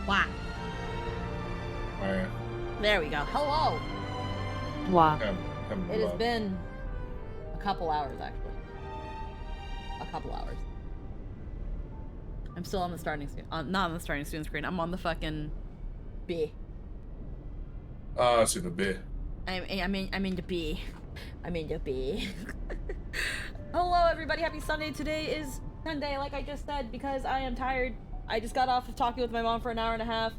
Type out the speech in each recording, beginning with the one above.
Wow. Alright. There we go. Hello. Wow. It has been a couple hours, actually. A couple hours. I'm still on the starting screen. Not on the starting screen. I'm on the fucking B. I see the B. I'm in the B. I'm in the B. Hello, everybody. Happy Sunday. Today is Sunday, like I just said, because I am tired. I just got off of talking with my mom for an hour and a half.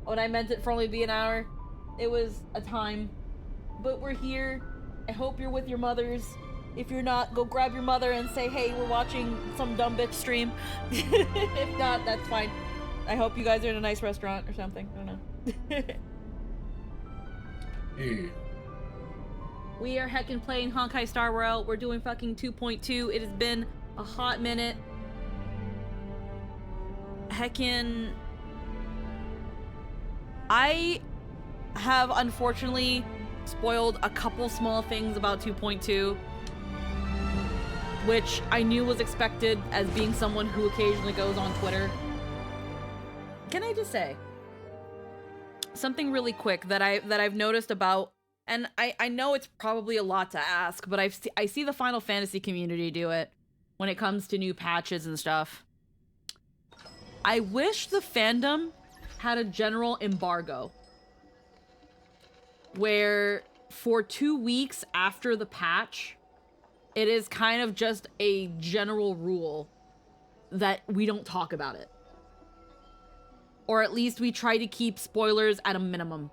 When I meant it for only to be an hour. It was a time. But we're here. I hope you're with your mothers. If you're not, go grab your mother and say, hey, we're watching some dumb bitch stream. If not, that's fine. I hope you guys are in a nice restaurant or something. I don't know. E. We are heckin' playing Honkai Star Rail. We're doing fucking 2.2. It has been a hot minute. Heckin'... I have unfortunately spoiled a couple small things about 2.2, which I knew was expected as being someone who occasionally goes on Twitter. Can I just say something really quick that I've noticed about, and I know it's probably a lot to ask, but I see the Final Fantasy community do it when it comes to new patches and stuff. I wish the fandom had a general embargo where for 2 weeks after the patch, it is kind of just a general rule that we don't talk about it. Or at least we try to keep spoilers at a minimum.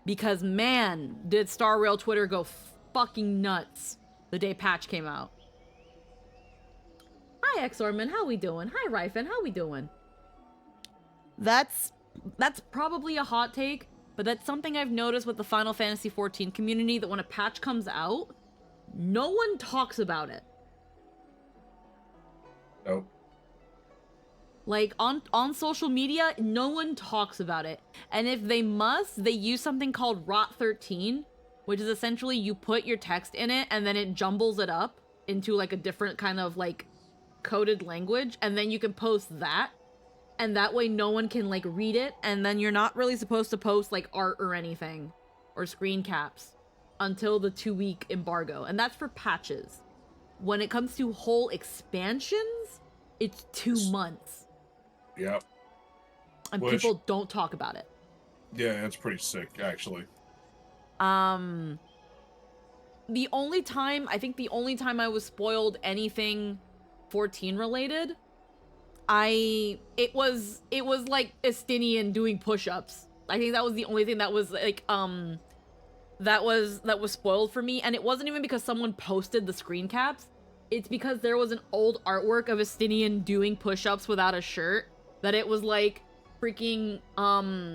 Because man, did Star Rail Twitter go fucking nuts the day patch came out. Hi Exorman, how we doing? Hi Ryfen, how we doing? That's probably a hot take, but that's something I've noticed with the Final Fantasy XIV community, that when a patch comes out, no one talks about it. Nope. Like, on social media, no one talks about it. And if they must, they use something called Rot 13, which is essentially you put your text in it, and then it jumbles it up into, like, a different kind of, like, coded language, and then you can post that. And that way no one can, like, read it, and then you're not really supposed to post, like, art or anything, or screen caps, until the 2-week embargo. And that's for patches. When it comes to whole expansions, it's 2 months. Yep. And people don't talk about it. Yeah, it's pretty sick, actually. I think the only time I was spoiled anything 14 related, it was like Estinian doing push-ups. I think that was the only thing that was like that was spoiled for me, and it wasn't even because someone posted the screen caps. It's because there was an old artwork of Estinian doing push-ups without a shirt that it was like freaking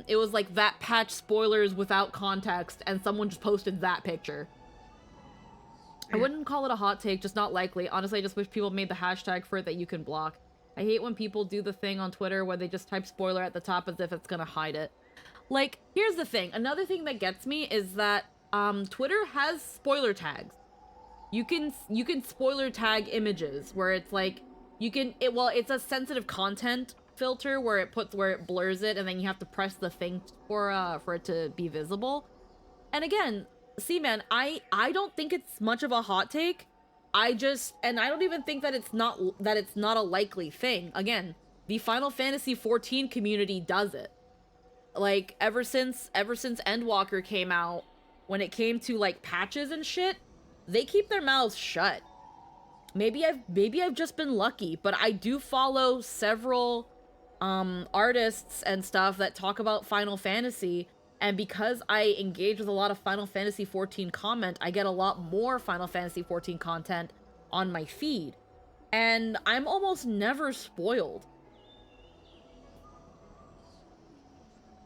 it was like that patch spoilers without context, and someone just posted that picture. I wouldn't call it a hot take, just not likely. Honestly, I just wish people made the hashtag for it that you can block. I hate when people do the thing on Twitter where they just type spoiler at the top as if it's gonna hide it. Like, here's the thing. Another thing that gets me is that Twitter has spoiler tags. You can spoiler tag images where it's like it's a sensitive content filter where it blurs it, and then you have to press the thing for it to be visible. And again, see man, I don't think it's much of a hot take. I don't even think that it's not a likely thing. Again, the Final Fantasy XIV community does it. Like, ever since Endwalker came out, when it came to like patches and shit, they keep their mouths shut. Maybe I've just been lucky, but I do follow several artists and stuff that talk about Final Fantasy. And because I engage with a lot of Final Fantasy XIV comment, I get a lot more Final Fantasy XIV content on my feed. And I'm almost never spoiled.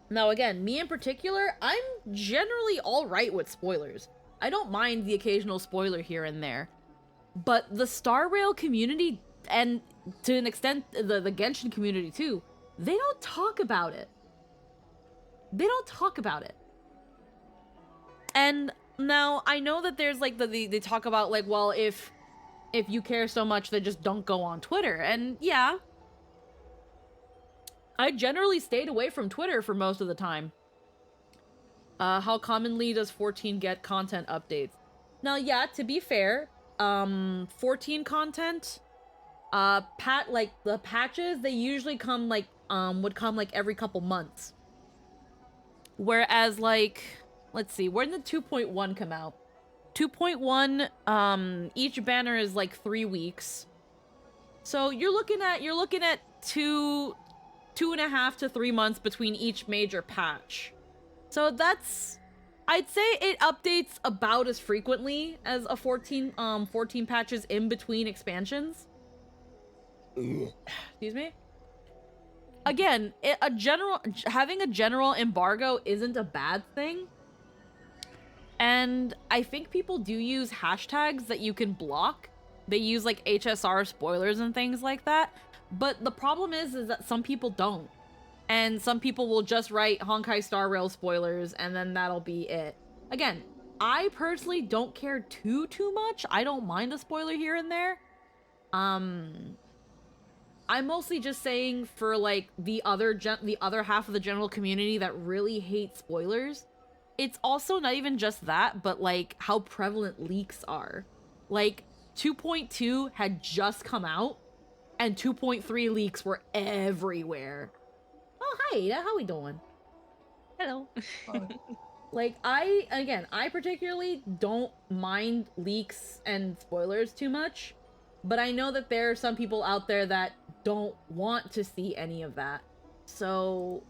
Now again, me in particular, I'm generally alright with spoilers. I don't mind the occasional spoiler here and there. But the Star Rail community, and to an extent the Genshin community too, they don't talk about it. They don't talk about it. And now I know that there's like they talk about like, well, if you care so much, then just don't go on Twitter. And yeah, I generally stayed away from Twitter for most of the time. How commonly does 14 get content updates? Now, yeah, to be fair, 14 content, like the patches, they usually come like, would come like every couple months. Whereas like, let's see, when did 2.1 come out? 2.1, each banner is like 3 weeks. So you're looking at 2.5 to 3 months between each major patch. So that's, I'd say it updates about as frequently as a 14 patches in between expansions. Excuse me. Again, having a general embargo isn't a bad thing. And I think people do use hashtags that you can block. They use like HSR spoilers and things like that. But the problem is that some people don't. And some people will just write Honkai Star Rail spoilers and then that'll be it. Again, I personally don't care too much. I don't mind a spoiler here and there. I'm mostly just saying for like the other half of the general community that really hates spoilers. It's also not even just that, but like how prevalent leaks are. Like 2.2 had just come out and 2.3 leaks were everywhere. Oh, hi, Ada. How we doing? Hello. Like, I particularly don't mind leaks and spoilers too much, but I know that there are some people out there that don't want to see any of that. So,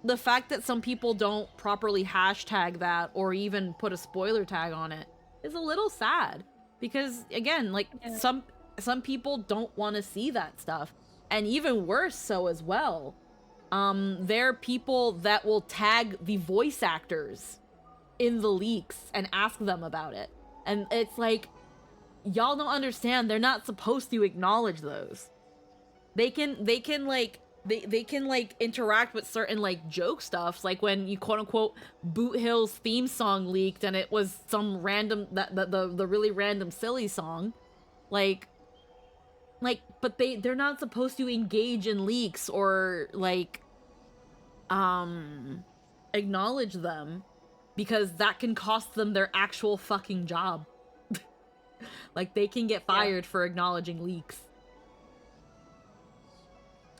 the fact that some people don't properly hashtag that or even put a spoiler tag on it is a little sad. Because, again, like, some people don't want to see that stuff. And even worse so as well. There are people that will tag the voice actors in the leaks and ask them about it. And it's like, y'all don't understand, they're not supposed to acknowledge those. They can interact with certain like joke stuffs, like when you quote unquote Boot Hill's theme song leaked and it was some random the really random silly song. Like but they're not supposed to engage in leaks or like acknowledge them because that can cost them their actual fucking job. Like they can get fired for acknowledging leaks.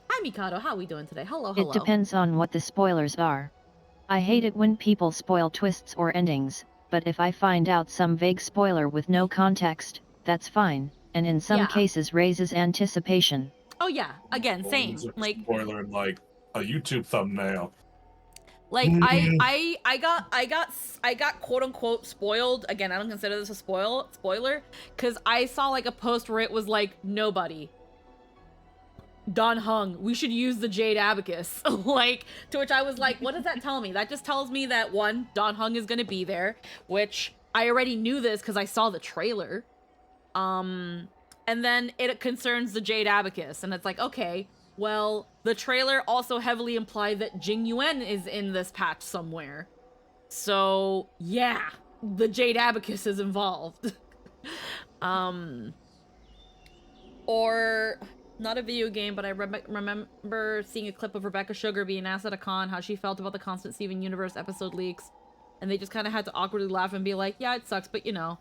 Hi Mikado, how are we doing today? Hello. It depends on what the spoilers are. I hate it when people spoil twists or endings, but if I find out some vague spoiler with no context, that's fine, and in some cases raises anticipation. Oh yeah, again, same. Like spoiler in like a YouTube thumbnail. Like I got quote unquote spoiled. Again, I don't consider this a spoiler because I saw like a post where it was like nobody. Don Hung, we should use the Jade Abacus. Like, to which I was like, what does that tell me? That just tells me that one, Don Hung is gonna be there, which I already knew this because I saw the trailer. And then it concerns the Jade Abacus, and it's like, okay, well, the trailer also heavily implied that Jing Yuan is in this patch somewhere. So, yeah, the Jade Abacus is involved. Or, not a video game, but I remember seeing a clip of Rebecca Sugar being asked at a con how she felt about the Constant Steven Universe episode leaks. And they just kind of had to awkwardly laugh and be like, yeah, it sucks, but you know.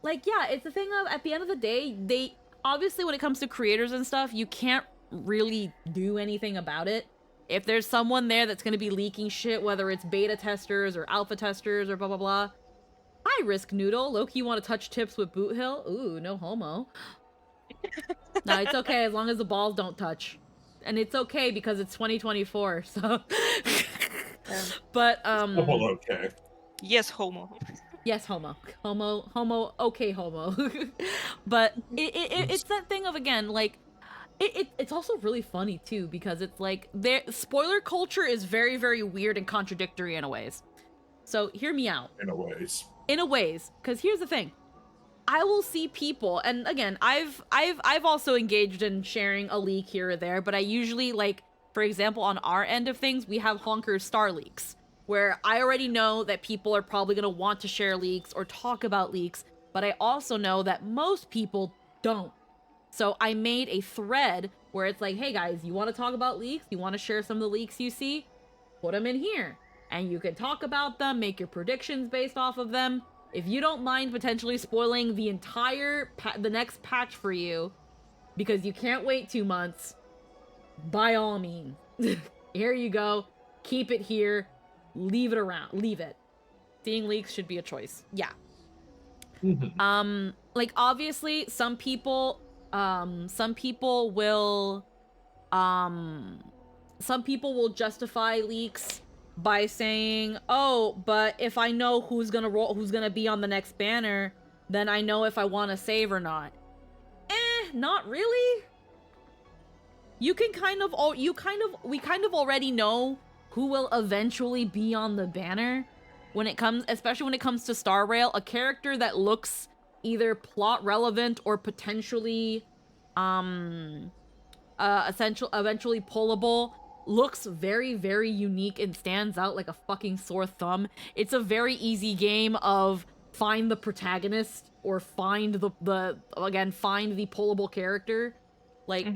Like, yeah, it's the thing of, at the end of the day, they, obviously when it comes to creators and stuff, you can't really do anything about it. If there's someone there that's going to be leaking shit, whether it's beta testers or alpha testers or blah blah blah. Hi, Risk Noodle. Loki, you want to touch tips with Boot Hill? Ooh, no homo. No, it's okay as long as the balls don't touch. And it's okay because it's 2024, so. But, Well, okay. Yes, homo. Yes, homo, okay, homo. But it's that thing of, again, like, it's also really funny too because it's like spoiler culture is very, very weird and contradictory in a ways. So hear me out. In a ways, because here's the thing. I will see people, and again, I've also engaged in sharing a leak here or there, but I usually, like, for example, on our end of things, we have Honker Star leaks, where I already know that people are probably going to want to share leaks or talk about leaks, but I also know that most people don't. So I made a thread where it's like, hey guys, you want to talk about leaks? You want to share some of the leaks you see? Put them in here. And you can talk about them, make your predictions based off of them. If you don't mind potentially spoiling the entire the next patch for you, because you can't wait 2 months, by all means. Here you go. Keep it here. Leave it around. Leave it. Seeing leaks should be a choice. Yeah. Like obviously some people will justify leaks by saying, oh, but if I know who's gonna be on the next banner, then I know if I want to save or not. Not really. We kind of already know who will eventually be on the banner especially when it comes to Star Rail, a character that looks either plot relevant or potentially eventually pullable, looks very, very unique and stands out like a fucking sore thumb. It's a very easy game of find the protagonist or find the pullable character. Like,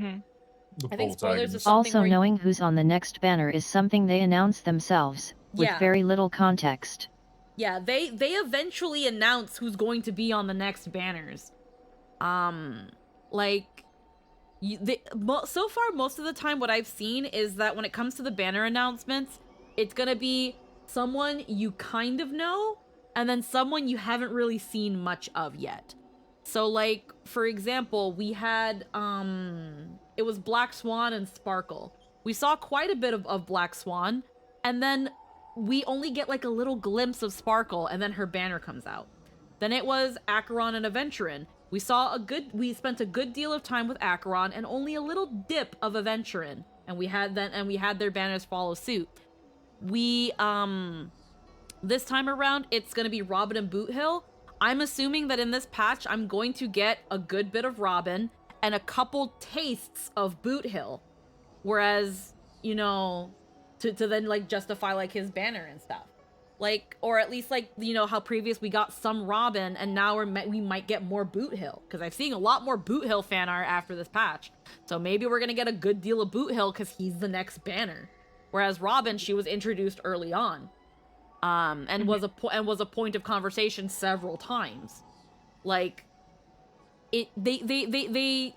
I think spoilers is something also knowing who's on the next banner is something they announce themselves, with very little context. Yeah, they eventually announce who's going to be on the next banners. So far, most of the time what I've seen is that when it comes to the banner announcements, it's gonna be someone you kind of know, and then someone you haven't really seen much of yet. So, like, for example, we had, it was Black Swan and Sparkle. We saw quite a bit of Black Swan, and then we only get, like, a little glimpse of Sparkle, and then her banner comes out. Then it was Acheron and Aventurin. We spent a good deal of time with Acheron, and only a little dip of Aventurin, and we had their banners follow suit. This time around, it's gonna be Robin and Boothill. I'm assuming that in this patch, I'm going to get a good bit of Robin and a couple tastes of Boothill. Whereas, you know, to then, like, justify, like, his banner and stuff. Like, or at least, like, you know, how previous we got some Robin, and now we might get more Boothill. Because I've seen a lot more Boothill fan art after this patch. So maybe we're gonna get a good deal of Boothill because he's the next banner. Whereas Robin, she was introduced early on. And was a point of conversation several times. Like, with the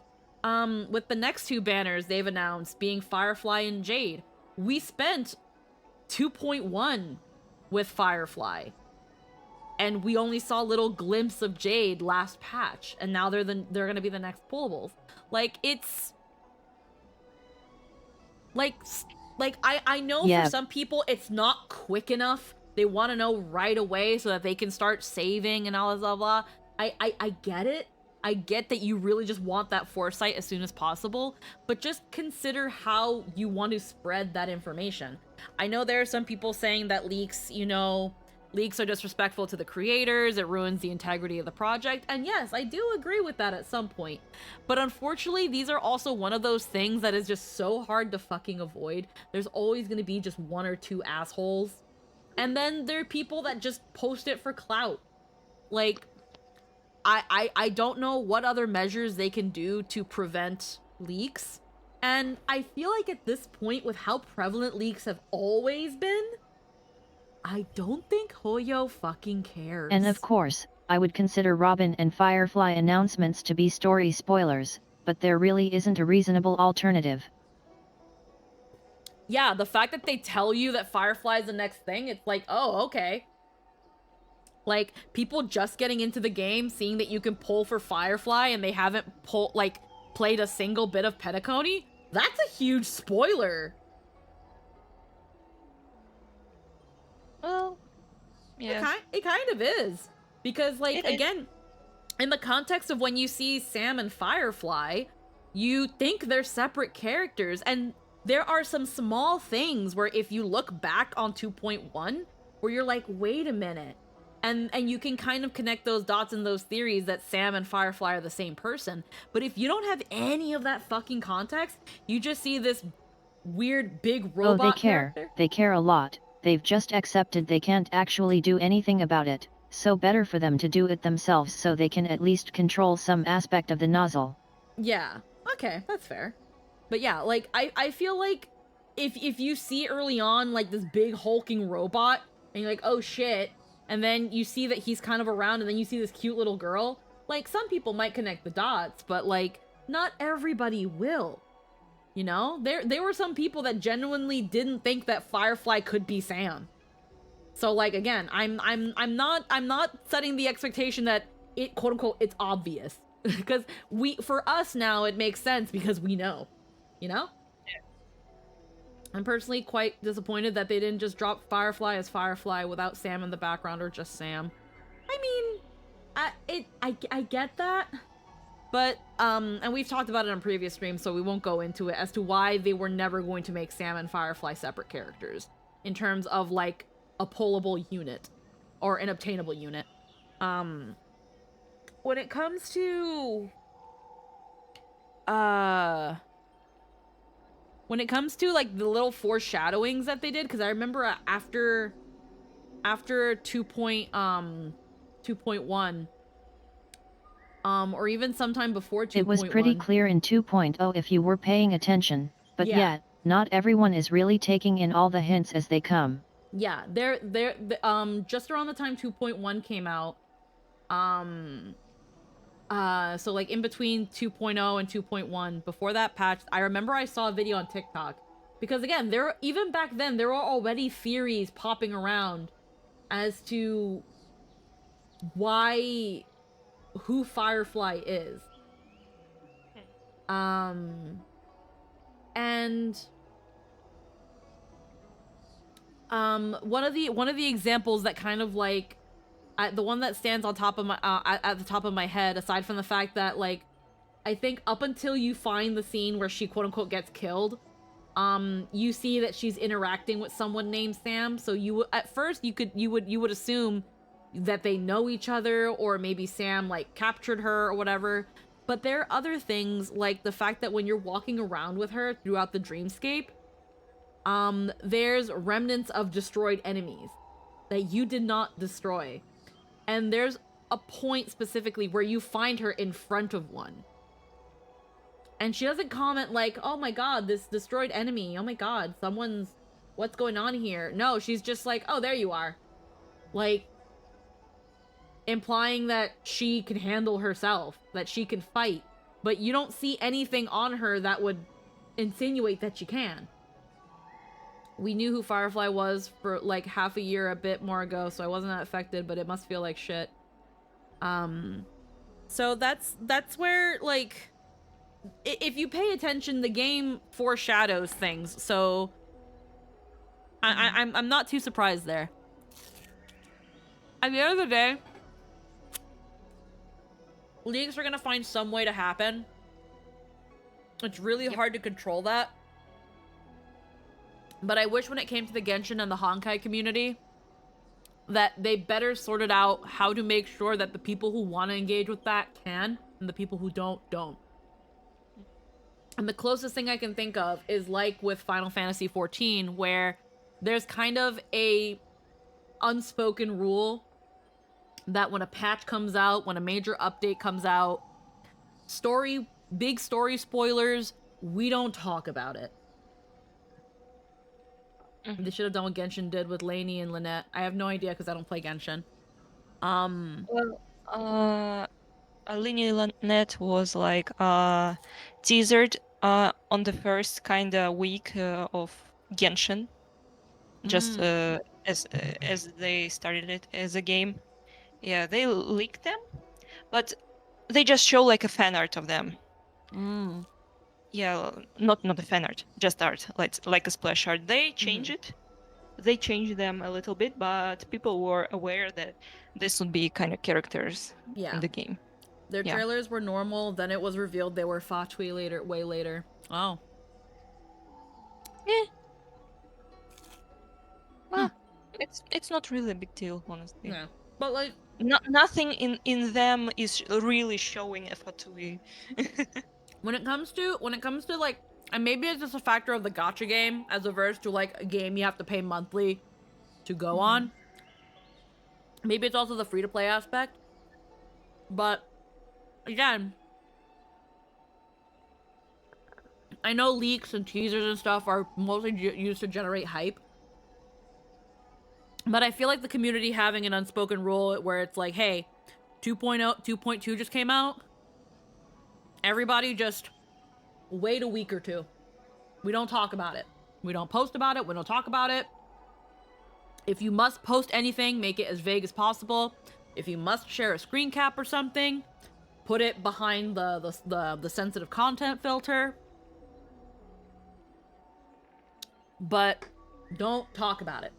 next two banners they've announced being Firefly and Jade, we spent 2.1 with Firefly, and we only saw a little glimpse of Jade last patch, and now they're gonna be the next pullables. Like, it's like I know for some people it's not quick enough. They want to know right away so that they can start saving and all this blah blah. I get it. I get that you really just want that foresight as soon as possible, but just consider how you want to spread that information. I know there are some people saying that leaks are disrespectful to the creators, it ruins the integrity of the project, and yes, I do agree with that at some point. But unfortunately, these are also one of those things that is just so hard to fucking avoid. There's always going to be just one or two assholes. And then there are people that just post it for clout. Like, I don't know what other measures they can do to prevent leaks. And I feel like at this point, with how prevalent leaks have always been, I don't think Hoyo fucking cares. And of course, I would consider Robin and Firefly announcements to be story spoilers, but there really isn't a reasonable alternative. Yeah, the fact that they tell you that Firefly is the next thing, it's like, oh, okay. Like, people just getting into the game, seeing that you can pull for Firefly and they haven't played a single bit of Petacony, that's a huge spoiler. Well, yeah. It kind of is. Because, like, again, in the context of when you see Sam and Firefly, you think they're separate characters, and there are some small things where if you look back on 2.1, where you're like, wait a minute. And you can kind of connect those dots and those theories that Sam and Firefly are the same person. But if you don't have any of that fucking context, you just see this weird big robot they care. character. They care a lot. They've just accepted they can't actually do anything about it, so better for them to do it themselves so they can at least control some aspect of the nozzle. Yeah. Okay, that's fair. But yeah, like I feel like if you see early on like this big hulking robot and you're like, "Oh shit." And then you see that he's kind of around and then you see this cute little girl, like some people might connect the dots, but like not everybody will. You know? There were some people that genuinely didn't think that Firefly could be Sam. So like again, I'm not setting the expectation that it quote unquote it's obvious. Because for us now it makes sense because we know. You know? I'm personally quite disappointed that they didn't just drop Firefly as Firefly without Sam in the background or just Sam. I mean, I get that. But, and we've talked about it on previous streams, so we won't go into it as to why they were never going to make Sam and Firefly separate characters in terms of, like, a pullable unit or an obtainable unit. When it comes to, like, the little foreshadowings that they did, because I remember after 2.1, or even sometime before 2.1. It was pretty clear in 2.0 if you were paying attention, but Yeah. yet, not everyone is really taking in all the hints as they come. Yeah, just around the time 2.1 came out, so like in between 2.0 and 2.1, before that patch, I remember I saw a video on TikTok, because again, even back then, there were already theories popping around as to who Firefly is. And one of the examples that kind of like the one that stands on top of my at the top of my head, aside from the fact that like I think up until you find the scene where she quote unquote gets killed, you see that she's interacting with someone named Sam. So at first you would assume that they know each other, or maybe Sam like captured her or whatever. But there are other things, like the fact that when you're walking around with her throughout the dreamscape, there's remnants of destroyed enemies that you did not destroy. And there's a point specifically where you find her in front of one. And she doesn't comment like, "Oh my god, this destroyed enemy. Oh my god, what's going on here?" No, she's just like, "Oh, there you are." Like, implying that she can handle herself, that she can fight. But you don't see anything on her that would insinuate that she can. We knew who Firefly was for like half a year, a bit more ago, so I wasn't that affected, but it must feel like shit. So that's where, like, if you pay attention, the game foreshadows things, so I'm not too surprised there. At the end of the day, leaks are gonna find some way to happen. It's really hard to control that. But I wish when it came to the Genshin and the Honkai community that they better sorted out how to make sure that the people who want to engage with that can, and the people who don't. And the closest thing I can think of is like with Final Fantasy XIV, where there's kind of a unspoken rule that when a patch comes out, when a major update comes out, big story spoilers, we don't talk about it. They should have done what Genshin did with Lainey and Lynette. I have no idea because I don't play Genshin. Lainey Lynette was like teasered on the first kind of week of Genshin, just as they started it as a game. Yeah, they leaked them, but they just show like a fan art of them. Yeah, not a fan art, just art, like a splash art. They change it. They changed them a little bit, but people were aware that this would be kind of characters in the game. Their trailers were normal, then it was revealed they were Fatui way later. Oh. Yeah. Well, it's not really a big deal, honestly. Yeah. But like nothing in them is really showing a Fatui. when it comes to like, and maybe it's just a factor of the gacha game as opposed to like a game you have to pay monthly to go on. Maybe it's also the free-to-play aspect. But again, I know leaks and teasers and stuff are mostly used to generate hype. But I feel like the community having an unspoken rule where it's like, hey, 2.0, 2.2 just came out. Everybody just wait a week or two. We don't talk about it. We don't post about it. We don't talk about it. If you must post anything, make it as vague as possible. If you must share a screen cap or something, put it behind the sensitive content filter. But don't talk about it.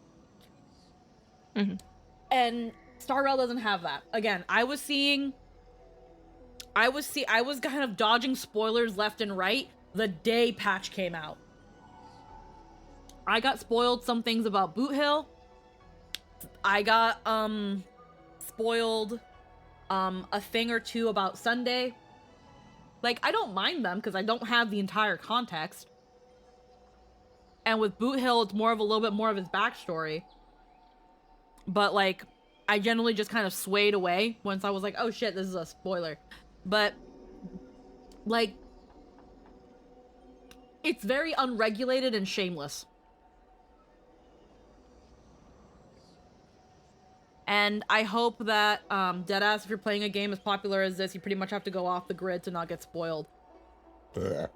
Mm-hmm. And Star Rail doesn't have that. Again, I was kind of dodging spoilers left and right the day patch came out. I got spoiled some things about Boot Hill. I got spoiled a thing or two about Sunday. Like, I don't mind them because I don't have the entire context. And with Boot Hill, it's more of a little bit more of his backstory. But like, I generally just kind of swayed away once I was like, oh shit, this is a spoiler. But like, it's very unregulated and shameless. And I hope that, deadass, if you're playing a game as popular as this, you pretty much have to go off the grid to not get spoiled.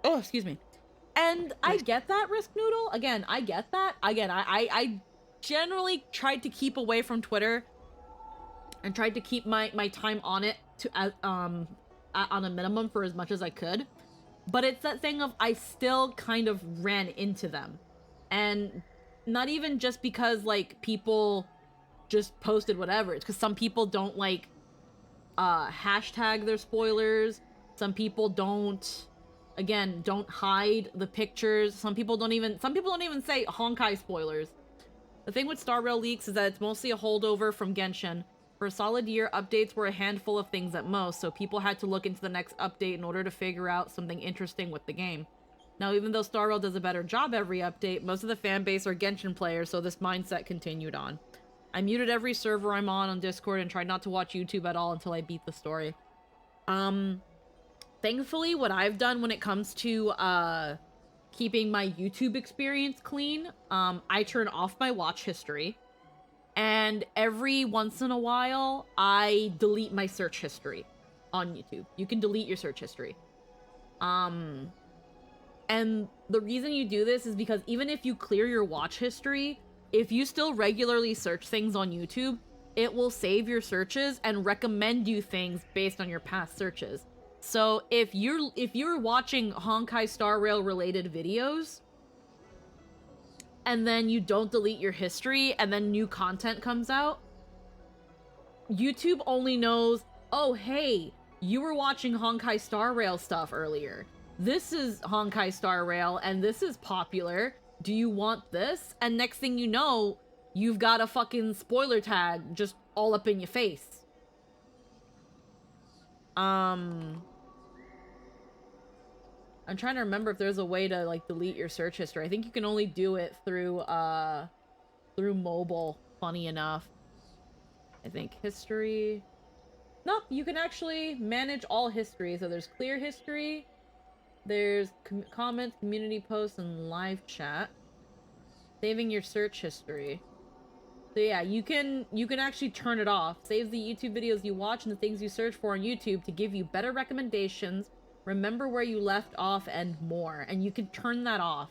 Oh, excuse me. And I get that, Risk Noodle. Again, I get that. Again, I generally tried to keep away from Twitter and tried to keep my time on it to on a minimum for as much as I could. But it's that thing of I still kind of ran into them. And not even just because, like, people just posted whatever. It's because some people don't, like, hashtag their spoilers. Some people don't, again, don't hide the pictures. Some people don't even say Honkai spoilers. The thing with Star Rail leaks is that it's mostly a holdover from Genshin. For a solid year, updates were a handful of things at most, so people had to look into the next update in order to figure out something interesting with the game. Now, even though Star Rail does a better job every update, most of the fan base are Genshin players, so this mindset continued on. I muted every server I'm on Discord and tried not to watch YouTube at all until I beat the story. Thankfully, what I've done when it comes to, keeping my YouTube experience clean, I turn off my watch history. And every once in a while, I delete my search history on YouTube. You can delete your search history. And the reason you do this is because even if you clear your watch history, if you still regularly search things on YouTube, it will save your searches and recommend you things based on your past searches. So if you're watching Honkai Star Rail related videos, and then you don't delete your history, and then new content comes out, YouTube only knows, oh hey, you were watching Honkai Star Rail stuff earlier. This is Honkai Star Rail, and this is popular. Do you want this? And next thing you know, you've got a fucking spoiler tag just all up in your face. I'm trying to remember if there's a way to, like, delete your search history. I think you can only do it through mobile, funny enough. I think history... Nope, you can actually manage all history. So there's clear history, there's comments, community posts, and live chat. Saving your search history. So yeah, you can actually turn it off. Saves the YouTube videos you watch and the things you search for on YouTube to give you better recommendations, remember where you left off, and more. And you can turn that off.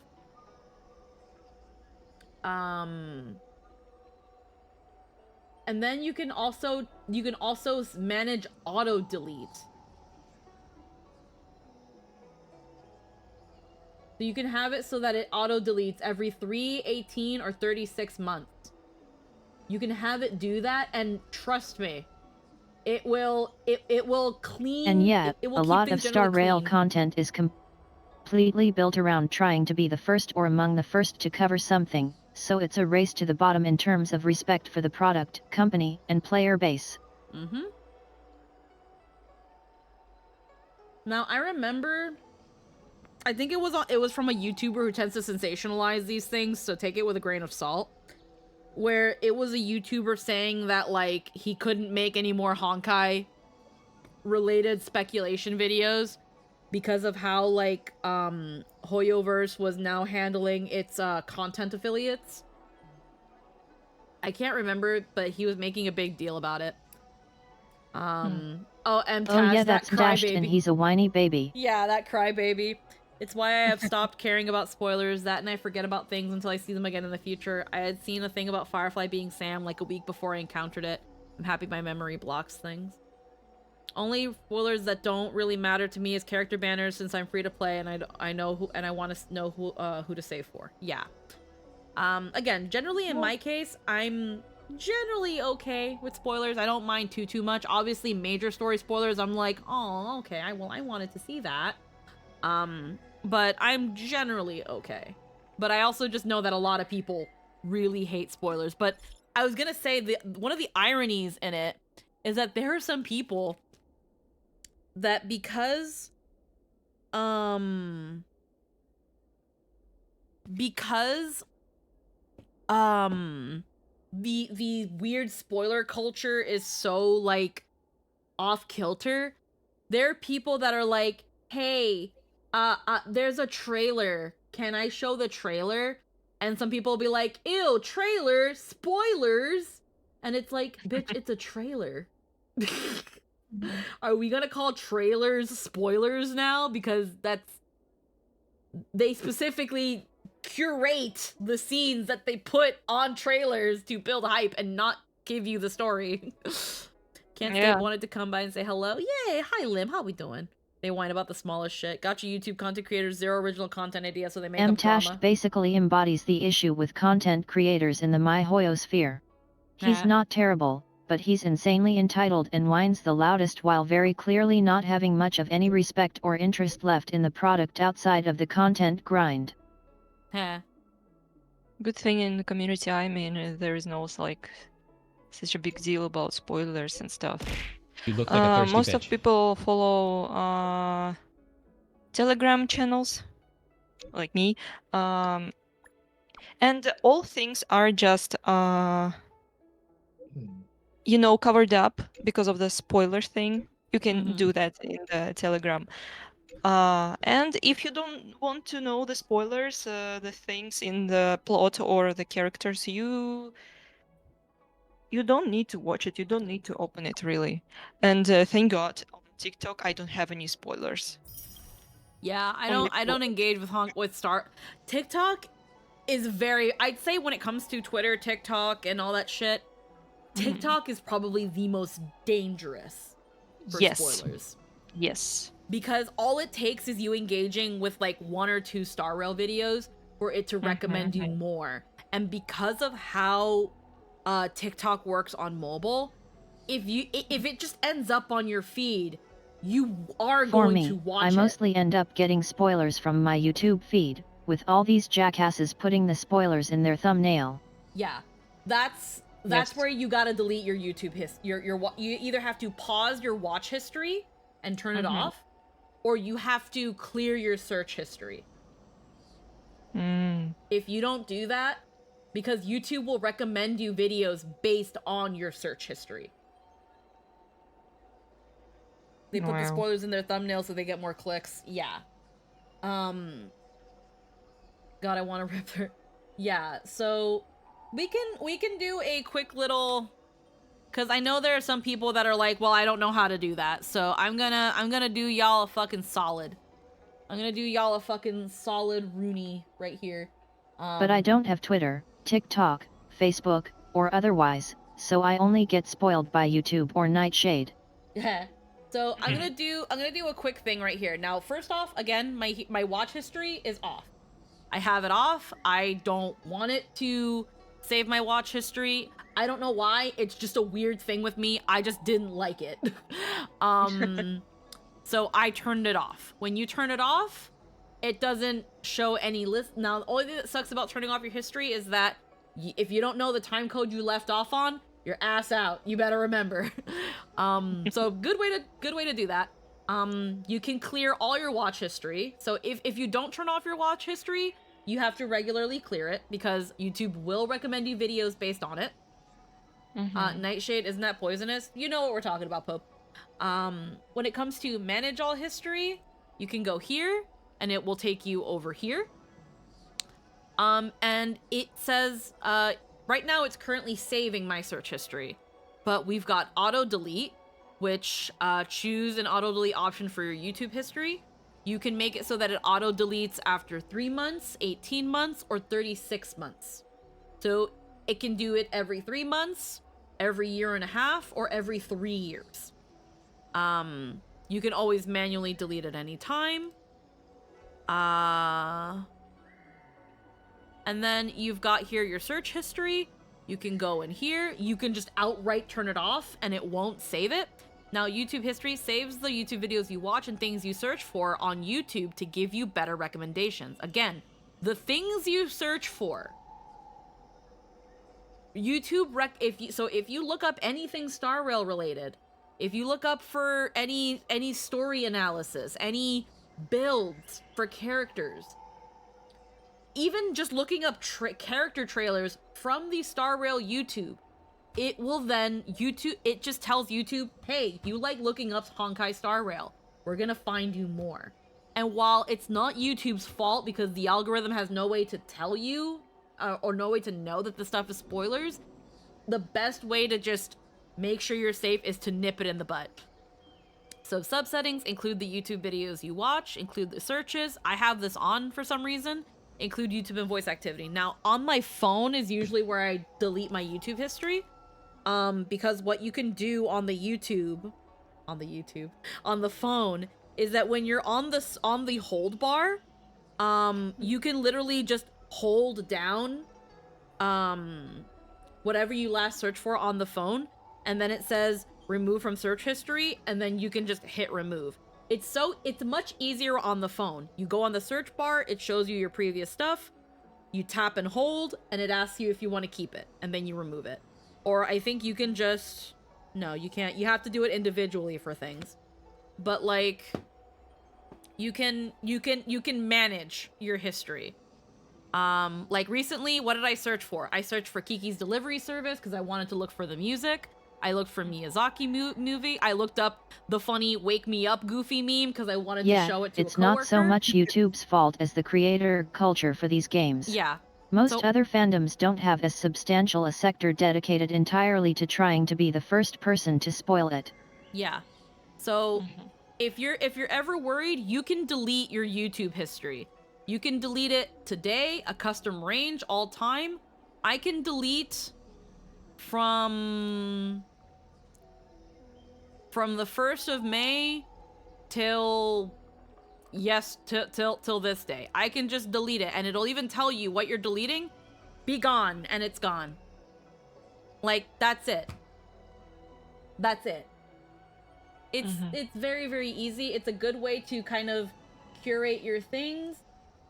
And then you can also manage auto delete. So you can have it so that it auto deletes every 3, 18, or 36 months. You can have it do that, and trust me, it will clean. And yet, it will a keep lot things of Star generally Rail clean. content is completely built around trying to be the first or among the first to cover something, so it's a race to the bottom in terms of respect for the product, company, and player base. Mm-hmm. Now, I remember, I think it was from a YouTuber who tends to sensationalize these things, so take it with a grain of salt, where it was a YouTuber saying that, like, he couldn't make any more Honkai related speculation videos because of how like Hoyoverse was now handling its content affiliates. I can't remember, but he was making a big deal about it. Oh, and Oh Taz, yeah, that that's dashed and crybaby. he's a whiny baby. Yeah, that crybaby. It's why I have stopped caring about spoilers. That and I forget about things until I see them again in the future. I had seen a thing about Firefly being Sam like a week before I encountered it. I'm happy my memory blocks things. Only spoilers that don't really matter to me is character banners, since I'm free to play and I know who, and I want to know who to save for. Yeah. Again, generally in my case, I'm generally okay with spoilers. I don't mind too much. Obviously, major story spoilers, I'm like, oh, okay, I wanted to see that. But I'm generally okay. But I also just know that a lot of people really hate spoilers. But I was gonna say one of the ironies in it is that there are some people that because the weird spoiler culture is so like off kilter, there are people that are like, hey, there's a trailer, can I show the trailer? And some people will be like, ew, trailer, spoilers. And it's like, bitch, it's a trailer. Are we gonna call trailers spoilers now? Because they specifically curate the scenes that they put on trailers to build hype and not give you the story. Can't State wanted to come by and say hello. Yay, hi Lim, how we doing? They whine about the smallest shit. Gotcha, YouTube content creators, zero original content ideas, so they make up drama. Tashed basically embodies the issue with content creators in the MyHoyo sphere. He's not terrible, but he's insanely entitled and whines the loudest while very clearly not having much of any respect or interest left in the product outside of the content grind. Good thing in the community I'm in, there is no like such a big deal about spoilers and stuff. You look like a thirsty most bitch. of people follow Telegram channels, like me, and all things are just covered up because of the spoiler thing. You can do that in the Telegram. And if you don't want to know the spoilers, the things in the plot or the characters, you don't need to watch it. You don't need to open it, really. And thank God, on TikTok, I don't have any spoilers. Yeah, I don't engage with TikTok is very, I'd say when it comes to Twitter, TikTok, and all that shit, TikTok is probably the most dangerous for spoilers. Yes. Because all it takes is you engaging with like 1 or 2 Star Rail videos for it to recommend you more. And because of how TikTok works on mobile, if it just ends up on your feed, you are going to watch it. I mostly end up getting spoilers from my YouTube feed, with all these jackasses putting the spoilers in their thumbnail. Yeah, that's where you gotta delete your YouTube you either have to pause your watch history and turn it off, or you have to clear your search history. If you don't do that, because YouTube will recommend you videos based on your search history. They put the spoilers in their thumbnail so they get more clicks. Yeah. God, I want to rip her. Yeah, so we can do a quick little, because I know there are some people that are like, well, I don't know how to do that. So I'm gonna do y'all a fucking solid. I'm gonna do y'all a fucking solid Rooney right here. But I don't have Twitter, TikTok, Facebook, or otherwise, so I only get spoiled by YouTube or Nightshade. Yeah. So I'm gonna do a quick thing right here. Now, first off, again, my watch history is off. I have it off. I don't want it to save my watch history. I don't know why. It's just a weird thing with me. I just didn't like it. So I turned it off. When you turn it off, it doesn't show any list. Now, the only thing that sucks about turning off your history is that if you don't know the time code you left off on, your ass out. You better remember. So good way to do that. You can clear all your watch history. So if you don't turn off your watch history, you have to regularly clear it because YouTube will recommend you videos based on it. Nightshade, isn't that poisonous? You know what we're talking about, Pope. When it comes to manage all history, you can go here, and it will take you over here. And it says, right now it's currently saving my search history, but we've got auto delete, which choose an auto delete option for your YouTube history. You can make it so that it auto deletes after 3 months, 18 months, or 36 months. So it can do it every 3 months, every year and a half, or every 3 years. You can always manually delete at any time. And then you've got here your search history. You can go in here. You can just outright turn it off and it won't save it. Now, YouTube history saves the YouTube videos you watch and things you search for on YouTube to give you better recommendations. Again, the things you search for. YouTube if you look up anything Star Rail related, if you look up for any story analysis, any builds for characters, even just looking up character trailers from the Star Rail YouTube, it will then it just tells YouTube, hey, you like looking up Honkai Star Rail, we're gonna find you more. And while it's not YouTube's fault because the algorithm has no way to tell you or no way to know that the stuff is spoilers, the best way to just make sure you're safe is to nip it in the butt. So subsettings include the YouTube videos you watch, include the searches. I have this on for some reason. Include YouTube and voice activity. Now, on my phone is usually where I delete my YouTube history. Because what you can do on the phone is that when you're on the hold bar, you can literally just hold down whatever you last searched for on the phone, and then it says remove from search history, and then you can just hit remove. It's much easier on the phone. You go on the search bar, it shows you your previous stuff, you tap and hold, and it asks you if you want to keep it, and then you remove it. Or I think you can just... No, you can't. You have to do it individually for things. But, like, you can manage your history. Like, recently, what did I search for? I searched for Kiki's Delivery Service because I wanted to look for the music. I looked for Miyazaki movie. I looked up the funny Wake Me Up Goofy meme because I wanted to show it to a coworker. It's not so much YouTube's fault as the creator culture for these games. Yeah. Most other fandoms don't have as substantial a sector dedicated entirely to trying to be the first person to spoil it. Yeah. So if you're ever worried, you can delete your YouTube history. You can delete it today, a custom range, all time. I can delete from the 1st of May till till this day. I can just delete it, and it'll even tell you what you're deleting. Be gone, and it's gone. Like, that's it. That's it. It's very, very easy. It's a good way to kind of curate your things.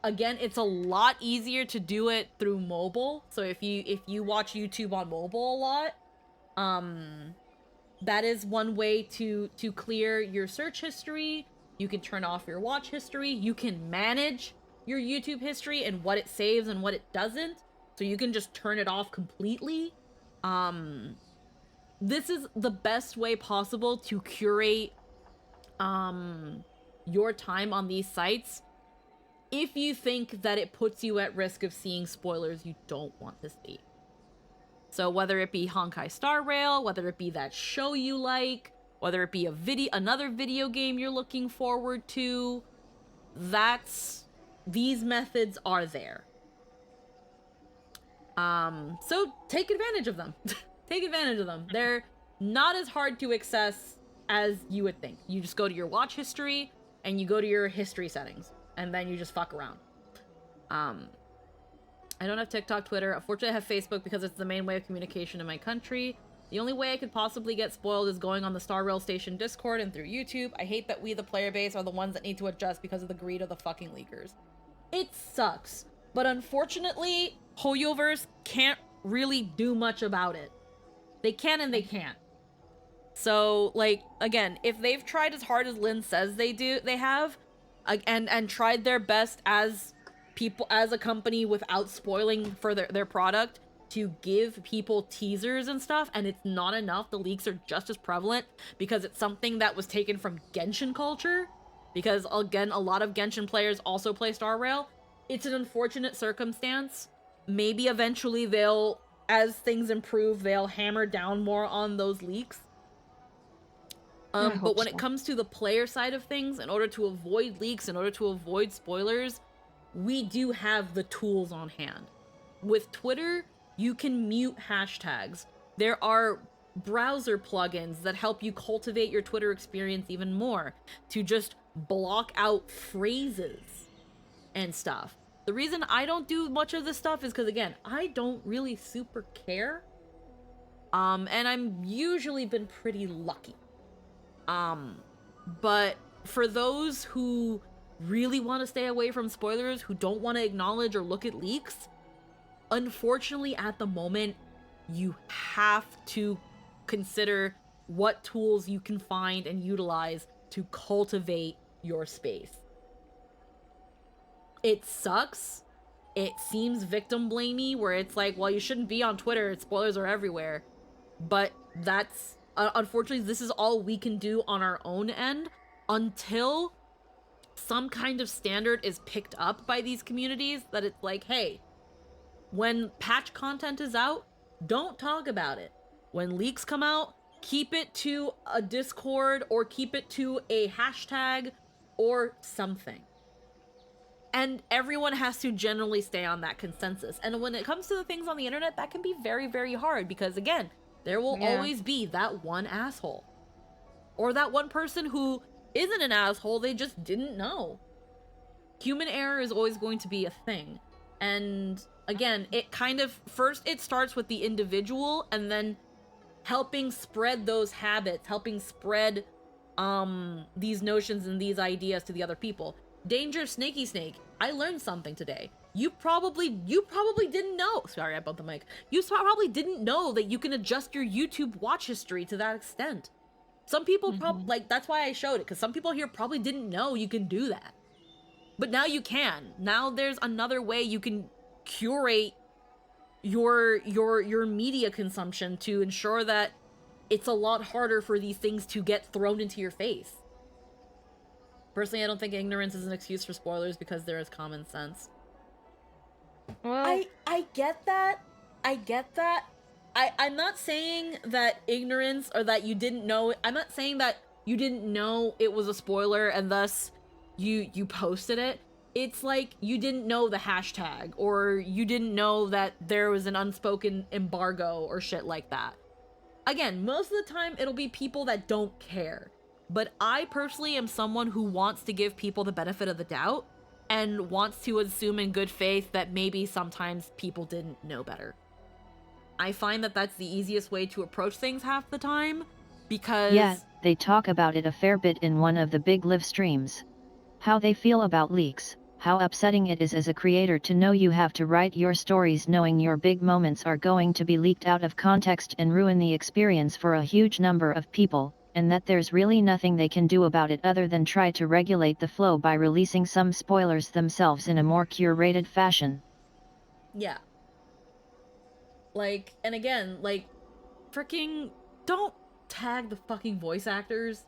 Again, it's a lot easier to do it through mobile. So if you watch YouTube on mobile a lot, that is one way to clear your search history. You can turn off your watch history. You can manage your YouTube history and what it saves and what it doesn't. So you can just turn it off completely. This is the best way possible to curate your time on these sites if you think that it puts you at risk of seeing spoilers you don't want to see. So whether it be Honkai Star Rail, whether it be that show you like, whether it be another video game you're looking forward to, these methods are there. So take advantage of them. Take advantage of them. They're not as hard to access as you would think. You just go to your watch history and you go to your history settings, and then you just fuck around. I don't have TikTok, Twitter. Unfortunately, I have Facebook because it's the main way of communication in my country. The only way I could possibly get spoiled is going on the Star Rail Station Discord and through YouTube. I hate that we, the player base, are the ones that need to adjust because of the greed of the fucking leakers. It sucks. But unfortunately, Hoyoverse can't really do much about it. They can and they can't. So, like, again, if they've tried as hard as Lynn says they have, and tried their best as a company without spoiling for their product, to give people teasers and stuff, and it's not enough. The leaks are just as prevalent because it's something that was taken from Genshin culture, because again, a lot of Genshin players also play Star Rail. It's an unfortunate circumstance. Maybe eventually they'll, as things improve, they'll hammer down more on those leaks. I But hope when so. it comes to the player side of things, in order to avoid leaks, in order to avoid spoilers, we do have the tools on hand. With Twitter, you can mute hashtags. There are browser plugins that help you cultivate your Twitter experience even more, to just block out phrases and stuff. The reason I don't do much of this stuff is because, again, I don't really super care. And I'm usually been pretty lucky. But for those who really want to stay away from spoilers, who don't want to acknowledge or look at leaks, unfortunately at the moment, you have to consider what tools you can find and utilize to cultivate your space. It sucks. It seems victim blamey, where it's like, well, you shouldn't be on Twitter, spoilers are everywhere. But that's, unfortunately, this is all we can do on our own end until some kind of standard is picked up by these communities, that it's like, hey, when patch content is out, don't talk about it. When leaks come out, keep it to a Discord or keep it to a hashtag or something. And everyone has to generally stay on that consensus. And when it comes to the things on the internet, that can be very, very hard because, again, there will always be that one asshole. Or that one person who isn't an asshole, they just didn't know. Human error is always going to be a thing. And again, it kind of, first it starts with the individual and then helping spread those habits, helping spread these notions and these ideas to the other people. Danger Snaky Snake, I learned something today. You probably didn't know. Sorry, I bumped the mic. You probably didn't know that you can adjust your YouTube watch history to that extent. Some people like, that's why I showed it, because some people here probably didn't know you can do that. But now you can. Now there's another way you can curate your media consumption to ensure that it's a lot harder for these things to get thrown into your face. Personally, I don't think ignorance is an excuse for spoilers because there is common sense. Well, I get that. I get that. I'm not saying that ignorance or that you didn't know. I'm not saying that you didn't know it was a spoiler and thus you posted it. It's like you didn't know the hashtag or you didn't know that there was an unspoken embargo or shit like that. Again, most of the time it'll be people that don't care. But I personally am someone who wants to give people the benefit of the doubt and wants to assume in good faith that maybe sometimes people didn't know better. I find that that's the easiest way to approach things half the time, because... Yeah, they talk about it a fair bit in one of the big live streams. How they feel about leaks, how upsetting it is as a creator to know you have to write your stories knowing your big moments are going to be leaked out of context and ruin the experience for a huge number of people, and that there's really nothing they can do about it other than try to regulate the flow by releasing some spoilers themselves in a more curated fashion. Yeah. Like, and again, like, freaking don't tag the fucking voice actors.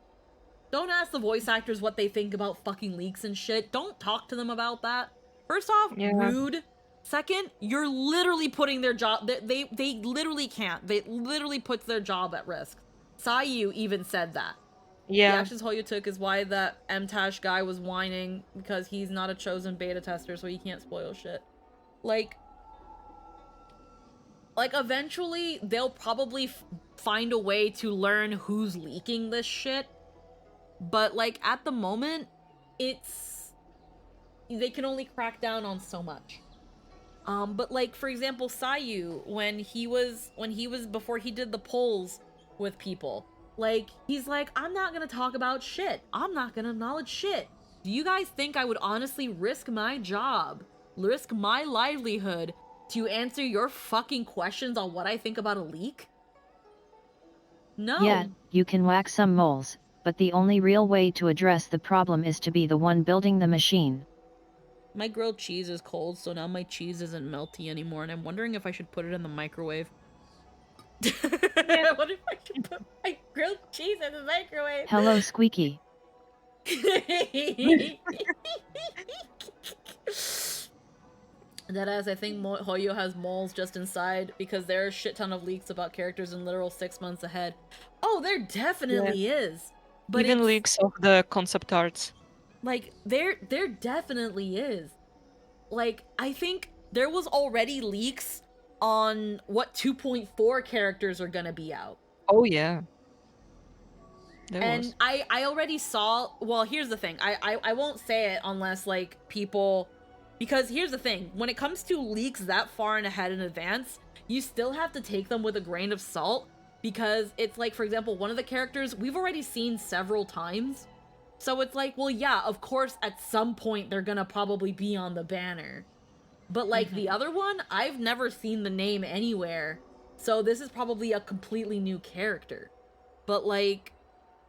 Don't ask the voice actors what they think about fucking leaks and shit. Don't talk to them about that. First off, rude. Second, you're literally putting their job... They literally can't. They literally puts their job at risk. Sayu even said that. yeah. The actions Hoyo took is why that MTash guy was whining, because he's not a chosen beta tester, so he can't spoil shit. Like eventually, they'll probably find a way to learn who's leaking this shit. But, like, at the moment, it's... They can only crack down on so much. But, like, for example, Sayu, before he did the polls with people, like, he's like, I'm not gonna talk about shit. I'm not gonna acknowledge shit. Do you guys think I would honestly risk my job, risk my livelihood, to answer your fucking questions on what I think about a leak? No. Yeah, you can whack some moles, but the only real way to address the problem is to be the one building the machine. My grilled cheese is cold, so now my cheese isn't melty anymore, and I'm wondering if I should put it in the microwave. I wonder if I should put my grilled cheese in the microwave. Hello, Squeaky. Deadass, I think Hoyo has moles just inside because there are a shit ton of leaks about characters in literal 6 months ahead. Oh, there definitely is. But Even it's leaks of the concept arts. like there definitely is. Like I think there was already leaks on what 2.4 characters are gonna be out. Oh yeah. There And was. I already saw, well, here's the thing. I won't say it unless like people, because here's the thing. When it comes to leaks that far and ahead in advance, you still have to take them with a grain of salt, because it's like, for example, one of the characters we've already seen several times. So it's like, well, yeah, of course at some point they're gonna probably be on the banner. But like the other one, I've never seen the name anywhere. So this is probably a completely new character. But like,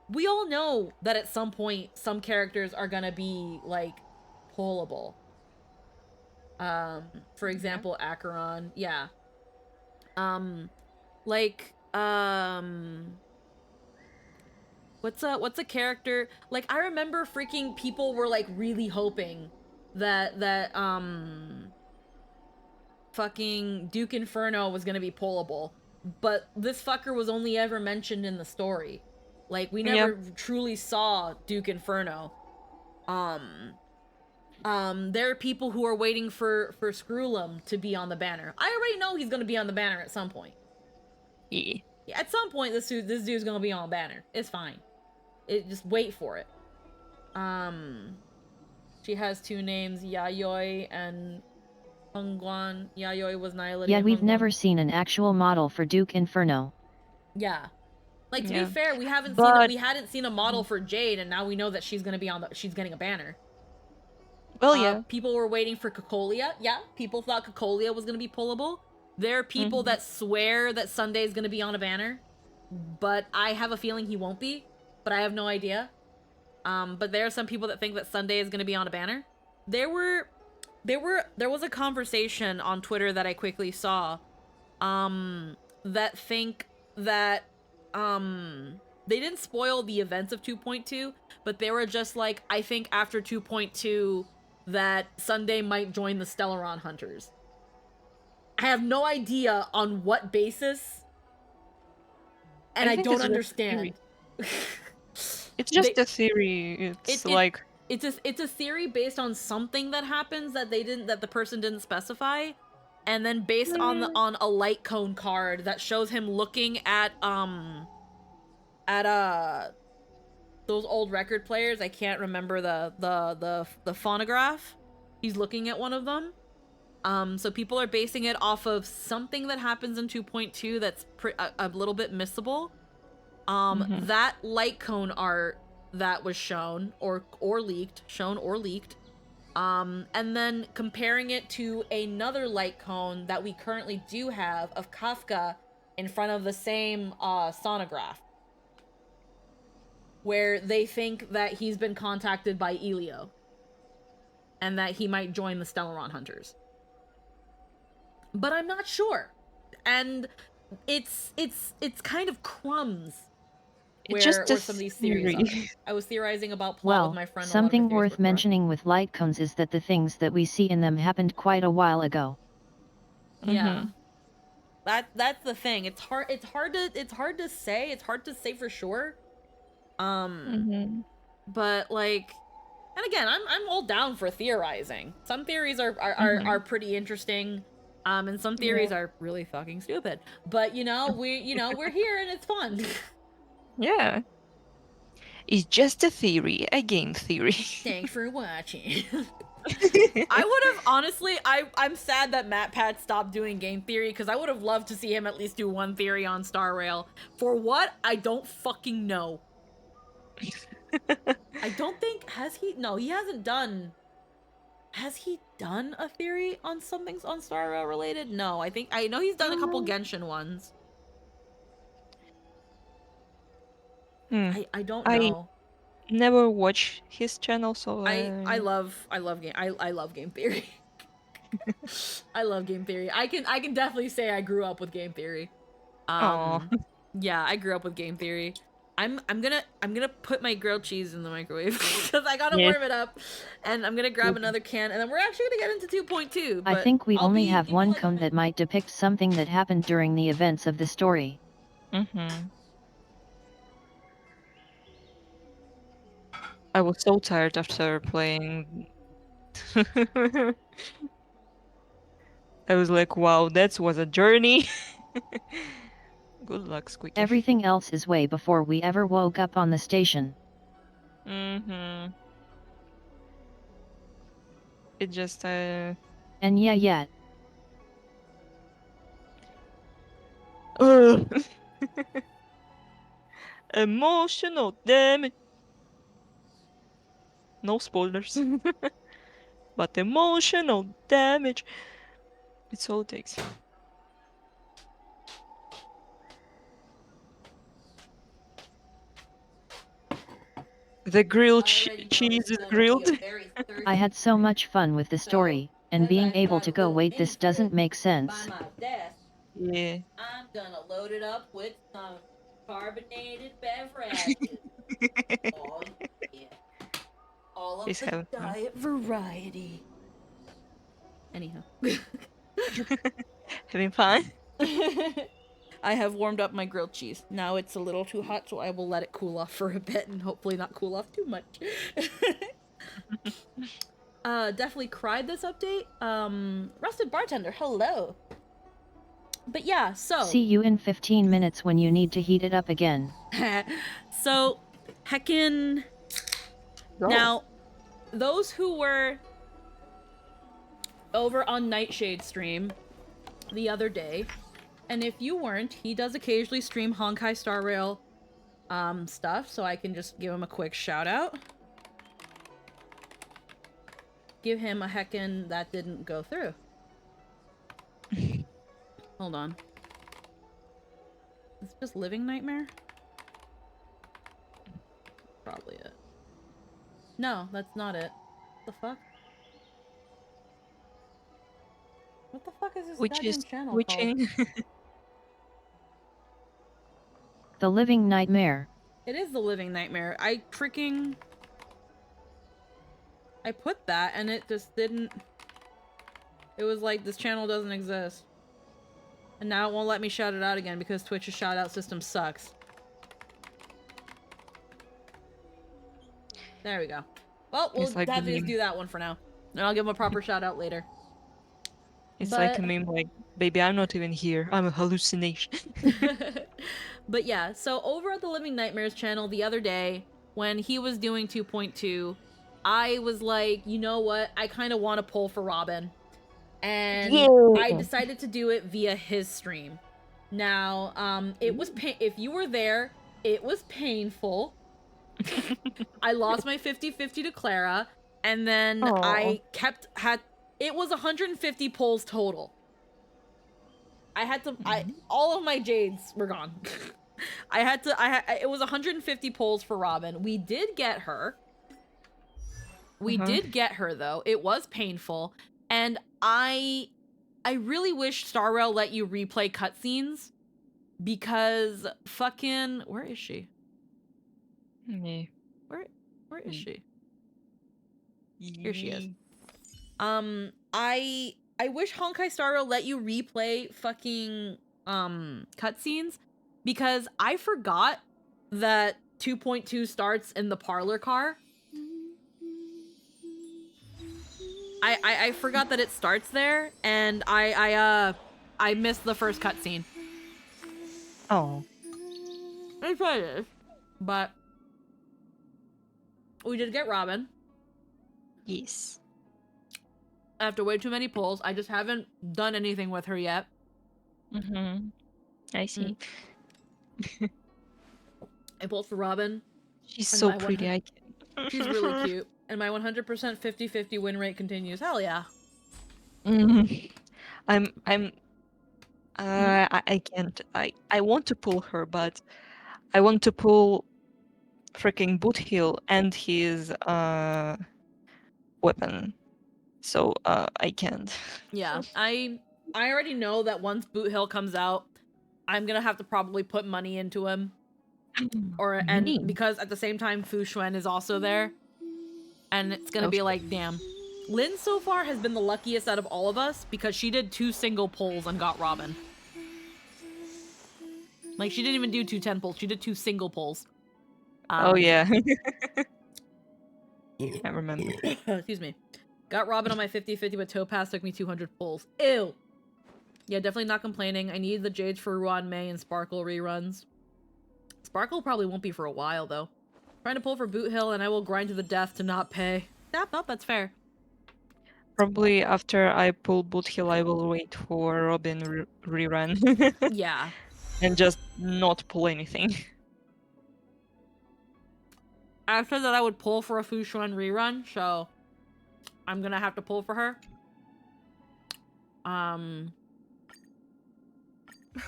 we all know that at some point some characters are gonna be like pullable. For example, Acheron, yeah. Like what's a character, like I remember freaking people were like really hoping that fucking Duke Inferno was gonna be pullable, but this fucker was only ever mentioned in the story. Like we never truly saw Duke Inferno. There are people who are waiting for Screwlum to be on the banner. I already know he's gonna be on the banner at some point. Yeah. Yeah, at some point this dude's gonna be on banner. It's fine. Just wait for it. She has 2 names, Yayoi and Hongguan. Yayoi was Nihilating. Yet we've never seen an actual model for Duke Inferno. Yeah. Like, to be fair, we hadn't seen a model for Jade, and now we know that she's gonna be she's getting a banner. Well, yeah. People were waiting for Cocolia. Yeah, people thought Cocolia was gonna be pullable. There are people that swear that Sunday is gonna be on a banner, but I have a feeling he won't be. But I have no idea. But there are some people that think that Sunday is gonna be on a banner. There was a conversation on Twitter that I quickly saw, that think that they didn't spoil the events of 2.2, but they were just like, I think after 2.2 that Sunday might join the Stellaron Hunters. I have no idea on what basis, and I don't understand. It's just a theory. It's like it's a theory based on something that happens that the person didn't specify, and then based on a light cone card that shows him looking at those old record players. I can't remember the phonograph. He's looking at one of them. So people are basing it off of something that happens in 2.2 that's a little bit missable. That light cone art that was shown or leaked, and then comparing it to another light cone that we currently do have of Kafka in front of the same sonograph, where they think that he's been contacted by Elio and that he might join the Stellaron Hunters. But I'm not sure. And it's kind of crumbs where some of these theories are. I was theorizing about plot with my friend. Something worth mentioning with light cones is that the things that we see in them happened quite a while ago. Yeah. That's the thing. It's hard to say. It's hard to say for sure. But like, and again, I'm all down for theorizing. Some theories are pretty interesting. And some theories are really fucking stupid. But we're here and it's fun. Yeah. It's just a theory, a game theory. Thanks for watching. I would have, honestly, I'm sad that MatPat stopped doing game theory, because I would have loved to see him at least do one theory on Star Rail. For what? I don't fucking know. I don't think, no, he hasn't done, has he done a theory on something on Star Rail related? No, I know he's done a couple Genshin ones. I don't know. I never watch his channel, so I love game theory. I love game theory. I can definitely say I grew up with game theory. Yeah, I grew up with game theory. I'm gonna put my grilled cheese in the microwave because I gotta Yes. warm it up, and I'm gonna grab another can, and then we're actually gonna get into 2.2. I think we I'll only be have in one like a cone minute. that might depict something that happened during the events of the story. I was so tired after playing. I was like, wow, that was a journey. Good luck, Squeaky. Everything else is way before we ever woke up on the station. It just And yeah. Emotional damage. No spoilers. But emotional damage. It's all it takes. The grilled cheese is grilled. I had so much fun with the story, and being able to go wait, this doesn't make sense. Yeah. I'm gonna load it up with some carbonated beverages. Oh yeah. All of He's the having fun. diet variety. Anyhow. Having fun? I have warmed up my grilled cheese. Now it's a little too hot, so I will let it cool off for a bit and hopefully not cool off too much. Definitely cried this update. Rusted Bartender, hello. But yeah, so See you in 15 minutes when you need to heat it up again. so heckin' now those who were over on Nightshade stream the other day, and if you weren't, he does occasionally stream Honkai Star Rail stuff, so I can just give him a quick shout out. Give him a heckin' that didn't go through. Hold on. Is it just Living Nightmare? Probably it. No, that's not it. What the fuck? What the fuck is this Which goddamn is channel switching. called? The Living Nightmare. It is the Living Nightmare. I put that and it just didn't... It was like, this channel doesn't exist. And now it won't let me shout it out again because Twitch's shout out system sucks. There we go. Well, we'll It's like have the to just meme. do that one for now. And I'll give him a proper shout out later. It's like a meme like, baby, I'm not even here. I'm a hallucination. But yeah, so over at the Living Nightmares channel the other day, when he was doing 2.2, I was like, you know what? I kind of want to pull for Robin. And I decided to do it via his stream. Now, it was if you were there, it was painful. I lost my 50-50 to Clara, and then I it was 150 pulls total. I had to all of my jades were gone. It was 150 pulls for Robin. We did get her. We did get her though. It was painful, and I really wish Star Rail let you replay cutscenes, because fucking where is she? Yeah. Where is she? Here she is. I wish Honkai Star Rail let you replay fucking cutscenes, because I forgot that 2.2 starts in the parlor car. I forgot that it starts there, and I missed the first cutscene. Oh. It's what it is. But we did get Robin. Yes. After way too many pulls. I just haven't done anything with her yet. I see. I pulled for Robin. She's so pretty. I can. She's really cute. And my 100% 50-50 win rate continues. Hell yeah. I can't. I want to pull her, but I want to pull freaking Boot Hill and his weapon. So I can't. Yeah. I already know that once Boot Hill comes out, I'm gonna have to probably put money into him. And Mean. because at the same time Fu Xuan is also there, and it's gonna be like, damn. Lynn so far has been the luckiest out of all of us because she did 2 single pulls and got Robin. Like, she didn't even do 2 10 pulls, she did 2 single pulls. Oh yeah. I remember. Excuse me. Got Robin on my 50-50, but Topaz took me 200 pulls. Ew! Yeah, definitely not complaining. I need the Jades for Ruan May and Sparkle reruns. Sparkle probably won't be for a while, though. Trying to pull for Boot Hill, and I will grind to the death to not pay. Yeah, no, that's fair. Probably after I pull Boot Hill, I will wait for Robin rerun. Yeah. And just not pull anything. After that, I would pull for a Fu Xuan rerun, so I'm gonna have to pull for her.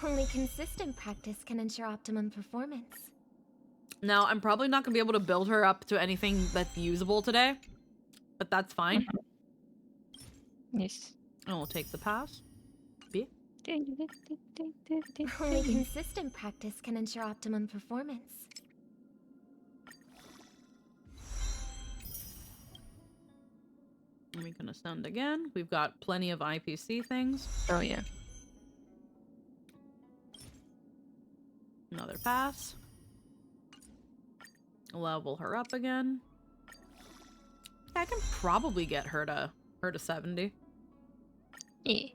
Only consistent practice can ensure optimum performance. Now, I'm probably not gonna be able to build her up to anything that's usable today, but that's fine. Yes. I will take the pass. B. Only consistent practice can ensure optimum performance. We're gonna send again. We've got plenty of IPC things. Oh yeah. Another pass. Level her up again. I can probably get her to 70. Yeah.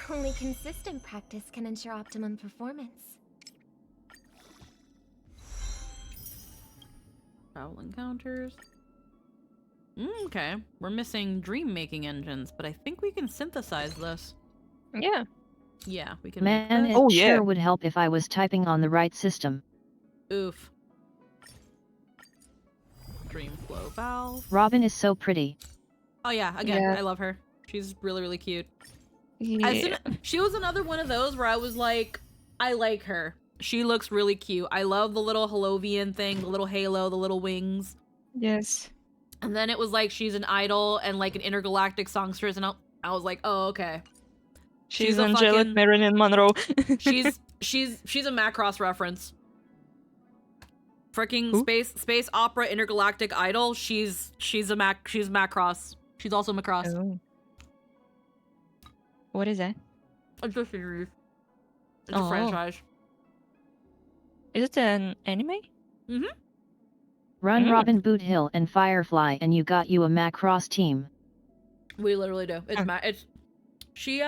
Only consistent practice can ensure optimum performance. Travel encounters. Okay, we're missing dream making engines, but I think we can synthesize this. Yeah. Yeah, we can Man, make it this. Oh, yeah. sure would help if I was typing on the right system. Oof. Dream flow valve. Robin is so pretty. Oh yeah, again, Yeah. I love her. She's really, really cute. Yeah. She was another one of those where I was like, I like her. She looks really cute. I love the little Halovian thing, the little halo, the little wings. Yes. And then it was like she's an idol and like an intergalactic songstress, and I was like, oh, okay. She's a angelic fucking- Marilyn Monroe. She's a Macross reference. Freaking Who? space opera intergalactic idol. She's Macross. She's also Macross. Oh. What is that? It's a series. It's Oh. a franchise. Is it an anime? Run Mm. Robin, Boot Hill, and Firefly, and you got you a Macross team. We literally do. It's Huh. it's she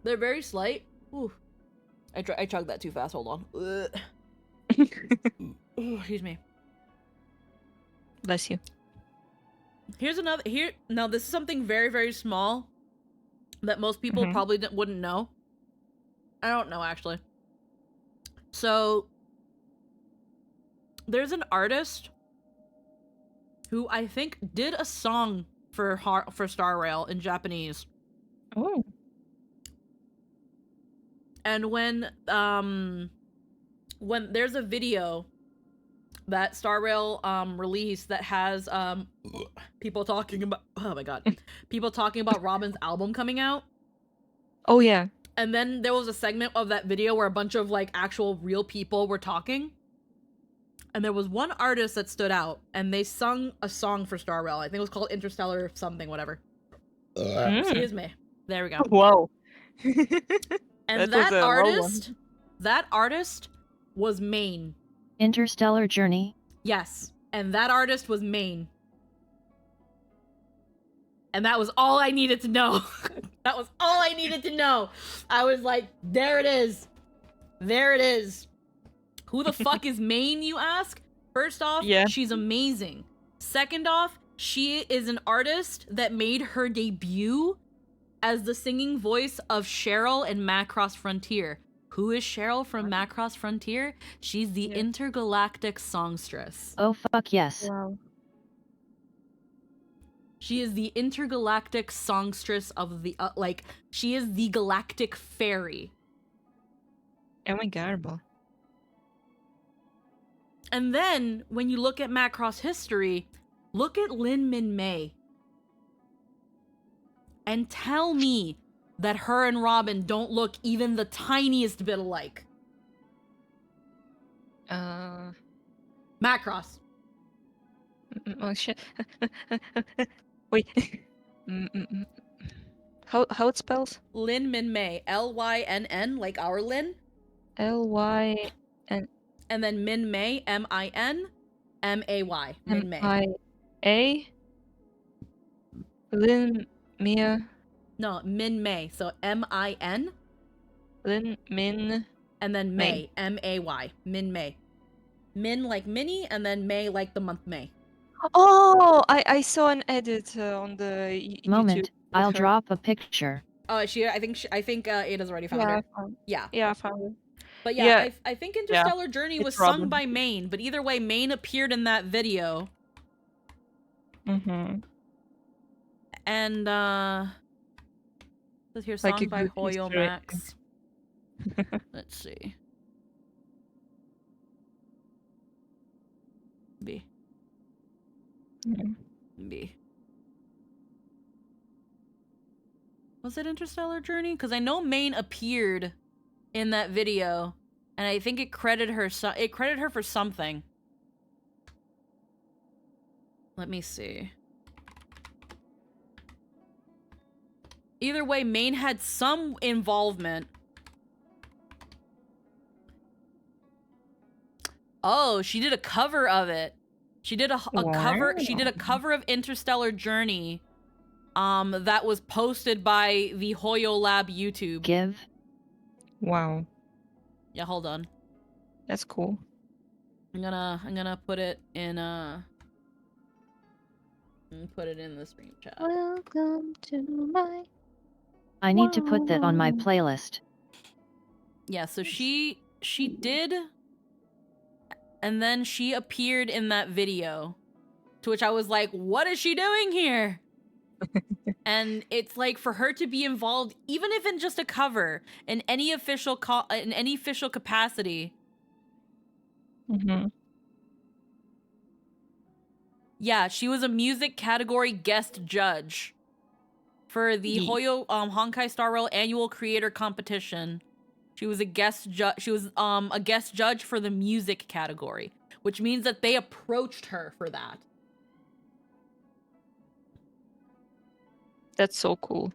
They're very slight. Ooh. I chugged that too fast. Hold on. Ugh. Ooh, excuse me. Bless you. Here's another now this is something very, very small that most people Mhm. probably wouldn't know. I don't know, actually. So there's an artist who I think did a song for Star Rail in Japanese. Oh. And when there's a video that Star Rail released that has people talking about, oh my god, people talking about Robin's album coming out. Oh yeah. And then there was a segment of that video where a bunch of like actual real people were talking. And there was one artist that stood out, and they sung a song for Star Rail. I think it was called Interstellar something, whatever. Mm. Excuse me. There we go. Wow. And That was that a low one. artist was Maine. Interstellar Journey. Yes. And that artist was Maine. And that was all I needed to know. That was all I needed to know. I was like, there it is. There it is. Who the fuck is Maine, you ask? First off, Yeah. she's amazing. Second off, she is an artist that made her debut as the singing voice of Cheryl in Macross Frontier. Who is Cheryl from Macross Frontier? She's the Yeah. intergalactic songstress. Oh fuck yes. Wow. She is the intergalactic songstress of the, she is the galactic fairy. Oh my god, bro. And then, when you look at Macross history, look at Lin Min Mei. and tell me that her and Robin don't look even the tiniest bit alike. Macross. Oh shit. Wait. How it spells? Lynn Min May. Lynn, like our Lynn. L-Y and And then Min May, Minmay. Min May. M-I-A. Lin Mia. No, Min May. So M-I-N. Lin Min. And then May. May. M-A-Y. Min May. Min like Minnie, and then May like the month May. Oh, I saw an edit on the YouTube. Moment, with I'll her. drop a picture. I think Ada's already found her. Yeah. Yeah, I found it. But Yeah. I think Interstellar Journey it's was sung Robin. by Maine, but either way, Maine appeared in that video. Mm-hmm. And let's hear Like song a by good Hoyo Easter egg. Max. Let's see. B. Mhm. B. Was it Interstellar Journey? Because I know Maine appeared in that video, and I think it credited her. It credited her for something. Let me see. Either way, Maine had some involvement. Oh, she did a cover of it. She did a cover. She did a cover of Interstellar Journey. That was posted by the Hoyo Lab YouTube. Give. Wow, Yeah, hold on. that's cool. I'm gonna put it in put it in the stream chat. Welcome to my. I need to put that on my Wow. playlist. Yeah, so she did, and then she appeared in that video, to which I was like, what is she doing here? And it's like, for her to be involved, even if in just a cover, in any official capacity. Mm-hmm. Yeah, she was a music category guest judge for the Hoyo Honkai Star Rail annual creator competition. She was a guest judge. She was a guest judge for the music category, which means that they approached her for that. That's so cool.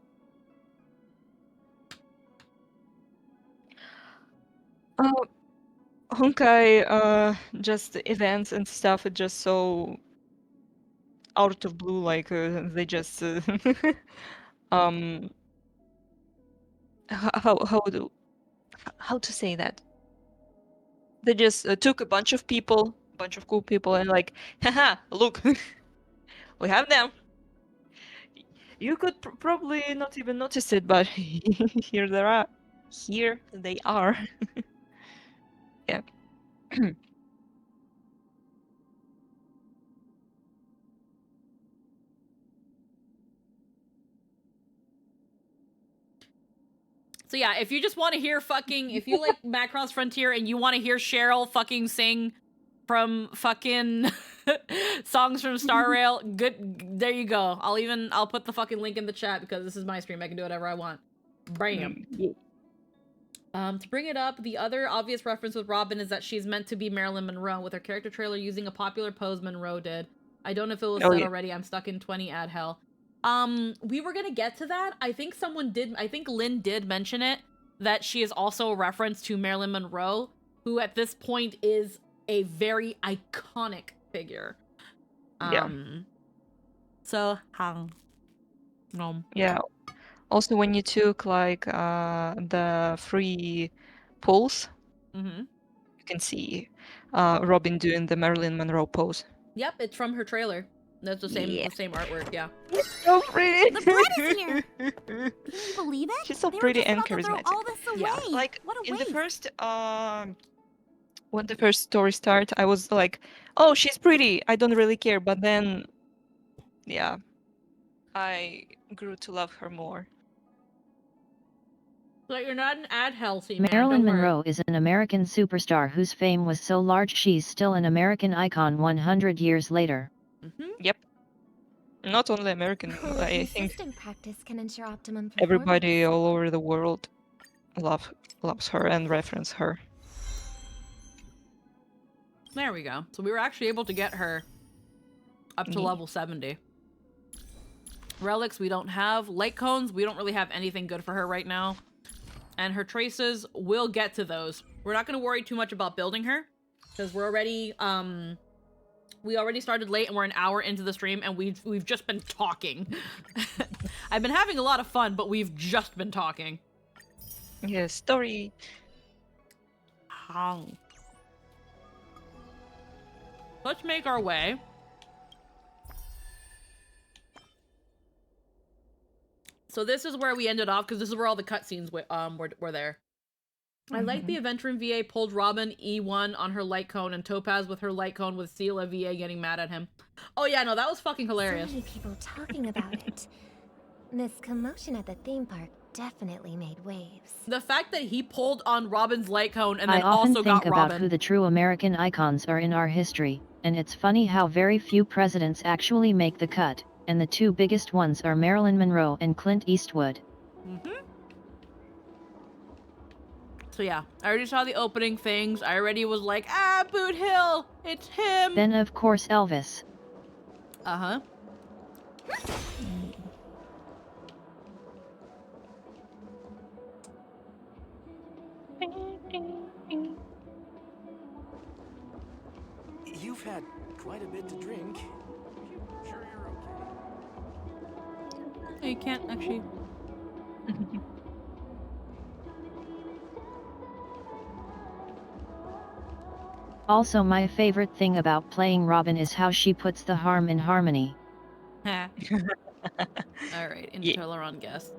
Honkai, just events and stuff are just so out of blue, like they just um how to say that? They just took a bunch of cool people, and like, haha, look, we have them. You could probably not even notice it, but here they are. Here they are. Yeah. So yeah, if you just want to hear if you like Macross Frontier and you want to hear Cheryl fucking sing from fucking songs from Star Rail, good, there you go. I'll put the fucking link in the chat because this is my stream. I can do whatever I want. Bam. To bring it up, the other obvious reference with Robin is that she's meant to be Marilyn Monroe, with her character trailer using a popular pose Monroe did. I don't know if it was said already. I'm stuck in 20 ad hell. We were gonna get to that. I think Lynn did mention it, that she is also a reference to Marilyn Monroe, who at this point is a very iconic figure. So, yeah. Also, when you took like the free polls, you can see Robin doing the Marilyn Monroe pose. Yep, it's from her trailer. That's the same artwork, yeah. It's so pretty. The bread is here. Can you believe it? She's so They were pretty just and about to throw charismatic. all this away. Yeah. Like what a in the waste. first when the first story started, I was like, oh, she's pretty, I don't really care. But then, yeah, I grew to love her more. So you're not an ad healthy man. Marilyn don't worry. Monroe is an American superstar whose fame was so large she's still an American icon 100 years later. Yep. Not only American, Only I think consistent practice can ensure optimum performance. everybody all over the world loves her and reference her. There we go. So we were actually able to get her up to Yeah. level 70. Relics we don't have. Light cones, we don't really have anything good for her right now. And her traces, we'll get to those. We're not going to worry too much about building her. Because we're already, we already started late and we're an hour into the stream and we've just been talking. I've been having a lot of fun, but we've just been talking. Yeah, story. Let's make our way. So this is where we ended off, because this is where all the cutscenes were there. I like the Aventurin VA pulled Robin E1 on her light cone and Topaz with her light cone with Sela VA getting mad at him. Oh yeah, no, that was fucking hilarious. So many people talking about it. This commotion at the theme park definitely made waves. The fact that he pulled on Robin's light cone and I then often also think got about Robin. who the true American icons are in our history, and it's funny how very few presidents actually make the cut, and the two biggest ones are Marilyn Monroe and Clint Eastwood. So yeah, I already saw the opening things. I already was like, Boot Hill, it's him. Then of course Elvis. Uh-huh. You've had quite a bit to drink. Sure you're okay? You can't actually. Also, my favorite thing about playing Robin is how she puts the harm in harmony. Alright, Interteleron guest.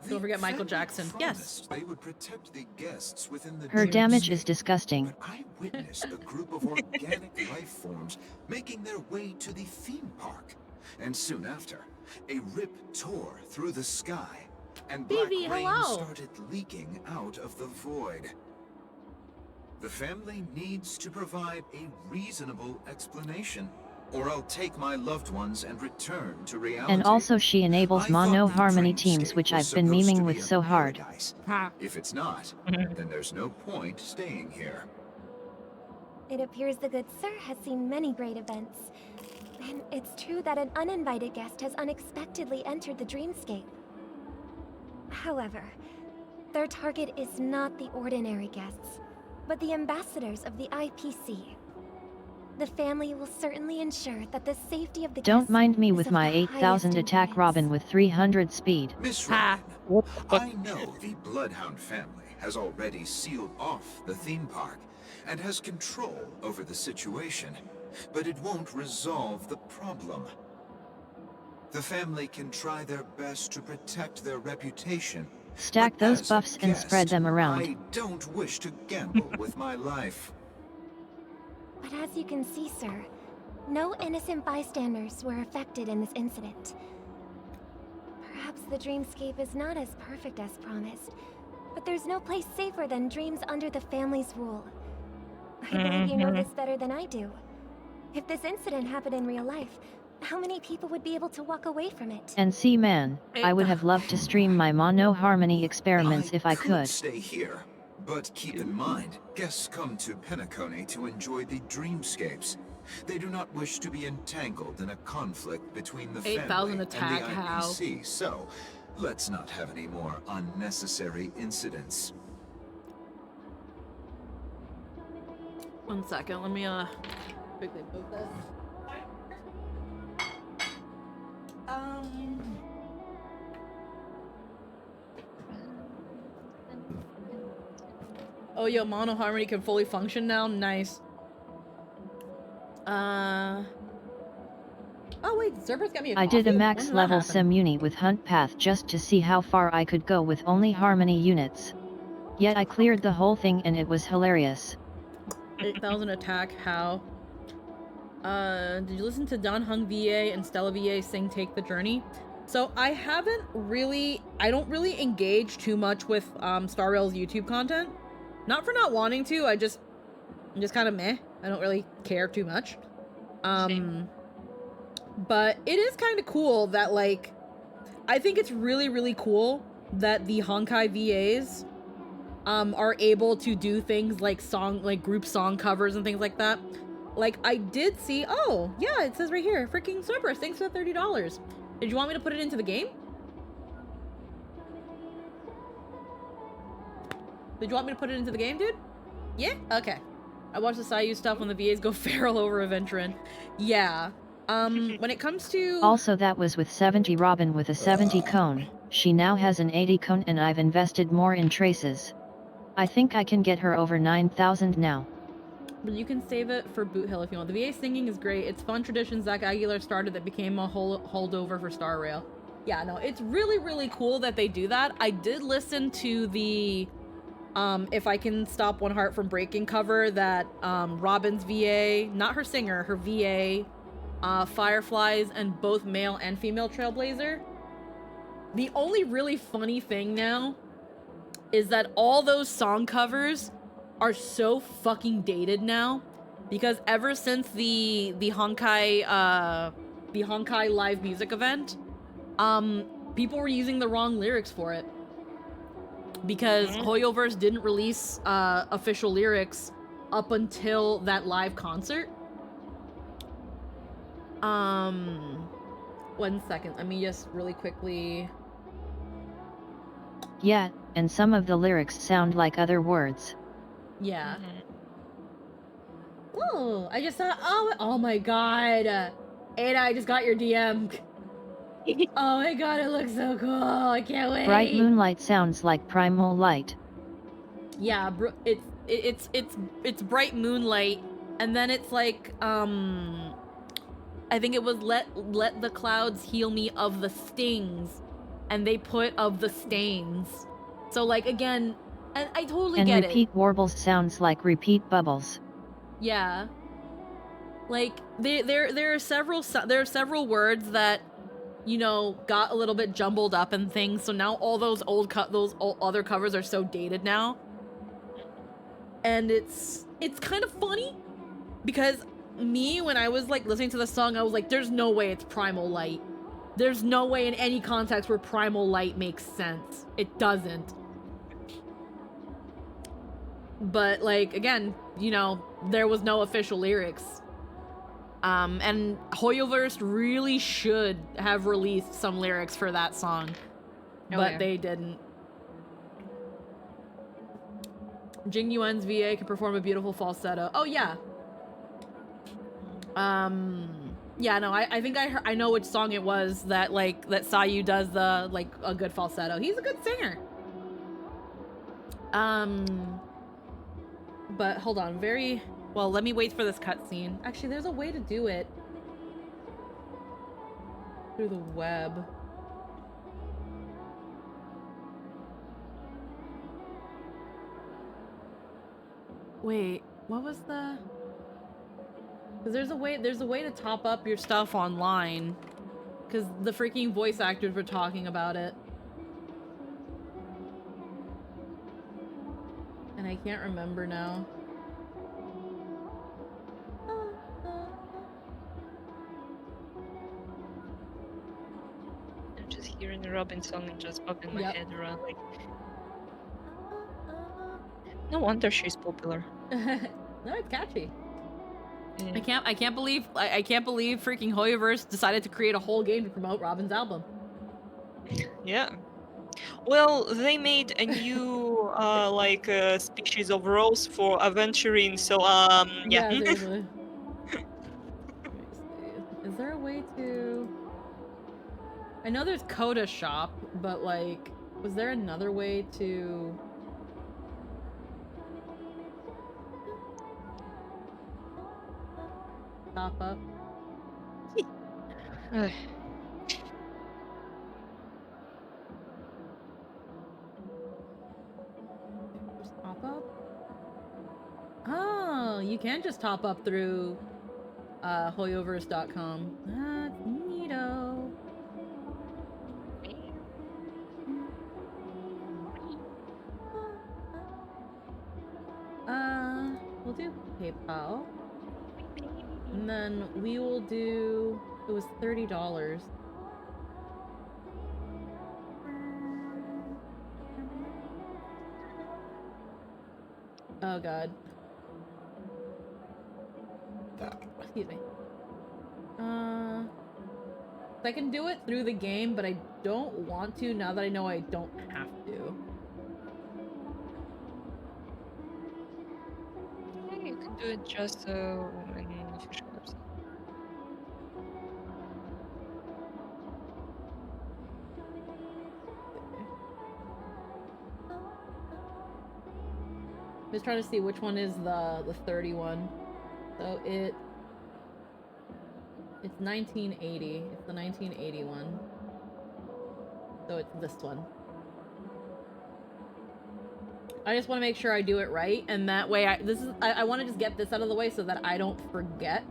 Don't forget Michael Jackson. Yes. They would protect the guests within the Her damage dreamscape. is disgusting. But I witnessed a group of organic life forms making their way to the theme park. And soon after, a rip tore through the sky, and black Vivi, rain hello. started leaking out of the void. The family needs to provide a reasonable explanation, or I'll take my loved ones and return to reality. And also she enables I mono thought the harmony dreamscape teams, which was I've been supposed to memeing be with a so hard. paradise. Ha. If it's not, then there's no point staying here. It appears the good sir has seen many great events. And it's true that an uninvited guest has unexpectedly entered the dreamscape. However, their target is not the ordinary guests, but the ambassadors of the IPC. The family will certainly ensure that the safety of the guests Don't mind me is with of my the 8000 highest attack importance. Robin with 300 speed. Miss Ha. Robin, I know the Bloodhound family has already sealed off the theme park and has control over the situation, but it won't resolve the problem. The family can try their best to protect their reputation. Stack but those as a buffs and spread guest, them around. I don't wish to gamble with my life. But as you can see, sir, no innocent bystanders were affected in this incident. Perhaps the dreamscape is not as perfect as promised, but there's no place safer than dreams under the family's rule. I believe you know this better than I do. If this incident happened in real life, how many people would be able to walk away from it? And see man, I would have loved to stream my mono harmony experiments if I could. Stay here, but keep in mind, guests come to Penacony to enjoy the dreamscapes. They do not wish to be entangled in a conflict between the 8,000 family and attack, the how? IPC, so let's not have any more unnecessary incidents. 1 second, let me quickly poke this. Oh, yo, mono harmony can fully function now. Nice. Oh wait, Zerber's got me a I did a coffee? max When did that level happen? Semuni with Hunt Path just to see how far I could go with only harmony units. Yet I cleared the whole thing and it was hilarious. 8,000 attack, how? Did you listen to Don Hung VA and Stella VA sing Take the Journey? So I don't really engage too much with Star Rail's YouTube content. Not for not wanting to, I'm just kind of meh. I don't really care too much. Same. But it is kind of cool that, like, I think it's really, really cool that the Honkai VAs are able to do things like group song covers and things like that. Like, I did see, oh, yeah, it says right here, freaking Cerberus, thanks for the $30. Did you want me to put it into the game? Did you want me to put it into the game, dude? Yeah? Okay. I watched the Sayu stuff when the VAs go feral over Aventurin. Yeah. When it comes to... Also, that was with 70 Robin with a 70 cone. She now has an 80 cone and I've invested more in traces. I think I can get her over 9,000 now. But you can save it for Boot Hill if you want. The VA singing is great. It's fun tradition Zach Aguilar started that became a holdover for Star Rail. Yeah, no, it's really, really cool that they do that. I did listen to the If I Can Stop One Heart from Breaking cover that Robin's VA, not her singer, her VA, Fireflies, and both male and female Trailblazer. The only really funny thing now is that all those song covers are so fucking dated now, because ever since the Honkai live music event, people were using the wrong lyrics for it, because Hoyoverse didn't release official lyrics up until that live concert. 1 second, let me just really quickly... Yeah, and some of the lyrics sound like other words. Yeah. Oh, I just saw, oh my god. Ada, I just got your DM. Oh my god, it looks so cool. I can't wait. Bright moonlight sounds like primal light. Yeah, it's bright moonlight, and then it's like, I think it was let the clouds heal me of the stings, and they put of the stains. So, like, again, and I totally and get it. And repeat warbles sounds like repeat bubbles. Yeah. Like, there are several words that, you know, got a little bit jumbled up and things. So now all those other covers are so dated now. And it's kind of funny, because me, when I was like listening to the song, I was like, there's no way it's Primal Light. There's no way in any context where Primal Light makes sense. It doesn't. But, like, again, you know, there was no official lyrics. And Hoyoverse really should have released some lyrics for that song, but they didn't. Jing Yuan's VA can perform a beautiful falsetto. Oh, yeah. Yeah, no, I think I know which song it was that, like, that Sayu does the, like, a good falsetto. He's a good singer. But hold on, well, let me wait for this cutscene. Actually, there's a way to do it through the web. Wait, what was the... Because there's a way to top up your stuff online. Because the freaking voice actors were talking about it. And I can't remember now. I'm just hearing the Robin song and just popping my head around like... No wonder she's popular. No, it's catchy. Yeah. I can't believe freaking Hoyoverse decided to create a whole game to promote Robin's album. Yeah. Well, they made a new species of rose for Aventurin, so yeah. Yeah, seriously. Let me see. Is there a way to... I know there's Coda Shop, but, like, was there another way to... top up? Just top up? Oh, you can just top up through Hoyoverse.com. That's neato. We'll do PayPal. And then we will do... It was $30. Oh god. Excuse me. I can do it through the game, but I don't want to now that I know I don't have to. Yeah, you can do it just in the official website. Just trying to see which one is the 31. So it's 1980. It's the 1981. So it's this one. I just want to make sure I do it right, and that way I want to just get this out of the way so that I don't forget.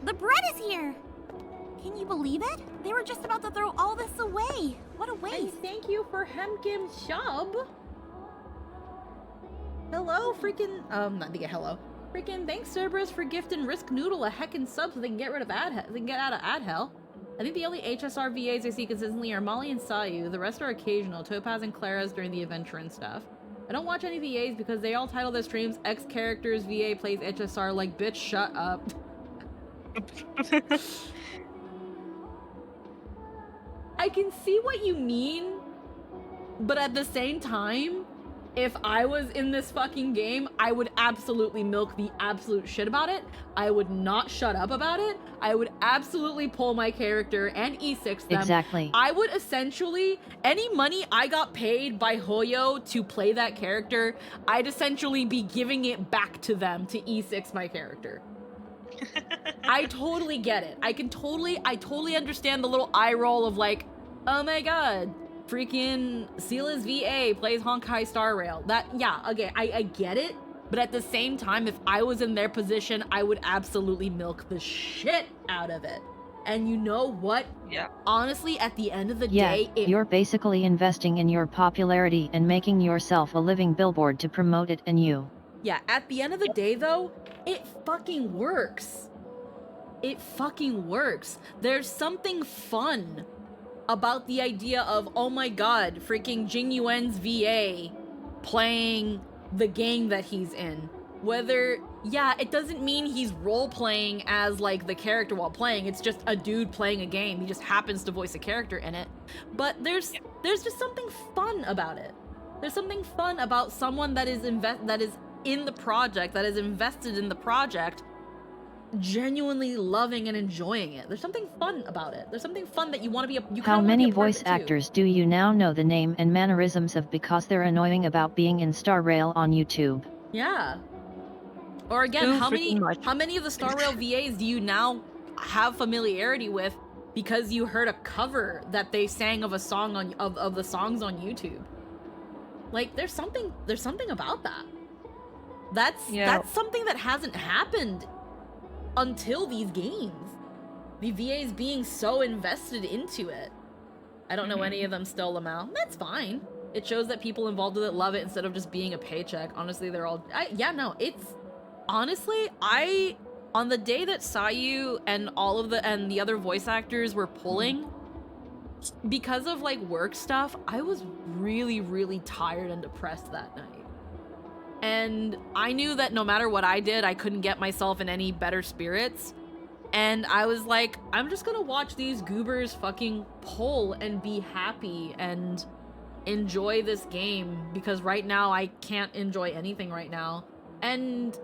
The bread is here! Can you believe it? They were just about to throw all this away. What a And waste. thank you for Hemkim Shub. Hello, freaking not to get hello. Freaking thanks Cerberus for gifting Risk Noodle a heckin' sub so they can get rid of they can get out of ad hell. I think the only HSR VAs I see consistently are Molly and Sayu. The rest are occasional, Topaz and Clara's during the adventure and stuff. I don't watch any VAs because they all title their streams X characters VA plays HSR. Like, bitch, shut up. I can see what you mean, but at the same time, if I was in this fucking game, I would absolutely milk the absolute shit about it. I would not shut up about it. I would absolutely pull my character and E6 them. Exactly. I would essentially, any money I got paid by Hoyo to play that character, I'd essentially be giving it back to them to E6 my character. I totally get it. I totally understand the little eye roll of like, oh my god, freaking Sila's VA plays Honkai Star Rail. That, yeah, okay, I get it. But at the same time, if I was in their position, I would absolutely milk the shit out of it. And you know what? Yeah. Honestly, at the end of the Yeah, day, you're basically investing in your popularity and making yourself a living billboard to promote it and you. yeah, at the end of the day, though, it fucking works. It fucking works. There's something fun about the idea of, oh my god, freaking Jing Yuan's VA playing the game that he's in. Whether, yeah, it doesn't mean he's role-playing as, like, the character while playing. It's just a dude playing a game. He just happens to voice a character in it. But there's just something fun about it. There's something fun about someone that is in the project, that is invested in the project, genuinely loving and enjoying it. There's something fun about it. There's something fun that you want to be a. How many voice actors do you now know the name and mannerisms of because they're annoying about being in Star Rail on YouTube? Yeah. Or again, how many of the Star Rail VAs do you now have familiarity with because you heard a cover that they sang of a song on of the songs on YouTube? Like, there's something about that. That's something that hasn't happened until these games. The VAs being so invested into it. I don't know any of them still, Lamau. That's fine. It shows that people involved with it love it instead of just being a paycheck. Honestly, they're all... it's... Honestly, on the day that Sayu and all of the other voice actors were pulling, because of, like, work stuff, I was really, really tired and depressed that night. And I knew that no matter what I did, I couldn't get myself in any better spirits. And I was like, I'm just gonna watch these goobers fucking pull and be happy and enjoy this game, because right now I can't enjoy anything right now. And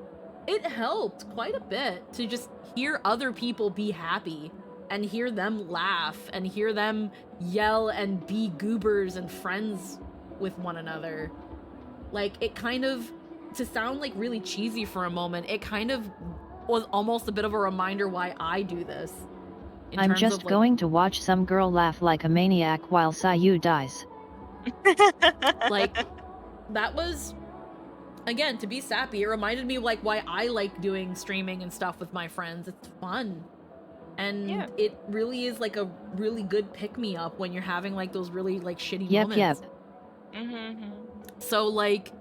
it helped quite a bit to just hear other people be happy and hear them laugh and hear them yell and be goobers and friends with one another. Like, it kind of, to sound like really cheesy for a moment, it kind of was almost a bit of a reminder why I do this. I'm just going to watch some girl laugh like a maniac while Sayu dies. Like, that was, again, to be sappy, it reminded me of, like, why I like doing streaming and stuff with my friends. It's fun. And it really is, like, a really good pick-me-up when you're having, like, those really, like, shitty moments. Yep. Mm-hmm. So, like,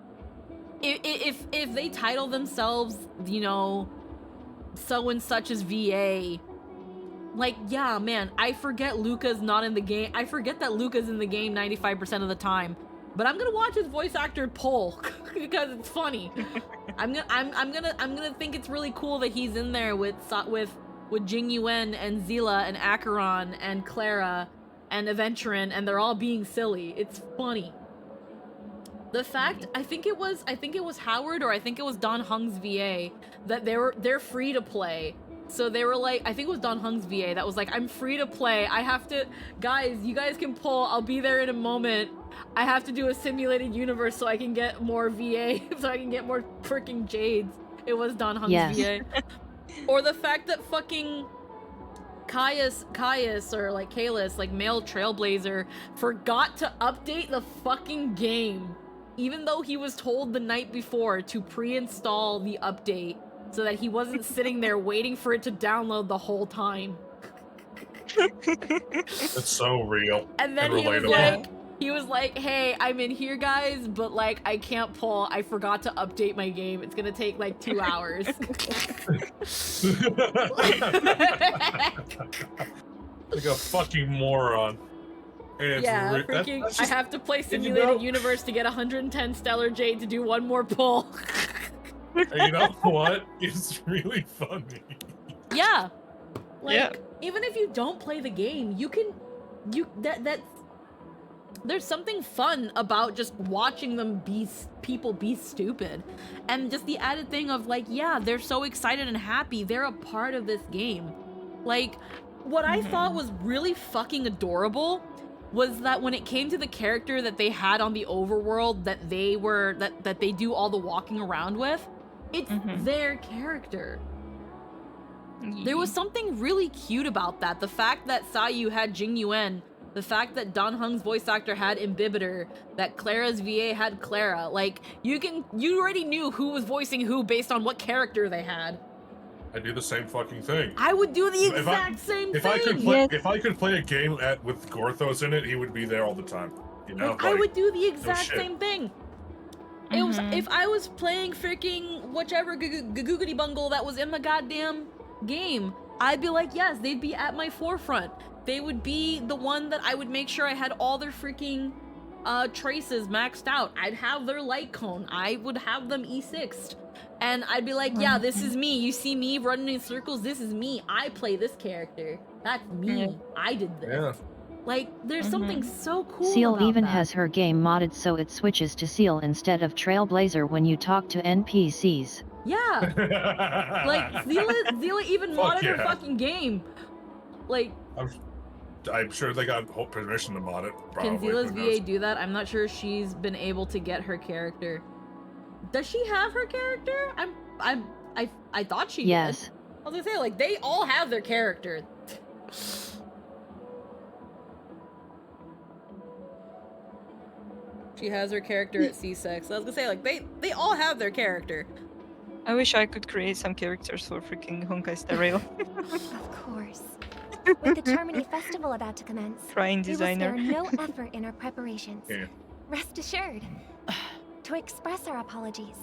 if they title themselves, you know, so and such as VA, like, yeah, man, I forget Luca's not in the game. I forget that Luca's in the game 95% of the time. But I'm gonna watch his voice actor pull because it's funny. I'm gonna think it's really cool that he's in there with Jing Yuan and Zila and Acheron and Clara and Aventurin, and they're all being silly. It's funny. The fact, I think it was Howard, or I think it was Don Hung's VA, that they're free to play. So they were like, I think it was Don Hung's VA that was like, I'm free to play. I have to, guys, you guys can pull. I'll be there in a moment. I have to do a simulated universe so I can get more VA, so I can get more freaking Jades. It was Don Hung's VA. Or the fact that fucking Caius, or like Kalis, like male Trailblazer, forgot to update the fucking game, even though he was told the night before to pre-install the update so that he wasn't sitting there waiting for it to download the whole time. It's so real. And then he was like, hey, I'm in here, guys, but like I can't pull. I forgot to update my game. It's gonna take like 2 hours. Like a fucking moron. And it's freaking, I have to play Simulated Universe to get 110 Stellar Jade to do one more pull. And you know what? It's really funny. Yeah. Like, even if you don't play the game, that's there's something fun about just watching them people be stupid. And just the added thing of like, yeah, they're so excited and happy. They're a part of this game. Like, what I thought was really fucking adorable was that when it came to the character that they had on the overworld that they do all the walking around with, it's their character. There was something really cute about that. The fact that Sayu had Jing Yuan, the fact that Don Hung's voice actor had Imbibitor, that Clara's VA had Clara. Like, you already knew who was voicing who based on what character they had. I do the same fucking thing. I would do the exact same thing. If I could play a game with Gorthos in it, he would be there all the time. You know, I would do the exact same thing. It was if I was playing freaking whichever Gagoogity Bungle that was in the goddamn game, I'd be like, yes, they'd be at my forefront. They would be the one that I would make sure I had all their freaking traces maxed out. I'd have their light cone. I would have them E6'd. And I'd be like, yeah, this is me. You see me running in circles? This is me. I play this character. That's me. I did this. Yeah. Like, there's something so cool Seal about even that. has her game modded so it switches to Seal instead of Trailblazer when you talk to NPCs. Yeah. Like, Zila even modded her fucking game. Like, I'm sure they got permission to mod it. Probably. Can Zila's VA do that? I'm not sure she's been able to get her character. Does she have her character? I thought she did. I was gonna say, like, they all have their character. She has her character at C6. I was gonna say, like, they all have their character. I wish I could create some characters for freaking Honkai Star Rail. Of course. With the Charmony Festival about to commence, Trying designer. we will spare no effort in our preparations. Yeah. Rest assured. To express our apologies,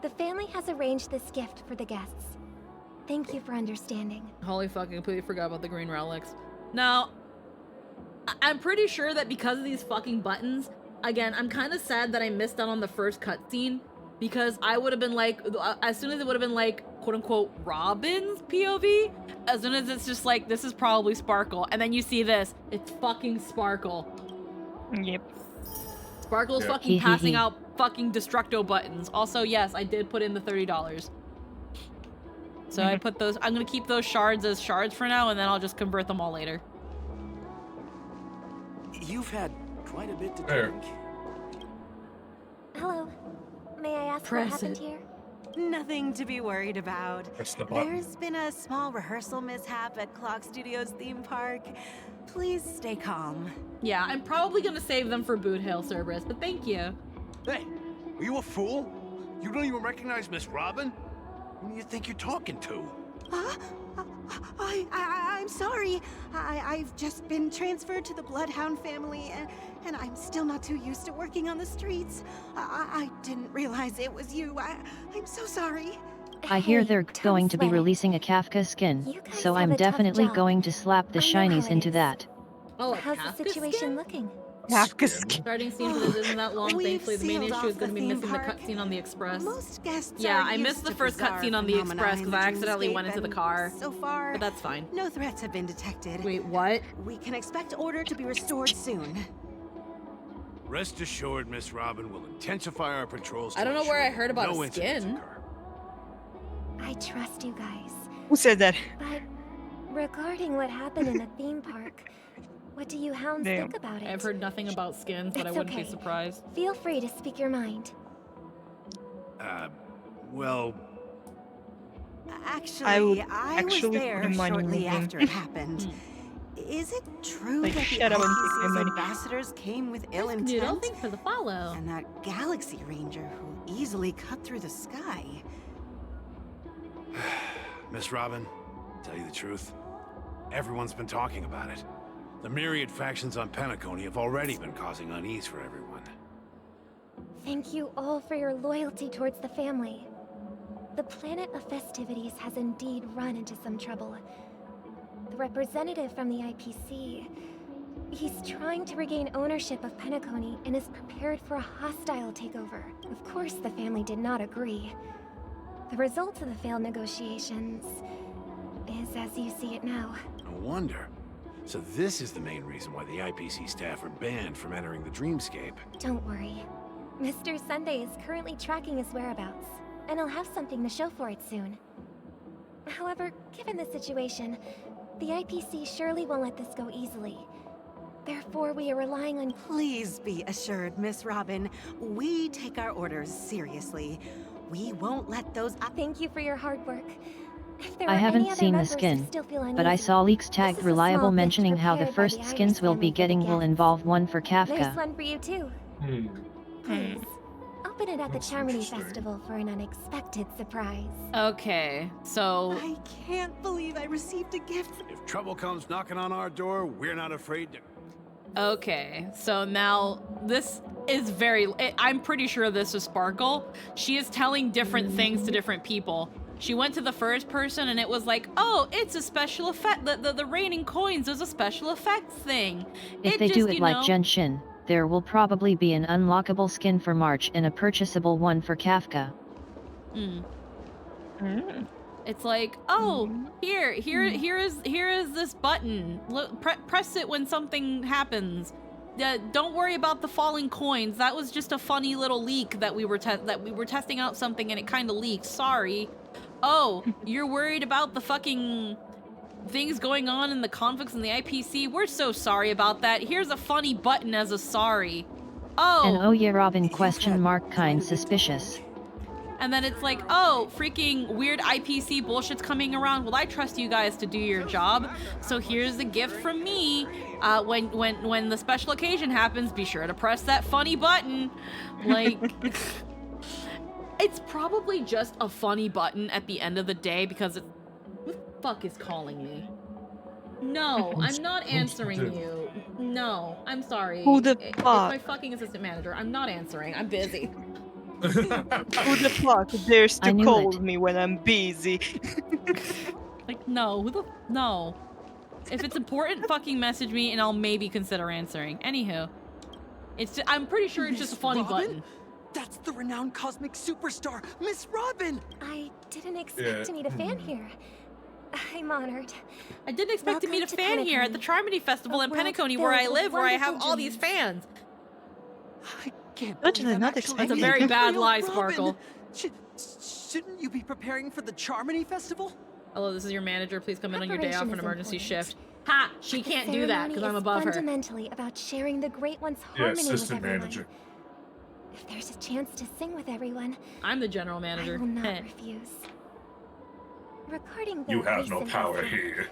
the family has arranged this gift for the guests. Thank you for understanding. Holy fucking, completely forgot about the green relics. Now, I'm pretty sure that because of these fucking buttons, again, I'm kind of sad that I missed out on the first cutscene, because I would have been like, as soon as it would have been like, quote unquote, Robin's POV, as soon as it's just like, this is probably Sparkle, and then you see this, it's fucking Sparkle. Yep. Sparkle's fucking passing out fucking Destructo buttons. Also, yes, I did put in the $30. So I put those, I'm gonna keep those shards as shards for now, and then I'll just convert them all later. You've had quite a bit to drink. Hello. May I ask what happened here? Nothing to be worried about. The There's been a small rehearsal mishap at Clock Studios theme park. Please stay calm. Yeah, I'm probably gonna save them for Boot Hill, Cerberus, but thank you. Hey, are you a fool? You don't even recognize Miss Robin? Who do you think you're talking to? Huh? I'm sorry. I've just been transferred to the Bloodhound family, and I'm still not too used to working on the streets. I didn't realize it was you. I'm so sorry. I hear Hey, they're don't going to be sweat it. releasing a Kafka skin, You guys so have I'm a tough definitely job. going to slap the I know how shinies it into is. that. Oh, a How's the Kafka situation skin? looking? Kafka Skin. skin. Starting scene for this isn't that long. We've Thankfully, the main sealed issue off is going to the be theme missing the park. cutscene on the Express. Most guests Yeah, are I missed used the to first bizarre cutscene on the phenomena Express in because the I accidentally dreamscape, went into the and car. So far, But that's fine. no threats have been detected. Wait, what? We can expect order to be restored soon. Rest assured, Miss Robin will intensify our patrols. I don't to know where ensure I heard about no a incidents skin. occur. I trust you guys. Who said that? But regarding what happened in the theme park, what do you hounds Damn. think about it? I've heard nothing about skins, but I It's wouldn't be okay. surprised. Feel free to speak your mind. Well, Actually, would I was actually there put money in the shortly game. after it happened. Is it true Like, that the shut up and take my IPC's money. ambassadors came with ill Noodle, intent? thanks for the follow. And that Galaxy Ranger who easily cut through the sky? Miss Robin, tell you the truth, everyone's been talking about it. The myriad factions on Penacony have already been causing unease for everyone. Thank you all for your loyalty towards the family. The planet of festivities has indeed run into some trouble. The representative from the IPC, he's trying to regain ownership of Penacony and is prepared for a hostile takeover. Of course, the family did not agree. The result of the failed negotiations is as you see it now. No wonder. So this is the main reason why the IPC staff are banned from entering the Dreamscape. Don't worry. Mr. Sunday is currently tracking his whereabouts, and he'll have something to show for it soon. However, given the situation, the IPC surely won't let this go easily. Therefore, we are relying on... Please be assured, Miss Robin, we take our orders seriously. We won't let those... Thank you for your hard work. If there I are haven't any other seen the members who skin, still feel but I uneasy, saw leaks this tagged is a reliable small gift mentioning how the prepared by first Irish skins we'll family be for the getting will guests. involve one for There's Kafka. one for you too. Hmm. Please, open it at the That's Charmony interesting. Festival for an unexpected surprise. Okay, so I can't believe I received a gift. If trouble comes knocking on our door, we're not afraid to... okay, so now this is I'm pretty sure this is Sparkle. She is telling different things to different people. She went to the first person and it was like, oh, it's a special effect. The raining coins is a special effects thing. If they do it like Genshin, there will probably be an unlockable skin for March and a purchasable one for Kafka. It's like, oh, here is this button. Look, press it when something happens. Don't worry about the falling coins. That was just a funny little leak that we were testing out something and it kind of leaked. Sorry. Oh, you're worried about the fucking things going on in the conflicts in the IPC? We're so sorry about that. Here's a funny button as a sorry. Oh. And oh yeah, Robin question mark kind suspicious. And then it's like, oh, freaking weird IPC bullshit's coming around. Well, I trust you guys to do your job. So here's a gift from me. When the special occasion happens, be sure to press that funny button. Like, it's probably just a funny button at the end of the day because it's... Who the fuck is calling me? No, I'm not answering you. No, I'm sorry. Who the It's fuck? my fucking assistant manager. I'm not answering. I'm busy. Who the fuck dares I to knew call it. me when I'm busy? Like, no, no. If it's important, fucking message me and I'll maybe consider answering. Anywho. I'm pretty sure it's just a funny button. That's the renowned cosmic superstar, Miss Robin! I didn't expect to meet a fan here. I'm honored. I didn't expect to meet a Welcome to fan here at the Charmony Festival in Penacony where I live, where I have all these fans. I can't Totally believe I'm not actually That's a expecting very meeting bad real lie, Robin. Sparkle. Shouldn't you be preparing for the Charmony Festival? Hello, this is your manager. Please come in on your day off for an Preparation is emergency important. shift. Ha! She The can't do that because ceremony I'm is above her. fundamentally about sharing the Great One's Yeah, harmony with assistant everyone. manager. If there's a chance to sing with everyone, I'm the general manager. I will not refuse. Regarding the You have no recent power incident, here.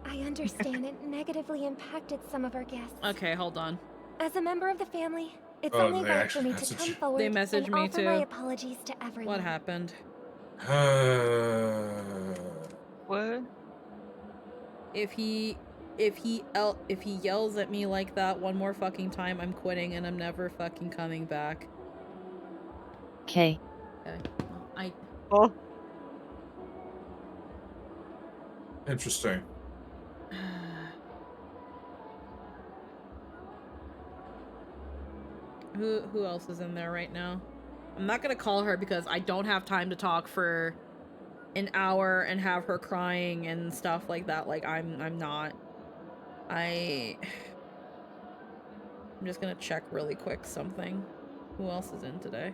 I understand it negatively impacted some of our guests. Okay, hold on. As a member of the family, it's Oh, only they right for actually me to messaged come you. forward They messaged and me offer my too. apologies to everyone. What happened? Uh, What? If he yells at me like that one more fucking time, I'm quitting and I'm never fucking coming back. Okay. Okay. Well, Oh. Interesting. Who else is in there right now? I'm not gonna call her because I don't have time to talk for an hour and have her crying and stuff like that. Like I'm not. I'm just gonna check really quick something. Who else is in today?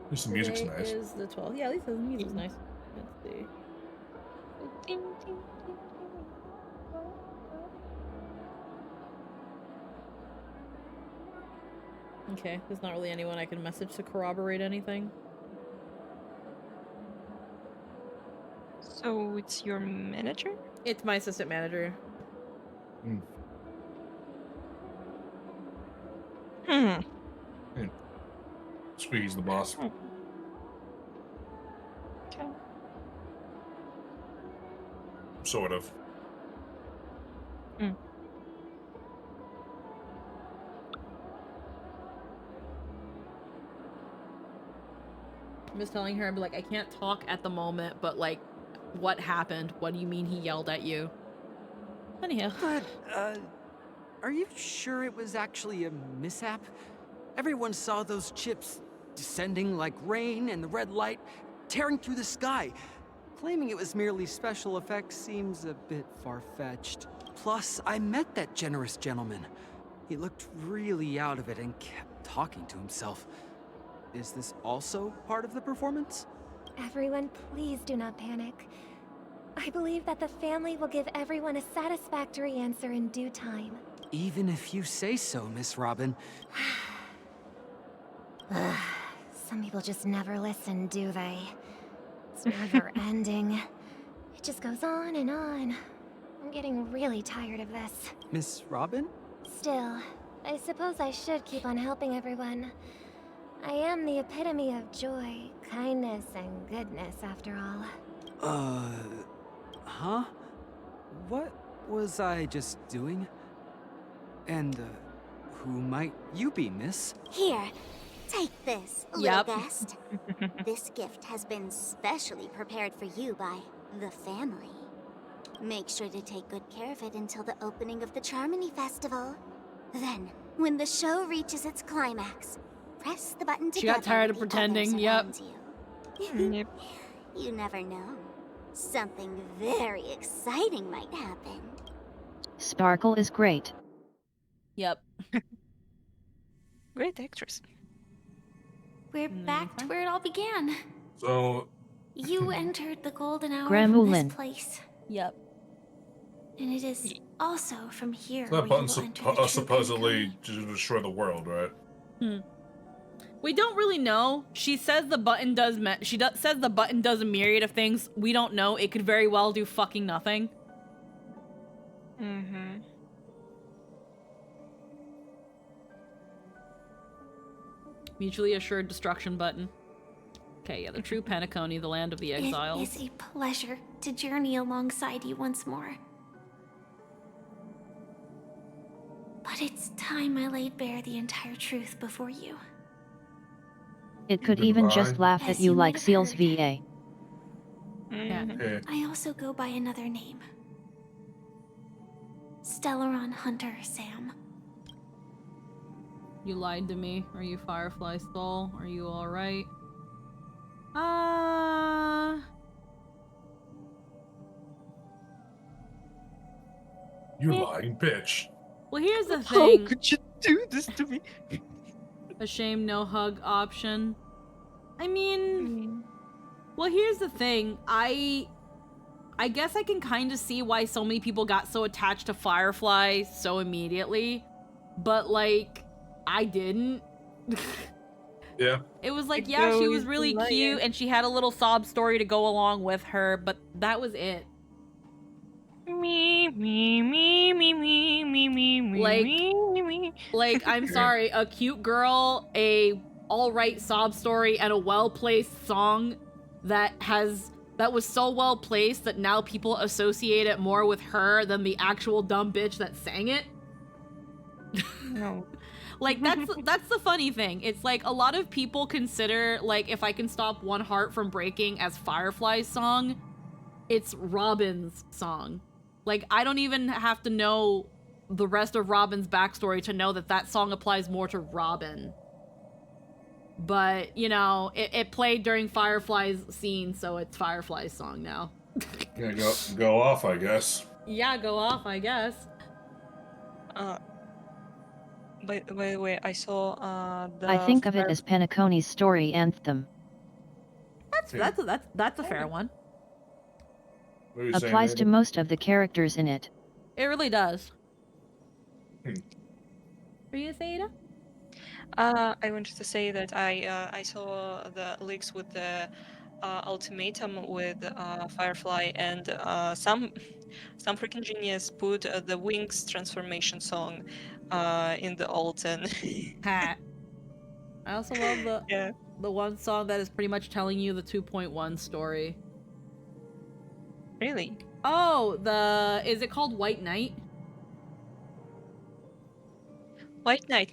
At least the music's Today nice. is the 12th. Yeah, at least the music's nice. Let's see. Okay, there's not really anyone I can message to corroborate anything. So it's your manager? It's my assistant manager. Hmm. Squeeze the boss. Okay. Sort of. I'm just telling her, I'd be like, I can't talk at the moment, but like, what happened? What do you mean he yelled at you? Anyhow. But, are you sure it was actually a mishap? Everyone saw those chips descending like rain and the red light tearing through the sky. Claiming it was merely special effects seems a bit far-fetched. Plus, I met that generous gentleman. He looked really out of it and kept talking to himself. Is this also part of the performance? Everyone, please do not panic. I believe that the family will give everyone a satisfactory answer in due time. Even if you say so, Miss Robin. Some people just never listen, do they? It's never ending. It just goes on and on. I'm getting really tired of this. Miss Robin? Still, I suppose I should keep on helping everyone. I am the epitome of joy, kindness, and goodness, after all. Huh? What was I just doing? And, who might you be, miss? Here, take this, Yep. little guest. This gift has been specially prepared for you by the family. Make sure to take good care of it until the opening of the Charmony Festival. Then, when the show reaches its climax, press the button to She got tired of pretending, yep. Yep. You never know. Something very exciting might happen. Sparkle is great. Yep. Great actress. We're back to where it all began. So, You entered the golden hour Gramulin. from this place. Yep. And it is also from here that where button you will enter the true supposedly Pentagon. to destroy the world, right? We don't really know. She says the button does says the button does a myriad of things. We don't know. It could very well do fucking nothing. Mm-hmm. Mutually assured destruction button. Okay, yeah, the true Penacony, the land of the exiles. It is a pleasure to journey alongside you once more. But it's time I laid bare the entire truth before you. It could even just Goodbye. laugh at As you you like might have Seal's heard. VA. Mhm. Okay. I also go by another name. Stellaron Hunter Sam. You lied to me. Are you Firefly Soul? Are you alright? You lying bitch. Well, here's the How thing. could you do this to me? A shame no hug option. I mean, well, here's the thing. I guess I can kind of see why so many people got so attached to Firefly so immediately, but like, I didn't. Yeah. It was like, It yeah, she was goes really like- cute and she had a little sob story to go along with her, but that was it. Me, me, me, me, me, me, me, me, Like- me, me. Like, I'm sorry, a cute girl, a all-right sob story and a well-placed song that was so well-placed that now people associate it more with her than the actual dumb bitch that sang it. No. Like, that's the funny thing. It's like a lot of people consider, like, If I Can Stop One Heart From Breaking as Firefly's song. It's Robin's song. Like, I don't even have to know the rest of Robin's backstory to know that that song applies more to Robin. But, you know, it played during Firefly's scene, so it's Firefly's song now. Yeah, go off, I guess. Yeah, go off, I guess. By the way, I saw the. I think of it as Penacony's story anthem. That's a fair one. What are you saying, Applies to Abby? most of the characters in it. It really does. Hmm. Are you gonna say, Ada? I wanted to say that I saw the leaks with the ultimatum with Firefly, and some freaking genius put the Wings transformation song in the alt, and Ha. I also love yeah. the one song that is pretty much telling you the 2.1 story. Really? Oh, is it called White Knight? White Knight.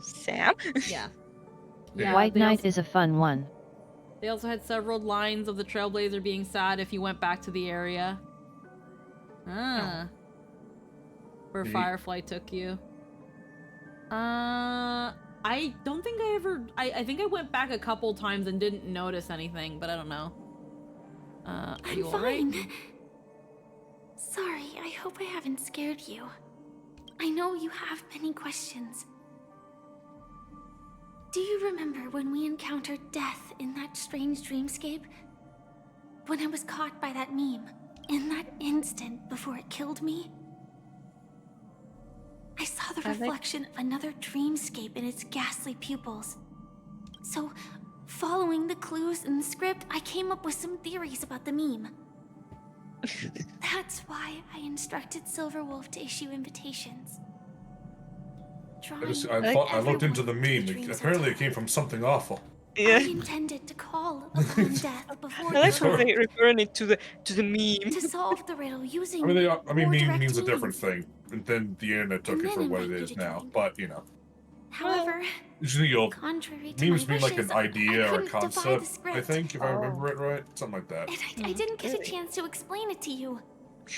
Sam? Yeah. White they Knight also, is a fun one. They also had several lines of the Trailblazer being sad if you went back to the area. Ah. Where Neat. Firefly took you. I don't think I ever... I think I went back a couple times and didn't notice anything, but I don't know. Are I'm you alright? fine. Sorry, I hope I haven't scared you. I know you have many questions. Do you remember when we encountered death in that strange dreamscape? When I was caught by that meme, in that instant before it killed me? I saw the reflection of another dreamscape in its ghastly pupils. So, following the clues in the script, I came up with some theories about the meme. That's why I instructed Silverwolf to issue invitations. I looked into the meme. Apparently it came from something awful. Yeah. I intended to call upon death before I like how they referring it to the meme. to solve the riddle using I mean, more meme direct means a means. different thing. And then the internet took And it for then what it invite you is to now. join. But, you know. However, Usually contrary to memes my mean like wishes, an idea I or a couldn't defy the concept, I script. think, if I remember it right. Something like that. And I didn't get a chance to explain it to you.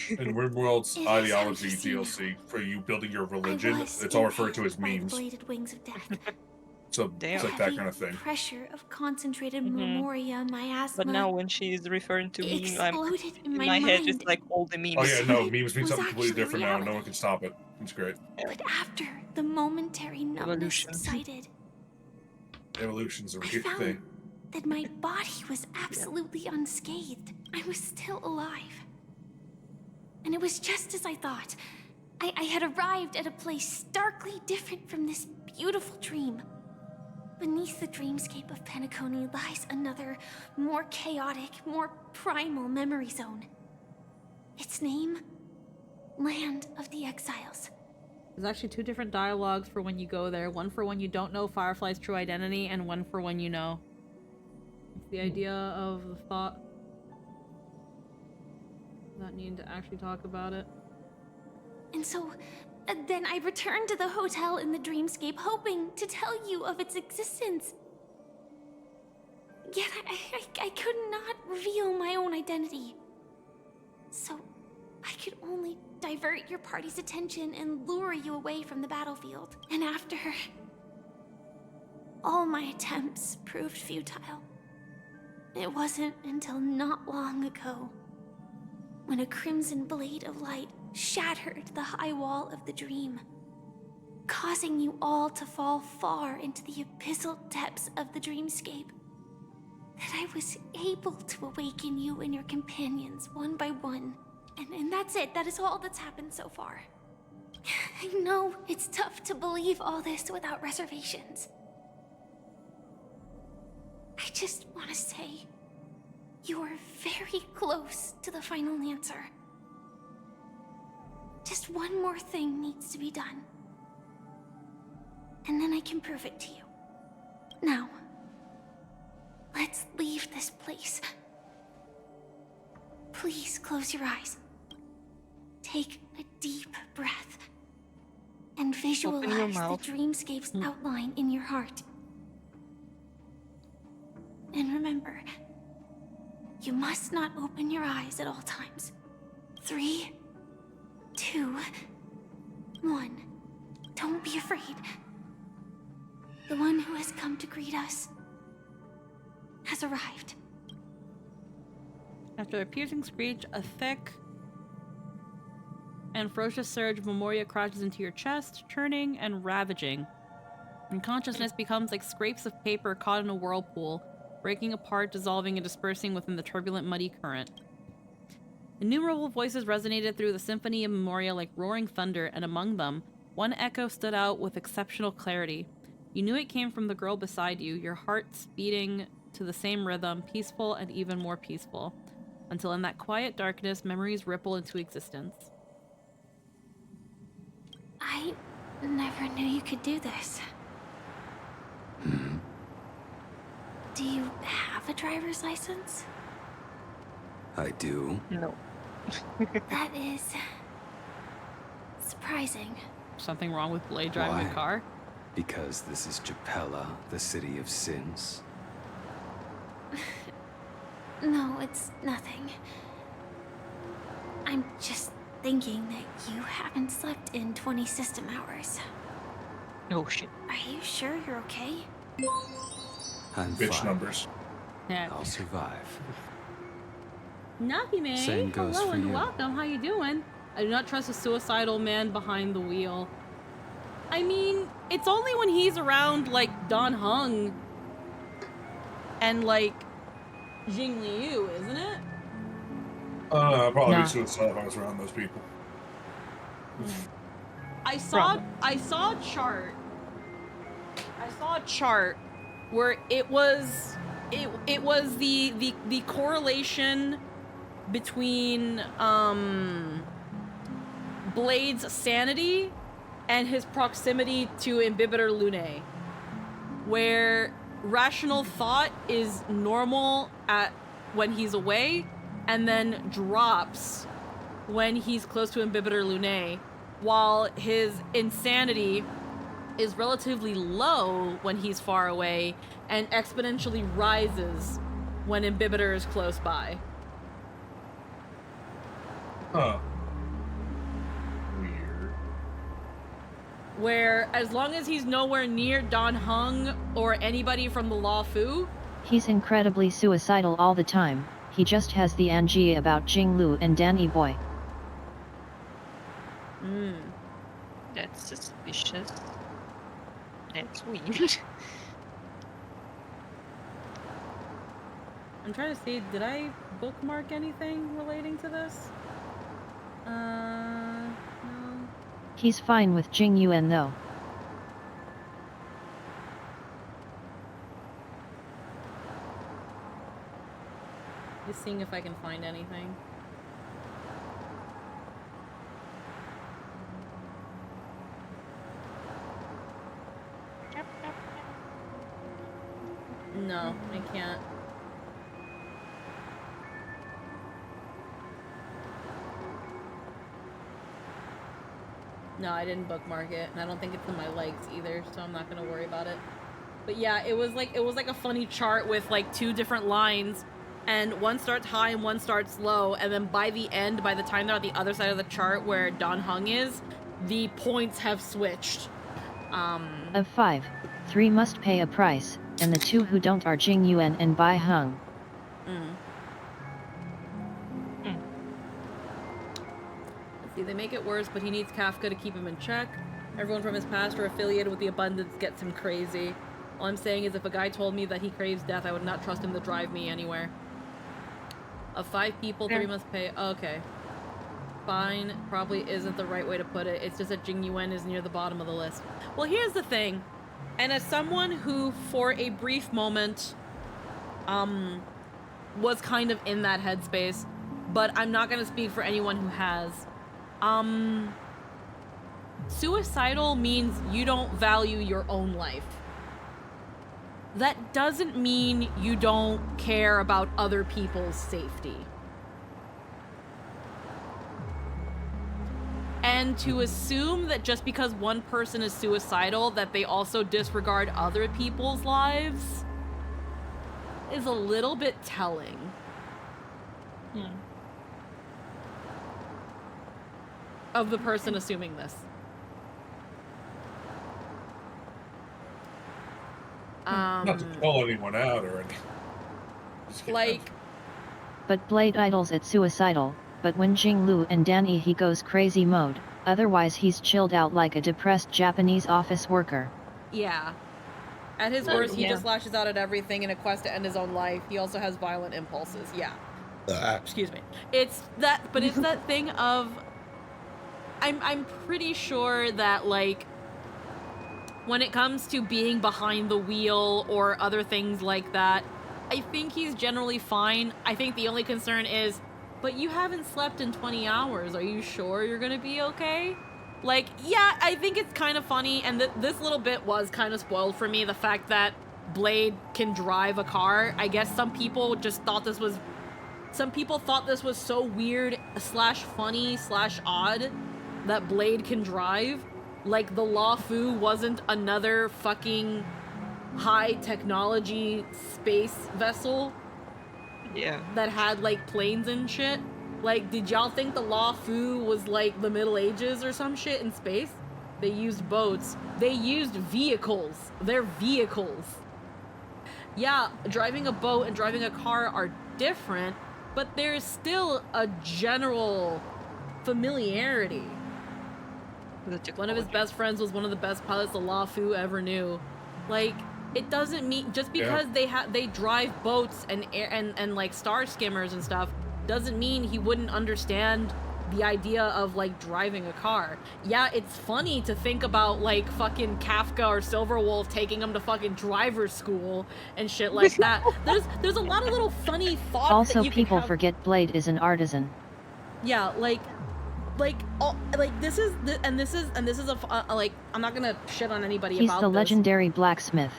In Rimworld's It is how ideology you see DLC, for you building your I religion, was it's all referred to as impaled by the memes. bladed wings of death. So Damn. it's like that kind of thing. Pressure of concentrated memoria, miasma. But now when she's referring to meme, exploded in in my my head mind. just like all the memes. Oh yeah, no, memes mean Was something completely actually different now. No reality. one can stop it. It's great. But after the momentary numbness Evolution. subsided, Evolution's a I weird found thing. that my body was absolutely unscathed. I was still alive. And it was just as I thought. I had arrived at a place starkly different from this beautiful dream. Beneath the dreamscape of Penacony lies another, more chaotic, more primal memory zone. Its name? Land of the Exiles. There's actually 2 different dialogues for when you go there. One for when you don't know Firefly's true identity, and one for when you know. It's the idea of the thought. Not needing to actually talk about it. And so, then I returned to the hotel in the dreamscape, hoping to tell you of its existence. Yet I could not reveal my own identity. So, I could only divert your party's attention and lure you away from the battlefield. And after... all my attempts proved futile. It wasn't until not long ago when a crimson blade of light shattered the high wall of the dream, causing you all to fall far into the abyssal depths of the dreamscape, that I was able to awaken you and your companions one by one. And that's it. That is all that's happened so far. I know it's tough to believe all this without reservations. I just want to say, you are very close to the final answer. Just one more thing needs to be done. and then I can prove it to you. Now, let's leave this place. Please close your eyes. Take a deep breath. And visualize the dreamscape's outline in your heart. And remember, you must not open your eyes at all times. 3, 2, 1. Don't be afraid. The one who has come to greet us has arrived. After a piercing screech, a thick and ferocious surge of Memoria crashes into your chest, churning and ravaging. And consciousness becomes like scrapes of paper caught in a whirlpool, breaking apart, dissolving, and dispersing within the turbulent, muddy current. Innumerable voices resonated through the symphony of Memoria like roaring thunder, and among them, one echo stood out with exceptional clarity. You knew it came from the girl beside you, your hearts beating to the same rhythm, peaceful and even more peaceful. Until in that quiet darkness, memories ripple into existence. I never knew you could do this. Do you have a driver's license? I do. No. That is surprising. Something wrong with Blade driving Why? a car? Because this is Japella, the city of sins. No, it's nothing. I'm just thinking that you haven't slept in 20 system hours. Oh shit. Are you sure you're okay? I'm Bitch fine. numbers. Yeah. I'll survive. Nakime, Same goes hello for and you. welcome. How you doing? I do not trust a suicidal man behind the wheel. I mean, it's only when he's around, like, Don Hung and, like, Jing Liu, isn't it? I'd probably Nah. be suicidal if I was around those people. I saw a chart. I saw a chart where it was the correlation between Blade's sanity and his proximity to Imbibitor Lunae, where rational thought is normal at when he's away and then drops when he's close to Imbibitor Lunae, while his insanity is relatively low when he's far away and exponentially rises when Imbibitor is close by. Huh. Weird. Where as long as he's nowhere near Don Hung or anybody from the Law Fu, He's incredibly suicidal all the time. He just has the Angie about Jing Lu and Danny Boy. That's suspicious. That's weird. I'm trying to see, did I bookmark anything relating to this? No. He's fine with Jing Yuan though. Just seeing if I can find anything. No, I can't. No, I didn't bookmark it, and I don't think it's in my likes either, so I'm not gonna worry about it. But yeah, it was like a funny chart with like two different lines, and one starts high and one starts low, and then by the end, by the time they're on the other side of the chart where Don Hung is, the points have switched. Of 5, 3 must pay a price, and the 2 who don't are Jing Yuan and Bai Hung. Let's see, they make it worse, but he needs Kafka to keep him in check. Everyone from his past or affiliated with the Abundance gets him crazy. All I'm saying is if a guy told me that he craves death, I would not trust him to drive me anywhere. Of 5 people, 3 must pay. Okay. Fine. Probably isn't the right way to put it. It's just that Jing Yuan is near the bottom of the list. Well, here's the thing. And as someone who, for a brief moment, was kind of in that headspace, but I'm not going to speak for anyone who has. suicidal means you don't value your own life. That doesn't mean you don't care about other people's safety. And to assume that just because one person is suicidal, that they also disregard other people's lives is a little bit telling. Of the person assuming this. Not to call anyone out or anything. Like... But Blade idles at suicidal, but when Jinglu and Danny he goes crazy mode, otherwise he's chilled out like a depressed Japanese office worker. Yeah. At his worst, he just lashes out at everything in a quest to end his own life. He also has violent impulses. Yeah. Excuse me. It's that, but it's that thing of... I'm pretty sure that, like, when it comes to being behind the wheel or other things like that, I think he's generally fine. I think the only concern is, but you haven't slept in 20 hours. Are you sure you're gonna be okay? Like, yeah, I think it's kind of funny, and this little bit was kind of spoiled for me, the fact that Blade can drive a car. I guess some people just thought this was... Some people thought this was so weird slash funny slash odd that Blade can drive. Like, the Luofu wasn't another fucking high technology space vessel. Yeah. That had, like, planes and shit. Like, did y'all think the Luofu was, like, the Middle Ages or some shit in space? They used boats. They used vehicles. They're vehicles. Yeah, driving a boat and driving a car are different, but there's still a general familiarity. One of his best friends was one of the best pilots the Luofu ever knew. Like, it doesn't mean just because they drive boats and like star skimmers and stuff doesn't mean he wouldn't understand the idea of like driving a car. Yeah, it's funny to think about like fucking Kafka or Silverwolf taking him to fucking driver's school and shit like that. There's a lot of little funny thoughts. Also, that you people can have. forget Blade is an artisan. Yeah, this is like, I'm not gonna shit on anybody He's about the this. legendary blacksmith.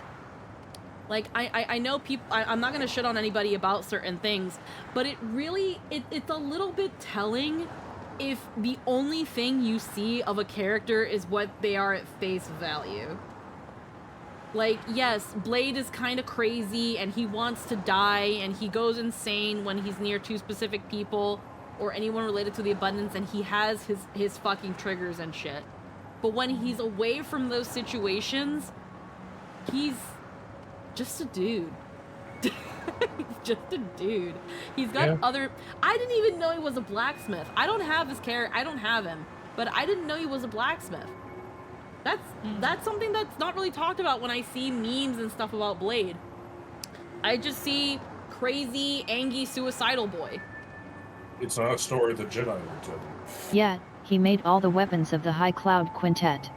Like, I know people, I'm not gonna shit on anybody about certain things, but it really, it's a little bit telling if the only thing you see of a character is what they are at face value. Like, yes, Blade is kind of crazy, and he wants to die, and he goes insane when he's near two specific people, or anyone related to the abundance, and he has his fucking triggers and shit. But when he's away from those situations, he's just a dude. He's just a dude. He's got other... I didn't even know he was a blacksmith. I don't have his character. I don't have him. But I didn't know he was a blacksmith. That's something that's not really talked about when I see memes and stuff about Blade. I just see crazy, angry, suicidal boy. It's not a story the Jedi would tell you. Yeah, he made all the weapons of the High Cloud Quintet.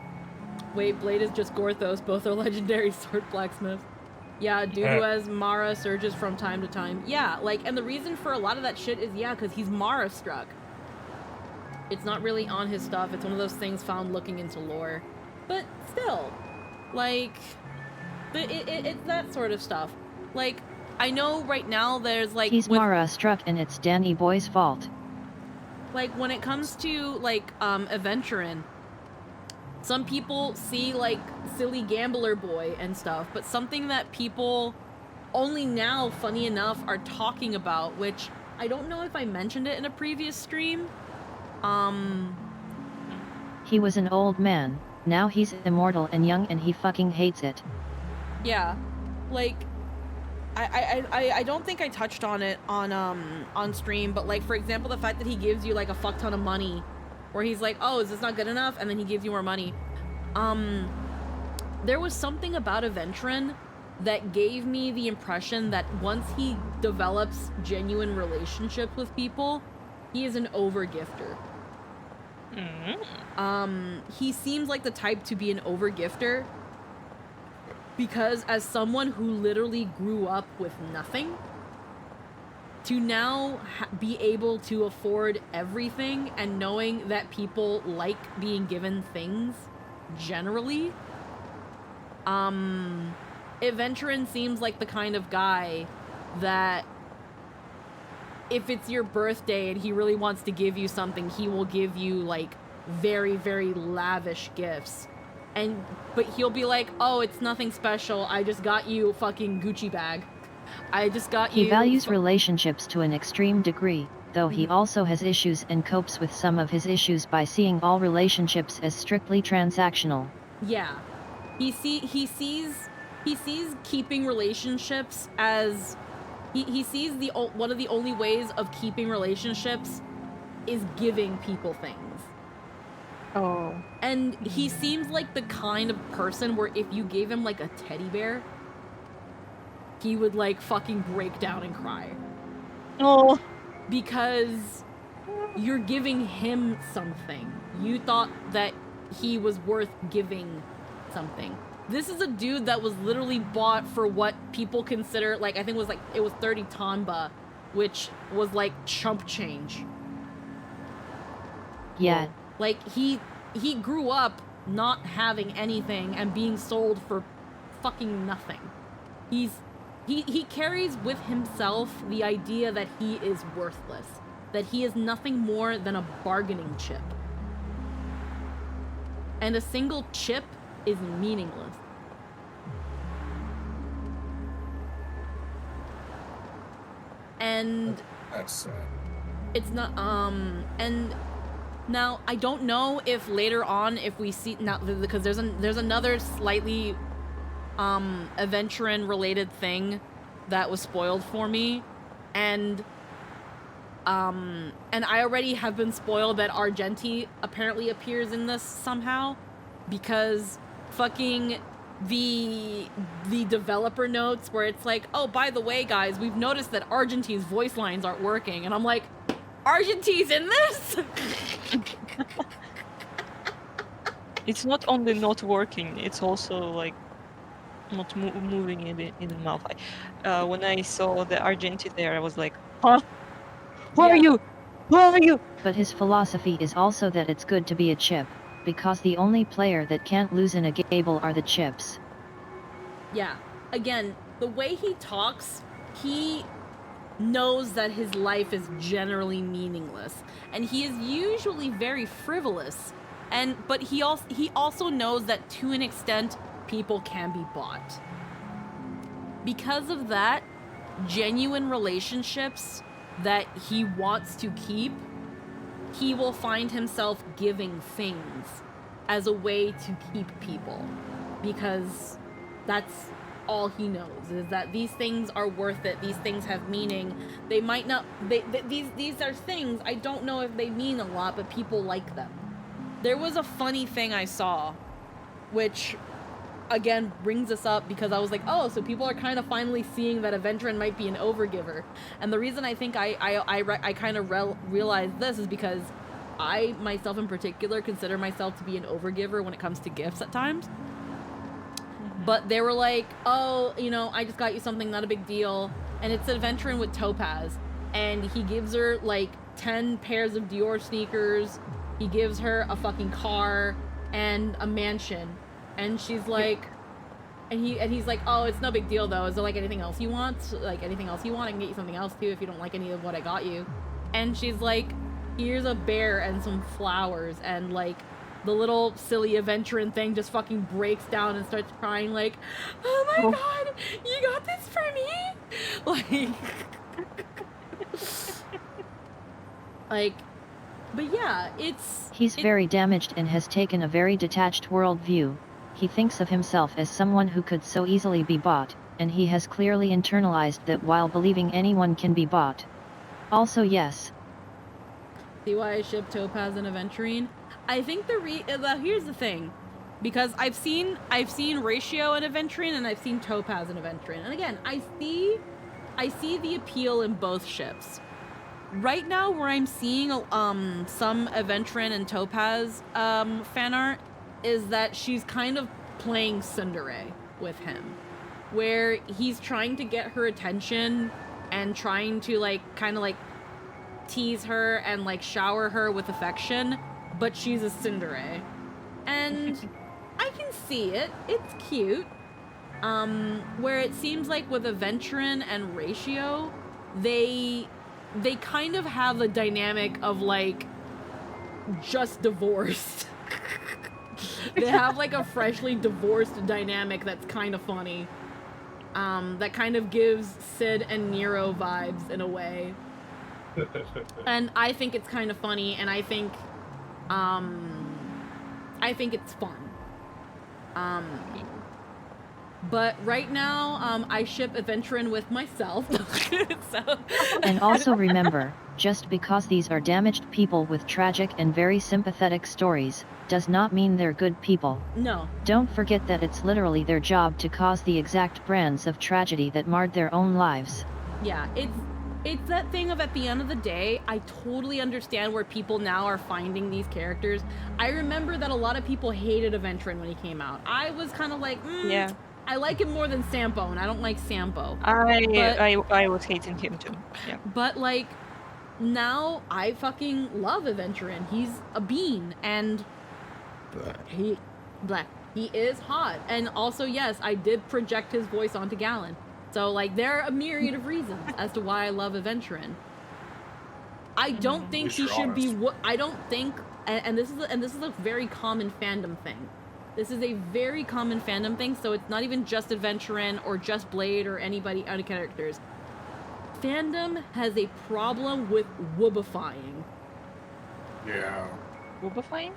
Wait, Blade is just Gorthos. Both are legendary sword blacksmiths. Yeah, dude who has Mara surges from time to time. Yeah, like, and the reason for a lot of that shit is, yeah, because he's Mara struck. It's not really on his stuff. It's one of those things found looking into lore. But still, like, it's that sort of stuff. Like, I know right now there's, like... He's Mara struck and it's Danny Boy's fault. Like, when it comes to, like, Adventurin', some people see, like, silly gambler boy and stuff, but something that people only now, funny enough, are talking about, which I don't know if I mentioned it in a previous stream. He was an old man, now he's immortal and young and he fucking hates it. Yeah, like, I don't think I touched on it on stream, but, like, for example, the fact that he gives you, like, a fuck ton of money, where he's like, oh, is this not good enough? And then he gives you more money. There was something about Adventurin' that gave me the impression that once he develops genuine relationships with people, he is an over-gifter. He seems like the type to be an over-gifter, because as someone who literally grew up with nothing, to now be able to afford everything and knowing that people like being given things generally, Adventurin seems like the kind of guy that if it's your birthday and he really wants to give you something, he will give you like very, very lavish gifts. But he'll be like, oh, it's nothing special. I just got you a fucking Gucci bag. I just got you... He values relationships to an extreme degree, though he also has issues and copes with some of his issues by seeing all relationships as strictly transactional. Yeah. He sees keeping relationships as... He sees one of the only ways of keeping relationships is giving people things. Oh. And he seems like the kind of person where if you gave him like a teddy bear, he would like fucking break down and cry. Oh. Because you're giving him something. You thought that he was worth giving something. This is a dude that was literally bought for what people consider, like, I think it was 30 Tanba, which was like chump change. Yeah. Like, he grew up not having anything and being sold for fucking nothing. He carries with himself the idea that he is worthless, that he is nothing more than a bargaining chip. And a single chip is meaningless. And that's sad. It's not, and now I don't know if later on if we see now, because there's another slightly Adventurin related thing that was spoiled for me, and I already have been spoiled that Argenti apparently appears in this somehow, because fucking the developer notes where it's like, oh, by the way, guys, we've noticed that Argenti's voice lines aren't working, and I'm like, Argenti's in this? It's not only not working, it's also like not moving in the mouth. When I saw the Argenti there, I was like, huh? Who are you? Who are you? But his philosophy is also that it's good to be a chip, because the only player that can't lose in a gable are the chips. Yeah. Again, the way he talks, he knows that his life is generally meaningless, and he is usually very frivolous, but he also knows that to an extent people can be bought. Because of that, genuine relationships that he wants to keep, he will find himself giving things as a way to keep people, because that's all he knows, is that these things are worth it. These things have meaning. They might not, these are things, I don't know if they mean a lot, but people like them. There was a funny thing I saw, which again brings us up because I was like, oh, so people are kind of finally seeing that Adventurin might be an overgiver. And the reason I think I kind of realized this is because I myself in particular consider myself to be an overgiver when it comes to gifts at times. But they were like, oh, you know, I just got you something, not a big deal. And it's Adventurin with Topaz. And he gives her like 10 pairs of Dior sneakers. He gives her a fucking car and a mansion. And she's like, and he's like, oh, it's no big deal though. Is there like anything else you want? Like anything else you want? I can get you something else too if you don't like any of what I got you. And she's like, here's a bear and some flowers. And like, the little silly Adventurin thing just fucking breaks down and starts crying like, oh my god, you got this for me? Like, but yeah, He's very damaged and has taken a very detached worldview. He thinks of himself as someone who could so easily be bought, and he has clearly internalized that while believing anyone can be bought. Also, yes. See why I ship Topaz and Adventurin? I think here's the thing, because I've seen Ratio and Adventurin, and I've seen Topaz and Adventurin, and again, I see the appeal in both ships. Right now, where I'm seeing some Adventurin and Topaz fan art is that she's kind of playing tsundere with him, where he's trying to get her attention and trying to like kind of like tease her and like shower her with affection, but she's a tsundere. And I can see it. It's cute. Where it seems like with Aventurin and Ratio, they kind of have a dynamic of like just divorced. They have like a freshly divorced dynamic that's kind of funny. That kind of gives Sid and Nero vibes in a way. And I think it's kind of funny, and I think it's fun. But right now, I ship Aventurin with myself. So. And also remember, just because these are damaged people with tragic and very sympathetic stories, does not mean they're good people. No. Don't forget that it's literally their job to cause the exact brands of tragedy that marred their own lives. Yeah, it's that thing of at the end of the day, I totally understand where people now are finding these characters. I remember that a lot of people hated Aventurin when he came out. I was kind of like, yeah. I like him more than Sampo, and I don't like Sampo. I was hating him too. Yeah. But like, now I fucking love Aventurin. He's a bean, and he is hot. And also, yes, I did project his voice onto Galen. So like, there are a myriad of reasons as to why I love Aventurin. I don't think he should be. I don't think, and this is a very common fandom thing. This is a very common fandom thing, so it's not even just Aventurin or just Blade or anybody, other characters. Fandom has a problem with woobifying. Yeah. Woobifying?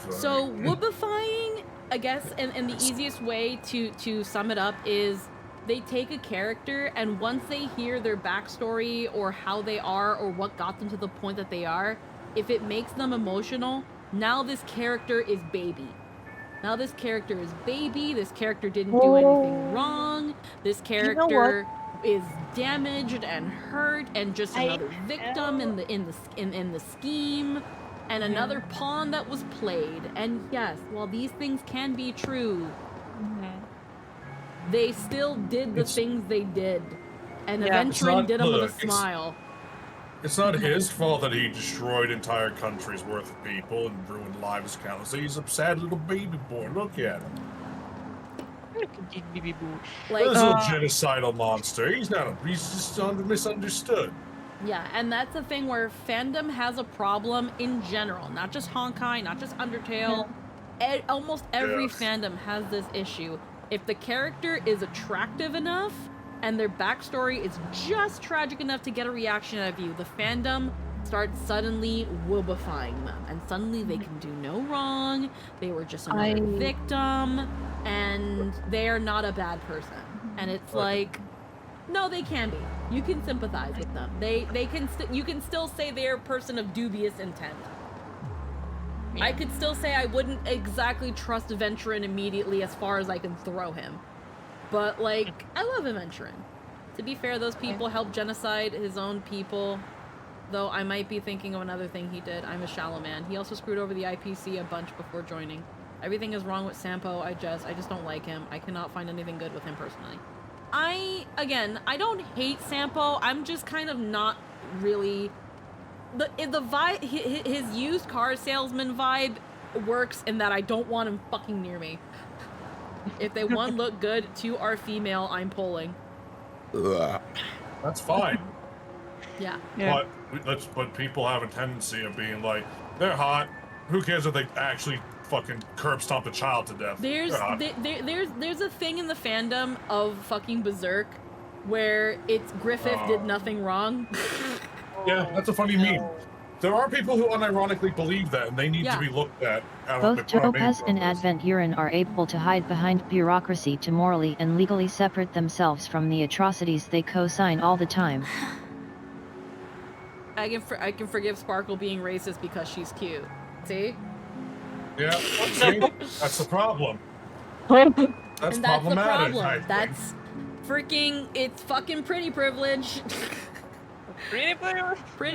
So woobifying, I guess, and the easiest way to sum it up is they take a character, and once they hear their backstory or how they are or what got them to the point that they are, if it makes them emotional, now this character is baby. Now this character is baby, this character didn't do anything wrong, this character is damaged and hurt and just another victim in the scheme, and another pawn that was played. And yes, while these things can be true, they still did the things they did. And Aventurin did them with a smile. It's not his fault that he destroyed entire countries worth of people and ruined lives countlessly. He's a sad little baby boy. Look at him. Look at this baby boy. Like, this little genocidal monster. He's just misunderstood. Yeah, and that's the thing where fandom has a problem in general. Not just Honkai, not just Undertale. Almost every fandom has this issue. If the character is attractive enough, and their backstory is just tragic enough to get a reaction out of you, the fandom starts suddenly woobifying them, and suddenly they can do no wrong, they were just another victim, and they are not a bad person. And it's like, no, they can be. You can sympathize with them. You can still say they're a person of dubious intent. I could still say I wouldn't exactly trust Aventurin immediately as far as I can throw him. But, like, I love Aventurin. To be fair, those people helped genocide his own people. Though I might be thinking of another thing he did. I'm a shallow man. He also screwed over the IPC a bunch before joining. Everything is wrong with Sampo. I just don't like him. I cannot find anything good with him personally. I don't hate Sampo. I'm just kind of not really... The vibe... His used car salesman vibe works in that I don't want him fucking near me. If they one look good, two are female, I'm pulling. That's fine. Yeah. But people have a tendency of being like, they're hot. Who cares if they actually fucking curb stomp a child to death? There's a thing in the fandom of fucking Berserk where it's Griffith did nothing wrong. Yeah, that's a funny meme. There are people who unironically believe that, and they need to be looked at. Both Topaz and Adventurin are able to hide behind bureaucracy to morally and legally separate themselves from the atrocities they co-sign all the time. I can forgive Sparkle being racist because she's cute. See? Yeah, see? That's the problem. That's and problematic. That's the problem. That's freaking, it's fucking pretty privilege. Pretty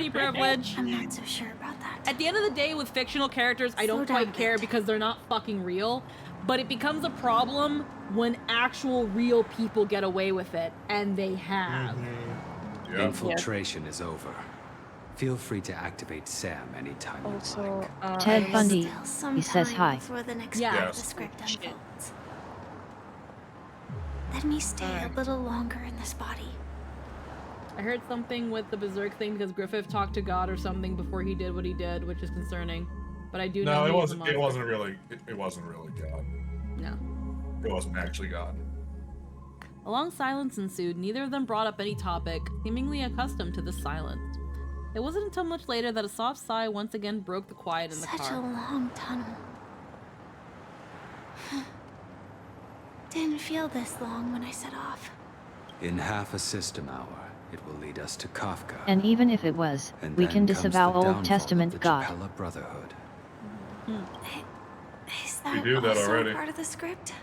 privilege. I'm not so sure about that. At the end of the day, with fictional characters, I don't quite care because they're not fucking real. But it becomes a problem when actual real people get away with it, and they have. Yeah. Infiltration is over. Feel free to activate Sam anytime you Also, like. Ted I Bundy, Still some he says time hi. before the next Yeah. part of the Yes. script Shit. unfolds. Let me stay a little longer in this body. I heard something with the Berserk thing because Griffith talked to God or something before he did what he did, which is concerning. But I do know No, it he's a wasn't. monster. It wasn't really. It wasn't really God. No. It wasn't actually God. A long silence ensued. Neither of them brought up any topic, seemingly accustomed to this silence. It wasn't until much later that a soft sigh once again broke the quiet in the Such a car. long tunnel. Didn't feel this long when I set off. In half a system hour, it will lead us to Kafka. And even if it was, And we then can comes disavow the Old downfall Testament of the God. Japella Brotherhood. Is that do that also already. part of the script?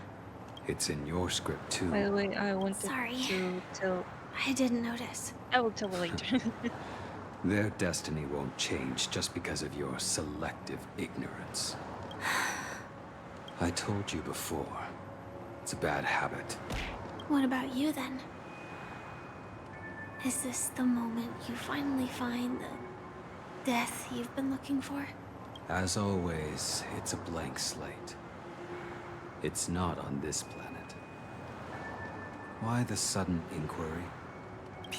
It's in your script too. Wait, I wanted Sorry. to tell. I didn't notice. I will tell later. Their destiny won't change just because of your selective ignorance. I told you before. It's a bad habit. What about you then? Is this the moment you finally find the death you've been looking for? As always, it's a blank slate. It's not on this planet. Why the sudden inquiry?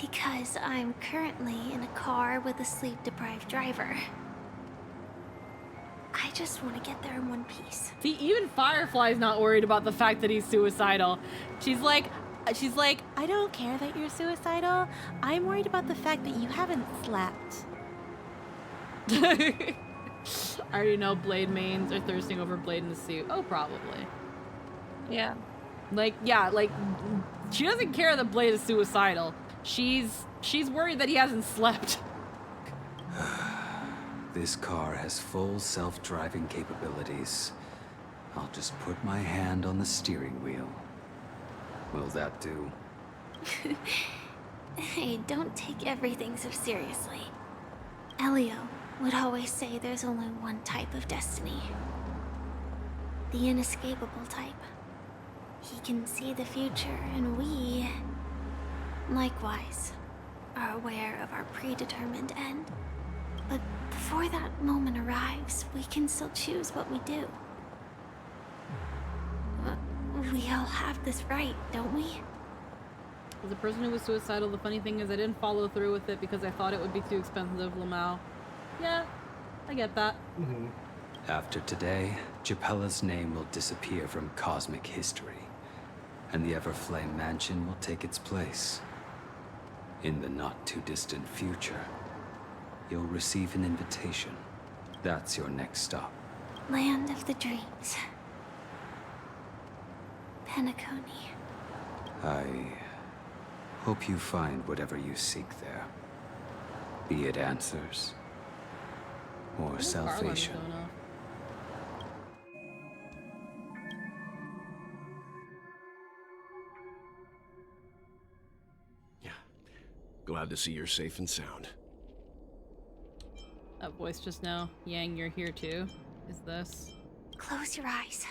Because I'm currently in a car with a sleep-deprived driver. I just want to get there in one piece. See, even Firefly's not worried about the fact that he's suicidal. She's like, I don't care that you're suicidal. I'm worried about the fact that you haven't slept. I already know Blade mains are thirsting over Blade in the suit. Oh, probably. Yeah. Like, yeah, like, she doesn't care that Blade is suicidal. She's worried that he hasn't slept. This car has full self-driving capabilities. I'll just put my hand on the steering wheel. Will that do? Hey, don't take everything so seriously. Elio would always say there's only one type of destiny. The inescapable type. He can see the future, and we, likewise, are aware of our predetermined end. But before that moment arrives, we can still choose what we do. We all have this right, don't we? As a person who was suicidal, the funny thing is I didn't follow through with it because I thought it would be too expensive, Lamau. Yeah, I get that. After today, Japella's name will disappear from cosmic history, and the Everflame Mansion will take its place. In the not-too-distant future, you'll receive an invitation. That's your next stop. Land of the dreams. Penacony. I hope you find whatever you seek there. Be it answers or salvation. Glad to see you're safe and sound. That voice just now. Yang, you're here too. Is this? Close your eyes.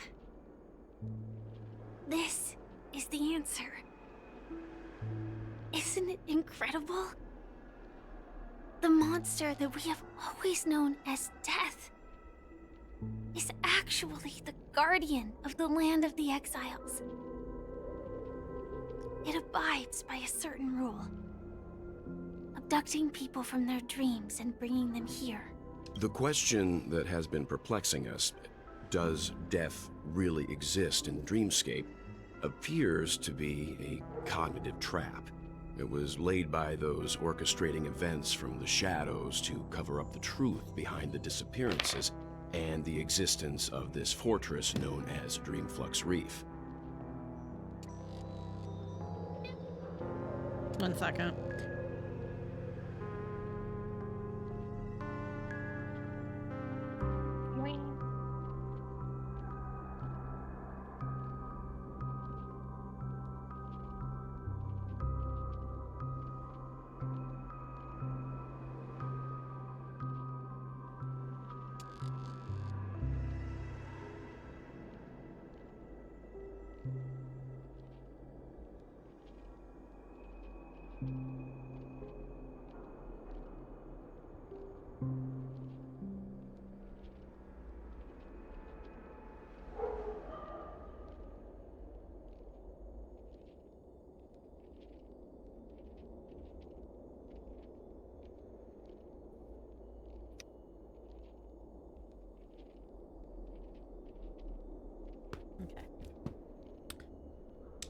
This is the answer. Isn't it incredible? The monster that we have always known as Death is actually the guardian of the land of the exiles. It abides by a certain rule. Abducting people from their dreams and bringing them here. The question that has been perplexing us, does death really exist in Dreamscape, appears to be a cognitive trap. It was laid by those orchestrating events from the shadows to cover up the truth behind the disappearances and the existence of this fortress known as Dreamflux Reef. 1 second.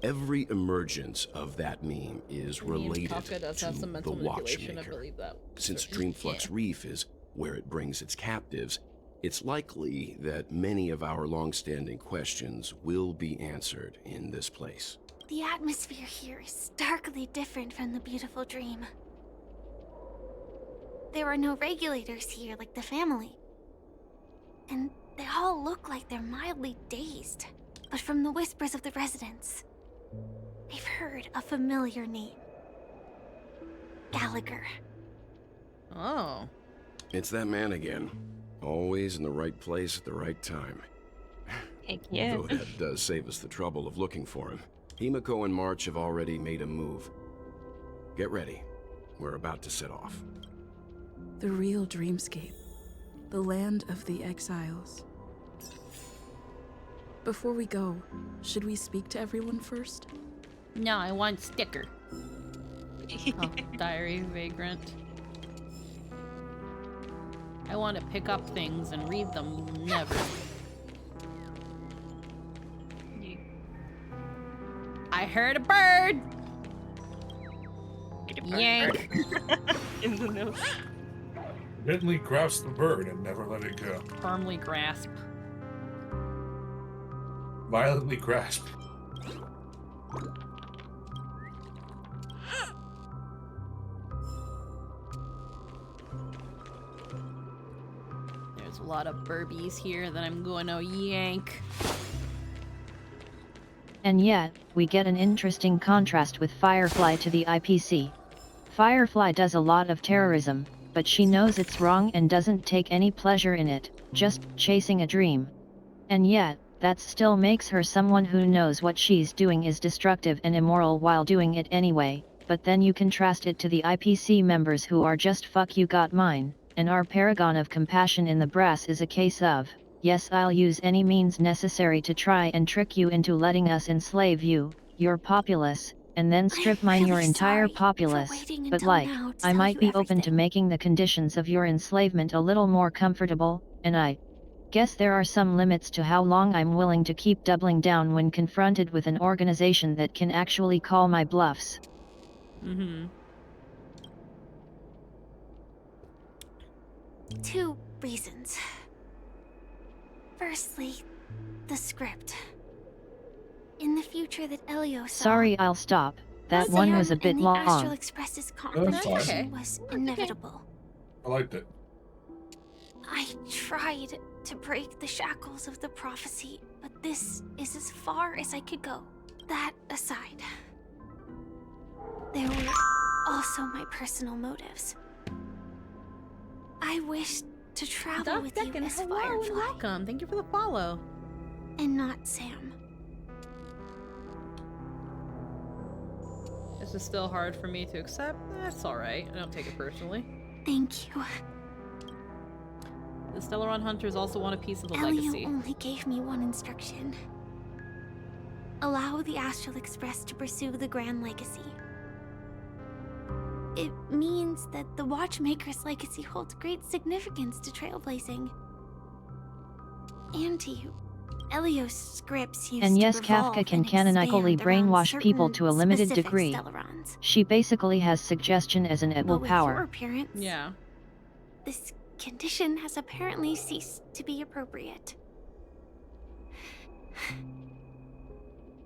Every emergence of that meme is related Kafka does have some to the mental manipulation, I Watchmaker. believe that. Since Certain. Dreamflux Reef is where it brings its captives, it's likely that many of our long-standing questions will be answered in this place. The atmosphere here is starkly different from the beautiful dream. There are no regulators here like the family. And they all look like they're mildly dazed. But from the whispers of the residents, I've heard a familiar name. Gallagher. Oh. It's that man again. Always in the right place at the right time. Heck yeah. Though that does save us the trouble of looking for him. Himiko and March have already made a move. Get ready. We're about to set off. The real dreamscape. The land of the exiles. Before we go, should we speak to everyone first? No, I want sticker. Oh, diary vagrant. I want to pick up things and read them. Never. I heard a bird. Yank. In the nose. Gently grasp the bird and never let it go. Firmly grasp. Violently grasp. There's a lot of burbies here that I'm going to yank. And yet, we get an interesting contrast with Firefly to the IPC. Firefly does a lot of terrorism, but she knows it's wrong and doesn't take any pleasure in it, just chasing a dream. And yet, that still makes her someone who knows what she's doing is destructive and immoral while doing it anyway. But then you contrast it to the IPC members who are just fuck you got mine, and our paragon of compassion in the brass is a case of, yes, I'll use any means necessary to try and trick you into letting us enslave you, your populace, and then strip mine your entire populace, but like, I might be open to making the conditions of your enslavement a little more comfortable, and I guess there are some limits to how long I'm willing to keep doubling down when confronted with an organization that can actually call my bluffs. Mm-hmm. 2 reasons. Firstly, the script. In the future that Elio saw, Sorry, I'll stop. That one was a bit and the Astral long. Express's That's confrontation fine. was inevitable. I liked it. I tried to break the shackles of the prophecy, but this is as far as I could go. That aside, there were also my personal motives. I wished to travel with you as hello Firefly, and welcome. Thank you for the follow. and not Sam. This is still hard for me to accept. That's alright. I don't take it personally. Thank you. The Stellaron Hunters also want a piece of the Elio legacy. only gave me one instruction. Allow the Astral Express to pursue the Grand Legacy. It means that the Watchmaker's legacy holds great significance to trailblazing. And to you. Elio's scripts used And yes, to revolve Kafka can and canonically expand around brainwash people certain to a limited specific degree. Stellarons. She basically has suggestion as an at-will But with your power. appearance, Yeah. this condition has apparently ceased to be appropriate.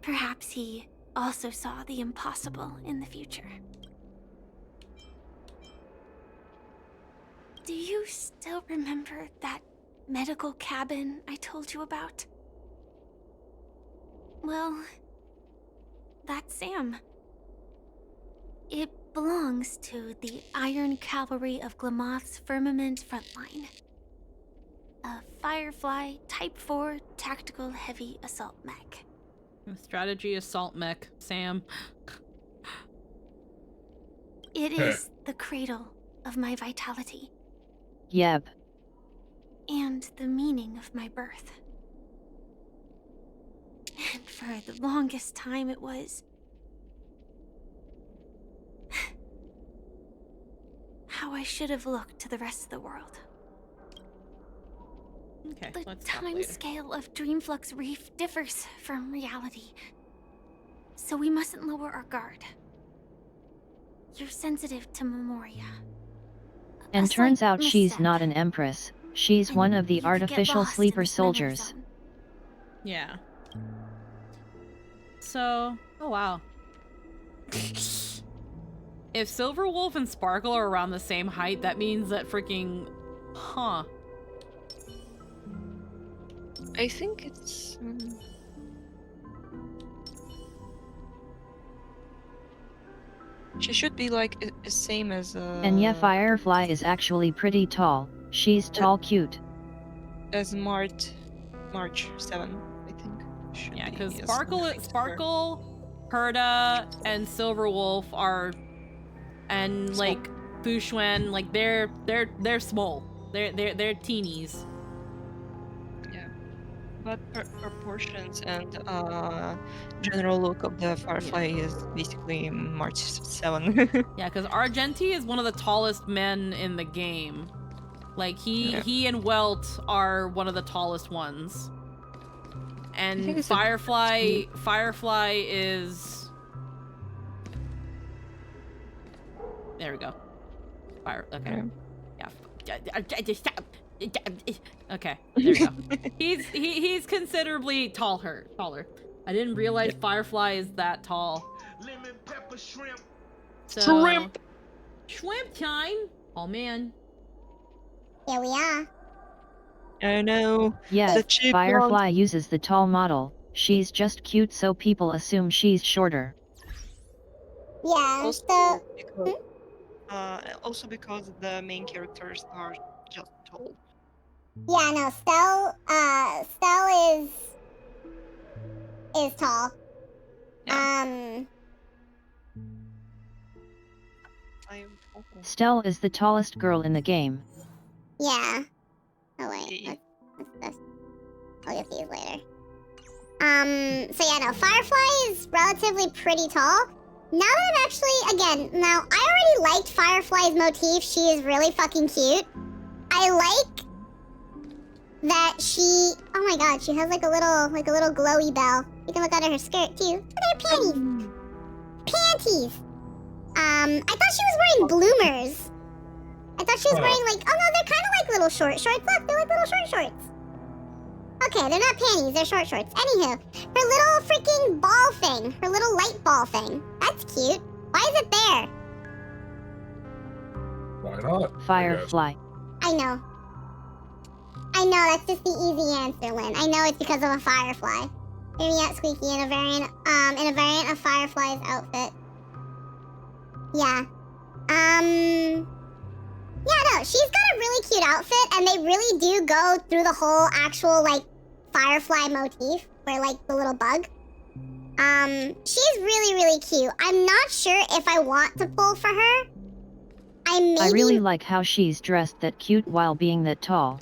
Perhaps he also saw the impossible in the future. Do you still remember that medical cabin I told you about? Well, that's Sam. It belongs to the Iron Cavalry of Glamoth's Firmament Frontline. A Firefly Type 4 Tactical Heavy Assault Mech. Strategy assault mech. Sam. It is the cradle of my vitality. Yep. And the meaning of my birth. And for the longest time it was how I should have looked to the rest of the world. Okay, The let's talk time later. scale of Dreamflux Reef differs from reality. so we mustn't lower our guard. You're sensitive to Memoria. And A turns slight out she's misstep, not an empress. She's and one of the you could get artificial lost in sleeper this memory soldiers. zone. Yeah. So, oh wow. If Silverwolf and Sparkle are around the same height, that means that freaking... Huh. I think it's... She should be like the same as And yeah, Firefly is actually pretty tall. She's tall cute. as March 7, I think. Should Yeah, be, because yes, Sparkle, next to her. Sparkle, Herda, and Silverwolf are, and Small. like Fushuen, like they're small. They're teenies. Yeah, but proportions and general look of the Firefly is basically March 7. Yeah, because Argenti is one of the tallest men in the game. Like he and Welt are one of the tallest ones. I think And it's Firefly is... There we go. Okay. Yeah. Okay, there we go. He's considerably taller. I didn't realize Firefly is that tall. Lemon pepper shrimp. So, shrimp time. Oh man. Here we are. I know. Yes, Firefly uses the tall model. She's just cute, so people assume she's shorter. Yeah, also because, also because the main characters are just tall. Yeah, no, Stell is tall. Yeah. Stell is the tallest girl in the game. Yeah. Oh wait, I'll get these later. So yeah, no, Firefly is relatively pretty tall. Now that I'm actually, again, now I already liked Firefly's motif. She is really fucking cute. I like that she, oh my god, she has like a little glowy bell. You can look under her skirt too. Look at her panties. Panties. I thought she was wearing bloomers. I thought she was wearing like, oh no, they're kind of like little short shorts. Look, they're like little short shorts. Okay, they're not panties, they're short shorts. Anywho, her little freaking ball thing, her little light ball thing. That's cute. Why is it there? Why not? Firefly. I know. I know, that's just the easy answer, Lynn. I know it's because of a firefly. Hear me out, Squeaky, in a variant of Firefly's outfit. Yeah. Yeah, no, she's got a really cute outfit, and they really do go through the whole actual, like, Firefly motif, where, like, the little bug. She's really, really cute. I'm not sure if I want to pull for her. I really like how she's dressed that cute while being that tall.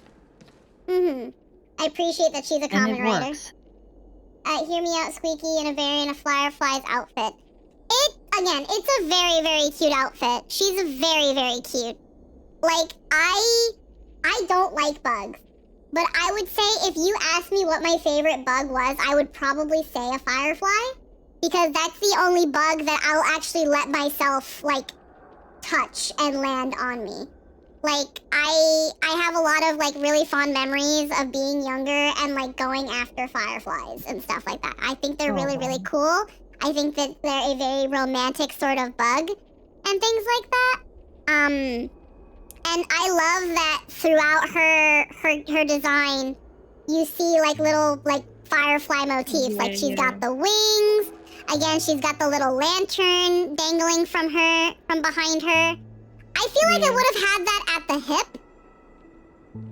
I appreciate that she's a common it writer. works. Hear me out, Squeaky, in a variant of Firefly's outfit. Again, it's a very, very cute outfit. She's very, very cute. Like, I don't like bugs. But I would say if you asked me what my favorite bug was, I would probably say a firefly. Because that's the only bug that I'll actually let myself, like, touch and land on me. Like, I have a lot of, like, really fond memories of being younger and, like, going after fireflies and stuff like that. I think they're really, really cool. I think that they're a very romantic sort of bug and things like that. And I love that throughout her design, you see, like, little, like, firefly motifs. Like, she's got the wings. Again, she's got the little lantern dangling from behind her. I feel like I would have had that at the hip.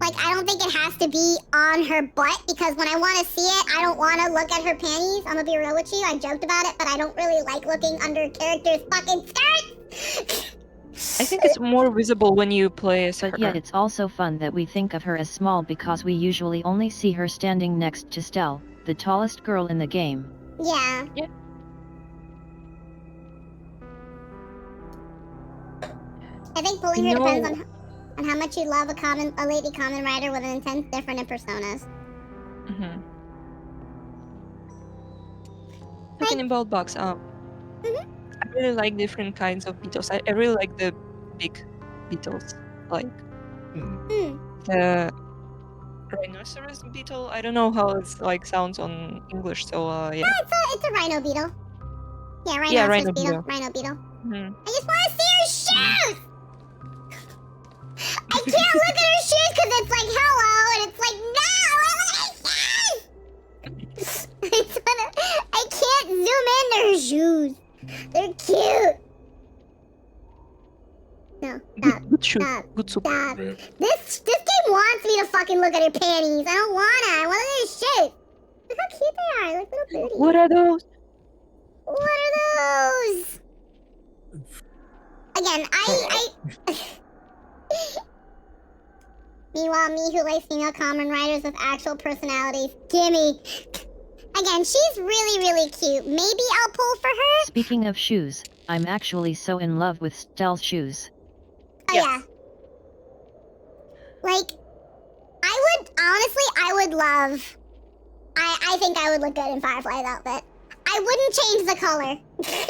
Like, I don't think it has to be on her butt, because when I want to see it, I don't want to look at her panties. I'm gonna be real with you. I joked about it, but I don't really like looking under characters' fucking skirts. I think it's more visible when you play as her. But yet it's also fun that we think of her as small because we usually only see her standing next to Stell, the tallest girl in the game. Yeah. I think pulling her depends on how much you love a lady common writer with an intense different in personas. Talking about bugs, I really like different kinds of beetles. I really like the big beetles, like the rhinoceros beetle. I don't know how it's like sounds on English, so yeah. It's a rhino beetle. Yeah, Yeah, rhinoceros rhino beetle. beetle. Rhino beetle. Mhm. I just want to see her shoes! I can't look at her shoes because it's like hello, and it's like no! Look at her shoes! I can't zoom into her shoes. They're cute. No, stop. Good shoot. Stop. Good soup. Stop. This game wants me to fucking look at her panties. I don't wanna. I want to look at her shoes. Look how cute they are. Like little booties. What are those? What are those? Again, I Meanwhile, me who likes female common riders with actual personalities. Gimme. Again, she's really, really cute. Maybe I'll pull for her. Speaking of shoes, I'm actually so in love with Stealth shoes. Oh yeah. Like, I would love. I think I would look good in Firefly's outfit. I wouldn't change the color.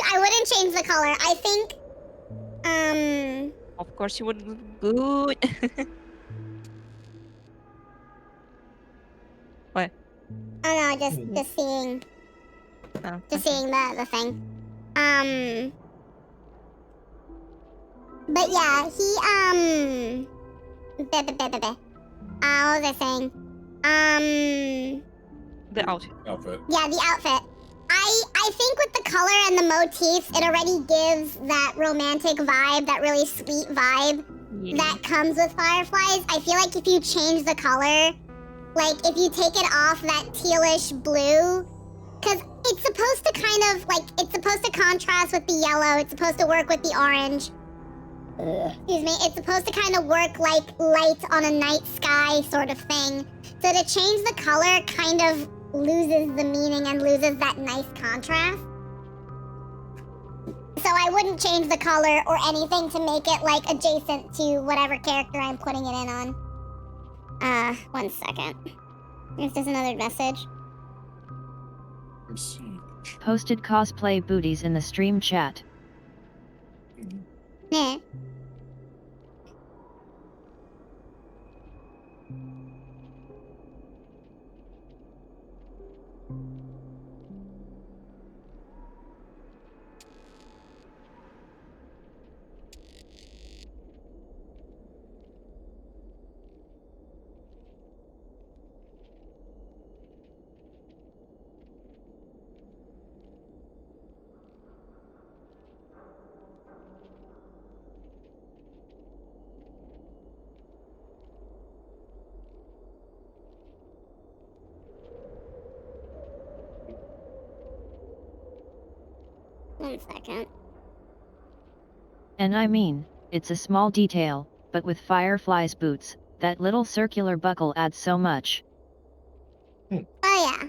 I wouldn't change the color. I think, Of course you would look good. What? oh no, just seeing, Oh, just seeing the thing. But yeah, he, what was I saying? The outfit. Yeah, the outfit. I think with the color and the motifs, it already gives that romantic vibe, that really sweet vibe that comes with Fireflies. I feel like if you change the color, like if you take it off that tealish blue, because it's supposed to kind of, like, it's supposed to contrast with the yellow, it's supposed to work with the orange. Excuse me, it's supposed to kind of work like light on a night sky sort of thing. So to change the color kind of loses the meaning and loses that nice contrast. So I wouldn't change the color or anything to make it like adjacent to whatever character I'm putting it in on. 1 second. If there's another message. Posted cosplay booties in the stream chat. Yeah. One second. And I mean, it's a small detail, but with Firefly's boots, that little circular buckle adds so much. Oh yeah.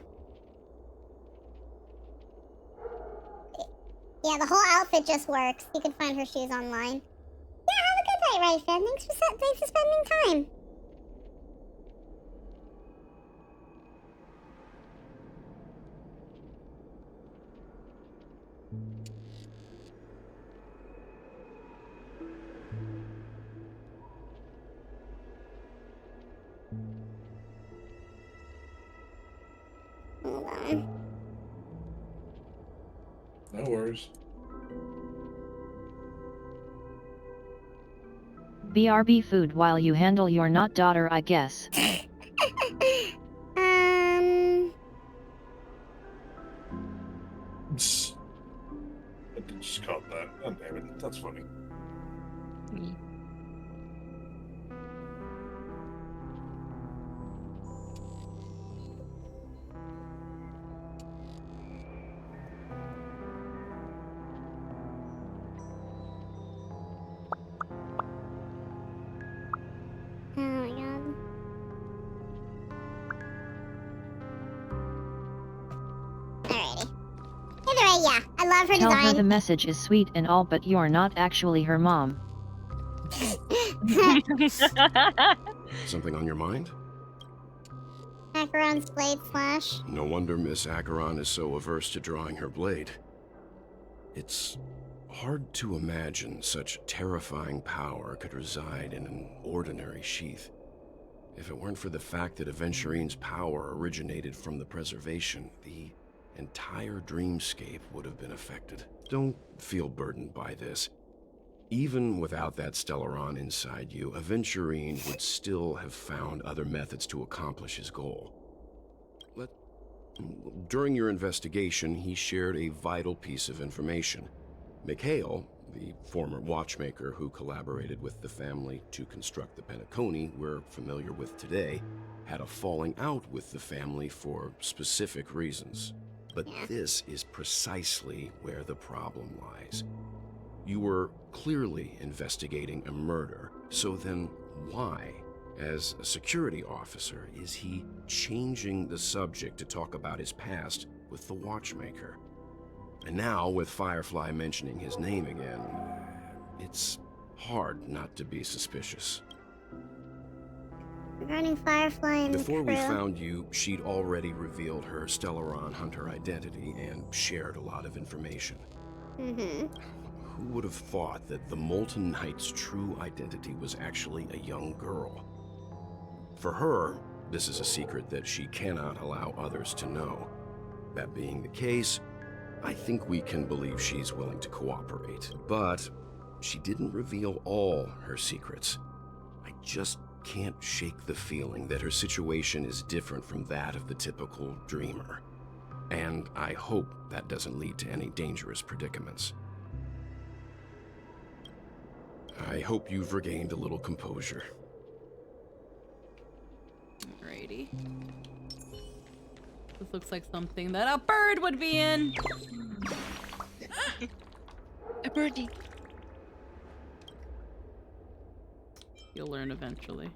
Yeah, the whole outfit just works. You can find her shoes online. Yeah, have a good night, Ryfen. Thanks for spending time. Hold on. No worries. BRB food while you handle your not daughter, I guess. I did just caught that. Oh, damn it. That's funny. Oh my god. Alrighty. Either way, yeah, I love her Tell design. her the message is sweet and all, but you're not actually her mom. Something on your mind? Actually, Acheron's blade slash. No wonder Miss Acheron is so averse to drawing her blade. It's hard to imagine such terrifying power could reside in an ordinary sheath. If it weren't for the fact that Aventurine's power originated from the preservation, the entire dreamscape would have been affected. Don't feel burdened by this. Even without that Stellaron inside you, Aventurine would still have found other methods to accomplish his goal. During your investigation, he shared a vital piece of information. Mikhail, the former watchmaker who collaborated with the family to construct the Penacony we're familiar with today, had a falling out with the family for specific reasons. But this is precisely where the problem lies. You were clearly investigating a murder, so then why, as a security officer, is he changing the subject to talk about his past with the watchmaker? And now, with Firefly mentioning his name again, it's hard not to be suspicious. Regarding Firefly and Before we crew. found you, she'd already revealed her Stellaron Hunter identity and shared a lot of information. Who would have thought that the Molten Knight's true identity was actually a young girl? For her, this is a secret that she cannot allow others to know. That being the case, I think we can believe she's willing to cooperate. But she didn't reveal all her secrets. I just can't shake the feeling that her situation is different from that of the typical dreamer. And I hope that doesn't lead to any dangerous predicaments. I hope you've regained a little composure. Alrighty. This looks like something that a bird would be in. A birdie. You'll learn eventually.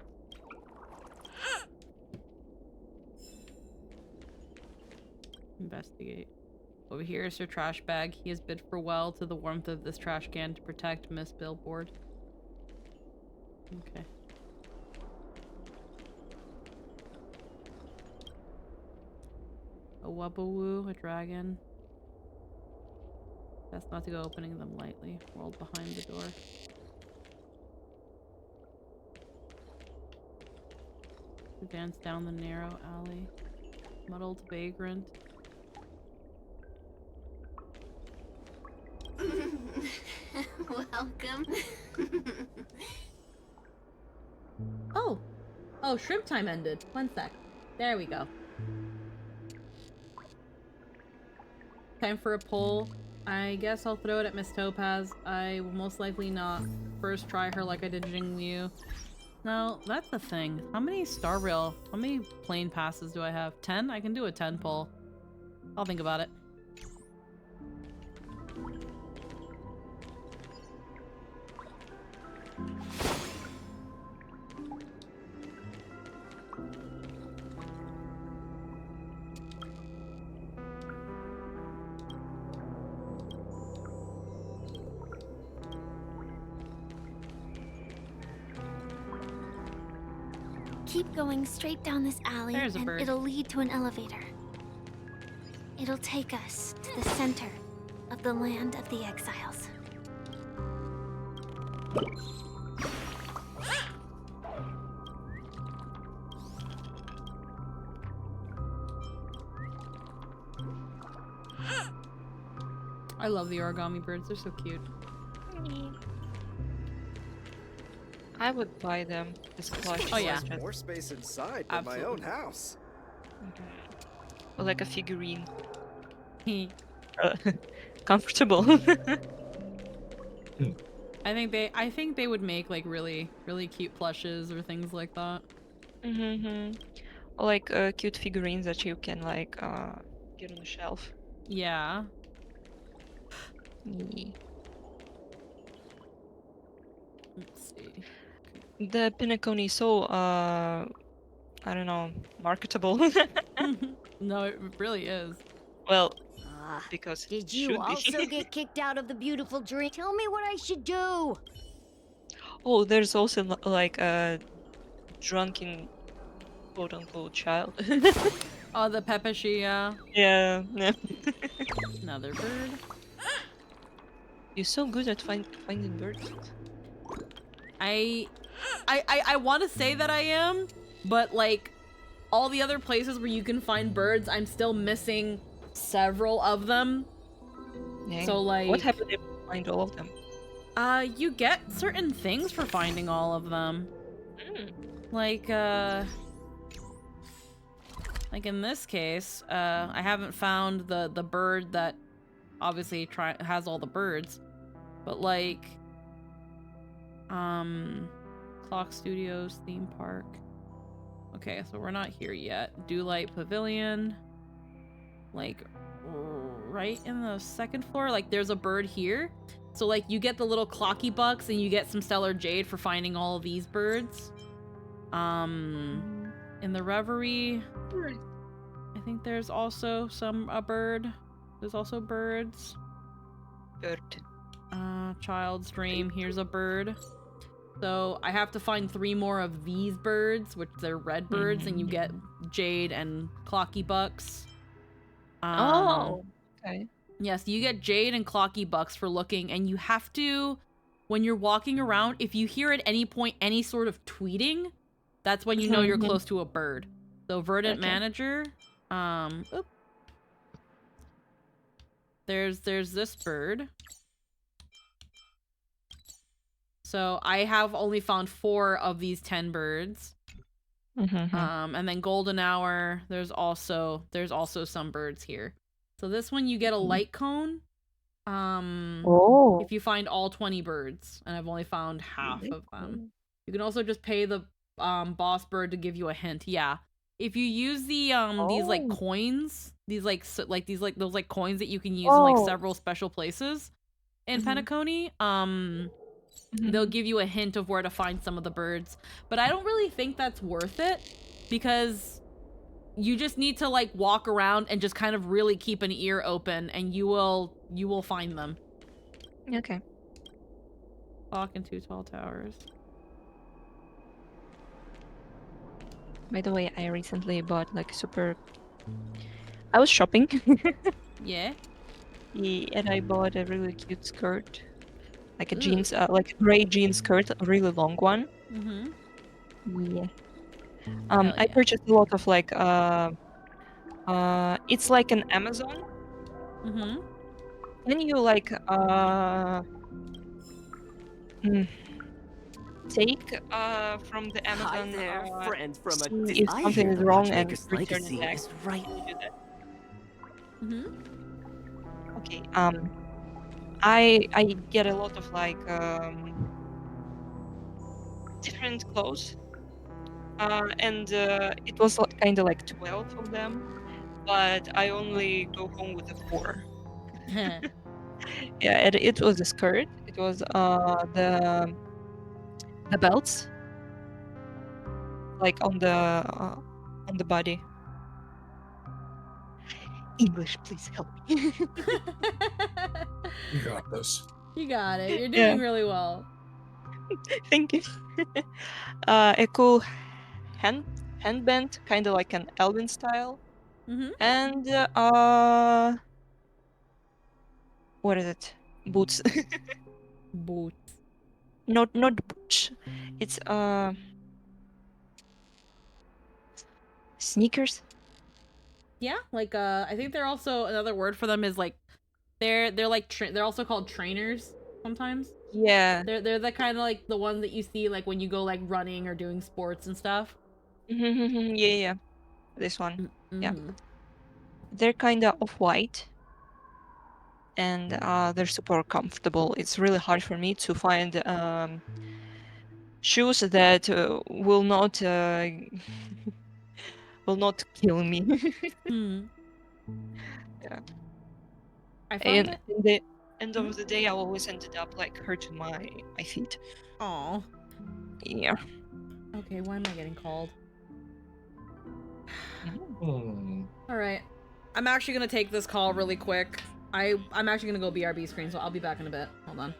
Investigate. Over here is her trash bag. He has bid farewell to the warmth of this trash can to protect Miss Billboard. Okay. A Wubawoo, a dragon. Best not to go opening them lightly. Rolled behind the door. Advance down the narrow alley. Muddled vagrant. Welcome. Oh! Oh, shrimp time ended. 1 sec. There we go. Time for a poll. I guess I'll throw it at Miss Topaz. I will most likely not first try her like I did Jingyu. No, that's the thing. How many Star Rail, how many plane passes do I have? 10? I can do a 10 poll. I'll think about it. Keep going straight down this alley There's a and bird. it'll lead to an elevator. It'll take us to the center of the land of the exiles. I love the origami birds. They're so cute. I would buy them. This plush. Oh, yeah. More space inside than my own house. Or like a figurine. Comfortable. I think they would make like really cute plushes or things like that. Or like cute figurines that you can like get on the shelf. Yeah. Let's see. The Penacony is so I don't know, marketable. No, it really is. Well, because Did it you should also be. get kicked out of the beautiful dream? Tell me what I should do. Oh, there's also like a drunken quote-unquote child. Oh, the Pepeshi, yeah. Yeah. Another bird. You're so good at finding birds. I want to say that I am, but like all the other places where you can find birds, I'm still missing several of them. Dang. So like, what happened if you find all of them? You get certain things for finding all of them. Like in this case, I haven't found the bird that obviously has all the birds, but like, Clock Studios theme park. Okay, so we're not here yet. Dewlight Pavilion, like right in the second floor. Like there's a bird here, so like you get the little clocky bucks and you get some stellar jade for finding all of these birds. In the Reverie, I think there's also a bird. There's also birds. Bird. Child's Dream, here's a bird. So I have to find 3 more of these birds, which they're red birds, and you get jade and clocky bucks. Oh, okay. Yes, you get jade and clocky bucks for looking, and you have to, when you're walking around, if you hear at any point any sort of tweeting, that's when you know you're close to a bird. So Verdant Manager, oop. There's this bird. So I have only found 4 of these 10 birds. And then Golden Hour, there's also some birds here. So this one you get a light cone. If you find all 20 birds, and I've only found half of them. You can also just pay the boss bird to give you a hint. Yeah. If you use the these like coins, these like those like coins that you can use in like several special places in Penacony, they'll give you a hint of where to find some of the birds. But I don't really think that's worth it, because you just need to like walk around and just kind of really keep an ear open, and you will find them. Okay. Clock and 2 tall towers. By the way, I recently bought like super. I was shopping. Yeah. Yeah, and I bought a really cute skirt, like a jeans, like a gray jean skirt, a really long one. Yeah. I purchased a lot of like it's like an Amazon. Then you like take from the Amazon. Hi there, friends from a see if something is wrong and return it back. Right. You do that. Okay. I get a lot of like different clothes. And it was kind of like 12 of them, but I only go home with the 4. Yeah, it was a skirt. It was the belts, like on the body. English, please help me. You got this. You got it. You're doing really well. Thank you. A cool handband, kind of like an Elven style. And what is it? Boots. Boots. Not boots. It's sneakers. Yeah, like I think they're also, another word for them is like they're like they're also called trainers sometimes. Yeah. They're the kind of like the ones that you see like when you go like running or doing sports and stuff. Yeah. This one. Yeah. They're kind of off-white. And they're super comfortable. It's really hard for me to find shoes that will not kill me. Yeah. And in the end of the day, I always ended up like hurting my feet. Oh. Yeah. Okay, why am I getting called? All right, I'm actually gonna take this call really quick. I'm actually gonna go BRB screen, so I'll be back in a bit. Hold on.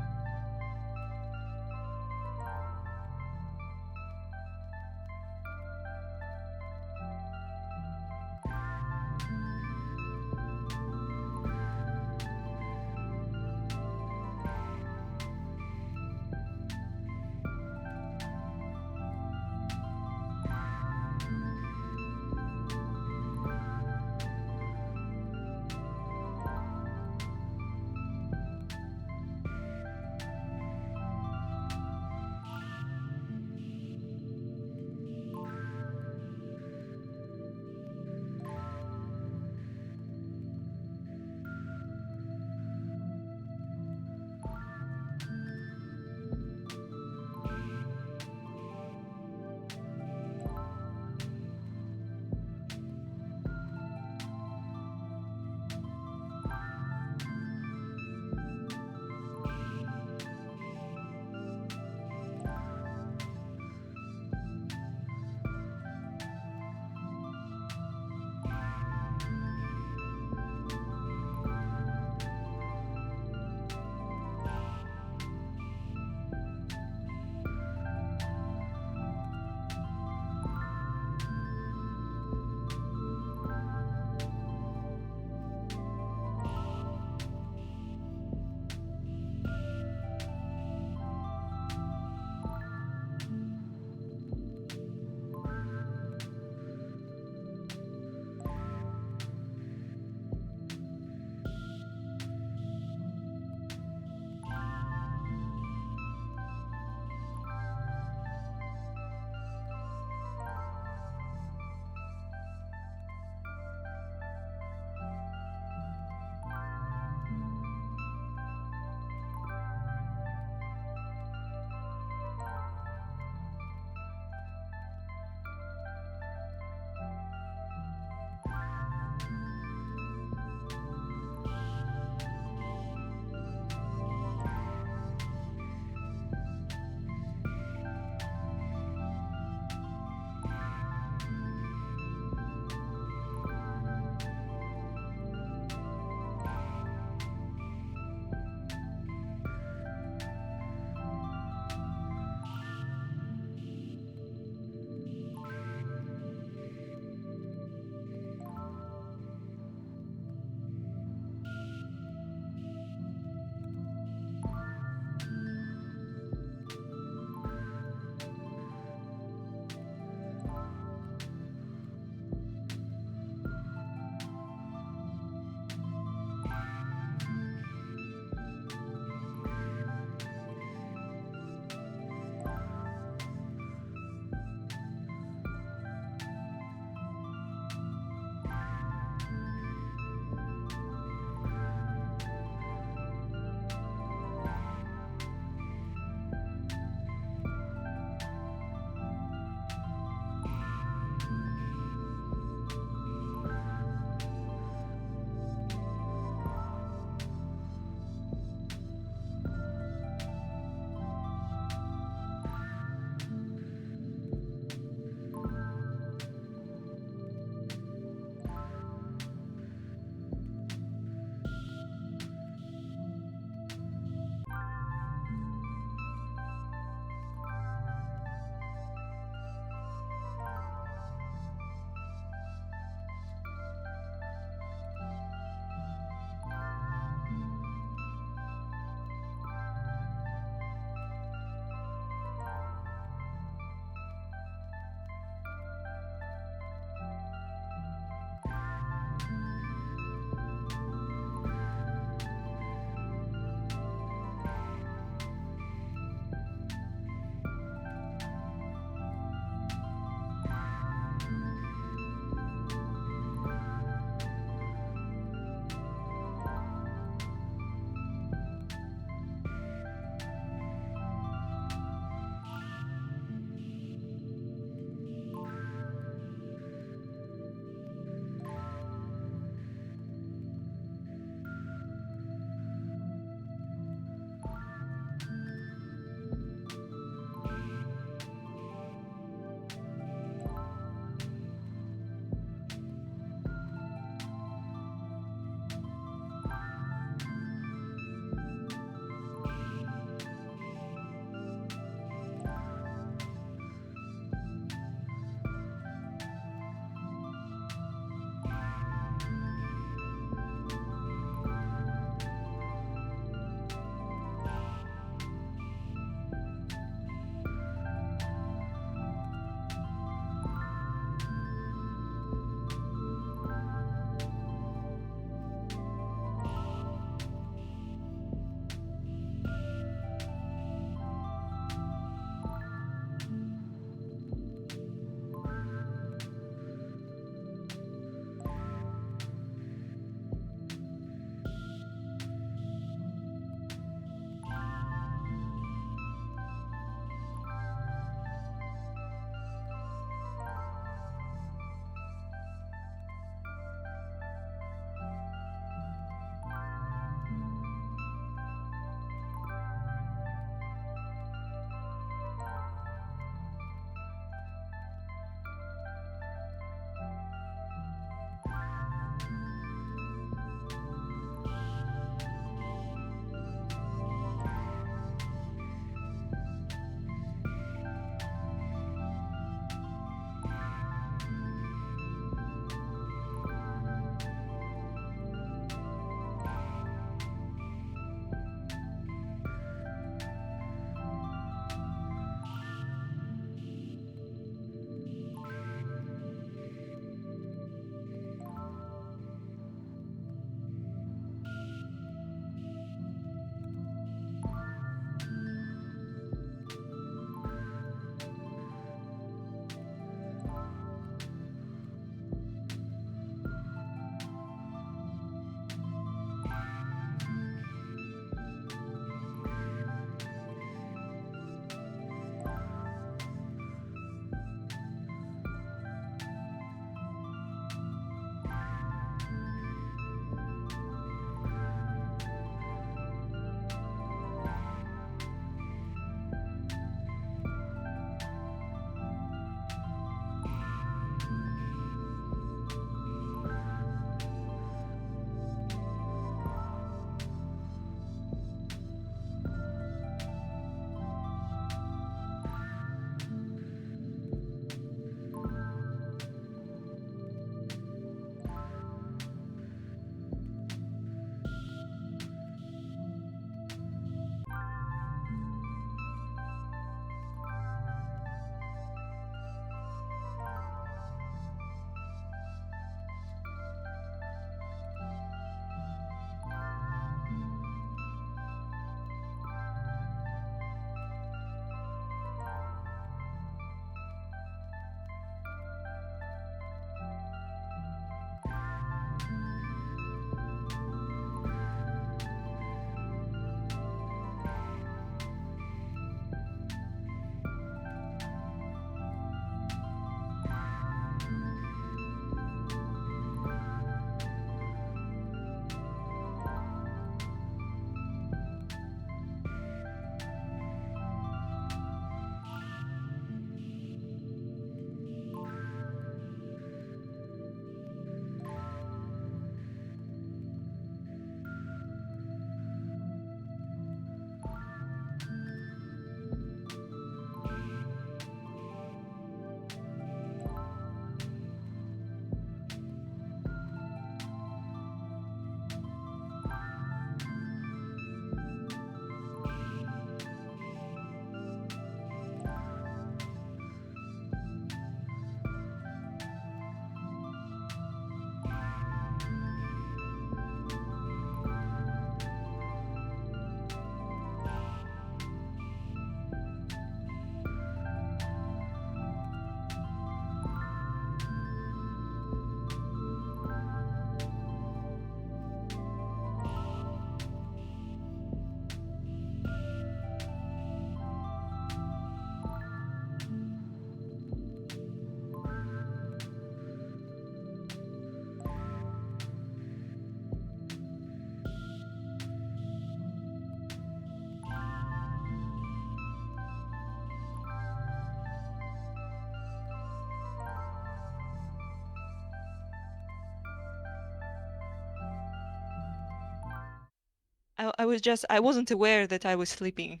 I wasn't aware that I was sleeping.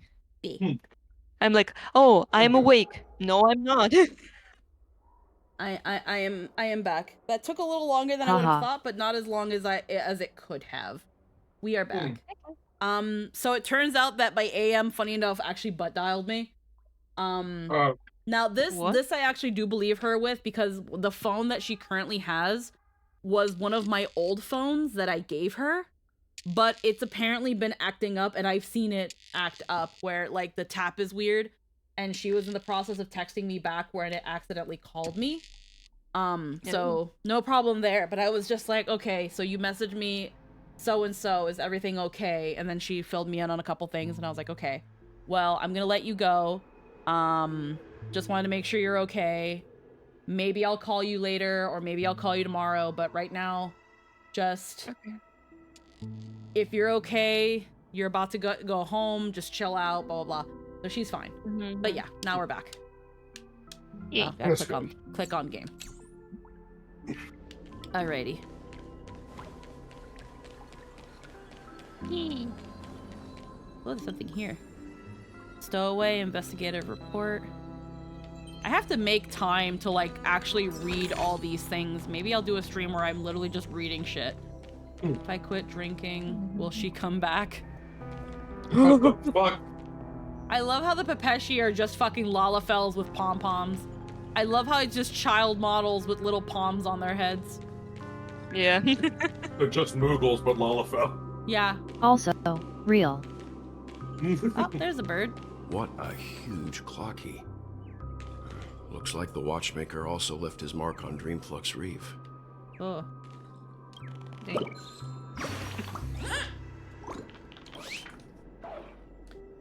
I'm like, oh, I'm awake. No, I'm not. I am back. That took a little longer than I would have Haha. thought, but not as long as it could have. We are back. So it turns out that by AM, funny enough, actually butt dialed me. Now this I actually do believe her with, because the phone that she currently has was one of my old phones that I gave her, but it's apparently been acting up, and I've seen it act up where like the tap is weird, and she was in the process of texting me back where it accidentally called me. So no problem there, but I was just like, okay, so you messaged me so and so, is everything okay? And then she filled me in on a couple things, and I was like, okay, well, I'm gonna let you go. Just wanted to make sure you're okay. Maybe I'll call you later, or maybe I'll call you tomorrow, but right now, just if you're okay, you're about to go home, just chill out, blah blah blah. So she's fine. But yeah, now we're back. Yeah, click on game. Alrighty. Oh, there's something here. Stowaway investigative report. I have to make time to like actually read all these things. Maybe I'll do a stream where I'm literally just reading shit. If I quit drinking, will she come back? What the fuck? I love how the Pepeshi are just fucking Lalafels with pom-poms. I love how it's just child models with little palms on their heads. Yeah. They're just Moogles, but Lalafell. Yeah. Also, real. Oh, there's a bird. What a huge clocky. Looks like the watchmaker also left his mark on Dreamflux Reef. Oh.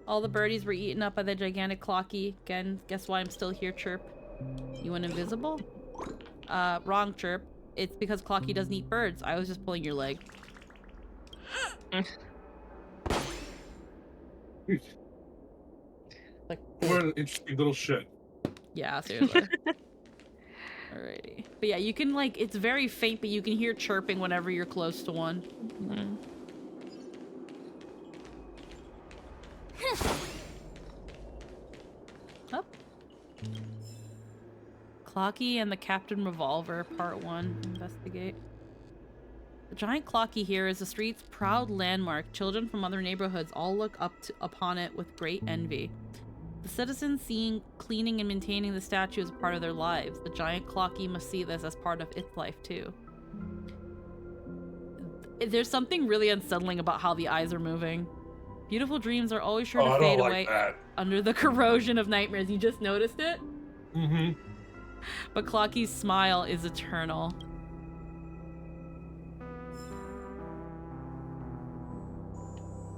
All the birdies were eaten up by the gigantic clocky. Again, guess why I'm still here, Chirp. You went invisible? Wrong, Chirp. It's because Clocky doesn't eat birds. I was just pulling your leg. Like, what an interesting little shit. Yeah, seriously. Alrighty. But yeah, you can like, it's very faint, but you can hear chirping whenever you're close to one. Up. Clocky and the Captain Revolver, Part 1. Investigate. The giant Clocky here is the street's proud landmark. Children from other neighborhoods all look upon it with great envy. The citizens seeing cleaning and maintaining the statue as a part of their lives. The giant Clocky must see this as part of its life too. There's something really unsettling about how the eyes are moving. Beautiful dreams are always sure to fade away under the corrosion of nightmares. You just noticed it? Mm-hmm. But Clocky's smile is eternal.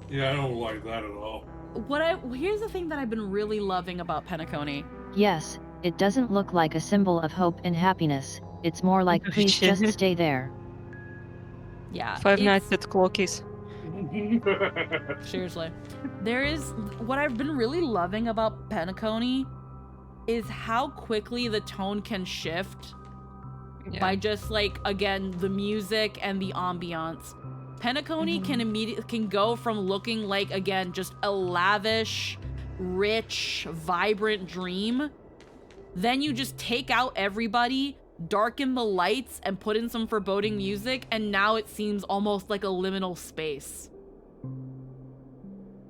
Yeah, I don't like that at all. Here's the thing that I've been really loving about Penacony. Yes, it doesn't look like a symbol of hope and happiness. It's more like, please just stay there. Yeah. Five Nights at Clocky's. Seriously. What I've been really loving about Penacony is how quickly the tone can shift by just like, again, the music and the ambiance. Penacony can go from looking like, again, just a lavish, rich, vibrant dream. Then you just take out everybody, darken the lights, and put in some foreboding music, and now it seems almost like a liminal space.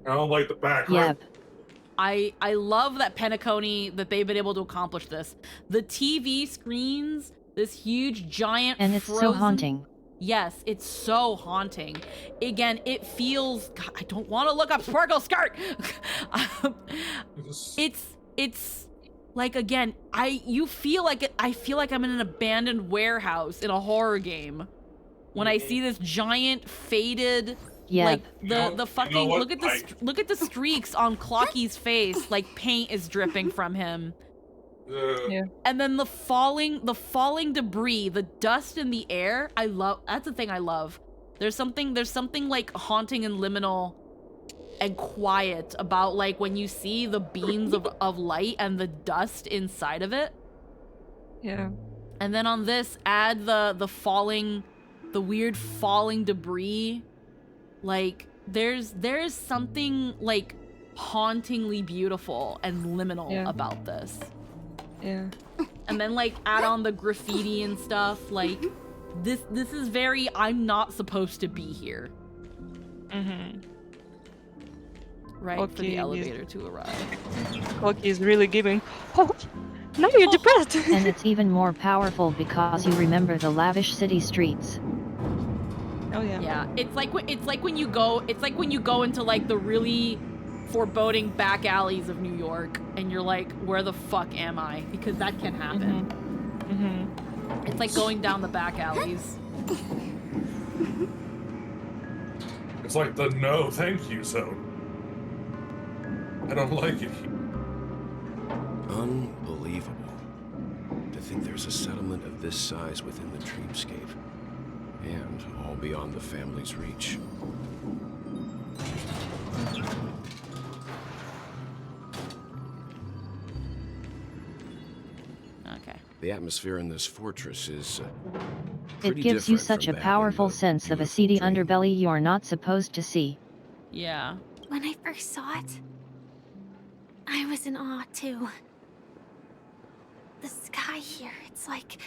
I don't like the background. Yep. I love that Penacony, that they've been able to accomplish this. The TV screens, this huge, giant, and it's so haunting. Yes, it's so haunting. Again, it feels... God, I don't want to look up Sparkle Skirt! It's like, again, I feel like I'm in an abandoned warehouse in a horror game when I see this giant faded, like the fucking look at the streaks on Clocky's face, like paint is dripping from him. Yeah. And then the falling debris, the dust in the air. That's the thing I love. There's something like haunting and liminal and quiet about like when you see the beams of light and the dust inside of it. Yeah. And then on this, add the weird falling debris. Like there's something like hauntingly beautiful and liminal about this. Yeah. And then like add on the graffiti and stuff. Like this is very I'm not supposed to be here. Mm-hmm. Right for the elevator to arrive. Koki is really giving. Oh, now you're depressed. And it's even more powerful because you remember the lavish city streets. Oh yeah. Yeah, it's like when you go into like the really foreboding back alleys of New York and you're like, where the fuck am I? Because that can happen. Mm-hmm. It's like going down the back alleys. It's like the no thank you zone. I don't like it. Unbelievable. To think there's a settlement of this size within the dreamscape. And all beyond the family's reach. Okay. The atmosphere in this fortress is It gives you such a powerful sense of a seedy underbelly you're not supposed to see. Yeah. When I first saw it, I was in awe too. The sky here, it's like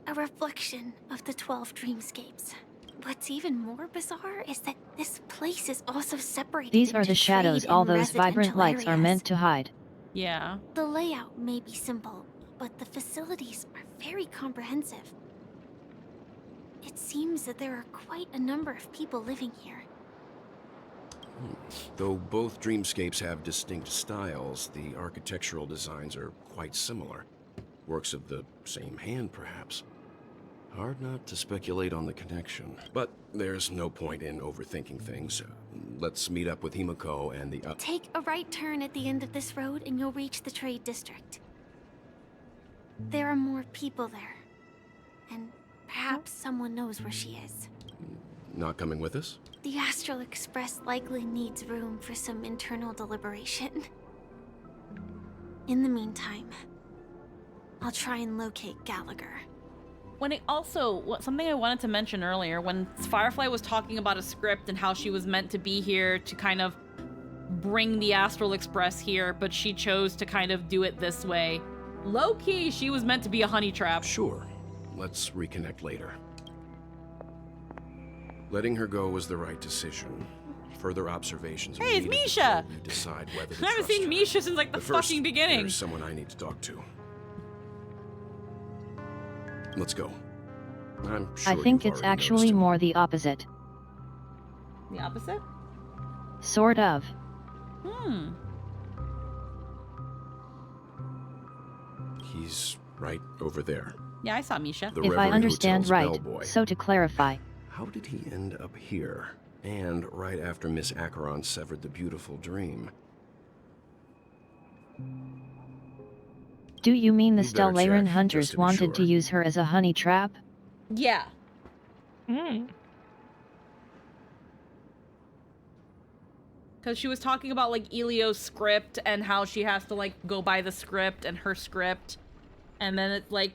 a reflection of the 12 dreamscapes. What's even more bizarre is that this place is also separated These are into the shadows trade all and those vibrant residential lights are areas. meant to hide. Yeah. The layout may be simple, but the facilities are very comprehensive. It seems that there are quite a number of people living here. Though both dreamscapes have distinct styles, the architectural designs are quite similar. Works of the same hand, perhaps. Hard not to speculate on the connection. But there's no point in overthinking things. Let's meet up with Himiko and the Take a right turn at the end of this road and you'll reach the trade district. There are more people there. And perhaps someone knows where she is. Not coming with us? The Astral Express likely needs room for some internal deliberation. In the meantime, I'll try and locate Gallagher. When it also, something I wanted to mention earlier, when Firefly was talking about a script and how she was meant to be here to kind of bring the Astral Express here, but she chose to kind of do it this way. Low-key, she was meant to be a honey trap. Sure. Let's reconnect later. Letting her go was the right decision. Further observations. Hey, it's Misha! You decide whether to I haven't seen Misha since like the first, fucking beginning. There's someone I need to talk to. Let's go. I'm sure I think you've it's already actually noticed him. more the opposite. The opposite? Sort of. He's right over there. Yeah, I saw Misha. The If I Reverie understand Hotel's right, bellboy. so to clarify, How did he end up here? And right after Miss Acheron severed the beautiful dream. do you mean the You better Stellaran check, hunters just to be wanted to sure. use her as a honey trap? Yeah. Because she was talking about like Elio's script and how she has to like go by the script and her script. And then it's like,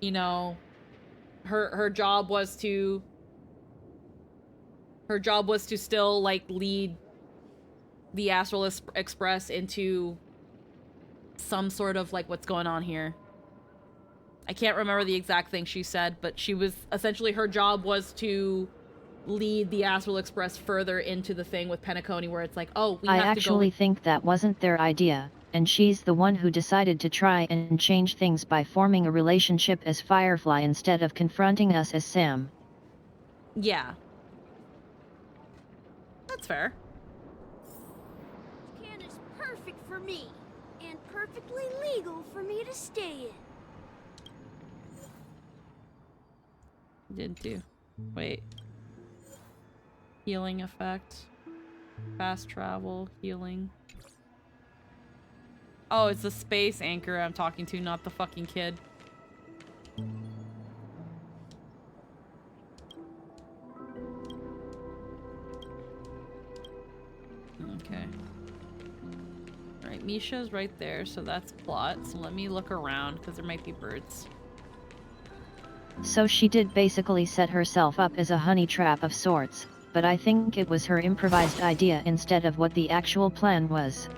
you know, her job was to still like lead the Astral Express into some sort of like what's going on here. I can't remember the exact thing she said, but she was essentially, her job was to lead the Astral Express further into the thing with Penacony where it's like, oh, we I have actually to go. think that wasn't their idea, and she's the one who decided to try and change things by forming a relationship as Firefly instead of confronting us as Sam. Yeah. That's fair. Can is perfect for me, and perfectly legal for me to stay in. Did do. Wait. Healing effect. Fast travel. Healing. Oh, it's the space anchor I'm talking to, not the fucking kid. Okay. Alright, Misha's right there, so that's plot. So let me look around, because there might be birds. So she did basically set herself up as a honey trap of sorts. but I think it was her improvised idea instead of what the actual plan was.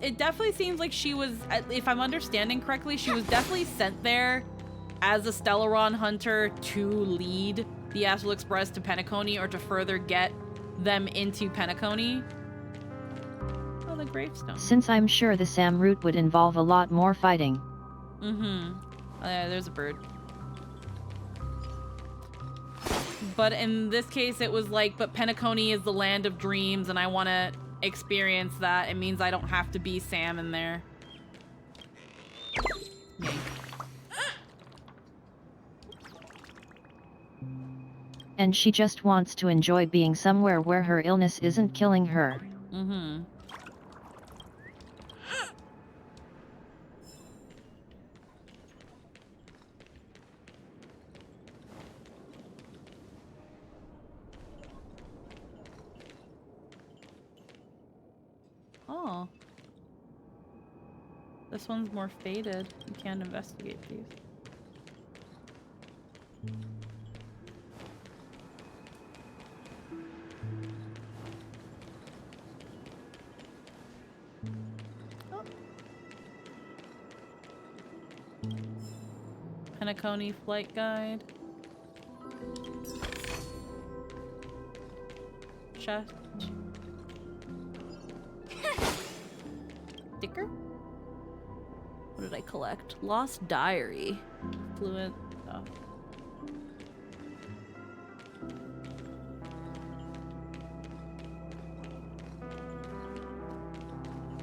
It definitely seems like she was, if I'm understanding correctly, she was definitely sent there as a Stellaron hunter to lead the Astral Express to Penacony, or to further get them into Penacony. Oh, the gravestone. Since I'm sure the SAM route would involve a lot more fighting. Oh yeah, there's a bird. But in this case, it was like, but Penacony is the land of dreams, and I want to experience that. It means I don't have to be Sam in there. Yank. And she just wants to enjoy being somewhere where her illness isn't killing her. Oh. This one's more faded. You can't investigate these. Oh. Penacony flight guide. Chest. Sticker? What did I collect? Lost diary. Fluent stuff.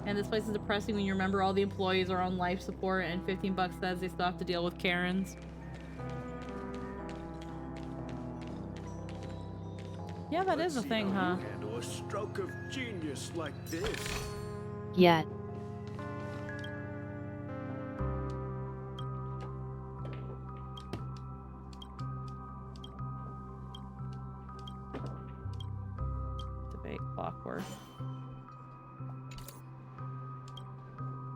And this place is depressing when you remember all the employees are on life support and 15 bucks says they still have to deal with Karens. Yeah, that is a thing, huh? Handle a stroke of genius like this. Yeah. Debate clockwork.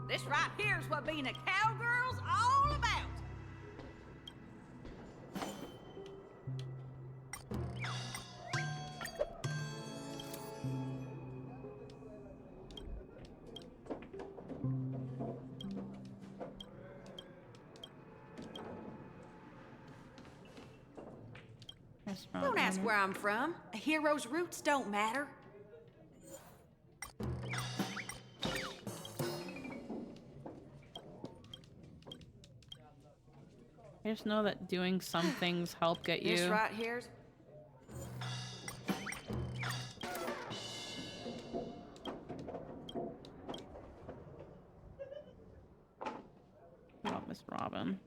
This right here's what being a cowgirl's all about. Don't ask where I'm from. A hero's roots don't matter. I just know that doing some things help get you. This right here's... Oh, Miss Robin.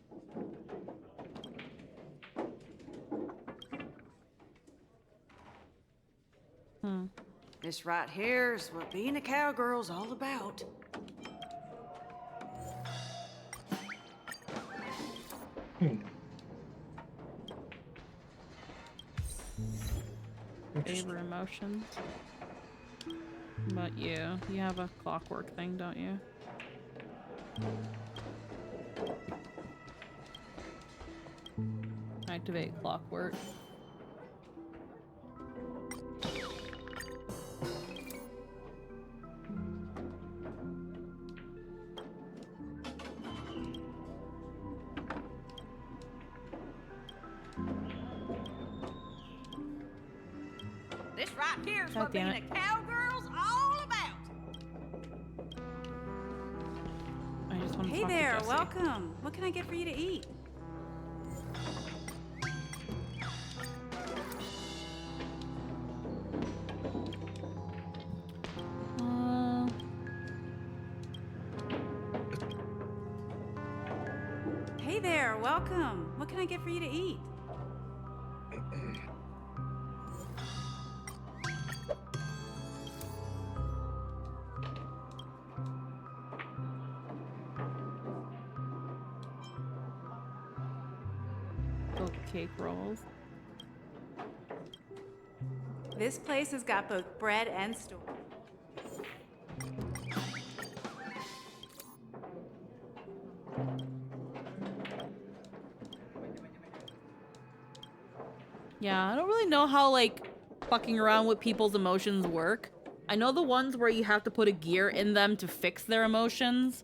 This right here's what being a cowgirl's all about. Favor emotions. But you have a clockwork thing, don't you? Activate clockwork. This right here's God what being damn a it. cowgirl's all about. I just want to Hey talk there, to Jesse. welcome. What can I get for you to eat? Hey there, welcome. What can I get for you to eat? Cake rolls. This place has got both bread and store. Yeah, I don't really know how, like, fucking around with people's emotions work. I know the ones where you have to put a gear in them to fix their emotions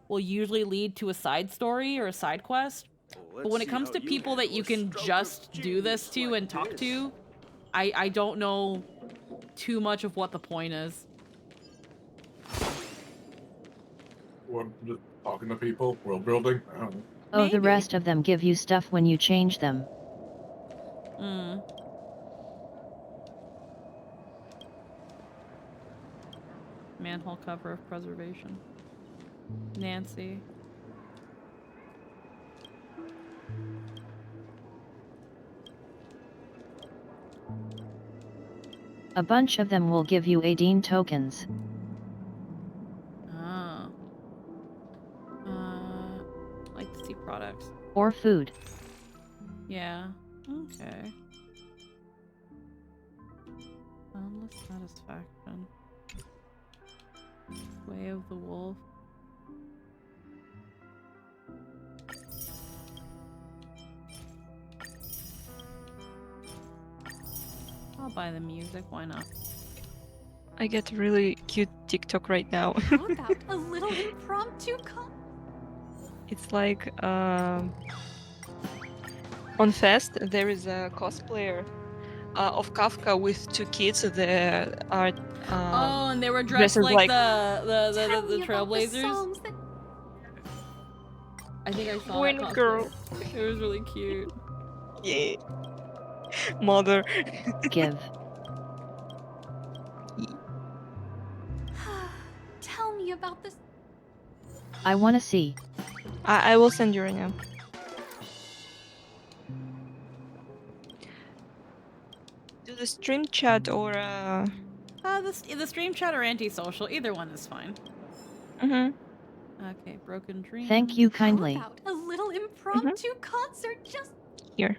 will usually lead to a side story or a side quest. But when it comes to people that you can just do this to and talk to, I don't know too much of what the point is. What, just talking to people, world building? I don't know. Oh, the rest of them give you stuff when you change them. Hmm. Manhole cover of preservation. Nancy. A bunch of them will give you Adine tokens. Ah. Like to see products. Or food. Yeah. Okay. Boundless satisfaction. Way of the wolf. I'll buy the music, why not? I get really cute TikTok right now. How about a little impromptu It's like on Fest there is a cosplayer of Kafka with two kids that are Oh, and they were dressed dressed like like the Trailblazers. I think I saw boy that and cosplay. girl. It was really cute. Yeah. Mother. Give. Tell me about this. I wanna see. I will send you right now. Do the stream chat or The stream chat or antisocial, either one is fine. Okay, broken dream. Thank you kindly. How about a little impromptu concert just here.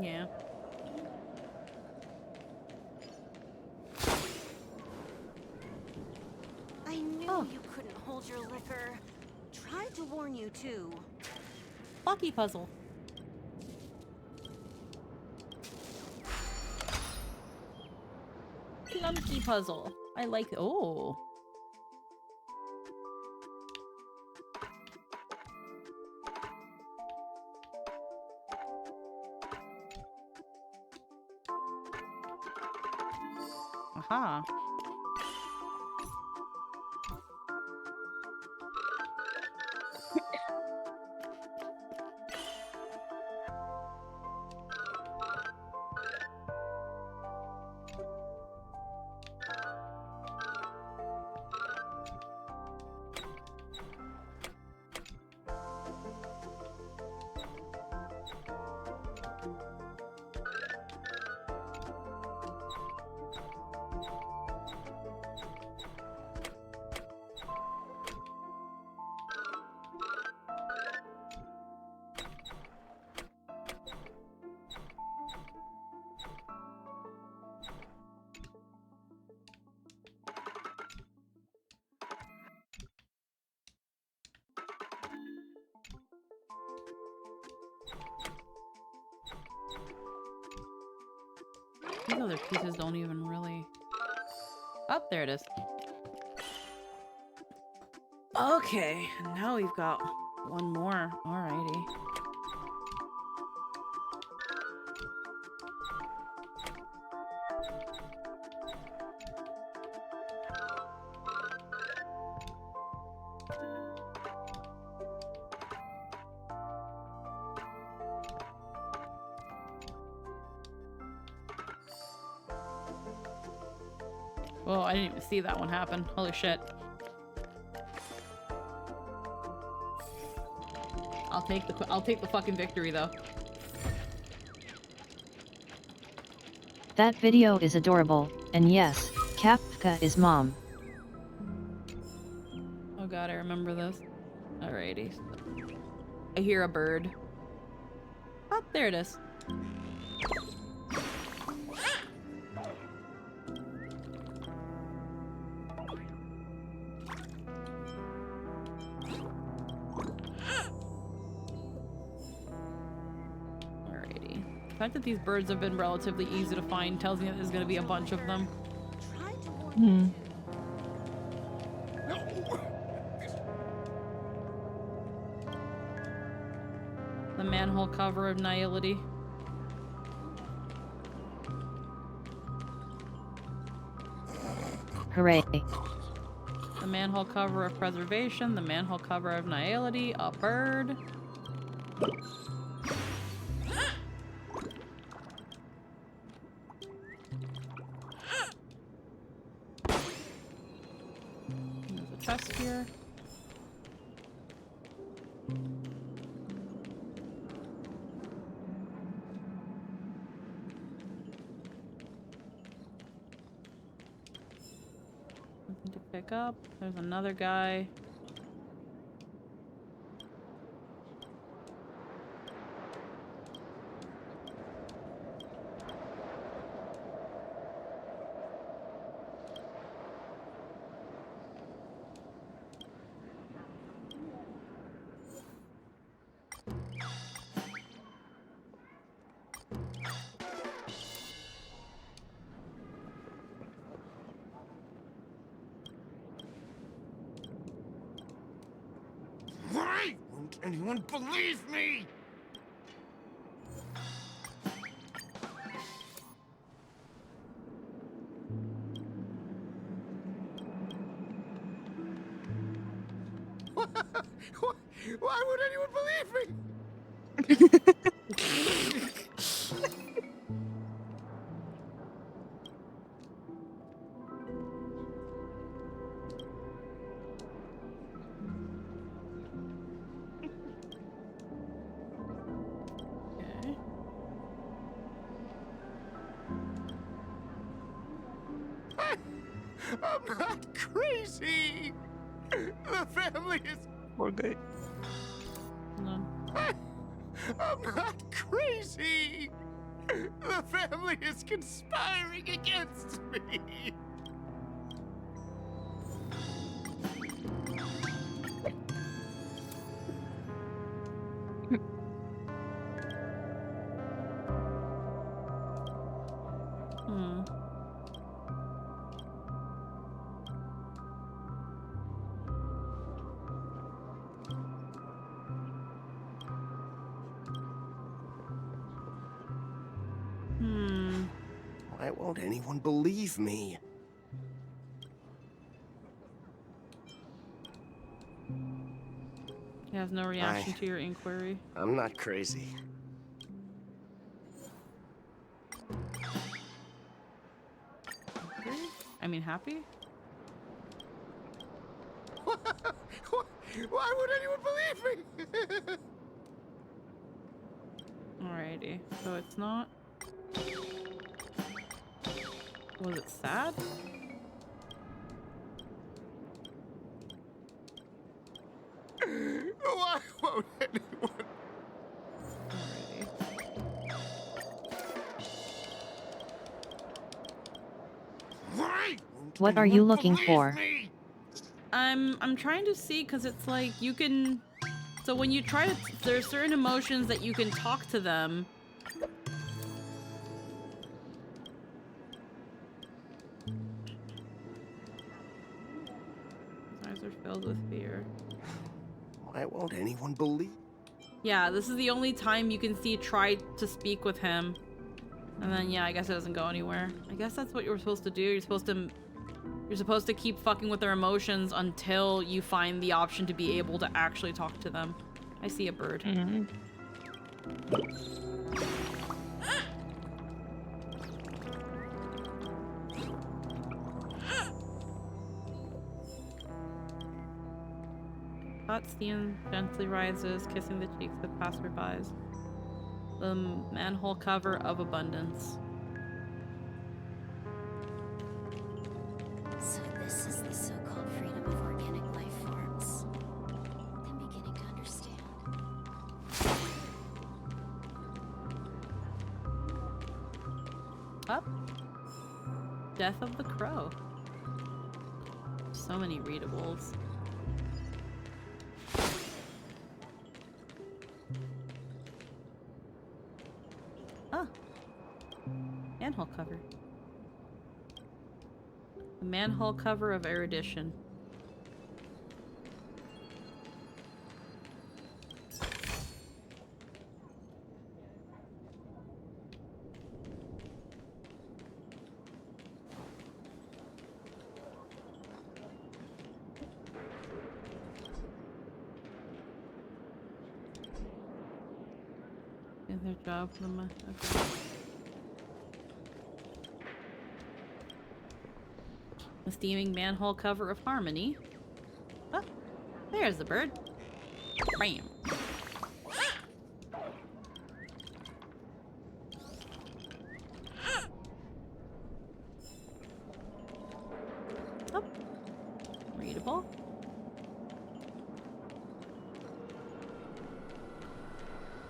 Yeah. I knew you couldn't hold your liquor. Tried to warn you too. Lucky puzzle. Clunky puzzle. I like. Oh. Aha. These other pieces don't even really... Oh, there it is. Okay, and now we've got one more. Alrighty. Oh, I didn't even see that one happen. Holy shit. I'll take the fucking victory though. That video is adorable, and yes, Kafka is mom. Oh god, I remember this. Alrighty. I hear a bird. Oh, there it is. fact that these birds have been relatively easy to find tells me that there's gonna be a bunch of them. Hmm. The manhole cover of nihility. Hooray. The manhole cover of preservation, the manhole cover of nihility, a bird. There's a chest here. Nothing to pick up. There's another guy. Why won't anyone believe me? Why would anyone believe me? Okay. I'm not crazy. The family is. Poor guy. No. I'm not crazy. The family is conspiring against me. Hmm. Hmm. Why won't anyone believe me? He has no reaction to your inquiry. I'm not crazy. Okay. I mean, happy? Why would anyone believe me? Alrighty. So it's not. Was it sad? Why won't anyone? Alrighty. Why won't What are you anyone looking believe for? me? I'm trying to see because it's like you can. So when you try to, there's certain emotions that you can talk to them. His eyes are filled with fear. Why won't anyone believe? Yeah, this is the only time you can see try to speak with him. And then yeah, I guess it doesn't go anywhere. I guess that's what you're supposed to do. You're supposed to keep fucking with their emotions until you find the option to be able to actually talk to them. I see a bird. Mm-hmm. Hot steam gently rises, kissing the cheeks of passerbys. The manhole cover of abundance. So this is the so-called freedom of organic life forms. I'm beginning to understand. Up. Death of the Crow. So many readables. Oh, manhole cover. The manhole cover of erudition. Their job for the okay. The steaming manhole cover of harmony. Oh, there's the bird. Bam. Oh, readable.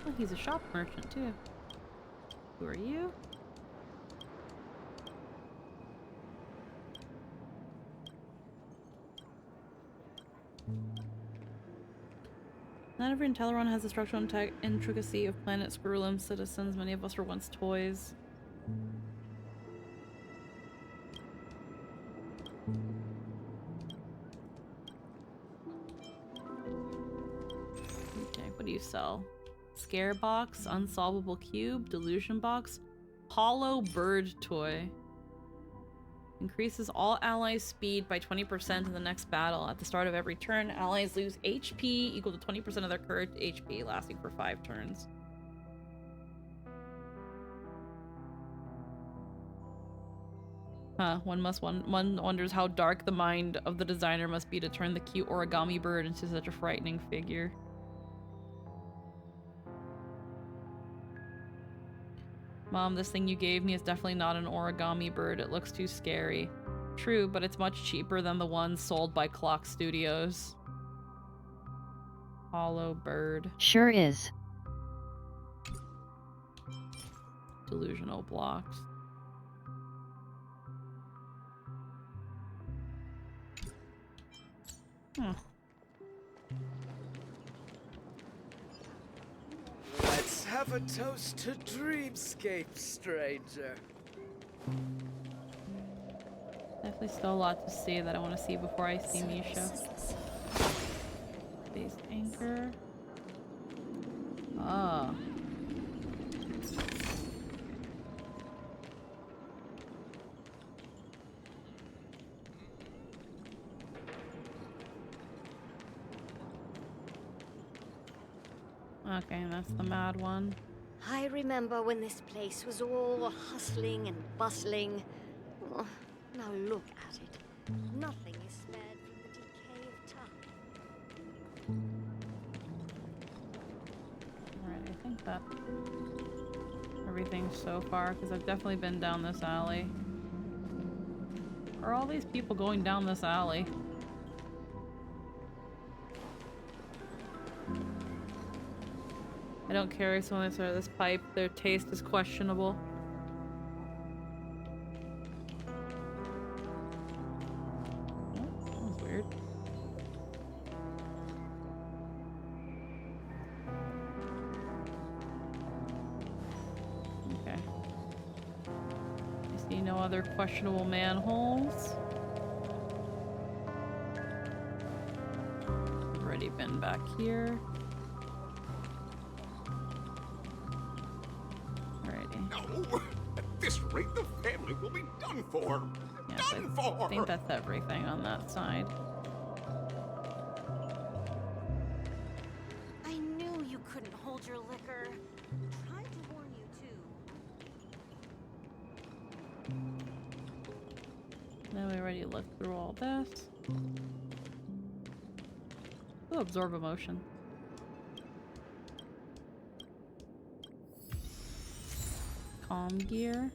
Oh, he's a shop merchant too. Who are you? Not every Inteleron has the structural intricacy of planet Squirrelum citizens. Many of us were once toys. Okay, what do you sell? Scare box, unsolvable cube, delusion box, hollow bird toy. Increases all allies' speed by 20% in the next battle. At the start of every turn, allies lose HP equal to 20% of their current HP, lasting for 5 turns. Huh, one wonders how dark the mind of the designer must be to turn the cute origami bird into such a frightening figure. Mom, this thing you gave me is definitely not an origami bird. It looks too scary. True, but it's much cheaper than the ones sold by Clock Studios. Hollow bird. Sure is. Delusional blocks. Huh. Let's have a toast to dreamscape, stranger. Definitely still a lot to see that I want to see before I see Misha. Space anchor. Ah. Okay, that's the mad one. I remember when this place was all hustling and bustling. Oh, now look at it. Nothing is spared from the decay of time. Alright, I think that everything so far, because I've definitely been down this alley. Are all these people going down this alley? I don't care if someone started this pipe, their taste is questionable. Oh, that was weird. Okay. I see no other questionable manholes. I've already been back here. At this rate, the family will be done for. Yes, I think that's everything on that side. I knew you couldn't hold your liquor. Tried to warn you too. Then we already looked through all this. Ooh, absorb emotion. Calm gear.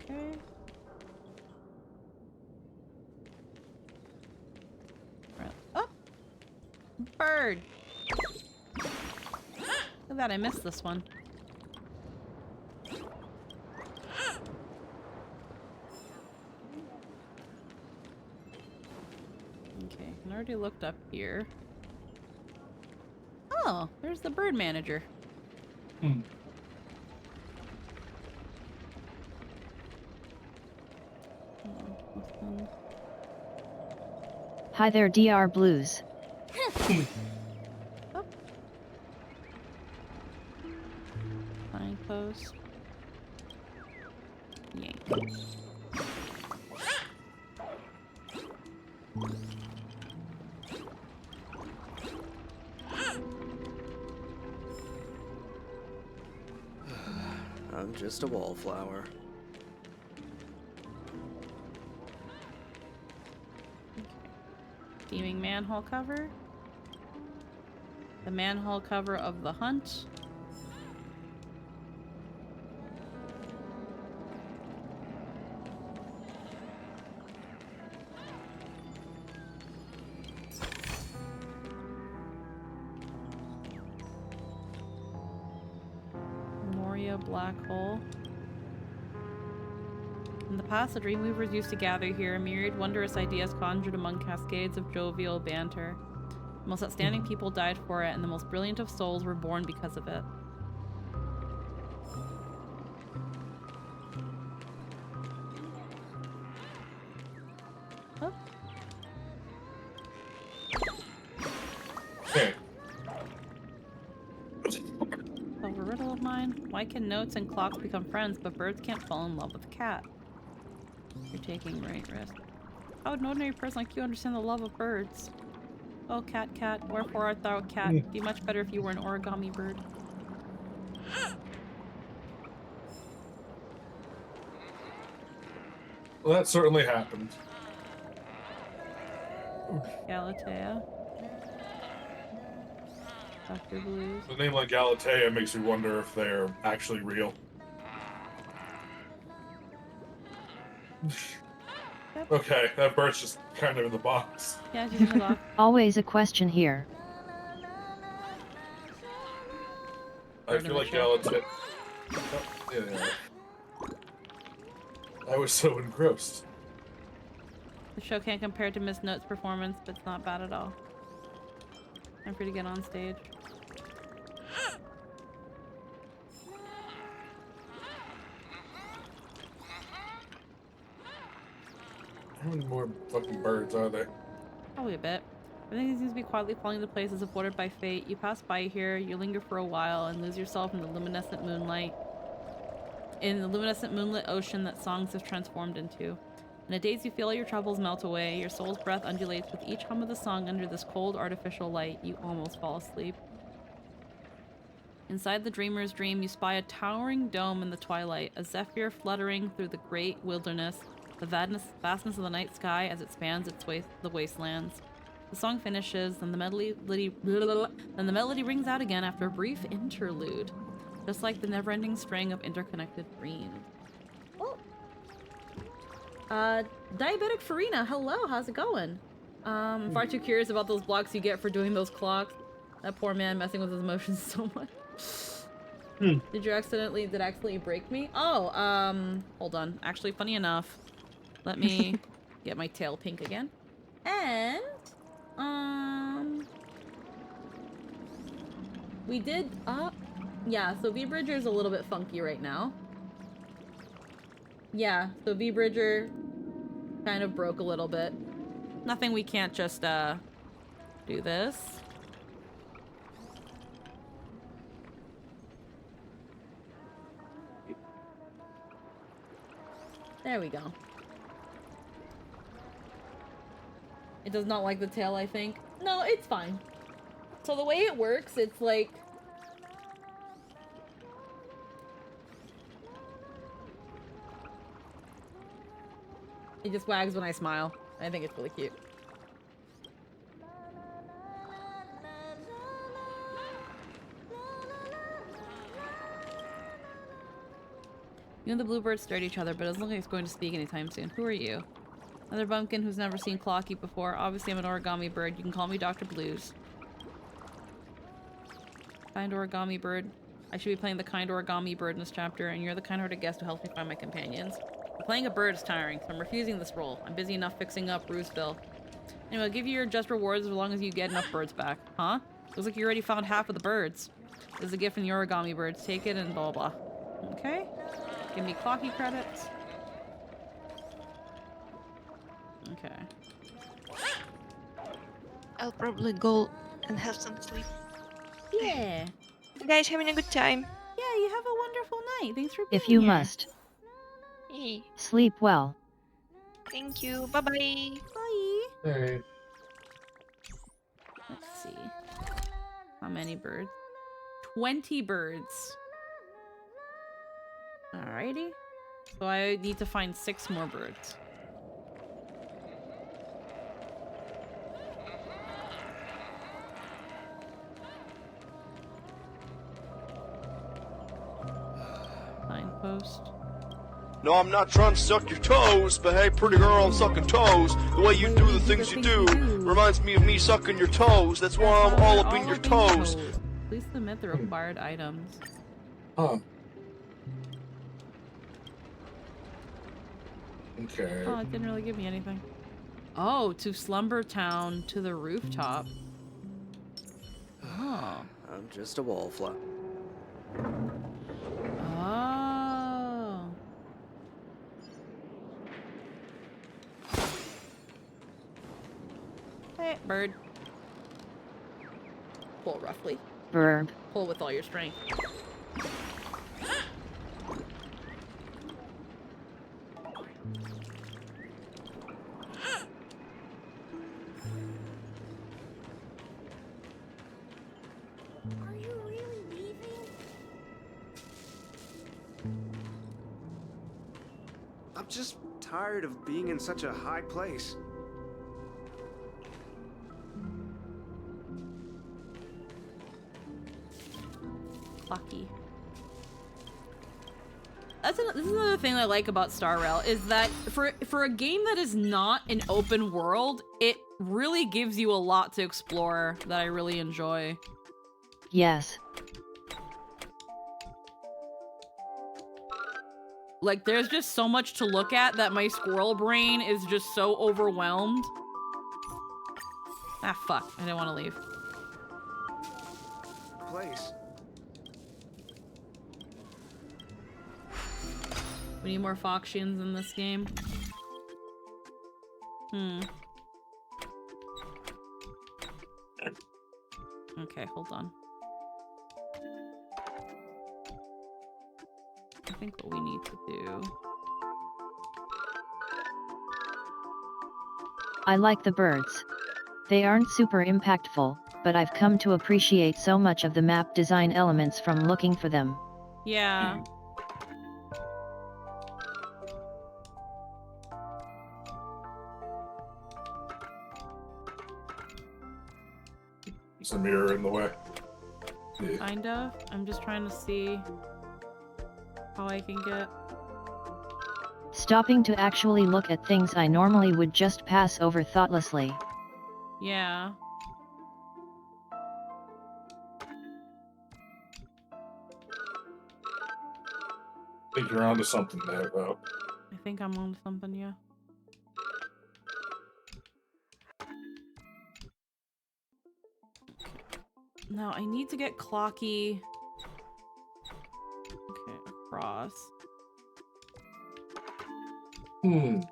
Okay. Right. Oh! Bird! Look at that, I missed this one. Okay, I already looked up here. Oh, there's the bird manager. Hmm. Hi there, DR Blues. Oh. Signpost. Yank. I'm just a wallflower. Steaming manhole cover. The manhole cover of the hunt. Moria black hole. In the past, the Dreamweavers used to gather here, a myriad wondrous ideas conjured among cascades of jovial banter. The most outstanding people died for it, and the most brilliant of souls were born because of it. Oh. Hey. A riddle of mine. Why can notes and clocks become friends, but birds can't fall in love with a cat? You're taking great risk. How would an ordinary person like you understand the love of birds? Oh, cat, cat, wherefore art thou a cat? It'd be much better if you were an origami bird. Well, that certainly happened. Galatea. Dr. Blues. A name like Galatea makes me wonder if they're actually real. Okay, that bird's just kind of in the box. Yeah, she's in the box. Always a question here. I feel like Galatea... Oh, yeah. I was so engrossed. The show can't compare to Miss Note's performance, but it's not bad at all. Time for you to get on stage. How many more fucking birds are there? Probably a bit. Everything seems to be quietly falling into place as if ordered by fate. You pass by here, you linger for a while, and lose yourself in the luminescent moonlight. In the luminescent moonlit ocean that songs have transformed into. In a daze you feel all your troubles melt away. Your soul's breath undulates with each hum of the song under this cold artificial light. You almost fall asleep. Inside the dreamer's dream, you spy a towering dome in the twilight, a zephyr fluttering through the great wilderness, the vastness of the night sky as it spans the wastelands. The song finishes, and the melody rings out again after a brief interlude, just like the never-ending string of interconnected dreams. Oh. Diabetic Farina, hello, how's it going? I'm far too curious about those blocks you get for doing those clocks. That poor man messing with his emotions so much. Did I accidentally break me? Oh, hold on. Actually, funny enough, let me get my tail pink again. And, we did, yeah, so V-Bridger's a little bit funky right now. Yeah, so V-Bridger kind of broke a little bit. Nothing we can't just, do this. There we go. It does not like the tail, I think. No, it's fine. So the way it works, it's like... It just wags when I smile. I think it's really cute. You and the bluebirds stare at each other, but it doesn't look like it's going to speak anytime soon. Who are you? Another bumpkin who's never seen Clocky before. Obviously, I'm an origami bird. You can call me Dr. Blues. Kind origami bird. I should be playing the kind origami bird in this chapter, and you're the kind-hearted guest who helps me find my companions. But playing a bird is tiring, so I'm refusing this role. I'm busy enough fixing up Rooseville. Anyway, I'll give you your just rewards as long as you get enough birds back. Huh? Looks like you already found half of the birds. There's a gift from the origami birds. Take it and blah blah. Okay. Give me clocky credits. Okay. I'll probably go and have some sleep. Yeah. You guys having a good time? Yeah, you have a wonderful night. Thanks for being If you here. must. Hey. Sleep well. Thank you. Bye-bye. Bye. Hey. Let's see. How many birds? 20 birds. Alrighty. So I need to find 6 more birds. Signpost. No, I'm not trying to suck your toes, but hey, pretty girl, I'm sucking toes. The way you do the things you do reminds me of me sucking your toes. That's why I'm all up in your toes. Please submit the required items. Huh. Okay. Oh, it didn't really give me anything. Oh, to Slumber Town, to the rooftop. Oh. I'm just a wallflower. Oh. Hey, bird. Pull roughly. Verb. Pull with all your strength. Are you really leaving? I'm just tired of being in such a high place. Clocky. This is another thing I like about Star Rail is that for a game that is not an open world, it really gives you a lot to explore that I really enjoy. Yes. Like, there's just so much to look at that my squirrel brain is just so overwhelmed. Ah, fuck. I didn't want to leave. Place. We need more Foxians in this game. Okay, hold on. I think what we need to do... I like the birds. They aren't super impactful, but I've come to appreciate so much of the map design elements from looking for them. Yeah. Is the mirror in the way? Yeah. Kind of. I'm just trying to see how I can get... Stopping to actually look at things I normally would just pass over thoughtlessly. Yeah. I think you're onto something there, though. I think I'm on something, yeah. Now, I need to get Clocky... Okay, across. Oh,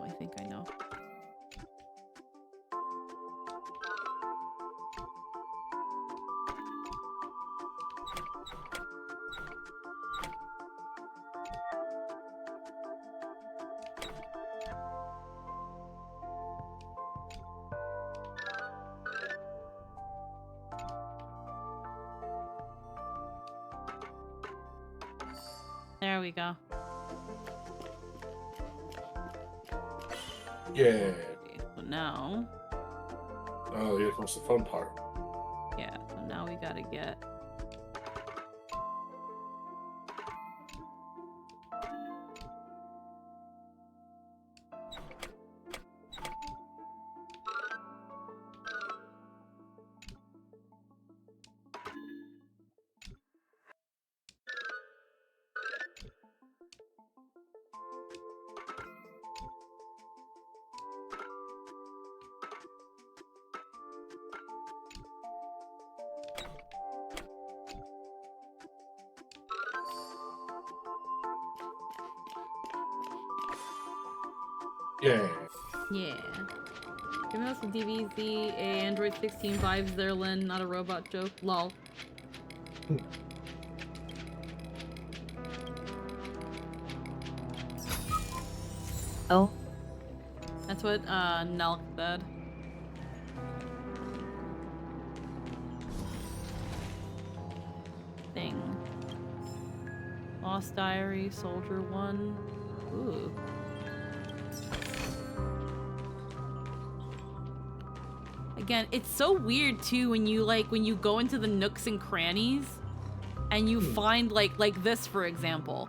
I think I know. There we go. Yeah. Okay, so now... Oh, here comes the fun part. Yeah, so now we gotta get... Yeah. Yeah. Giving us a DVZ, a Android 16 vibes there, Lynn, not a robot joke. Lol. Oh? That's what Nelk said. Thing. Lost Diary, Soldier 1. Ooh. Again, it's so weird too when you go into the nooks and crannies and you find like this, for example.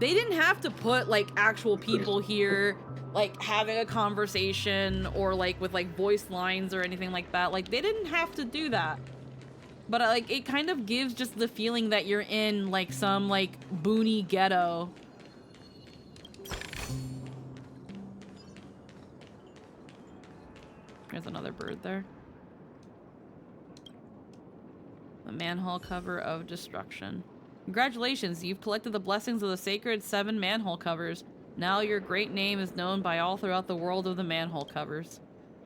They didn't have to put like actual people here like having a conversation or like with like voice lines or anything like that. Like they didn't have to do that. But like it kind of gives just the feeling that you're in like some like boony ghetto. There's another bird there. The manhole cover of destruction. Congratulations, you've collected the blessings of the sacred 7 manhole covers. Now your great name is known by all throughout the world of the manhole covers.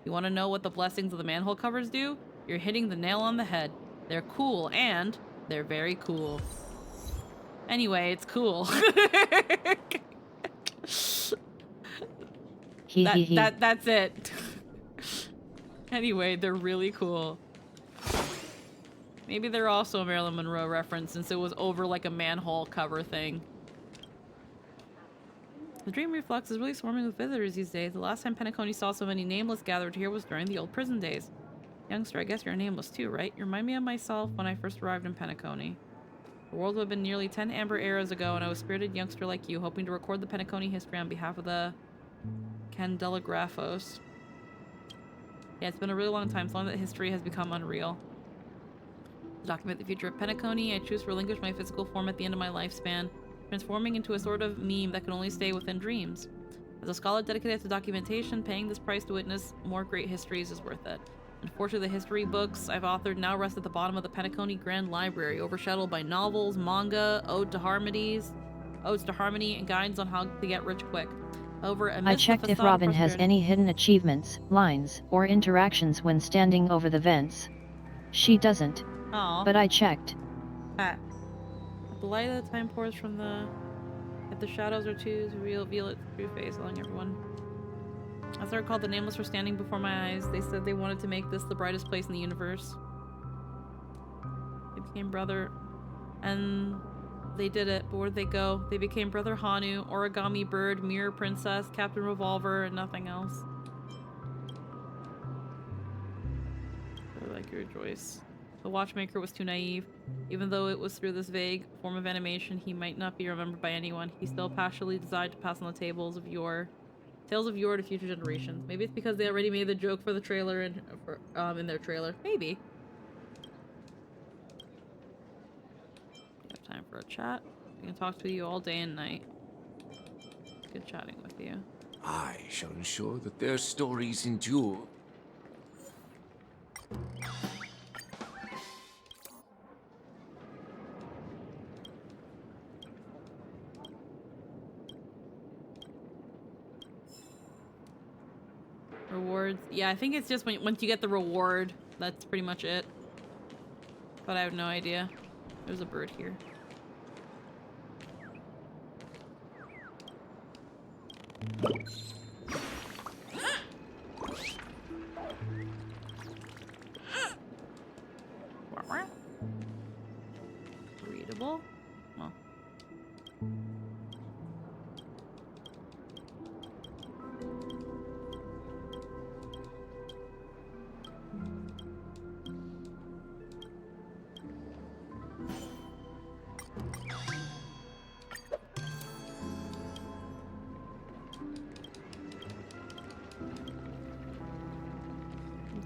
You want to know what the blessings of the manhole covers do? You're hitting the nail on the head. They're cool, and they're very cool. Anyway, it's cool. That's it. Anyway, they're really cool. Maybe they're also a Marilyn Monroe reference since it was over like a manhole cover thing. The Dream Reflux is really swarming with visitors these days. The last time Penacony saw so many nameless gathered here was during the old prison days. Youngster, I guess you're nameless too, right? You remind me of myself when I first arrived in Penacony. The world would have been nearly 10 amber eras ago, and I was a spirited youngster like you, hoping to record the Penacony history on behalf of the Candelagraphos. Yeah, it's been a really long time, so long that history has become unreal. To document the future of Penacony, I choose to relinquish my physical form at the end of my lifespan, transforming into a sort of meme that can only stay within dreams. As a scholar dedicated to documentation, paying this price to witness more great histories is worth it. Unfortunately, the history books I've authored now rest at the bottom of the Penacony Grand Library, overshadowed by novels, manga, odes to harmony, and guides on how to get rich quick. However, I checked if Robin has any hidden achievements, lines, or interactions when standing over the vents. She doesn't. Aww. But I checked. At the light of the time pours from the... If the shadows are to reveal its true face along everyone. As I recall, the Nameless were standing before my eyes. They said they wanted to make this the brightest place in the universe. They became brother... And... They did it, but where'd they go? They became Brother Hanu, Origami Bird, Mirror Princess, Captain Revolver, and nothing else. I like your choice. The Watchmaker was too naive. Even though it was through this vague form of animation, he might not be remembered by anyone. He still passionately desired to pass on the tales of yore to future generations. Maybe it's because they already made the joke for the trailer and in their trailer. Maybe. We have time for a chat. We can talk to you all day and night. Good chatting with you. I shall ensure that their stories endure. Rewards. Yeah, I think it's just once you get the reward, that's pretty much it. But I have no idea. There's a bird here. Readable? Well.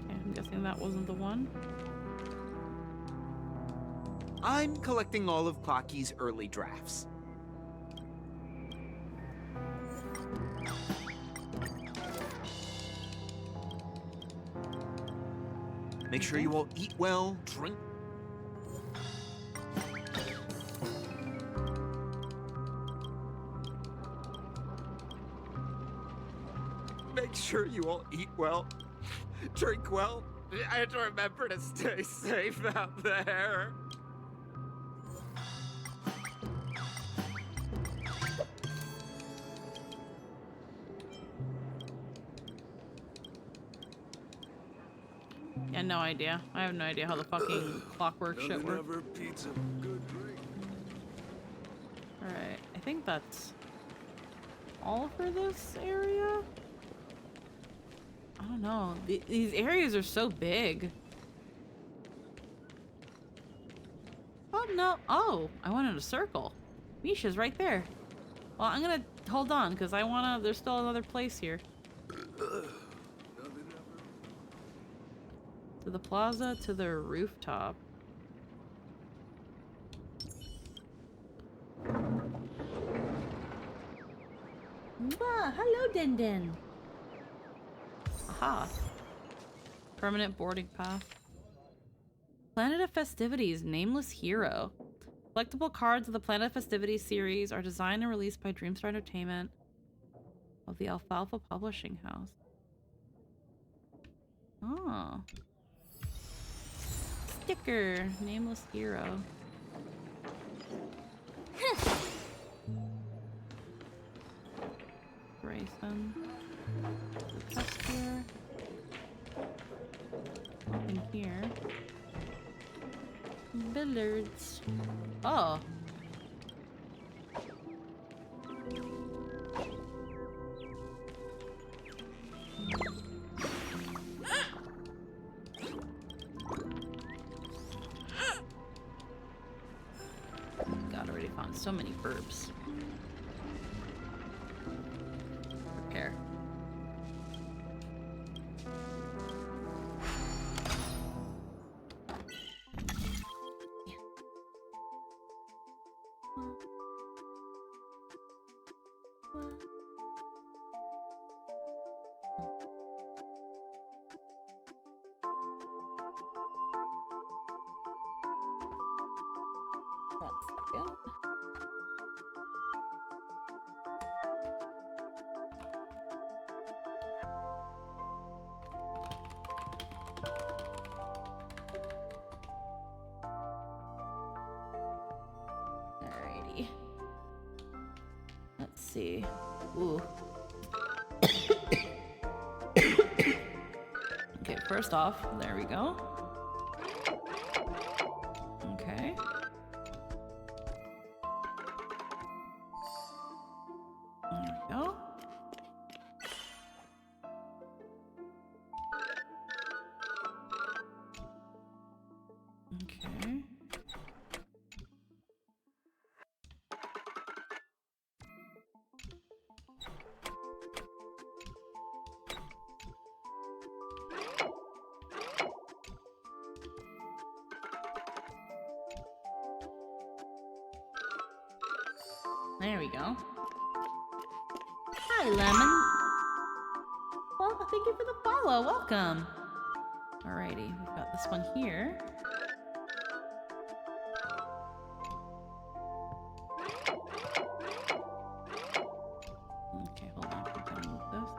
I'm guessing that wasn't the one. I'm collecting all of Clocky's early drafts. Make sure you all eat well, drink. Make sure you all eat well, drink well, and remember to stay safe out there. Yeah, no idea. I have no idea how the fucking clockwork shit works. Alright, I think that's all for this area? I don't know. These areas are so big. Oh, no. Oh, I went in a circle. Misha's right there. Well, I'm gonna hold on, because I wanna... There's still another place here. To the plaza, to the rooftop. Mwah! Hello, Den. Aha. Permanent boarding pass. Planet of Festivities, Nameless Hero. Collectible cards of the Planet of Festivities series are designed and released by Dreamstar Entertainment of the Alfalfa Publishing House. Oh. Sticker, Nameless Hero. Grayson. The chest here. Nothing here. Billiards. Oh. God, already found so many herbs. Repair. Alrighty. Let's see. Ooh. Okay, first off, there we go. Okay. There we go. Okay. There we go. Hi, Lemon. Well, thank you for the follow. Welcome. Alrighty, we've got this one here. Okay, hold on. I'm gonna move this.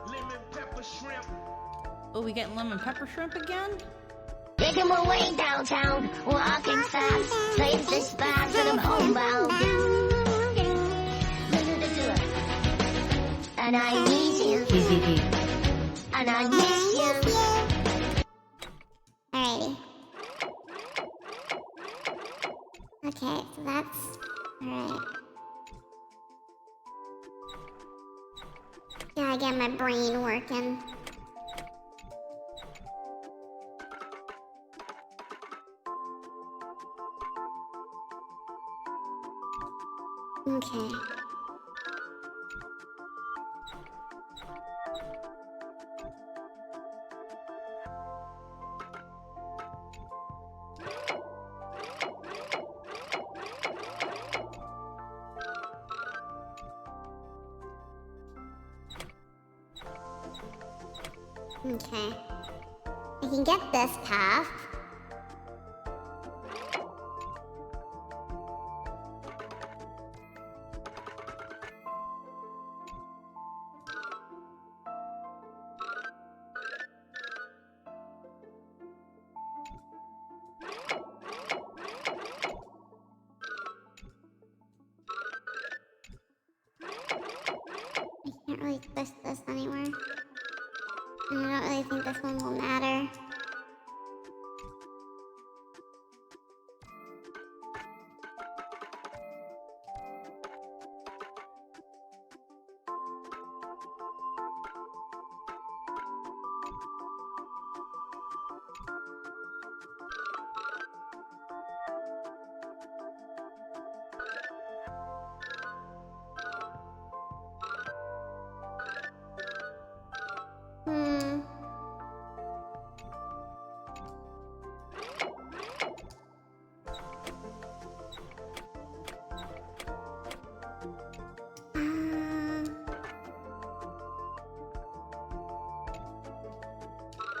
Lemon pepper shrimp. Oh, we getting lemon pepper shrimp again? Making my way downtown, walking fast, faceless vibes and I'm homebound. And I need you. And I miss you. Alrighty. Okay, so that's... Alright. Gotta get my brain working. Okay. Okay. I I can get this path. I can't really twist this anymore. And I don't really think this one will matter. Hmm.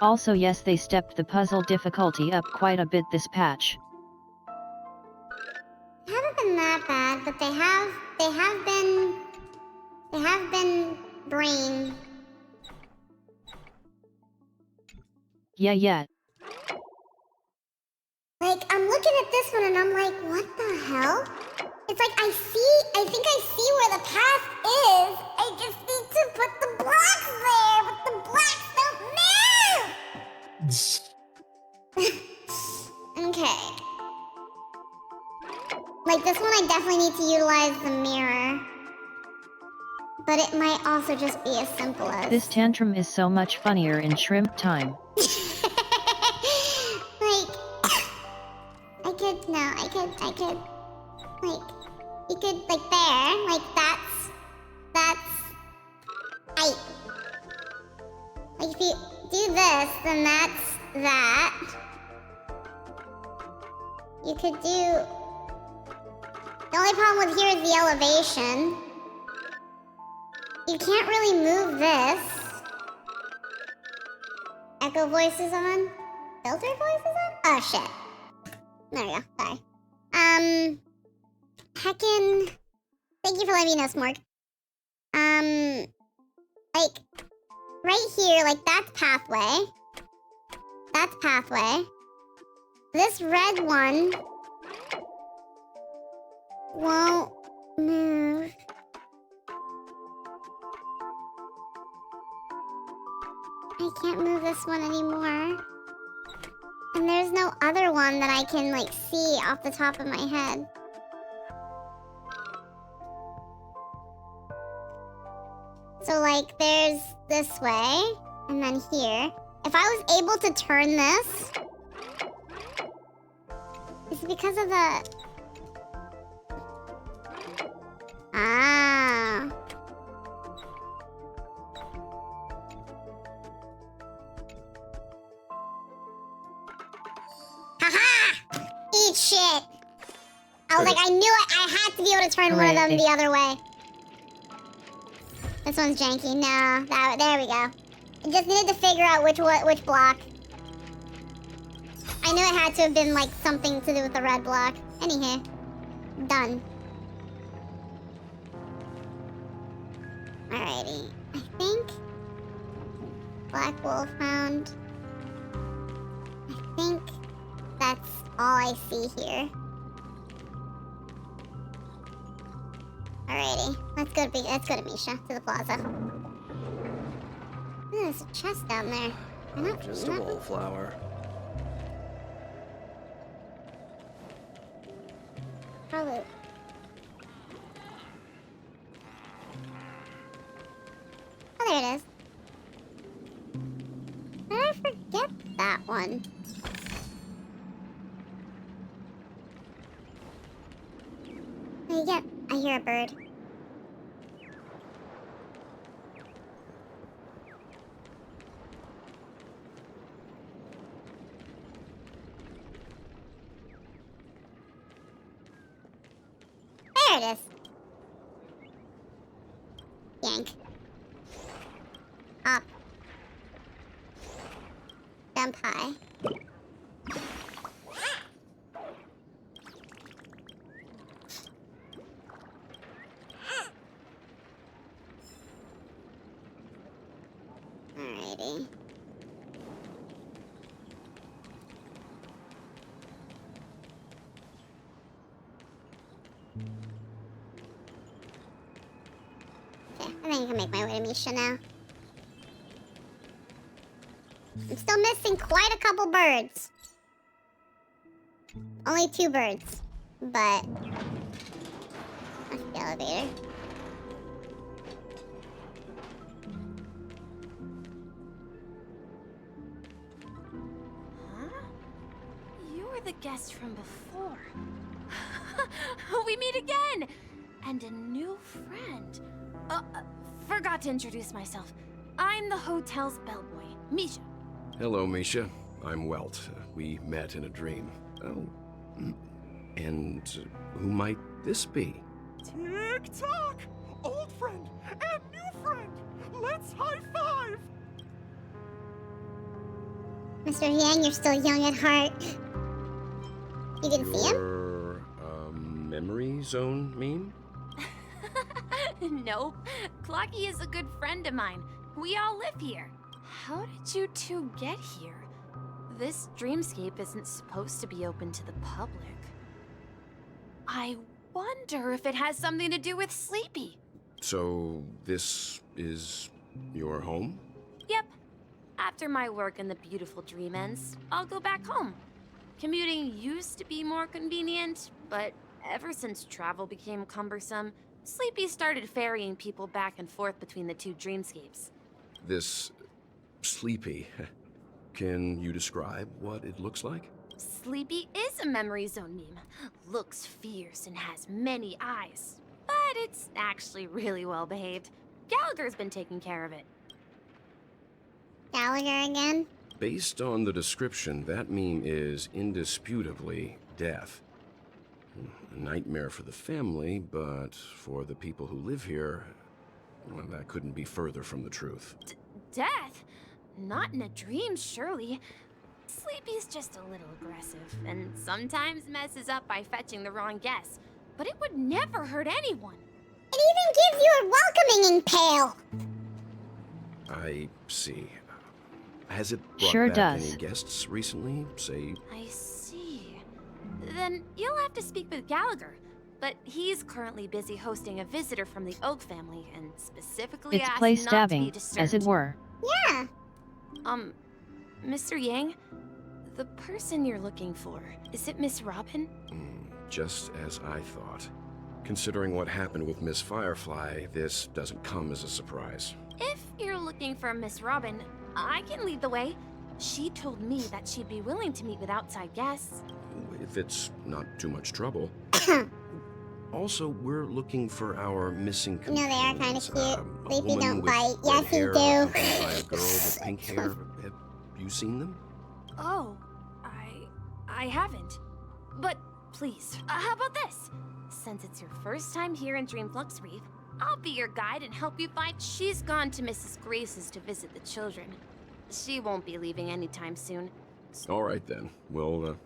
Also yes, they stepped the puzzle difficulty up quite a bit this patch. Haven't been that bad, but they have been brain. Yeah. Like, I'm looking at this one and I'm like, what the hell? It's like, I think I see where the path is. I just need to put the blocks there, but the blocks don't move! Okay. Like, this one I definitely need to utilize the mirror. But it might also just be as simple as... This tantrum is so much funnier in shrimp time. Like... I could, like, you could, like, there, like, that's, I, like, if you do this, then that's that. You could do, the only problem with here is the elevation. You can't really move this. Echo voices on? Filter voices on? Oh, shit. There we go, sorry. Heckin'... Thank you for letting me know, Smorg. Like, right here, like, that's pathway. That's pathway. This red one won't move. I can't move this one anymore. And there's no other one that I can, like, see off the top of my head. So, like, there's this way, and then here. If I was able to turn this... It's because of the... Ah... Haha! Eat shit! I was like, I knew it! I had to be able to turn one of them the other way. This one's janky. No, there we go. I just needed to figure out which block. I knew it had to have been like something to do with the red block. Anyhow, done. Alrighty, I think Black Wolf found. I think that's all I see here. Alrighty, let's go to Misha, to the plaza. Ooh, there's a chest down there. Just a wallflower. Probably. Oh, there it is. How did I forget that one? I hear a bird. There it is. Yank. Up. jump high. Alrighty. Okay, I think I can make my way to Misha now. I'm still missing quite a couple birds. Only 2 birds, but that's the elevator. You were the guest from before. We meet again! And a new friend. Forgot to introduce myself. I'm the hotel's bellboy, Misha. Hello, Misha. I'm Welt. We met in a dream. Oh. And who might this be? Tick-tock! Old friend and new friend! Let's high-five! Mr. Yang, you're still young at heart. You can see him? Your, memory zone meme? Nope. Clocky is a good friend of mine. We all live here. How did you two get here? This dreamscape isn't supposed to be open to the public. I wonder if it has something to do with Sleepy. So, this is your home? Yep. After my work in the beautiful dream ends, I'll go back home. Commuting used to be more convenient, but ever since travel became cumbersome, Sleepy started ferrying people back and forth between the 2 dreamscapes. This Sleepy. Can you describe what it looks like? Sleepy is a memory zone meme. Looks fierce and has many eyes. But it's actually really well behaved. Gallagher's been taking care of it. Gallagher again? Based on the description, that meme is indisputably death. A nightmare for the family, but for the people who live here, well, that couldn't be further from the truth. Death? Not in a dream, surely. Sleepy's just a little aggressive, and sometimes messes up by fetching the wrong guess. But it would never hurt anyone. It even gives you a welcoming pail. I see. Has it brought Sure back does. any guests recently? Say, I see. Then you'll have to speak with Gallagher. But he's currently busy hosting a visitor from the Oak family, and specifically It's asked place not to be stabbing, disturbed. as it were. Yeah. Mr. Yang, the person you're looking for, is it Miss Robin? just as I thought. Considering what happened with Miss Firefly, this doesn't come as a surprise. If you're looking for Miss Robin, I can lead the way. She told me that she'd be willing to meet with outside guests. If it's not too much trouble. Also, we're looking for our missing No, they are kind of companions. cute. A Sleepy woman don't with bite. red Yes, you hair do. accompanied by a girl with pink hair. Have you seen them? Oh, I haven't. But please, how about this? Since it's your first time here in Dreamflux Reef, I'll be your guide and help you find. She's gone to Mrs. Grace's to visit the children. She won't be leaving anytime soon. All right then. Well,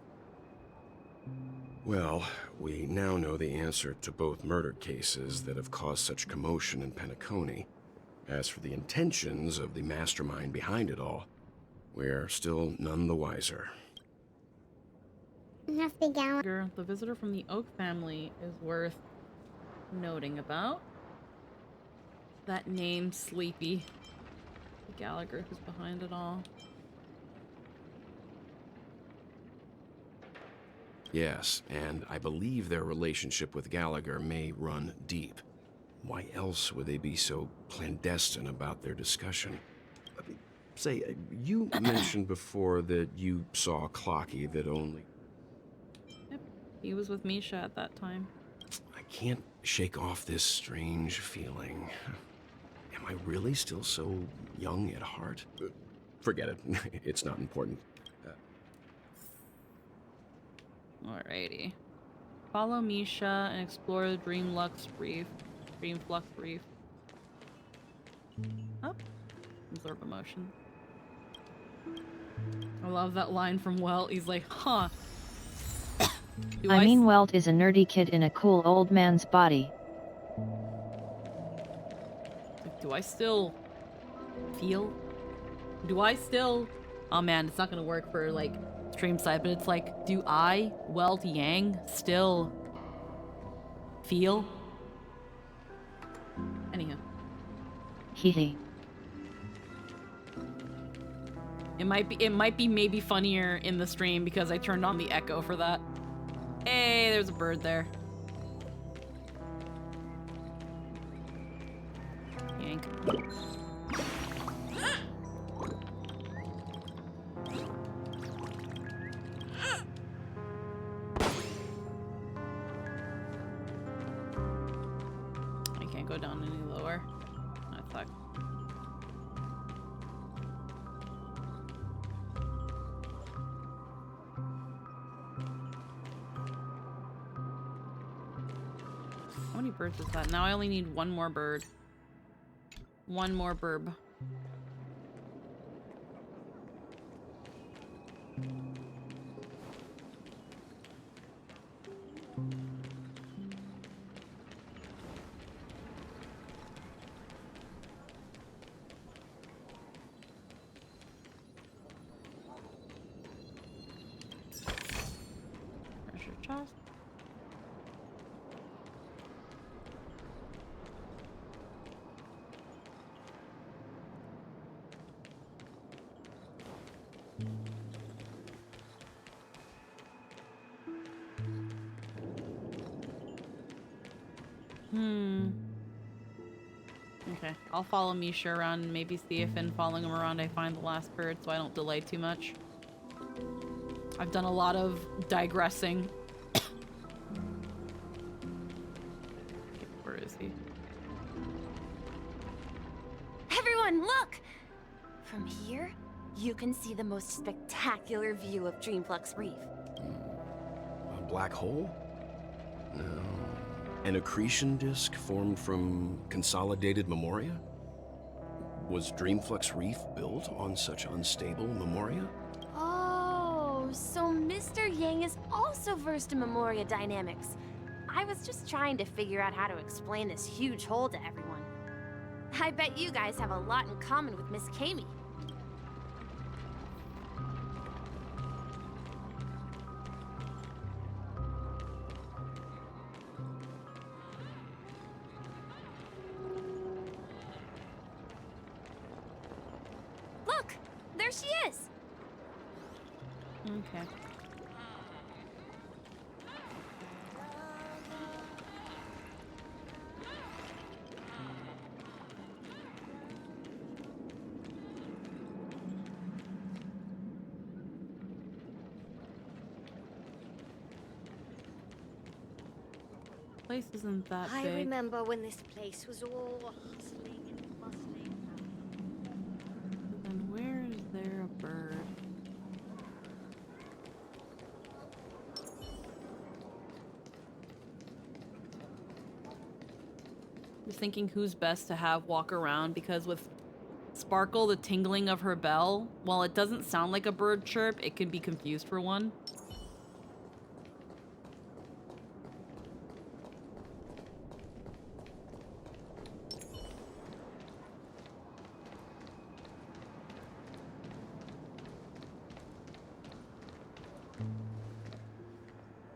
we now know the answer to both murder cases that have caused such commotion in Penacony. As for the intentions of the mastermind behind it all, we're still none the wiser. Must be Gallagher. The visitor from the Oak family is worth noting about. That name, Sleepy. Gallagher who's behind it all. Yes, and I believe their relationship with Gallagher may run deep. Why else would they be so clandestine about their discussion? Say, you mentioned before that you saw Clocky that only... Yep, he was with Misha at that time. I can't shake off this strange feeling. Am I really still so young at heart? Forget it. It's not important. Alrighty. Follow Misha and explore the Dreamflux Reef. Oh. Absorb emotion. I love that line from Welt. He's like, huh. I mean, Welt is a nerdy kid in a cool old man's body. Do I still feel? Do I still? Oh man, it's not gonna work for like stream side, but it's like, do I, Welt Yang, still feel? Anyhow. Hehe. It might be maybe funnier in the stream because I turned on the echo for that. Hey, there's a bird there. Yank. I can't go down any lower. That sucks. How many birds is that? Now I only need one more bird. One more burb. Treasure chest. Okay, I'll follow Misha around and maybe see if in following him around I find the last bird so I don't delay too much. I've done a lot of digressing. Okay, where is he? Everyone, look! From here, you can see the most spectacular view of Dreamflux Reef. A black hole? No. An accretion disk formed from consolidated memoria? Was Dreamflux Reef built on such unstable memoria? Oh, so Mr. Yang is also versed in Memoria dynamics. I was just trying to figure out how to explain this huge hole to everyone. I bet you guys have a lot in common with Miss Kami. Look, there she is. Okay. Place isn't that I big. remember when this place was all hustling and bustling. Then where is there a bird? Just thinking who's best to have walk around because with Sparkle, the tingling of her bell, while it doesn't sound like a bird chirp, it can be confused for one.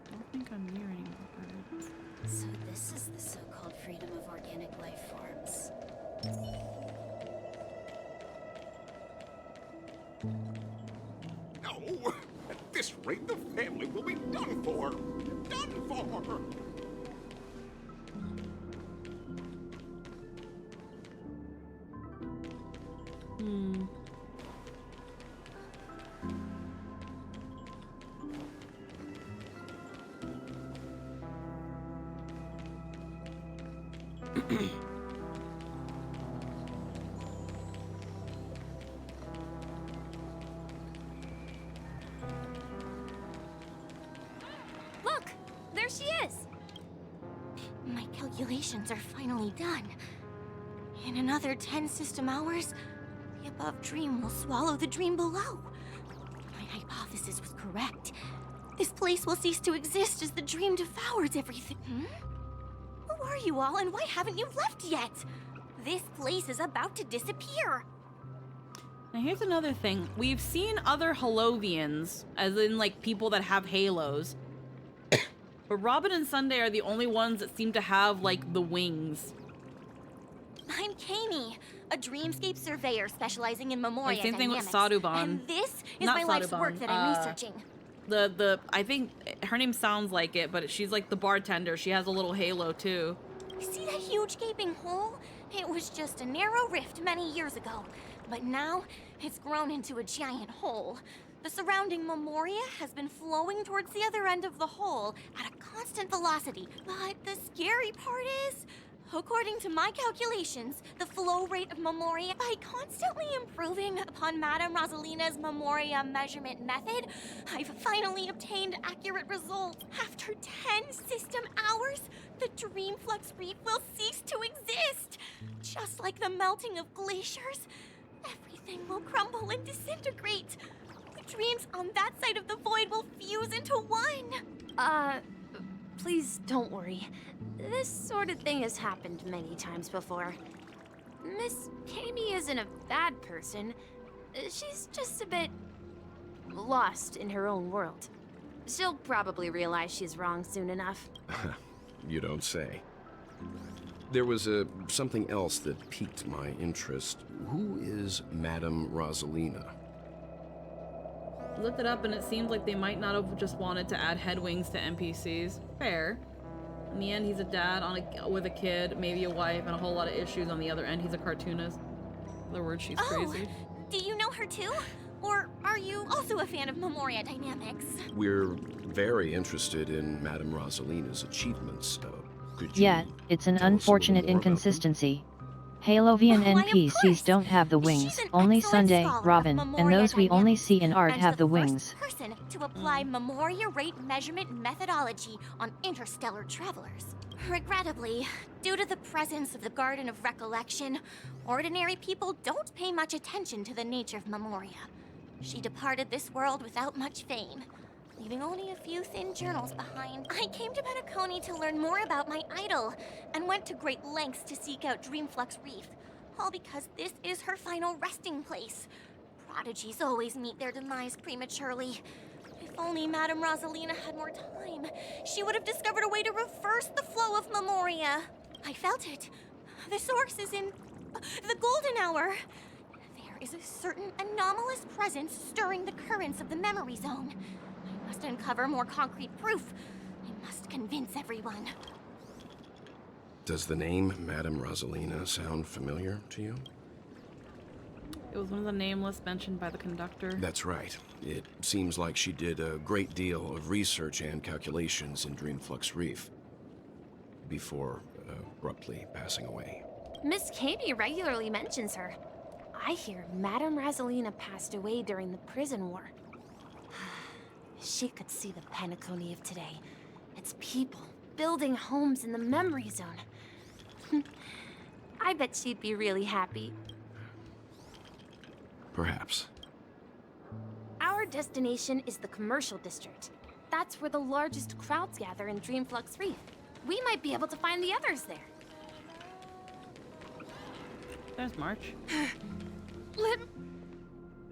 I don't think I'm near any more birds. So this is the so-called freedom of organic life forms. No! At this rate, the family will be done for! Done for! Look, there she is. My calculations are finally done. In another 10 system hours, The above dream will swallow the dream below. My hypothesis was correct. This place will cease to exist as the dream devours everything. Who are you all, and why haven't you left yet? This place is about to disappear. Now here's another thing. We've seen other Holovians, as in like people that have halos. But Robin and Sunday are the only ones that seem to have like the wings. I'm Kami, a dreamscape surveyor specializing in Memoria Same thing with dynamics. Saruban. And this is Not my life's Saruban, work that I'm researching. I think her name sounds like it, but she's like the bartender. She has a little halo too. See that huge gaping hole? It was just a narrow rift many years ago, but now it's grown into a giant hole. The surrounding Memoria has been flowing towards the other end of the hole at a constant velocity. But the scary part is, according to my calculations, the flow rate of Memoria, by constantly improving upon Madame Rosalina's Memoria measurement method, I've finally obtained accurate results. After 10 system hours, the Dreamflux Reef will cease to exist. Just like the melting of glaciers, everything will crumble and disintegrate. The dreams on that side of the void will fuse into one. Please don't worry. This sort of thing has happened many times before. Miss Kami isn't a bad person. She's just a bit lost in her own world. She'll probably realize she's wrong soon enough. You don't say. There was something else that piqued my interest. Who is Madame Rosalina? Looked it up and it seems like they might not have just wanted to add headwings to NPCs. Fair. In the end, he's a dad with a kid, maybe a wife, and a whole lot of issues. On the other end, he's a cartoonist. In other words, she's crazy. Do you know her too? Or are you also a fan of Memoria dynamics? We're very interested in Madame Rosalina's achievements. Could you Yet, it's an tell us a little unfortunate more about them? inconsistency. Halovian NPCs don't have the wings, only Sunday, Robin, and those we only see in art have the wings. Person to apply Memoria rate measurement methodology on interstellar travelers. Regrettably, due to the presence of the Garden of Recollection, ordinary people don't pay much attention to the nature of Memoria. She departed this world without much fame, leaving only a few thin journals behind. I came to Penacony to learn more about my idol, and went to great lengths to seek out Dreamflux Reef, all because this is her final resting place. Prodigies always meet their demise prematurely. If only Madame Rosalina had more time, she would have discovered a way to reverse the flow of Memoria. I felt it. The source is in the golden hour. There is a certain anomalous presence stirring the currents of the memory zone. I must uncover more concrete proof. I must convince everyone. Does the name Madame Rosalina sound familiar to you? It was one of the nameless mentioned by the conductor. That's right. It seems like she did a great deal of research and calculations in Dreamflux Reef before abruptly passing away. Miss Kami regularly mentions her. I hear Madame Rosalina passed away during the prison war. She could see the Penacony of today. Its people building homes in the memory zone. I bet she'd be really happy. Perhaps. Our destination is the commercial district. That's where the largest crowds gather in Dreamflux Reef. We might be able to find the others there. There's March.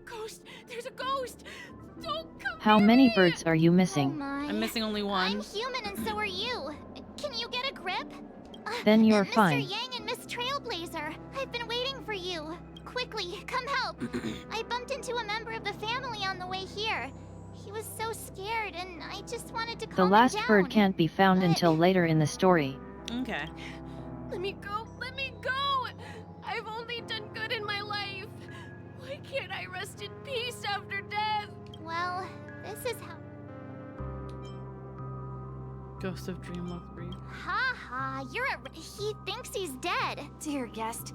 Ghost! There's a ghost! Don't come How many birds are you missing? I'm missing only one. I'm human and so are you. Can you get a grip? Then you're Mr. fine. Yang and Miss Trailblazer, I've been waiting for you. Quickly, come help. I bumped into a member of the family on the way here. He was so scared and I just wanted to The calm last him down. bird can't be found until later in the story. Okay. Let me go! Let me go! I've only done good in my life. Why can't I rest in peace after death? Well, this is how... Ghost of Dreamwalk Reef. Ha ha, he thinks he's dead. Dear guest,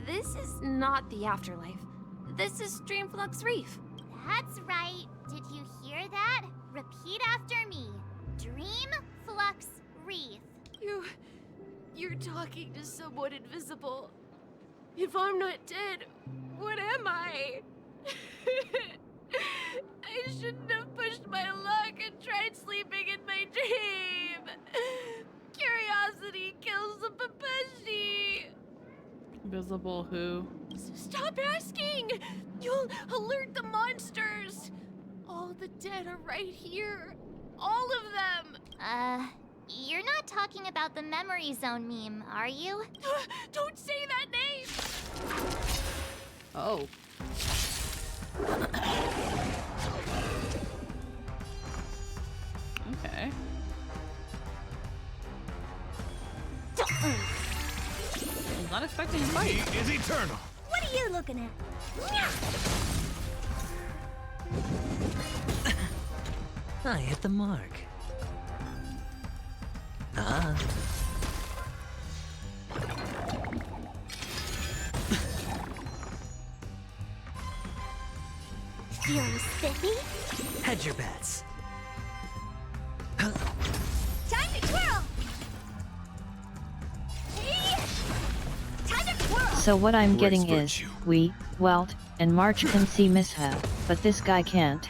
this is not the afterlife. This is Dreamflux Reef. That's right. Did you hear that? Repeat after me. Dreamflux Reef. You're talking to someone invisible. If I'm not dead, What am I? I shouldn't have pushed my luck and tried sleeping in my dream. Curiosity kills the Papeshi. Visible who? Stop asking! You'll alert the monsters! All the dead are right here. All of them! You're not talking about the memory zone meme, are you? Don't say that name! Oh. Okay. I'm not expecting a fight. He is eternal. What are you looking at? I hit the mark. Ah. Feeling spiffy? Hedge your bets. Time to twirl! Time to twirl! So what I'm Grace getting is, virtue. we, Welt, and March can see Misha, but this guy can't.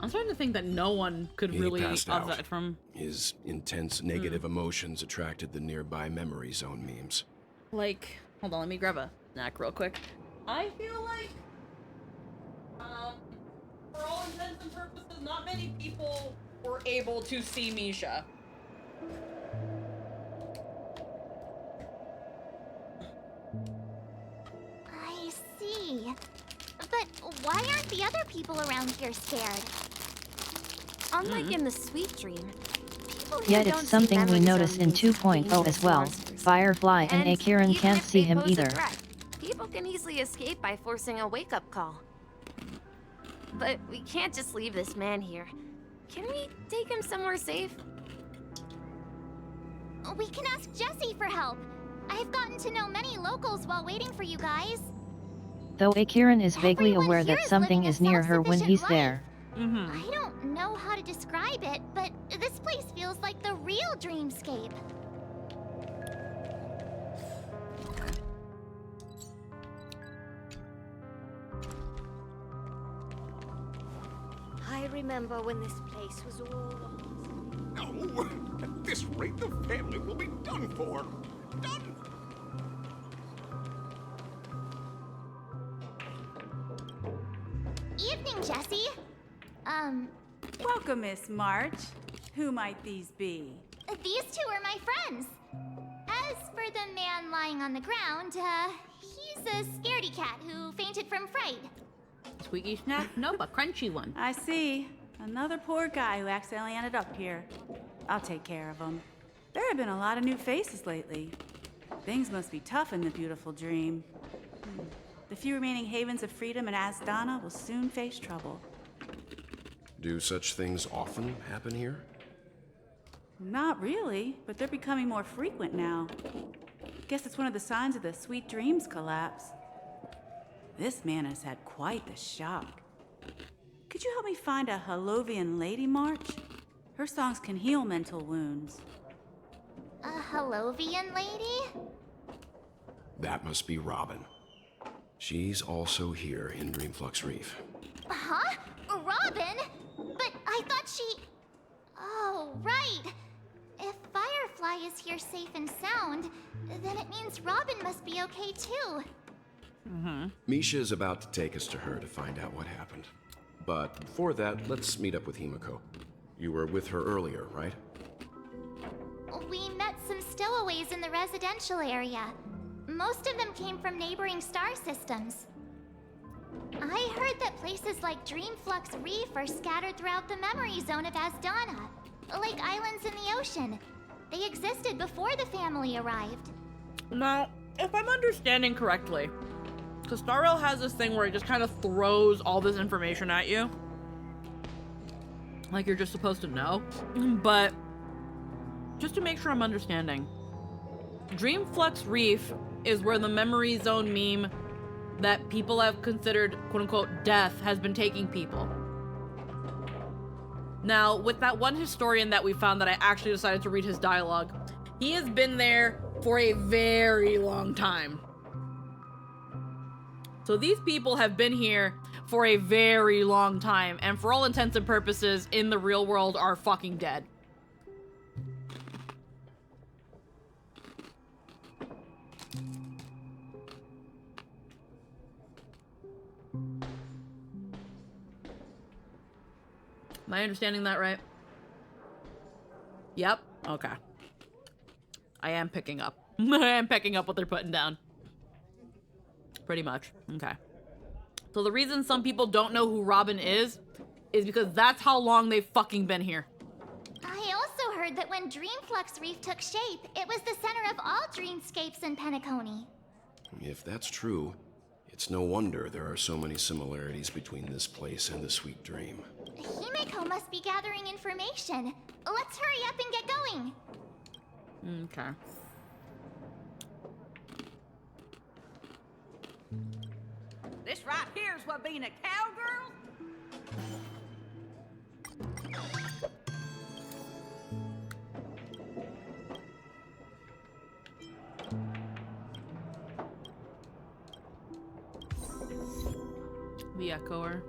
I'm starting to think that no one could He really passed offset out. from. His intense negative emotions attracted the nearby memory zone memes. Like, hold on, let me grab a snack real quick. I feel like, for all intents and purposes, not many people were able to see Misha. I see. But why aren't the other people around here scared? Unlike in the sweet dream, people here Yet don't it's see something we memory notice zone in memes as 2.0 as dangerous well. monsters. Firefly and Akiran even can't if see they him pose a either. threat, people can easily escape by forcing a wake-up call. But we can't just leave this man here. Can we take him somewhere safe? We can ask Jessie for help. I've gotten to know many locals while waiting for you guys. Though Akiran is vaguely Everyone aware here that is something living a is near her when he's self-sufficient there. I don't know how to describe it, but this place feels like the real dreamscape. I remember when this place was all... No! At this rate, the family will be done for. Done! Evening, Jessie. Welcome, Miss March. Who might these be? These two are my friends. As for the man lying on the ground, he's a scaredy cat who fainted from fright. Squeaky snack? Nope, a crunchy one. I see. Another poor guy who accidentally ended up here. I'll take care of him. There have been a lot of new faces lately. Things must be tough in the beautiful dream. The few remaining havens of freedom in Asdana will soon face trouble. Do such things often happen here? Not really, but they're becoming more frequent now. Guess it's one of the signs of the Sweet Dreams collapse. This man has had quite the shock. Could you help me find a Halovian lady, March? Her songs can heal mental wounds. A Halovian lady? That must be Robin. She's also here in Dreamflux Reef. Huh? Robin? But I thought she... Oh, right. If Firefly is here safe and sound, then it means Robin must be okay too. Misha is about to take us to her to find out what happened. But before that, let's meet up with Himiko. You were with her earlier, right? We met some stowaways in the residential area. Most of them came from neighboring star systems. I heard that places like Dreamflux Reef are scattered throughout the memory zone of Asdana, like islands in the ocean. They existed before the family arrived. Now, if I'm understanding correctly, because Starrel has this thing where it just kind of throws all this information at you. Like you're just supposed to know. But just to make sure I'm understanding, Dreamflux Reef is where the memory zone meme that people have considered quote-unquote death has been taking people. Now, with that one historian that we found that I actually decided to read his dialogue, He has been there for a very long time. So these people have been here for a very long time, and for all intents and purposes, in the real world, are fucking dead. Am I understanding that right? Yep. Okay. I am picking up. I am picking up what they're putting down. Pretty much. Okay. So the reason some people don't know who Robin is because that's how long they've fucking been here. I also heard that when Dreamflux Reef took shape, it was the center of all dreamscapes in Penacony. If that's true, it's no wonder there are so many similarities between this place and the Sweet Dream. Himeko must be gathering information. Let's hurry up and get going. Okay. This right here is what being a cowgirl? The echoer.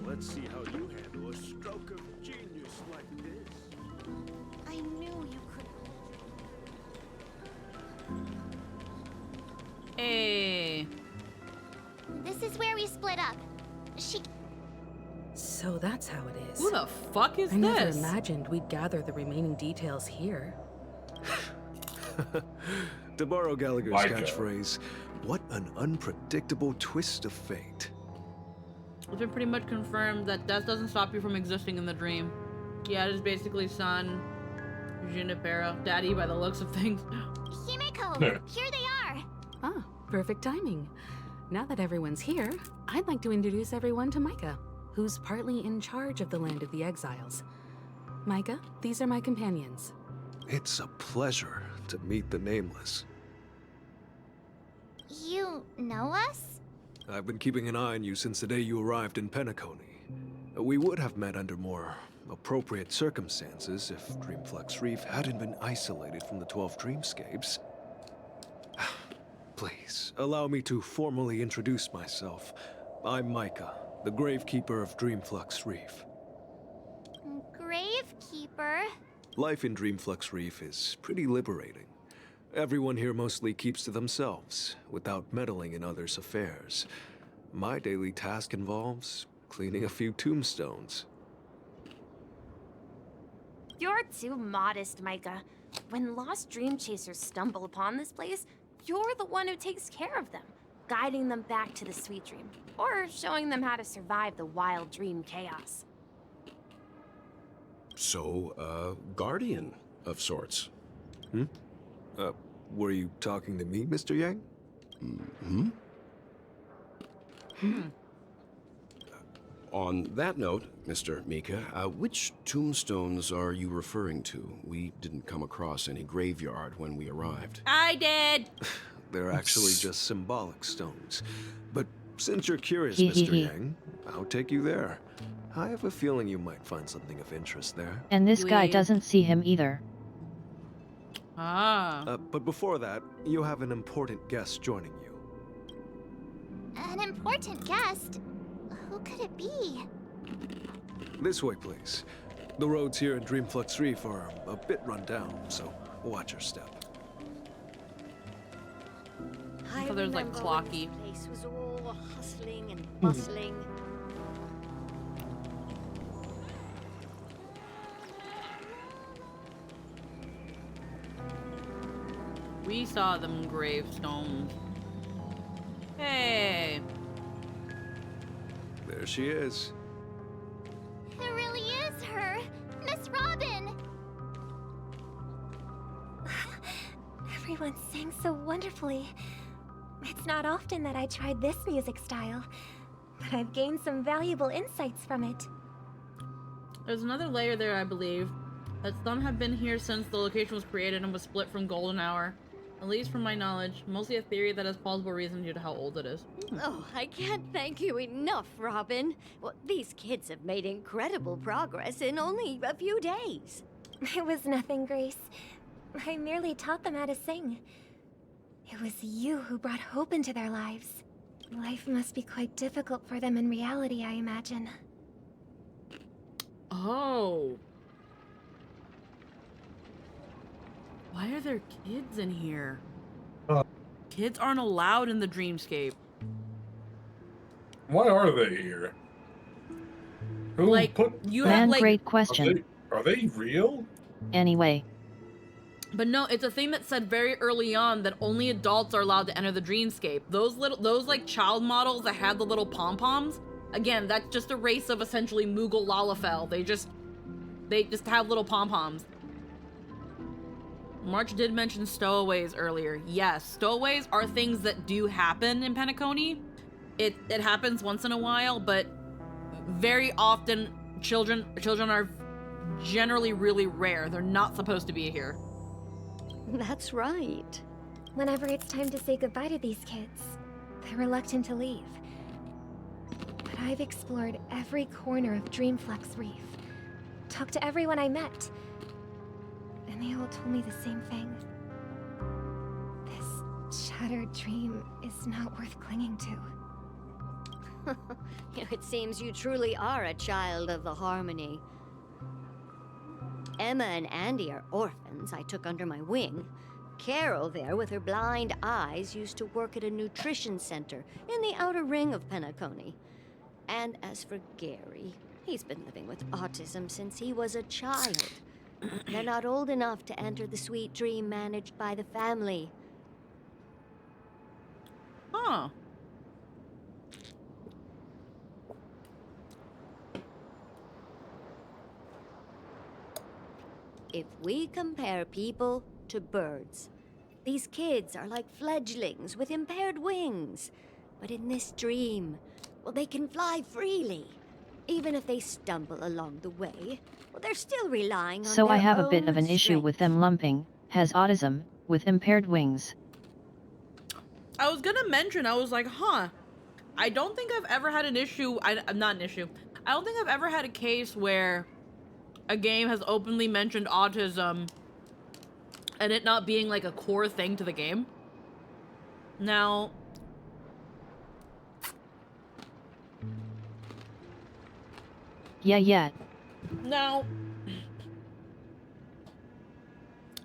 Let's see how you handle a stroke of genius like this. I knew you could. Hey. This is where we split up. So that's how it is. Who the fuck is I never this? imagined we'd gather the remaining details here. To borrow Gallagher's Micah. catchphrase, what an unpredictable twist of fate. It's been pretty much confirmed that death doesn't stop you from existing in the dream. Yeah, it is basically son, Junipero, daddy by the looks of things. Himeko, here they are. Ah, perfect timing. Now that everyone's here, I'd like to introduce everyone to Micah, who's partly in charge of the Land of the Exiles. Micah, these are my companions. It's a pleasure to meet the Nameless. You know us? I've been keeping an eye on you since the day you arrived in Penacony. We would have met under more appropriate circumstances if Dreamflux Reef hadn't been isolated from the 12 dreamscapes. Please, allow me to formally introduce myself. I'm Micah, the Gravekeeper of Dreamflux Reef. Gravekeeper? Life in Dreamflux Reef is pretty liberating. Everyone here mostly keeps to themselves, without meddling in others' affairs. My daily task involves cleaning a few tombstones. You're too modest, Micah. When lost dream chasers stumble upon this place, you're the one who takes care of them, guiding them back to the Sweet Dream, or showing them how to survive the wild dream chaos. So, guardian of sorts. Were you talking to me, Mr. Yang? On that note, Mr. Mika, which tombstones are you referring to? We didn't come across any graveyard when we arrived. I did! They're actually just symbolic stones. But since you're curious, Mr. Yang, I'll take you there. I have a feeling you might find something of interest there. And this guy doesn't see him either. But before that, you have an important guest joining you. An important guest? Who could it be? This way, please. The roads here in Dreamflux Reef are a bit run down, so watch your step. So there's like Clocky. The place was all hustling and bustling. We saw them gravestones. Hey. There she is. It really is her! Miss Robin! Everyone sang so wonderfully. It's not often that I tried this music style, but I've gained some valuable insights from it. There's another layer there, I believe. That some have been here since the location was created and was split from Golden Hour. At least from my knowledge, mostly a theory that has plausible reason due to how old it is. Oh, I can't thank you enough, Robin. Well, these kids have made incredible progress in only a few days. It was nothing, Grace. I merely taught them how to sing. It was you who brought hope into their lives. Life must be quite difficult for them in reality, I imagine. Oh. Why are there kids in here? Kids aren't allowed in the dreamscape. Why are they here? Who Like, put you that? have, like... Great question. Are they real? Anyway. But no, it's a thing that said very early on that only adults are allowed to enter the dreamscape. Those like child models that had the little pom-poms, again, that's just a race of essentially Moogle Lalafell. They just have little pom-poms. March did mention stowaways earlier. Yes, stowaways are things that do happen in Penacony. It happens once in a while, but very often children are generally really rare. They're not supposed to be here. That's right. Whenever it's time to say goodbye to these kids, they're reluctant to leave. But I've explored every corner of Dreamflex Reef, talked to everyone I met, and they all told me the same thing. This shattered dream is not worth clinging to. It seems you truly are a child of the Harmony. Emma and Andy are orphans I took under my wing. Carol there, with her blind eyes, used to work at a nutrition center in the outer ring of Penacony. And as for Gary, he's been living with autism since he was a child. They're not old enough to enter the sweet dream managed by the family. Huh. If we compare people to birds, these kids are like fledglings with impaired wings. But in this dream, well, they can fly freely. Even if they stumble along the way, well, they're still relying on So their I have a bit own of an issue strength. with them lumping, has autism, with impaired wings. I was gonna mention, I was like, huh. I don't think I've ever had an issue, not an issue. I don't think I've ever had a case where a game has openly mentioned autism and it not being like a core thing to the game. Now, Yeah. Now,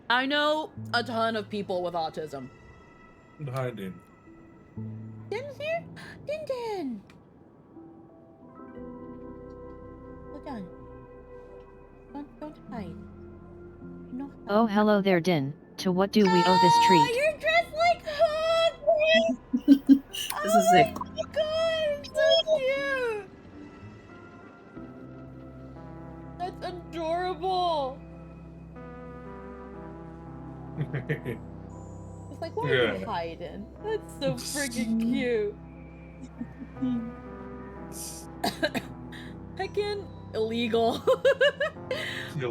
I know a ton of people with autism. Hi, Din. Din's here? Din! Hold on. Don't hide. No. Oh hello there Din, to what do we owe this treat? You're dressed like Hook! This is sick. Oh my god, so cute! That's adorable! It's like, why are you hiding? That's so freaking cute. Heckin' illegal.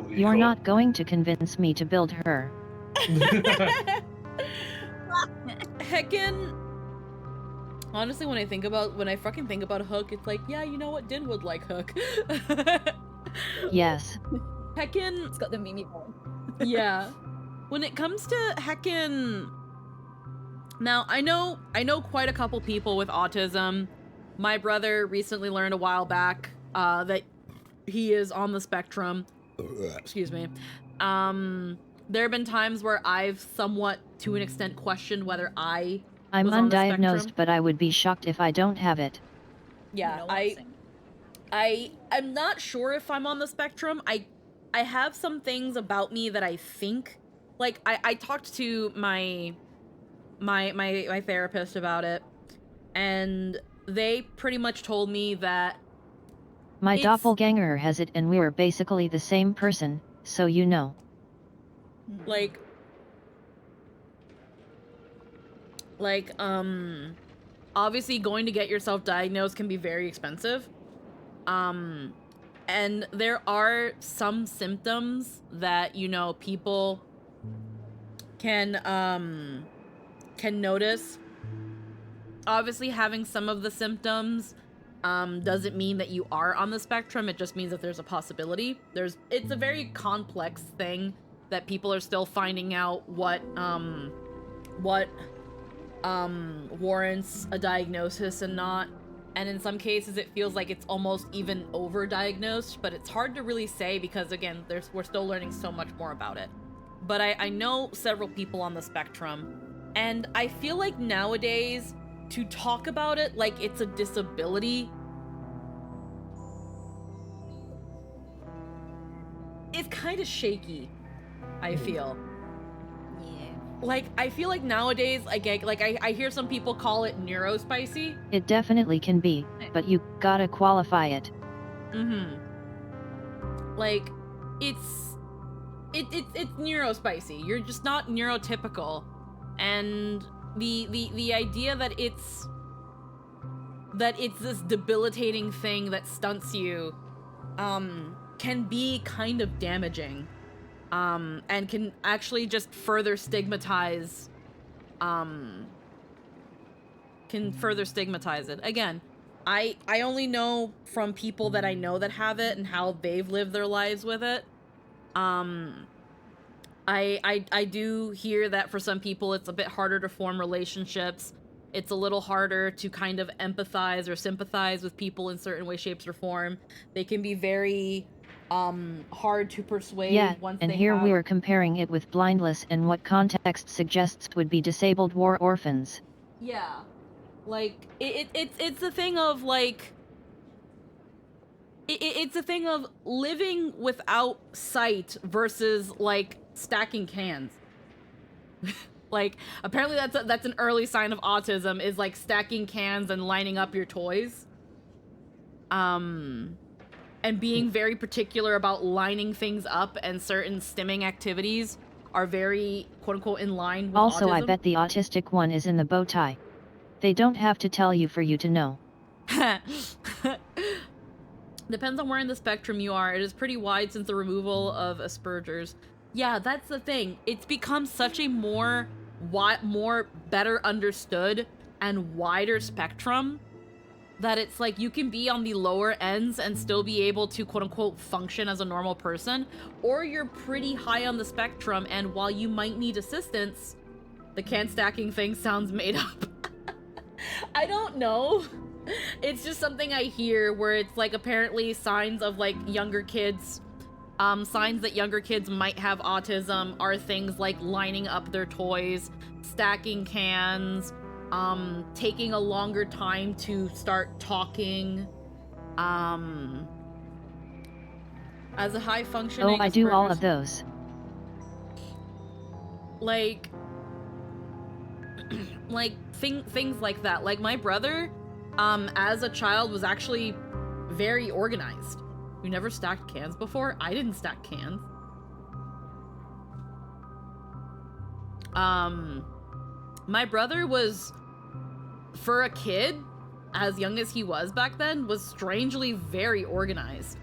You're not going to convince me to build her. Heckin'. Honestly, when I fucking think about Hook, it's like, yeah, you know what? Din would like Hook. Yes. Heckin'. It's got the Mimi bone. Yeah. When it comes to heckin'. Now, I know quite a couple people with autism. My brother recently learned a while back that he is on the spectrum. Excuse me. There have been times where I've somewhat, to an extent, questioned whether I I'm was on the spectrum. undiagnosed, but I would be shocked if I don't have it. Yeah, I'm not sure if I'm on the spectrum. I have some things about me that I think, like, I talked to my therapist about it, and they pretty much told me that My doppelganger has it and we're basically the same person, so you know. Like, obviously going to get yourself diagnosed can be very expensive. And there are some symptoms that, you know, people can notice. Obviously having some of the symptoms doesn't mean that you are on the spectrum. It just means that there's a possibility. It's a very complex thing that people are still finding out what warrants a diagnosis and not. And in some cases it feels like it's almost even overdiagnosed, but it's hard to really say because again, we're still learning so much more about it. But I know several people on the spectrum, and I feel like nowadays to talk about it like it's a disability is kind of shaky, I feel. Like, I feel like nowadays, I hear some people call it neurospicy. It definitely can be, but you gotta qualify it. Like, it's neurospicy. You're just not neurotypical. And the idea that it's this debilitating thing that stunts you, can be kind of damaging. And can actually just further stigmatize, it. Again, I only know from people that I know that have it and how they've lived their lives with it. I do hear that for some people it's a bit harder to form relationships. It's a little harder to kind of empathize or sympathize with people in certain way, shapes, or form. They can be very hard to persuade. Yeah, once and they here have... we are comparing it with blindness and what context suggests would be disabled war orphans. Yeah, like it's the thing of like it's a thing of living without sight versus like stacking cans. Like apparently that's an early sign of autism, is like stacking cans and lining up your toys. And being very particular about lining things up, and certain stimming activities are very, quote-unquote, in line with also, autism. I bet the autistic one is in the bow tie. They don't have to tell you for you to know. Depends on where in the spectrum you are. It is pretty wide since the removal of Asperger's. Yeah, that's the thing. It's become such a more better understood and wider spectrum that it's like you can be on the lower ends and still be able to quote-unquote function as a normal person, or you're pretty high on the spectrum, and while you might need assistance, the can stacking thing sounds made up. I don't know. It's just something I hear where it's like apparently signs of like younger kids, signs that younger kids might have autism are things like lining up their toys, stacking cans, taking a longer time to start talking, as a high functioning... Oh, I do all of those. Like things like that. Like my brother, as a child was actually very organized. You never stacked cans before? I didn't stack cans. My brother was, for a kid, as young as he was back then, was strangely very organized.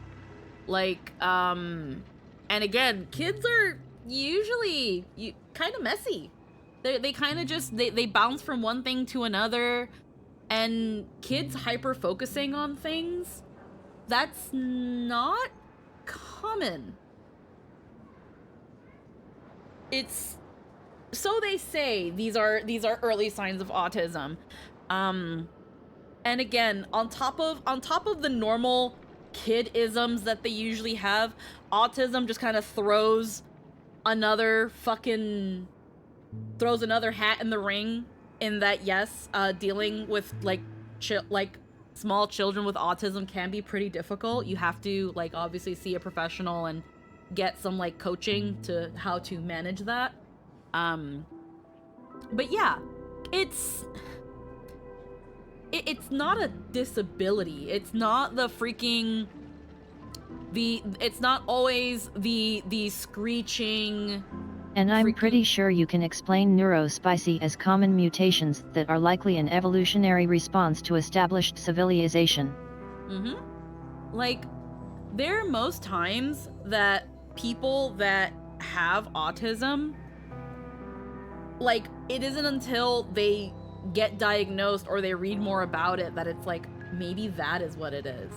Like, and again, kids are usually kind of messy. They kind of just, they bounce from one thing to another, and kids hyper-focusing on things, that's not common. It's... So they say these are early signs of autism. And again, on top of the normal kid-isms that they usually have, autism just kind of throws another hat in the ring, in that yes, dealing with like small children with autism can be pretty difficult. You have to like obviously see a professional and get some like coaching to how to manage that. But yeah, it's not a disability. It's not the freaking it's not always the screeching. And I'm pretty sure you can explain neurospicy as common mutations that are likely an evolutionary response to established civilization. Like, there are most times that people that have autism, like, it isn't until they get diagnosed or they read more about it that it's like, maybe that is what it is.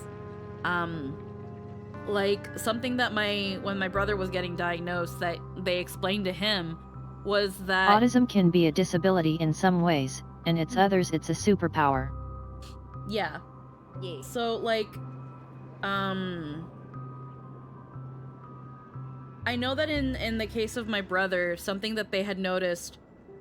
Like something that when my brother was getting diagnosed, that they explained to him was that autism can be a disability in some ways, and it's others it's a superpower. Yeah. So like, I know that in the case of my brother, something that they had noticed,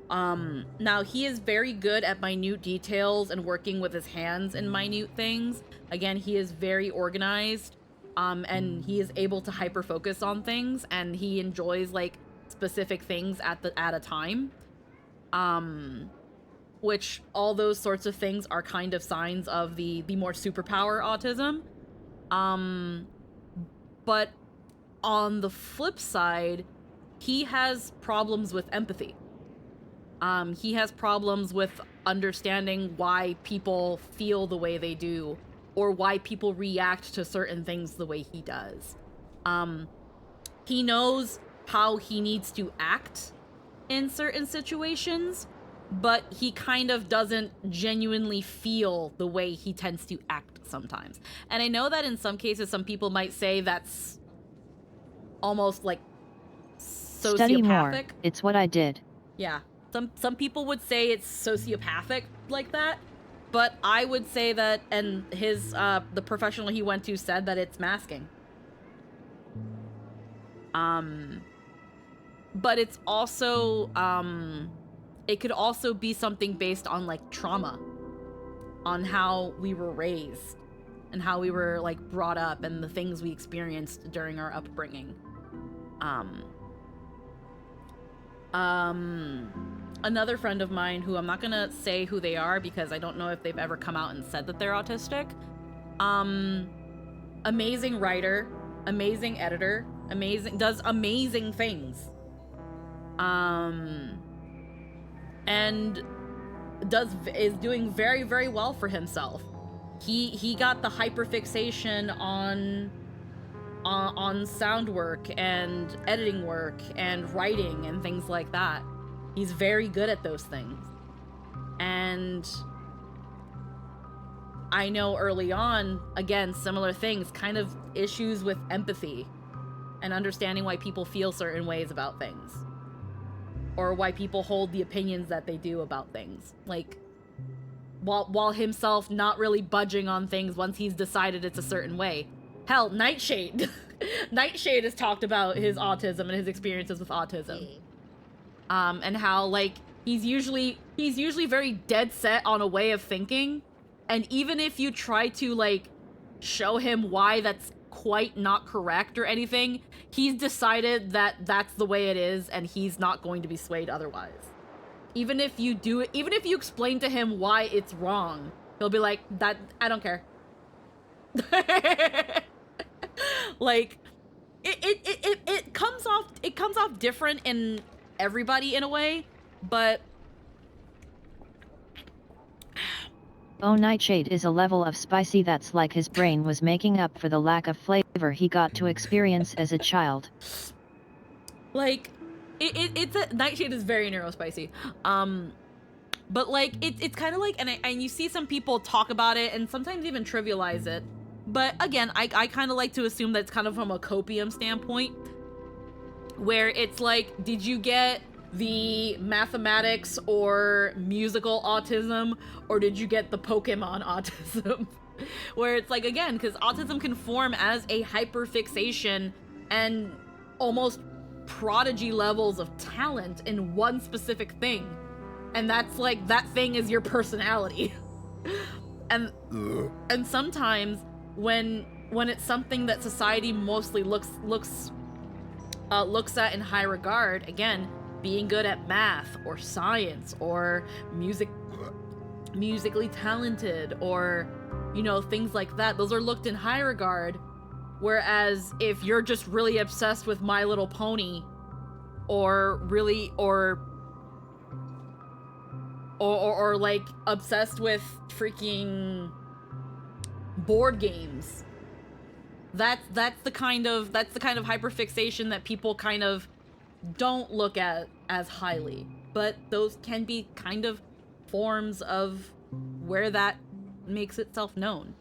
now he is very good at minute details and working with his hands in minute things. Again, he is very organized, and he is able to hyper focus on things, and he enjoys like specific things at a time. Which all those sorts of things are kind of signs of the more superpower autism. But on the flip side, he has problems with empathy. He has problems with understanding why people feel the way they do, or why people react to certain things the way he does. He knows how he needs to act in certain situations, but he kind of doesn't genuinely feel the way he tends to act sometimes. And I know that in some cases, some people might say that's almost like sociopathic. Study more. It's what I did. Yeah. Some people would say it's sociopathic like that, but I would say that, and his the professional he went to said that it's masking. But it's also it could also be something based on like trauma, on how we were raised and how we were like brought up and the things we experienced during our upbringing. Another friend of mine, who I'm not gonna say who they are because I don't know if they've ever come out and said that they're autistic. Amazing writer, amazing editor, does amazing things. And is doing very, very well for himself. He got the hyperfixation on sound work and editing work and writing and things like that. He's very good at those things. And I know early on, again, similar things, kind of issues with empathy and understanding why people feel certain ways about things, or why people hold the opinions that they do about things. Like, while himself not really budging on things once he's decided it's a certain way. Hell, Nightshade. Nightshade has talked about his autism and his experiences with autism. And how, like, he's usually very dead set on a way of thinking. And even if you try to, like, show him why that's quite not correct or anything, he's decided that that's the way it is and he's not going to be swayed otherwise. Even if you do it, even if you explain to him why it's wrong, he'll be like, that, I don't care. Like, it comes off different in everybody in a way, but Oh, Nightshade is a level of spicy that's like his brain was making up for the lack of flavor he got to experience as a child. Like, it's a Nightshade is very neurospicy. But like it's kind of like, and you see some people talk about it and sometimes even trivialize it. But again, I kind of like to assume that it's kind of from a copium standpoint, where it's like, did you get the mathematics or musical autism, or did you get the Pokemon autism? Where it's like, again, because autism can form as a hyperfixation and almost prodigy levels of talent in one specific thing, and that's like, that thing is your personality. and sometimes when it's something that society mostly looks at in high regard, again, being good at math or science or musically talented, or, you know, things like that, those are looked in high regard. Whereas if you're just really obsessed with My Little Pony, or like obsessed with freaking board games, that's the kind of hyperfixation that people kind of don't look at as highly. But those can be kind of forms of where that makes itself known.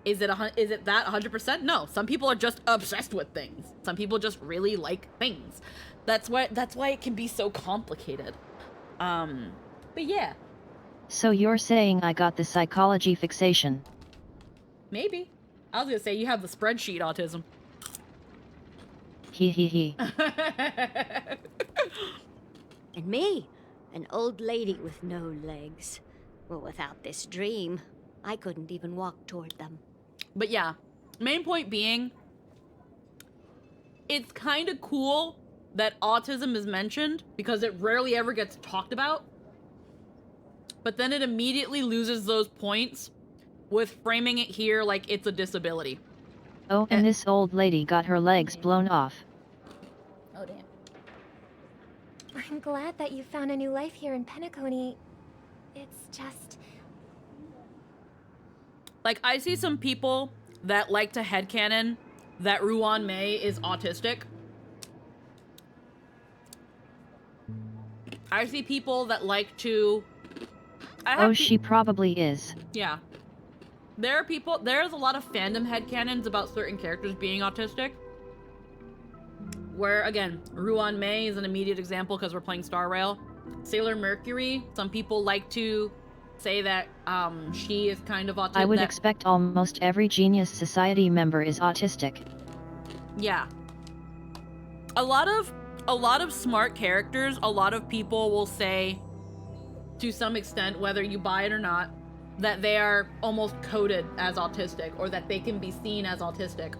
Is it that 100%? No. Some people are just obsessed with things. Some people just really like things. That's why it can be so complicated. But yeah. So you're saying I got the psychology fixation? Maybe. I was gonna say you have the spreadsheet autism. Hee hee hee. And me, an old lady with no legs. Well, without this dream, I couldn't even walk toward them. But yeah, main point being, it's kind of cool that autism is mentioned because it rarely ever gets talked about. But then it immediately loses those points with framing it here like it's a disability. Oh, and this old lady got her legs blown off. Oh, damn. I'm glad that you found a new life here in Penacony. It's just... Like, I see some people that like to headcanon that Ruan Mei is autistic. I see people that like to... Oh, she probably is. Yeah. There's a lot of fandom headcanons about certain characters being autistic. Where, again, Ruan Mei is an immediate example because we're playing Star Rail. Sailor Mercury, some people like to say that she is kind of autistic. I would expect almost every Genius Society member is autistic. Yeah. A lot of smart characters, a lot of people will say, to some extent, whether you buy it or not, that they are almost coded as autistic, or that they can be seen as autistic.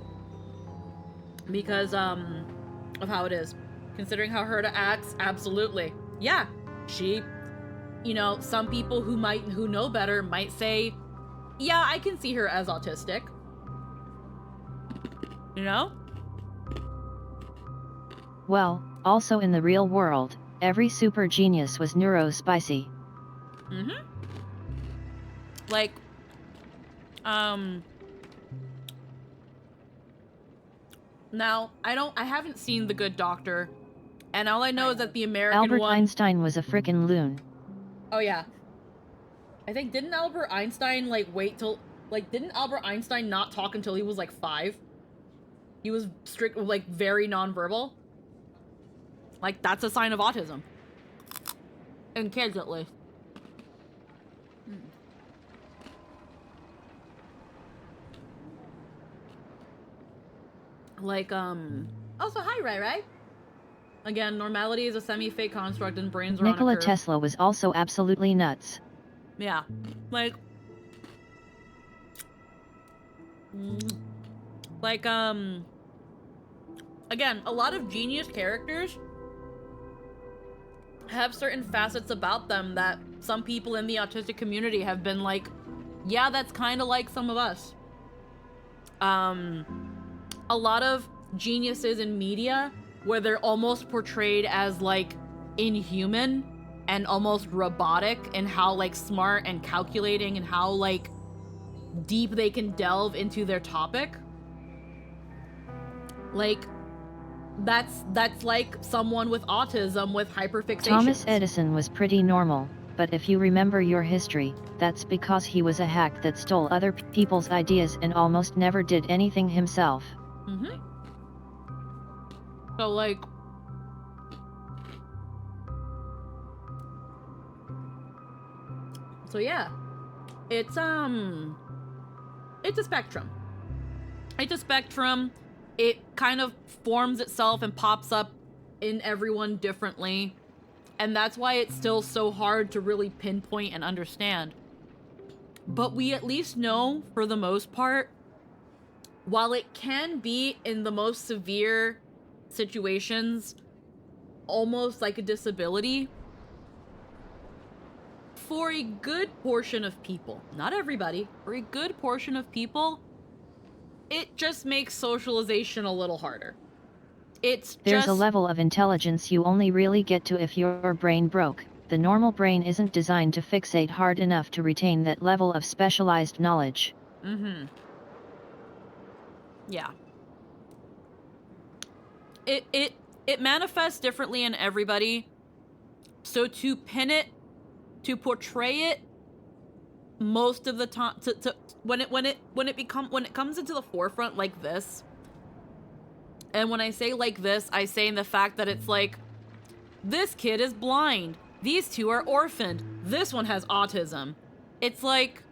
Because, of how it is. Considering how Herta acts, absolutely. Yeah, she, you know, some people who know better might say, yeah, I can see her as autistic. You know? Well, also in the real world, every super genius was neurospicy. Mm-hmm. Like, now, I haven't seen The Good Doctor, and all I know is that the American Albert one... Einstein was a frickin' loon. Oh, yeah. I think, didn't Albert Einstein, like, didn't Albert Einstein not talk until he was, like, 5? He was very nonverbal. Like, that's a sign of autism. In kids, at least. Like, also, hi, Rai Rai. Again, normality is a semi-fake construct and brains are on a Nikola curve. Tesla was also absolutely nuts. Yeah. Like, again, a lot of genius characters have certain facets about them that some people in the autistic community have been like, yeah, that's kind of like some of us. A lot of geniuses in media where they're almost portrayed as like inhuman and almost robotic in how like smart and calculating and how like deep they can delve into their topic. Like, that's like someone with autism with hyperfixation. Thomas Edison was pretty normal, but if you remember your history, that's because he was a hack that stole other people's ideas and almost never did anything himself. Mm-hmm. So, like... So, yeah. It's a spectrum. It's a spectrum. It kind of forms itself and pops up in everyone differently. And that's why it's still so hard to really pinpoint and understand. But we at least know, for the most part, while it can be in the most severe situations, almost like a disability, for a good portion of people, not everybody, for a good portion of people, it just makes socialization a little harder. There's a level of intelligence you only really get to if your brain broke. The normal brain isn't designed to fixate hard enough to retain that level of specialized knowledge. Mm-hmm. Yeah. It manifests differently in everybody. So to pin it, to portray it most of the time when it comes into the forefront like this. And when I say like this, I say in the fact that it's like, this kid is blind. These two are orphaned. This one has autism. It's like,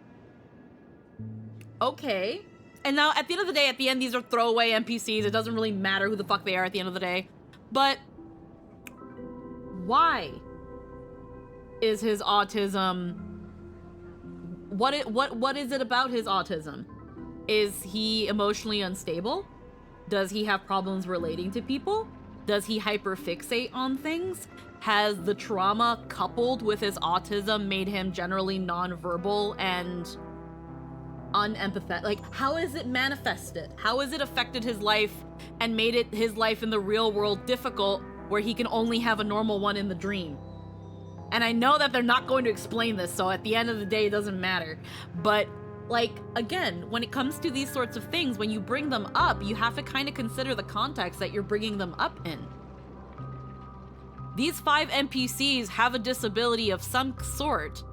okay. And now at the end of the day, at the end, these are throwaway NPCs. It doesn't really matter who the fuck they are at the end of the day. But why is his autism? What is it about his autism? Is he emotionally unstable? Does he have problems relating to people? Does he hyperfixate on things? Has the trauma coupled with his autism made him generally nonverbal and unempathetic? Like, how is it manifested? How has it affected his life and made it his life in the real world difficult where he can only have a normal one in the dream? And I know that they're not going to explain this, so at the end of the day, it doesn't matter. But, like, again, when it comes to these sorts of things, when you bring them up, you have to kind of consider the context that you're bringing them up in. These 5 NPCs have a disability of some sort,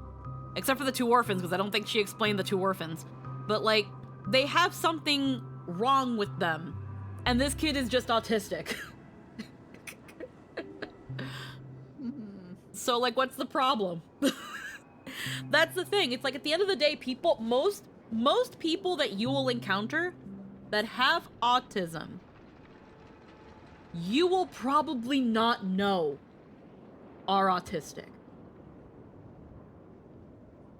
except for the 2 orphans, because I don't think she explained the 2 orphans. But, like, they have something wrong with them, and this kid is just autistic. So, like, what's the problem? That's the thing. It's like, at the end of the day, people, most people that you will encounter that have autism, you will probably not know are autistic.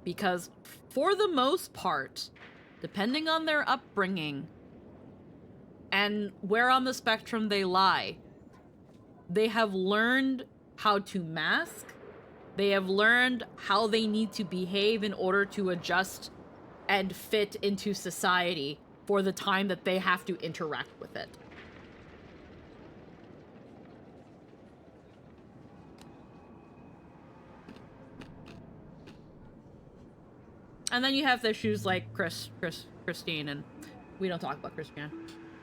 Because for the most part, depending on their upbringing and where on the spectrum they lie, they have learned how to mask. They have learned how they need to behave in order to adjust and fit into society for the time that they have to interact with it. And then you have the issues like Christine, and we don't talk about Christian.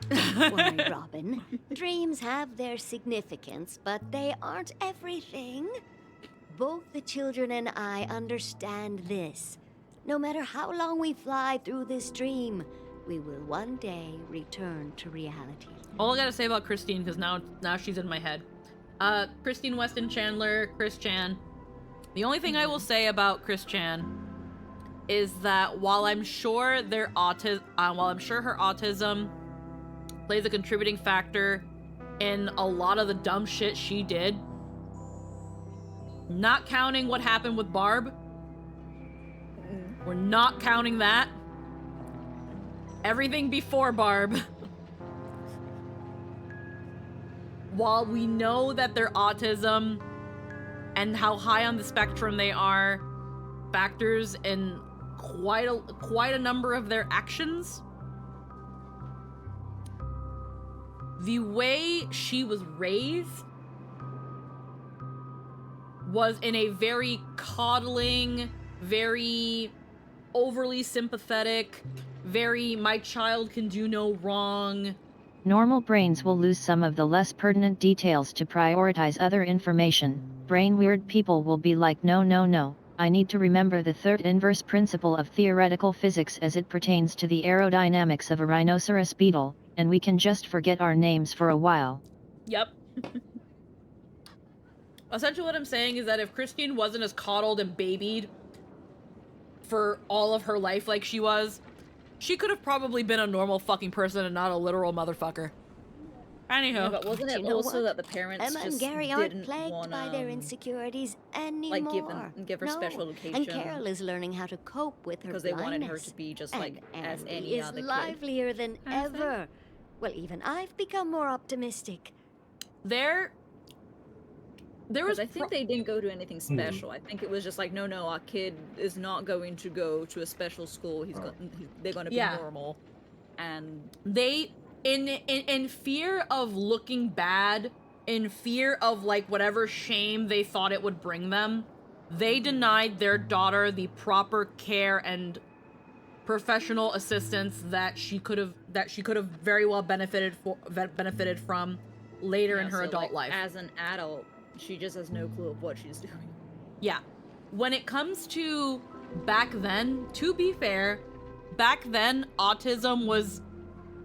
Don't worry, Robin. Dreams have their significance, but they aren't everything. Both the children and I understand this. No matter how long we fly through this dream, we will one day return to reality. All I gotta say about Christine, because now she's in my head. Christine Weston Chandler, Chris Chan. The only thing I will say about Chris Chan is that while I'm sure her autism plays a contributing factor in a lot of the dumb shit she did, not counting what happened with Barb. We're not counting that. Everything before Barb. While we know that their autism and how high on the spectrum they are factors in quite a number of their actions, the way she was raised was in a very coddling, very overly sympathetic, very my child can do no wrong. Normal brains will lose some of the less pertinent details to prioritize other information. Brain-weird people will be like, no, I need to remember the third inverse principle of theoretical physics as it pertains to the aerodynamics of a rhinoceros beetle, and we can just forget our names for a while. Yep. Essentially what I'm saying is that if Christine wasn't as coddled and babied for all of her life like she was, she could have probably been a normal fucking person and not a literal motherfucker. Anywho. Yeah, but wasn't it also that the parents Emma just and Gary aren't didn't plagued want by their insecurities anymore? like give her special education? And Carol is learning how to cope with her because they wanted her blindness. to be just And like as Andy any is other kid. livelier than ever. Well, even I've become more optimistic. There was I think they didn't go to anything special. I think it was just like, no, our kid is not going to go to a special school. They're going to be normal, and they in fear of looking bad, in fear of like whatever shame they thought it would bring them, they denied their daughter the proper care and professional assistance that she could have very well benefited from later in her adult life. As an adult, she just has no clue of what she's doing. Yeah. When it comes to back then, to be fair, back then autism was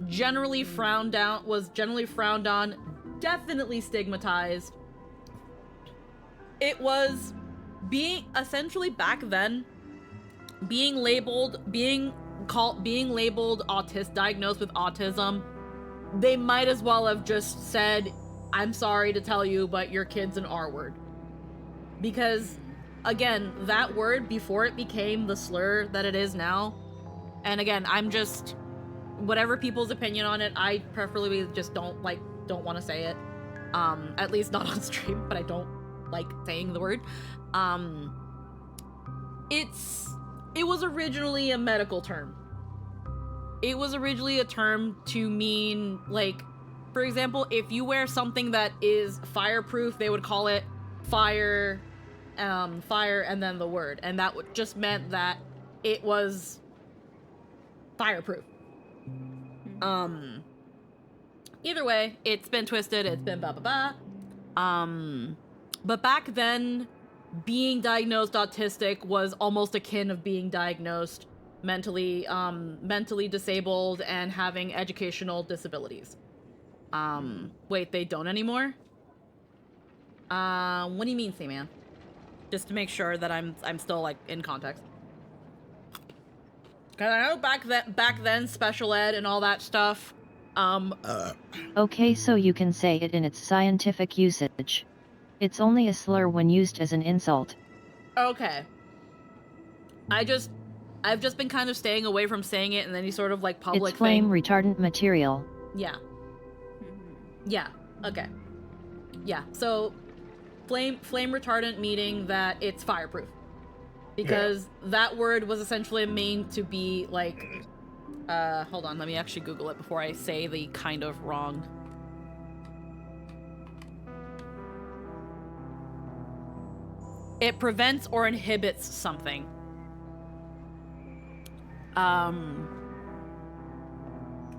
generally frowned on, definitely stigmatized. It was essentially back then being labeled diagnosed with autism. They might as well have just said, I'm sorry to tell you, but your kid's an R word. Because, again, that word, before it became the slur that it is now, and again, I'm just, whatever people's opinion on it, I preferably just don't want to say it. At least not on stream, but I don't like saying the word. It was originally a medical term. It was originally a term to mean, like, for example, if you wear something that is fireproof, they would call it fire and then the word, and that just meant that it was fireproof. Either way, it's been twisted, it's been blah blah blah. But back then, being diagnosed autistic was almost akin of being diagnosed mentally disabled and having educational disabilities. Wait, they don't anymore? What do you mean, C-Man? Just to make sure that I'm still, like, in context. Cause I know back then, special ed and all that stuff, Okay, so you can say it in its scientific usage. It's only a slur when used as an insult. Okay. I've just been kind of staying away from saying it in any sort of, like, public It's flame thing. retardant material. Yeah. Yeah, okay. Yeah, so flame retardant meaning that it's fireproof. Because that word was essentially meant to be, like, hold on, let me actually Google it before I say the kind of wrong. It prevents or inhibits something.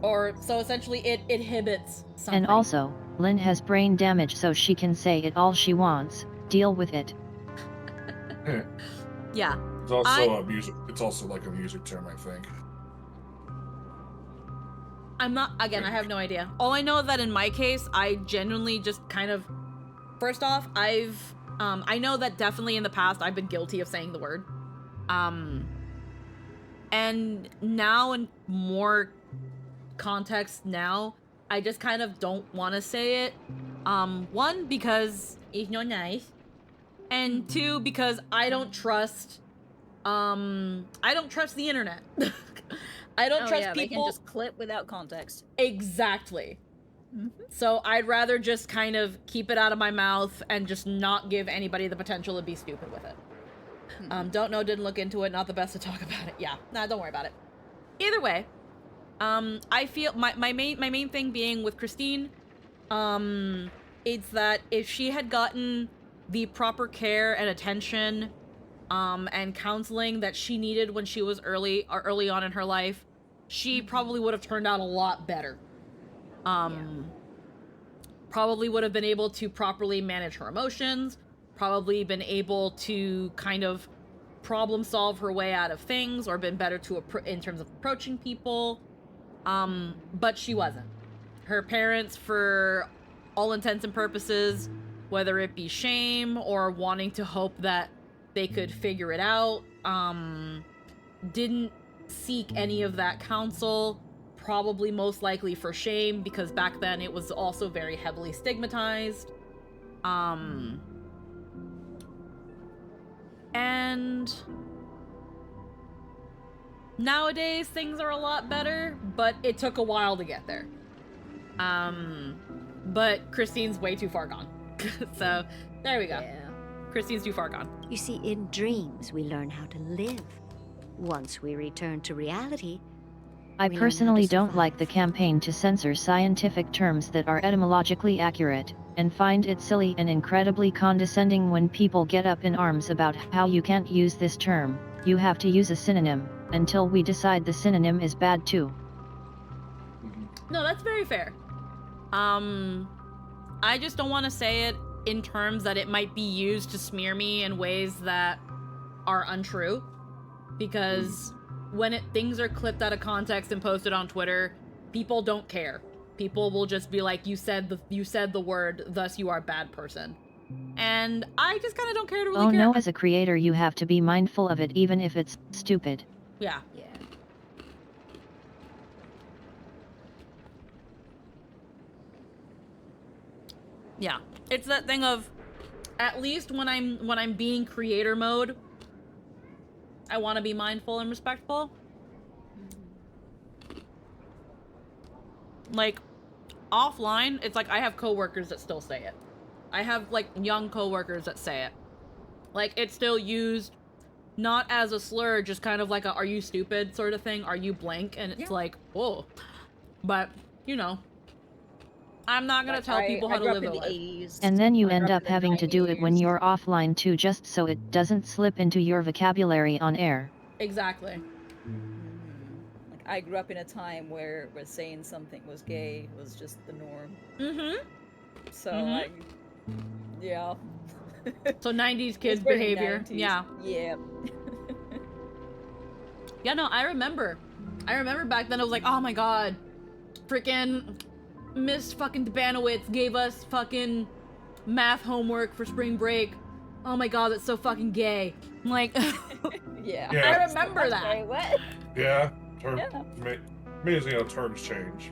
Or, so essentially it inhibits something. And also, Lynn has brain damage, so she can say it all she wants. Deal with it. Yeah. It's also a music. It's also like a music term, I think. I'm not. Again, I have no idea. All I know that in my case, I genuinely just kind of. First off, I know that definitely in the past I've been guilty of saying the word. And now in more context now, I just kind of don't want to say it. One, because it's not nice. And two, because I don't trust the internet. I don't trust people. They can just clip without context. Exactly. So I'd rather just kind of keep it out of my mouth and just not give anybody the potential to be stupid with it. Don't know, didn't look into it, not the best to talk about it. Yeah, nah, don't worry about it. Either way, I feel my main thing being with Christine, it's that if she had gotten the proper care and attention, and counseling that she needed when she was early on in her life, she probably would have turned out a lot better. Probably would have been able to properly manage her emotions, probably been able to kind of problem solve her way out of things, or been better in terms of approaching people. But she wasn't. Her parents, for all intents and purposes, whether it be shame or wanting to hope that they could figure it out, didn't seek any of that counsel, probably most likely for shame, because back then it was also very heavily stigmatized. And nowadays things are a lot better, but it took a while to get there. But Christine's way too far gone. So there we go. Yeah. Christine's too far gone. You see, in dreams, we learn how to live. Once we return to reality, I personally don't like the campaign to censor scientific terms that are etymologically accurate, and find it silly and incredibly condescending when people get up in arms about how you can't use this term, you have to use a synonym, until we decide the synonym is bad too. No, that's very fair. I just don't want to say it in terms that it might be used to smear me in ways that are untrue. because when things are clipped out of context and posted on Twitter, people don't care. People will just be like, you said the word, thus you are a bad person. And I just kind of don't care to really care. Oh no, as a creator you have to be mindful of it even if it's stupid. Yeah. Yeah. Yeah. It's that thing of, at least when I'm being creator mode, I want to be mindful and respectful. Like, offline, it's like I have coworkers that still say it. I have, like, young coworkers that say it. Like, it's still used not as a slur, just kind of like a, are you stupid sort of thing? Are you blank? And it's like, whoa. But, you know, I'm not gonna tell people how to live their life. And then you end up having to do it when you're offline too, just so it doesn't slip into your vocabulary on air. Exactly. Like, I grew up in a time where saying something was gay was just the norm. Mm-hmm. So, like, yeah. So 90s kids It's very behavior. 90s. Yeah. Yeah. Yeah, no, I remember back then I was like, oh my god, freaking Miss fucking Debanowitz gave us fucking math homework for spring break. Oh my god, that's so fucking gay. I'm like, yeah. I remember that. Wait, what? Yeah. Yeah. Amazing how terms change.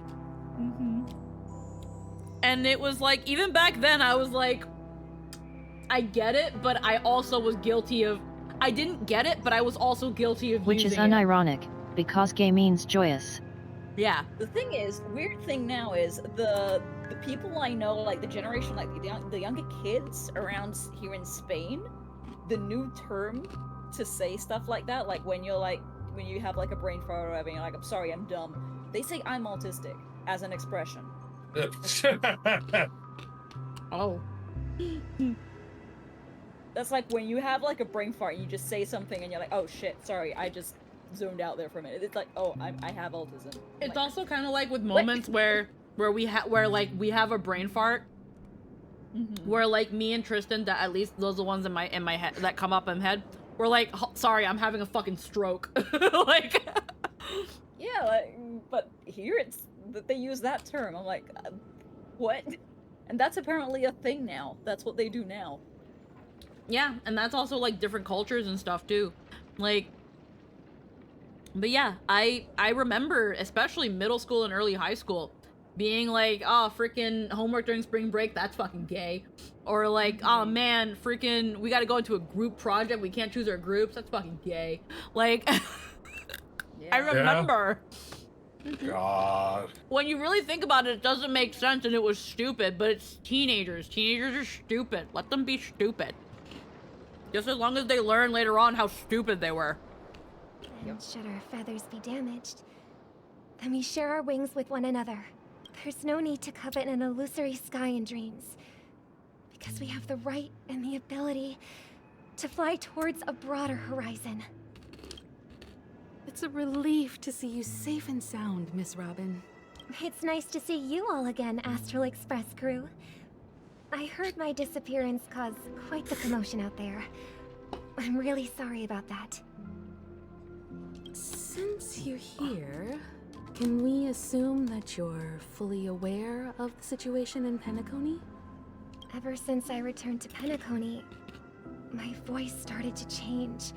And it was like, even back then I was like, I get it, but I also was guilty of, I didn't get it, but I was also guilty of Which is using it. unironic, because gay means joyous. Yeah. The thing is, weird thing now is the people I know, like the generation, like the younger kids around here in Spain, the new term to say stuff like that, like when you're like, when you have like a brain fart or whatever, and you're like, I'm sorry, I'm dumb. They say I'm autistic as an expression. Oh. That's like when you have like a brain fart and you just say something and you're like, oh shit, sorry, I just zoned out there for a minute. It's like, oh, I have autism. It's also kind of like with moments where we have a brain fart, where like me and Tristan, that at least those are the ones in my head that come up in my head. We're like, sorry, I'm having a fucking stroke. Like, yeah, like, but here it's that they use that term. I'm like, what? And that's apparently a thing now. That's what they do now. yeah, and that's also like different cultures and stuff too. Like, but yeah, I remember, especially middle school and early high school, being like, oh, freaking homework during spring break, that's fucking gay. Or like, oh man, freaking, we gotta go into a group project, we can't choose our groups, that's fucking gay. Like, I remember. God. When you really think about it, it doesn't make sense and it was stupid, but it's teenagers. Teenagers are stupid. Let them be stupid. Just as long as they learn later on how stupid they were. And should our feathers be damaged, then we share our wings with one another. There's no need to covet an illusory sky in dreams, because we have the right and the ability to fly towards a broader horizon. It's a relief to see you safe and sound, Miss Robin. It's nice to see you all again, Astral Express crew. I heard my disappearance caused quite the commotion out there. I'm really sorry about that. Since you're here, can we assume that you're fully aware of the situation in Penacony? Ever since I returned to Penacony, my voice started to change,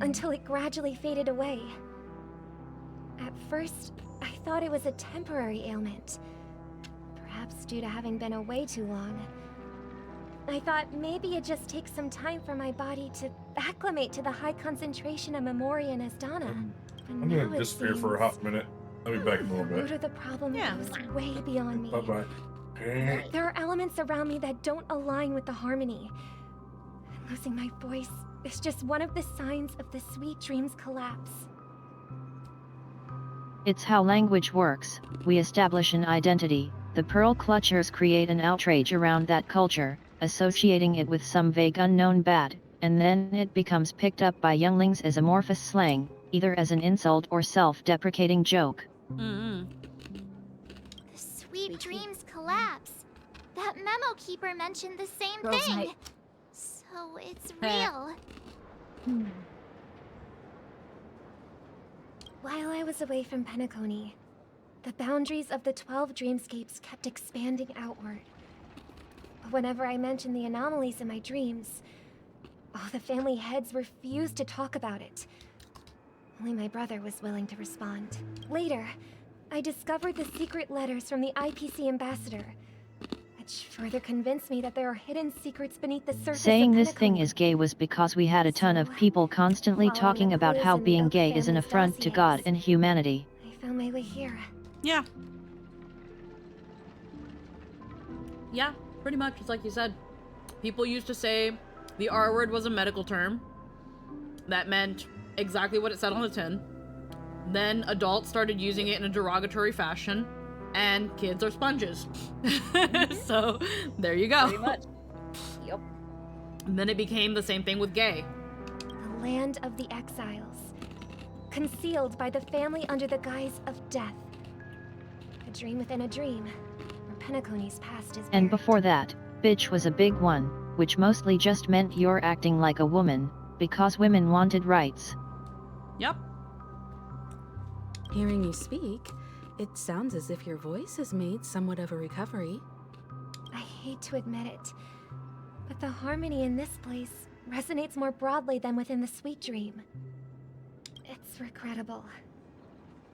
until it gradually faded away. At first, I thought it was a temporary ailment, perhaps due to having been away too long. I thought maybe it just takes some time for my body to acclimate to the high concentration of Memoria and Asdana. I'm gonna disappear for a hot minute. I'll be back in a little The bit. root of the problem goes way beyond me. Bye-bye. There are elements around me that don't align with the harmony. And losing my voice is just one of the signs of the sweet dream's collapse. It's how language works. We establish an identity, the Pearl Clutchers create an outrage around that culture, associating it with some vague unknown bad, and then it becomes picked up by younglings as amorphous slang, either as an insult or self-deprecating joke. The sweet dreams collapse. That memo keeper mentioned the same Girls' thing. night. So it's real. While I was away from Penacony, the boundaries of the 12 dreamscapes kept expanding outward. But whenever I mentioned the anomalies in my dreams, all the family heads refused to talk about it. Only my brother was willing to respond. Later, I discovered the secret letters from the IPC ambassador, which further convinced me that there are hidden secrets beneath the surface Saying of this thing Penacony. is gay was because we had a ton of people constantly following talking the about clues how in the being Oak gay is an family's affront to dossiers. God and humanity. I found my way here. Yeah. Yeah, pretty much. It's like you said. People used to say the R word was a medical term. That meant exactly what it said on the tin. Then adults started using it in a derogatory fashion. And kids are sponges. So, there you go. Pretty much. Yep. And then it became the same thing with gay. The land of the exiles. Concealed by the family under the guise of death. A dream within a dream, where Penacony's past is And buried. before that, bitch was a big one, which mostly just meant you're acting like a woman, because women wanted rights. Yep. Hearing you speak, it sounds as if your voice has made somewhat of a recovery. I hate to admit it, but the harmony in this place resonates more broadly than within the sweet dream. It's regrettable,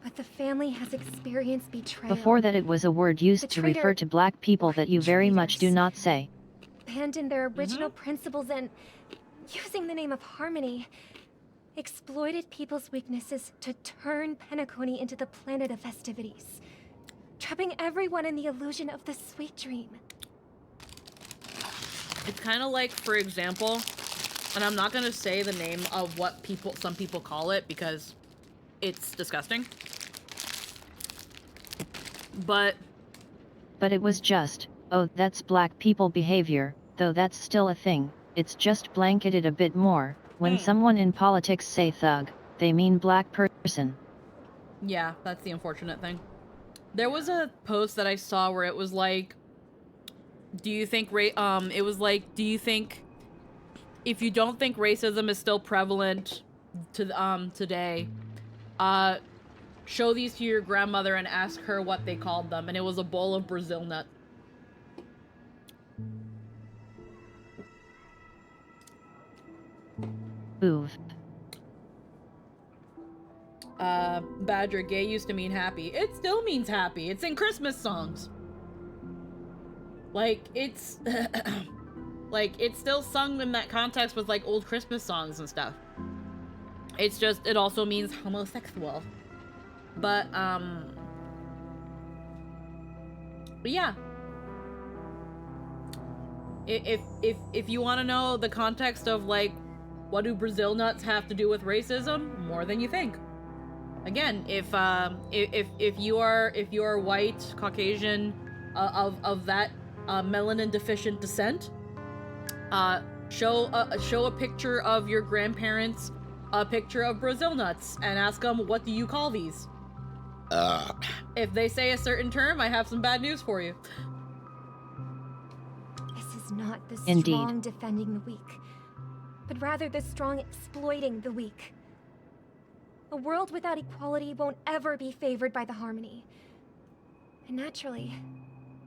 but the family has experienced betrayal. Before that it was a word used to refer to black people that you very much do not say. Abandoned their original principles and, using the name of harmony, exploited people's weaknesses to turn Penacony into the planet of festivities, trapping everyone in the illusion of the sweet dream. It's kind of like, for example, and I'm not gonna say the name of what some people call it because it's disgusting. But it was just, oh, that's black people behavior, though that's still a thing. It's just blanketed a bit more. When someone in politics say thug, they mean black person. yeah, that's the unfortunate thing. There was a post that I saw where it was like, do you think it was like, do you think, if you don't think racism is still prevalent to today, show these to your grandmother and ask her what they called them, and it was a bowl of Brazil nut. Oof. Badger, gay used to mean happy. It still means happy. It's in Christmas songs. Like, it's like, it's still sung in that context with like old Christmas songs and stuff. It's just, it also means homosexual. But yeah. If you want to know the context of like, what do Brazil nuts have to do with racism? More than you think. Again, if you are white, Caucasian, of that melanin deficient descent, show a picture of your grandparents, a picture of Brazil nuts, and ask them, what do you call these? If they say a certain term, I have some bad news for you. This is not the Indeed. strong defending the weak, but rather the strong exploiting the weak. A world without equality won't ever be favored by the harmony. And naturally,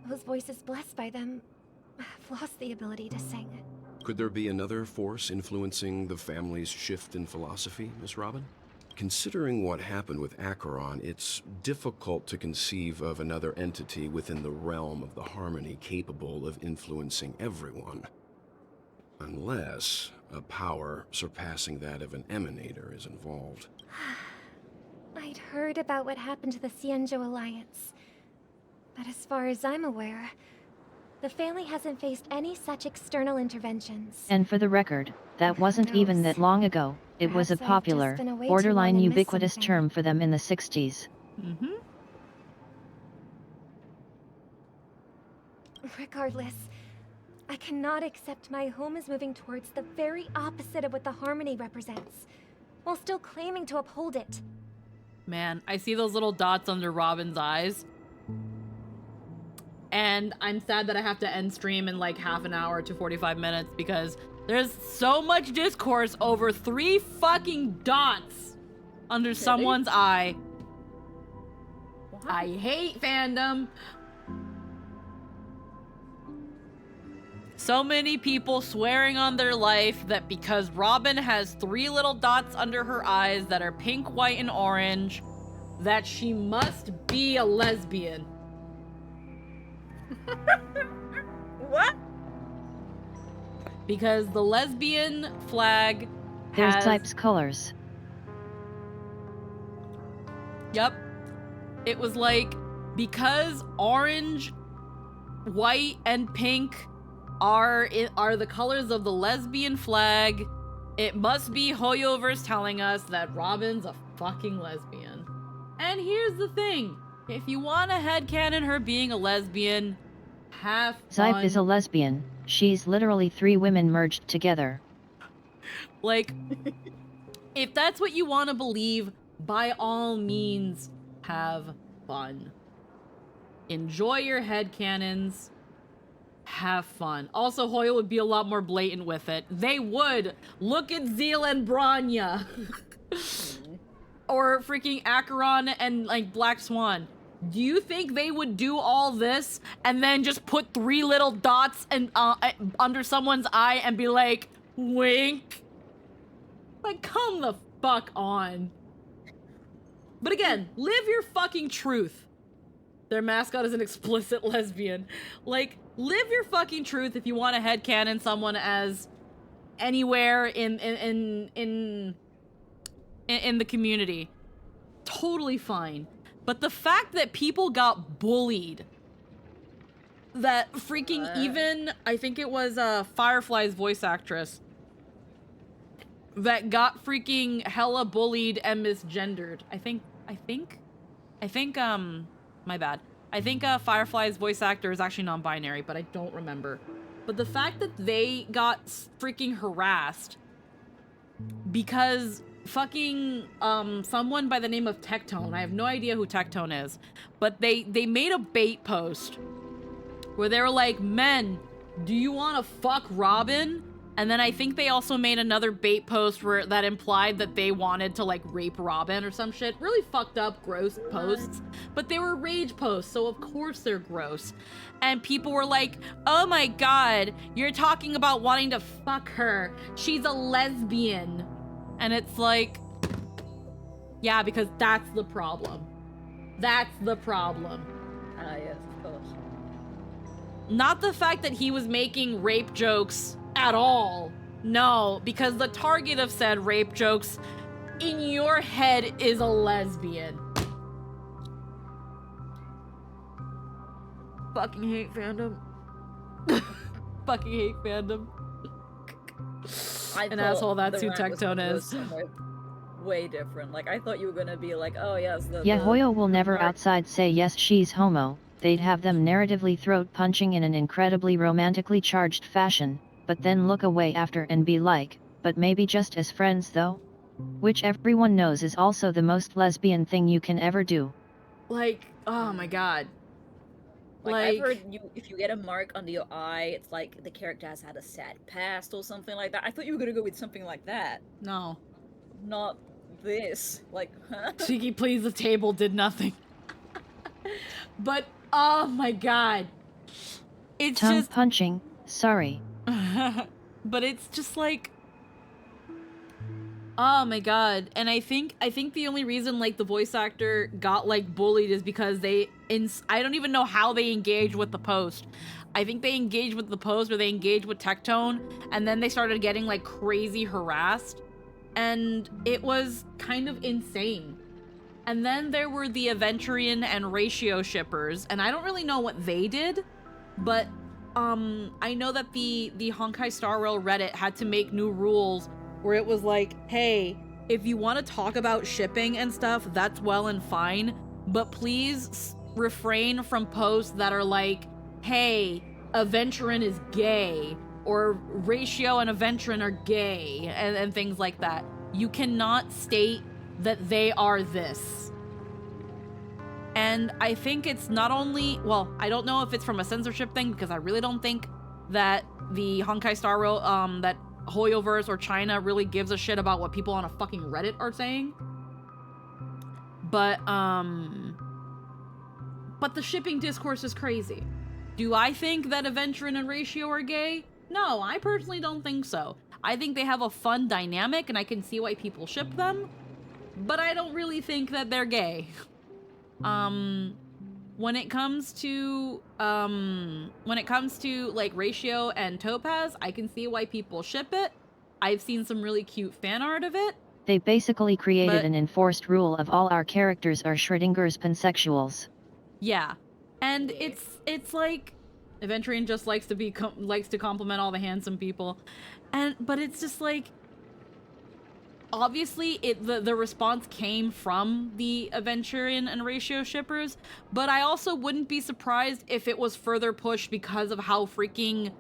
those voices blessed by them have lost the ability to sing. Could there be another force influencing the family's shift in philosophy, Miss Robin? Considering what happened with Acheron, it's difficult to conceive of another entity within the realm of the harmony capable of influencing everyone. Unless a power surpassing that of an emanator is involved. I'd heard about what happened to the Cienjo Alliance. But as far as I'm aware, the family hasn't faced any such external interventions. And for the record, that wasn't even that long ago. It was a Perhaps I've just popular, been away too borderline long and missed ubiquitous something. term for them in the 60s. Mm-hmm. Regardless, I cannot accept my home is moving towards the very opposite of what the harmony represents, while still claiming to uphold it. Man, I see those little dots under Robin's eyes. And I'm sad that I have to end stream in like half an hour to 45 minutes because there's so much discourse over 3 fucking dots. under someone's eye. I hate fandom. So many people swearing on their life that because Robin has 3 little dots under her eyes that are pink, white, and orange, that she must be a lesbian. What? Because the lesbian flag There's has... types colors. Yep. It was like, because orange, white, and pink are the colors of the lesbian flag, it must be Hoyoverse telling us that Robin's a fucking lesbian. And here's the thing. If you want to headcanon her being a lesbian, have fun. Zype is a lesbian. She's literally 3 women merged together. Like, if that's what you want to believe, by all means, have fun. Enjoy your headcanons. Have fun. Also, Hoyo would be a lot more blatant with it. They would. Look at Zeal and Branya. Or freaking Acheron and, like, Black Swan. Do you think they would do all this and then just put 3 little dots and under someone's eye and be like, wink? Like, come the fuck on. But again, live your fucking truth. Their mascot is an explicit lesbian. Like, live your fucking truth if you want to headcanon someone as anywhere in the community. Totally fine. But the fact that people got bullied, that freaking even, I think it was Firefly's voice actress, that got freaking hella bullied and misgendered. I think, my bad. I think Firefly's voice actor is actually non-binary, but I don't remember. But the fact that they got freaking harassed because fucking someone by the name of Tectone, I have no idea who Tectone is, but they made a bait post where they were like, men, do you want to fuck Robin? And then I think they also made another bait post where that implied that they wanted to like rape Robin or some shit. Really fucked up, gross posts. But they were rage posts, so of course they're gross. And people were like, oh my god, you're talking about wanting to fuck her. She's a lesbian. And it's like, yeah, because that's the problem. That's the problem. Ah, yes, of course. Not the fact that he was making rape jokes at all. No, because the target of said rape jokes in your head is a lesbian. Fucking hate fandom. Fucking hate fandom. An asshole, that's who Tectone is. Way different. Like, I thought you were gonna be like, oh yes, Yeah, Hoyo will never outside say yes she's homo. They'd have them narratively throat punching in an incredibly romantically charged fashion, but then look away after and be like, but maybe just as friends though? Which everyone knows is also the most lesbian thing you can ever do. Like, oh my god. Like, I've heard if you get a mark under your eye, it's like the character has had a sad past or something like that. I thought you were gonna go with something like that. No. Not this. Like, huh? Cheeky please the table did nothing. But, oh my god. It's Tongue just... punching, sorry. But it's just like... Oh my god. And I think the only reason like the voice actor got like bullied is because I don't even know how they engaged with the post. I think they engaged with the post or they engaged with Tectone and then they started getting like crazy harassed. And it was kind of insane. And then there were the Aventurian and Ratio shippers, and I don't really know what they did, but I know that the Honkai Star Rail Reddit had to make new rules where it was like, hey, if you want to talk about shipping and stuff, that's well and fine, but please refrain from posts that are like, hey, Aventurin is gay, or Ratio and Aventurin are gay, and things like that. You cannot state that they are this. And I think it's not only, well, I don't know if it's from a censorship thing, because I really don't think that the Honkai Star Rail, that Hoyoverse or China really gives a shit about what people on a fucking Reddit are saying. But the shipping discourse is crazy. Do I think that Aventurin and Ratio are gay? No, I personally don't think so. I think they have a fun dynamic and I can see why people ship them, but I don't really think that they're gay. When it comes to like Ratio and Topaz, I can see why people ship it. I've seen some really cute fan art of it. They basically created an enforced rule of all our characters are Schrödinger's pansexuals. Yeah, and it's like Aventurin just likes to likes to compliment all the handsome people, but it's just like obviously the response came from the Aventurin and Ratio shippers, but I also wouldn't be surprised if it was further pushed because of how freaking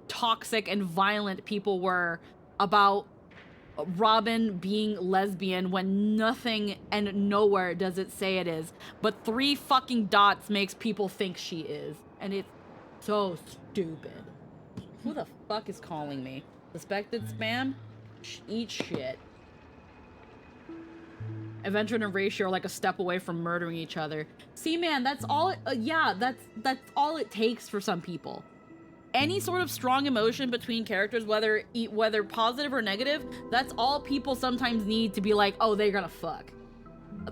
toxic and violent people were about Robin being lesbian when nothing and nowhere does it say it is, but 3 fucking dots makes people think she is, and it's so stupid. Who the fuck is calling me? Suspected spam? Eat shit. Aventurin and Ratio are like a step away from murdering each other. See, man, that's all. Yeah, that's all it takes for some people. Any sort of strong emotion between characters, whether positive or negative, that's all people sometimes need to be like, oh, they're gonna fuck.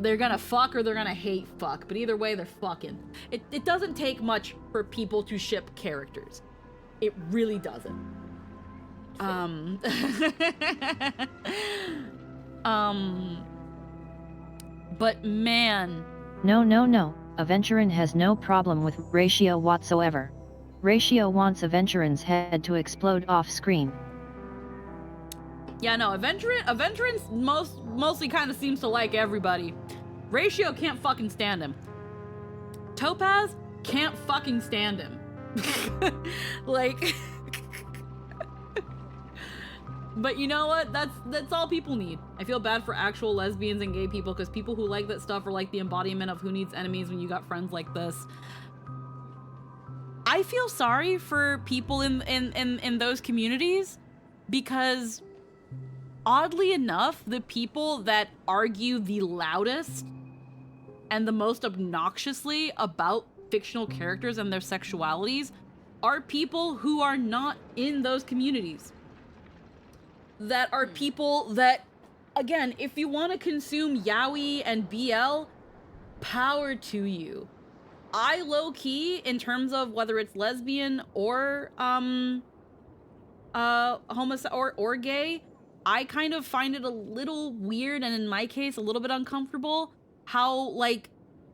They're gonna fuck or they're gonna hate fuck, but either way, they're fucking. It doesn't take much for people to ship characters. It really doesn't. But man. No. Aventurin has no problem with Ratio whatsoever. Ratio wants Aventurin's head to explode off screen. Yeah, no, Aventurin mostly kind of seems to like everybody. Ratio can't fucking stand him. Topaz can't fucking stand him. Like, but you know what? That's all people need. I feel bad for actual lesbians and gay people because people who like that stuff are like the embodiment of who needs enemies when you got friends like this. I feel sorry for people in those communities because oddly enough, the people that argue the loudest and the most obnoxiously about fictional characters and their sexualities are people who are not in those communities. That are people that, again, if you want to consume yaoi and BL, power to you. I low-key, in terms of whether it's lesbian or homosexual or gay, I kind of find it a little weird, and in my case, a little bit uncomfortable, how, like,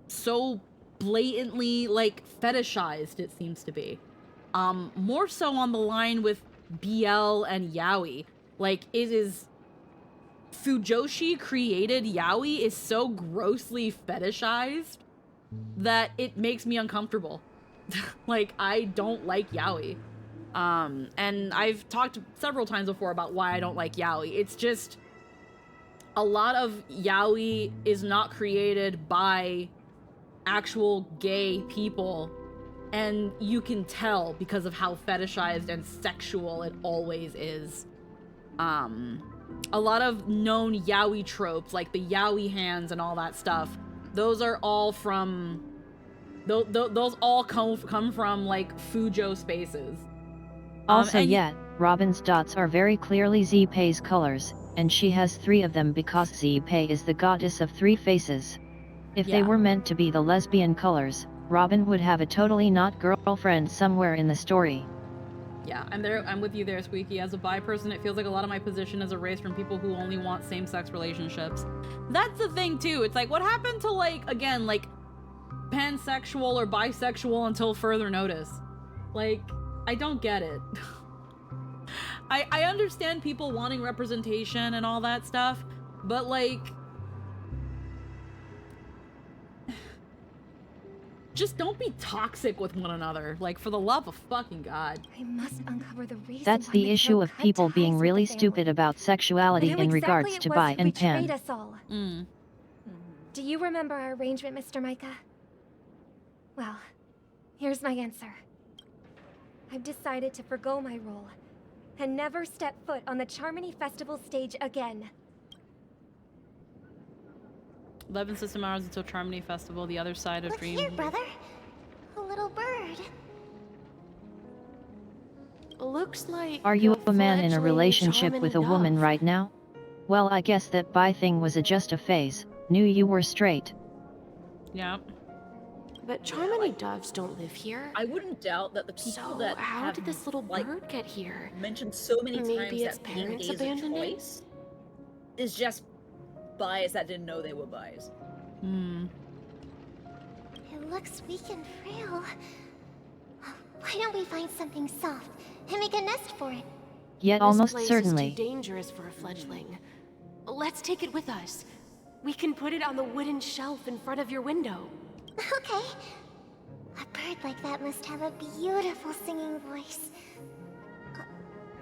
so blatantly, like, fetishized it seems to be. More so on the line with BL and yaoi. Like, it is... Fujoshi created yaoi is so grossly fetishized that it makes me uncomfortable. Like, I don't like yaoi. And I've talked several times before about why I don't like yaoi. It's just a lot of yaoi is not created by actual gay people, and you can tell because of how fetishized and sexual it always is. A lot of known yaoi tropes, like the yaoi hands and all that stuff, those are all from... Those all come from, like, Fujo spaces. Also yet, Robin's dots are very clearly Zeepei's colors, and she has 3 of them because Zeepei is the goddess of 3 faces. If they were meant to be the lesbian colors, Robin would have a totally not girlfriend somewhere in the story. Yeah, I'm with you there, Squeaky. As a bi person, it feels like a lot of my position is erased from people who only want same-sex relationships. That's the thing, too. It's like, what happened to, like, again, like, pansexual or bisexual until further notice? Like, I don't get it. I understand people wanting representation and all that stuff, but, like... just don't be toxic with one another, like, for the love of fucking God. I must uncover the reason. That's the issue of people being really stupid about sexuality in regards to bi and pan. Us all. Do you remember our arrangement, Mr. Micah? Well, here's my answer. I've decided to forgo my role and never step foot on the Charmony Festival stage again. 11 system hours until Charmony Festival, the other side of Look Dream. here, brother. A little bird. Looks like Are you a man in a relationship with a woman right now? Well, I guess that bi thing was just a phase. Knew you were straight. Yeah. But Charmony doves don't live here. I wouldn't doubt that the people So that how have, did this little like, bird get here? mentioned so many Maybe times its that being parents gay is a abandoned it? choice is just bias that didn't know they were bias. Hmm. It looks weak and frail. Why don't we find something soft and make a nest for it? Yet This almost place certainly. is too dangerous for a fledgling. Let's take it with us. We can put it on the wooden shelf in front of your window. Okay. A bird like that must have a beautiful singing voice.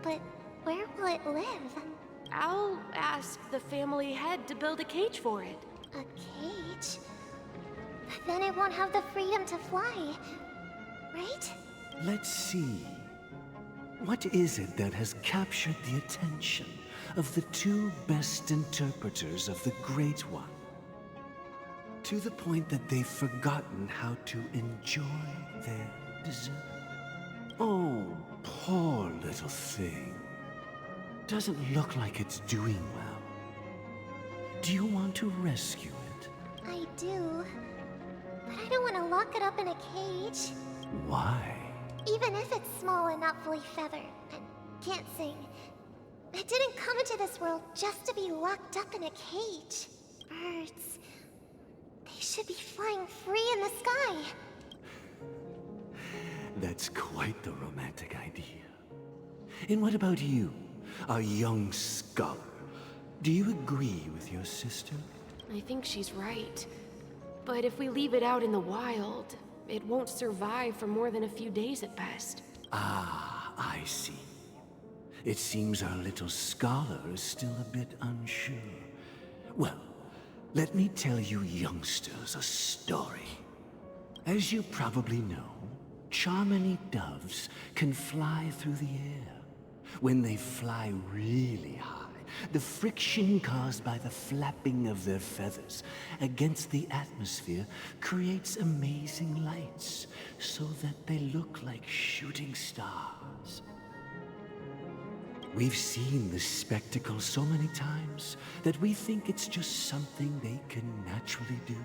But where will it live? I'll ask the family head to build a cage for it. A cage? But then it won't have the freedom to fly, right? Let's see. What is it that has captured the attention of the two best interpreters of the Great One? To the point that they've forgotten how to enjoy their dessert. Oh, poor little thing. Doesn't look like it's doing well. Do you want to rescue it? I do. But I don't want to lock it up in a cage. Why? Even if it's small and not fully feathered and can't sing. It didn't come into this world just to be locked up in a cage. Birds. They should be flying free in the sky. That's quite the romantic idea. And what about you, a young scholar? Do you agree with your sister? I think she's right. But if we leave it out in the wild, it won't survive for more than a few days at best. Ah, I see. It seems our little scholar is still a bit unsure. Well, let me tell you youngsters a story. As you probably know, Charmony doves can fly through the air. When they fly really high, the friction caused by the flapping of their feathers against the atmosphere creates amazing lights, so that they look like shooting stars. We've seen this spectacle so many times that we think it's just something they can naturally do.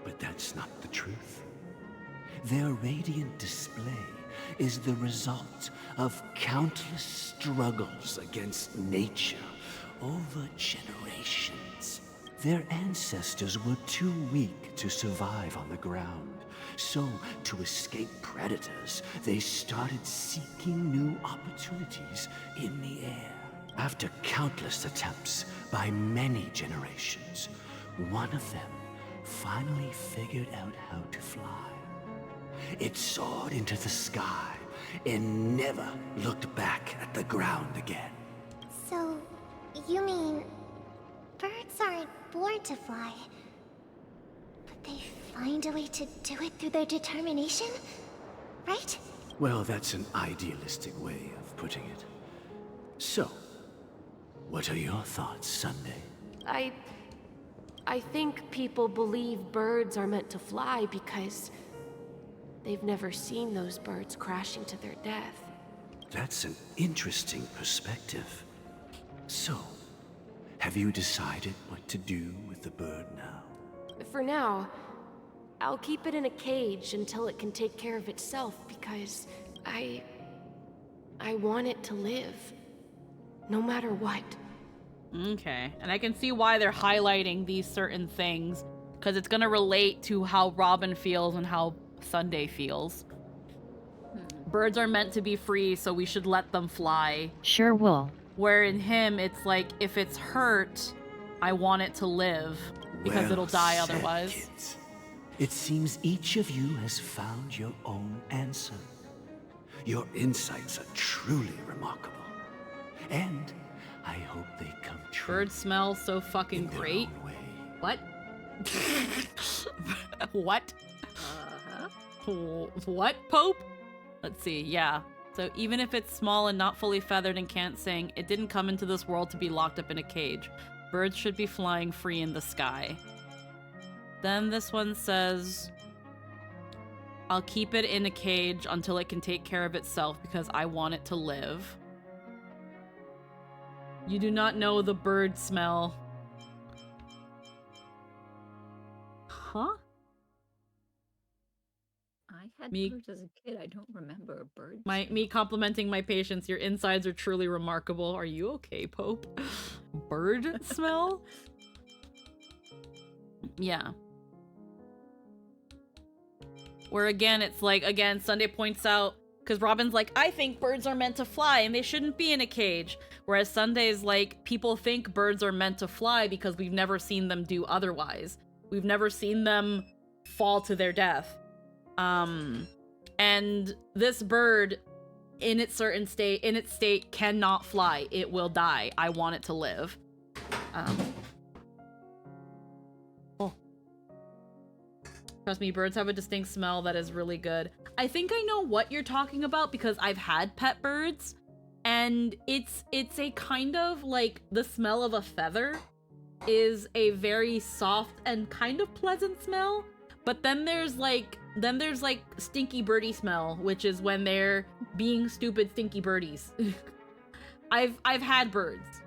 But that's not the truth. Their radiant display is the result of countless struggles against nature over generations. Their ancestors were too weak to survive on the ground. So, to escape predators, they started seeking new opportunities in the air. After countless attempts by many generations, one of them finally figured out how to fly. It soared into the sky and never looked back at the ground again. So, you mean birds aren't born to fly, but they find a way to do it through their determination, right? Well, that's an idealistic way of putting it. So, what are your thoughts, Sunday? I think people believe birds are meant to fly because they've never seen those birds crashing to their death. That's an interesting perspective. So, have you decided what to do with the bird now? For now, I'll keep it in a cage until it can take care of itself because I want it to live. No matter what. Okay, and I can see why they're highlighting these certain things, because it's gonna relate to how Robin feels and how Sunday feels. Birds are meant to be free, so we should let them fly. Sure will. Where in him, it's like, if it's hurt, I want it to live, because Well it'll die said, otherwise. kids. It seems each of you has found your own answer. Your insights are truly remarkable. And I hope they come true. Birds smell so fucking great. What? What? What, Pope? Let's see, yeah. So even if it's small and not fully feathered and can't sing, it didn't come into this world to be locked up in a cage. Birds should be flying free in the sky. Then this one says, I'll keep it in a cage until it can take care of itself because I want it to live. You do not know the bird smell. Huh? I had Me- birds as a kid. I don't remember a bird. Me complimenting my patience. Your insides are truly remarkable. Are you okay, Pope? Bird smell? Yeah. Where again, it's like, again, Sunday points out, because Robin's like, I think birds are meant to fly and they shouldn't be in a cage. Whereas Sunday's like, people think birds are meant to fly because we've never seen them do otherwise. We've never seen them fall to their death. And this bird, in its state, cannot fly. It will die. I want it to live. Trust me, birds have a distinct smell that is really good. I think I know what you're talking about because I've had pet birds, and it's a kind of like the smell of a feather is a very soft and kind of pleasant smell. But then there's like stinky birdie smell, which is when they're being stupid stinky birdies. I've had birds.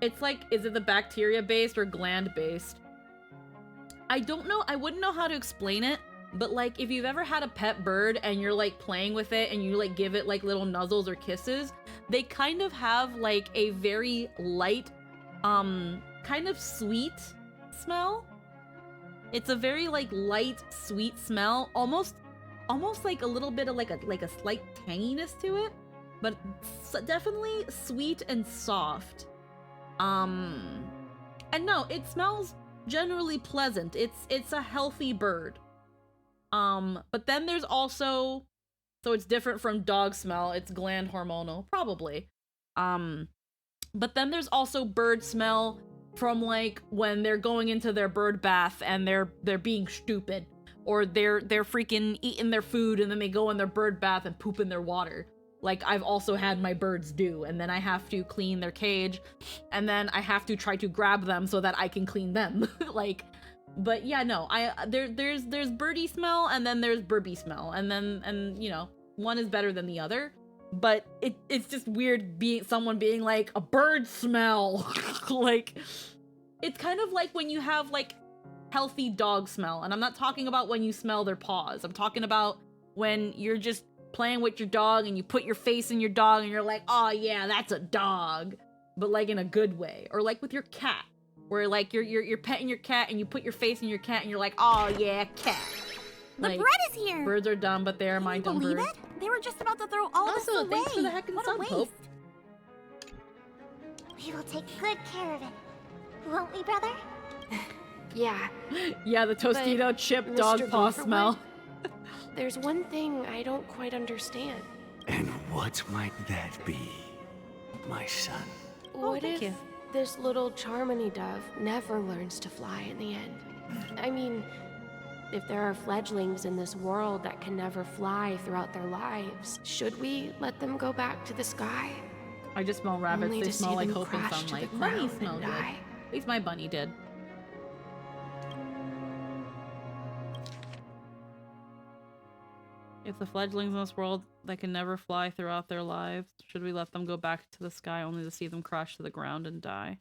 It's like, is it the bacteria based or gland based? I don't know. I wouldn't know how to explain it, but like if you've ever had a pet bird and you're like playing with it and you like give it like little nuzzles or kisses, they kind of have like a very light, kind of sweet smell. It's a very like light, sweet smell, almost like a little bit of like a slight tanginess to it, but definitely sweet and soft. And no, it smells generally pleasant. It's a healthy bird. But then there's also, so it's different from dog smell, it's gland hormonal, probably. But then there's also bird smell from like when they're going into their bird bath and they're being stupid, or they're freaking eating their food and then they go in their bird bath and poop in their water. Like I've also had my birds do, and then I have to clean their cage, and then I have to try to grab them so that I can clean them. Like, but yeah, no, there's birdie smell and then there's burby smell, and you know, one is better than the other. But it's just weird someone being like a bird smell. Like, it's kind of like when you have like healthy dog smell, and I'm not talking about when you smell their paws. I'm talking about when you're just playing with your dog and you put your face in your dog and you're like, oh yeah, that's a dog, but like in a good way. Or like with your cat, where like you're petting your cat and you put your face in your cat and you're like, oh yeah, cat. The Like, bread is here! birds are dumb, but they are my dumb Believe birds. it? They were just about to throw all this Also, away. thanks for the heckin' What a sub, waste. Pope. We will take good care of it. Won't we, brother? Yeah. Yeah, the Tostito But, chip dog Mr. paw Gopherwood, smell. There's one thing I don't quite understand. And what might that be, my son? What thank if you. this little Charmony dove never learns to fly in the end? I mean, if there are fledglings in this world that can never fly throughout their lives, should we let them go back to the sky? I just smell rabbits. Only They to smell see like them hope and crash to the sunlight. ground Bunnies and smell good. die. At least my bunny did. If the fledglings in this world that can never fly throughout their lives, should we let them go back to the sky only to see them crash to the ground and die?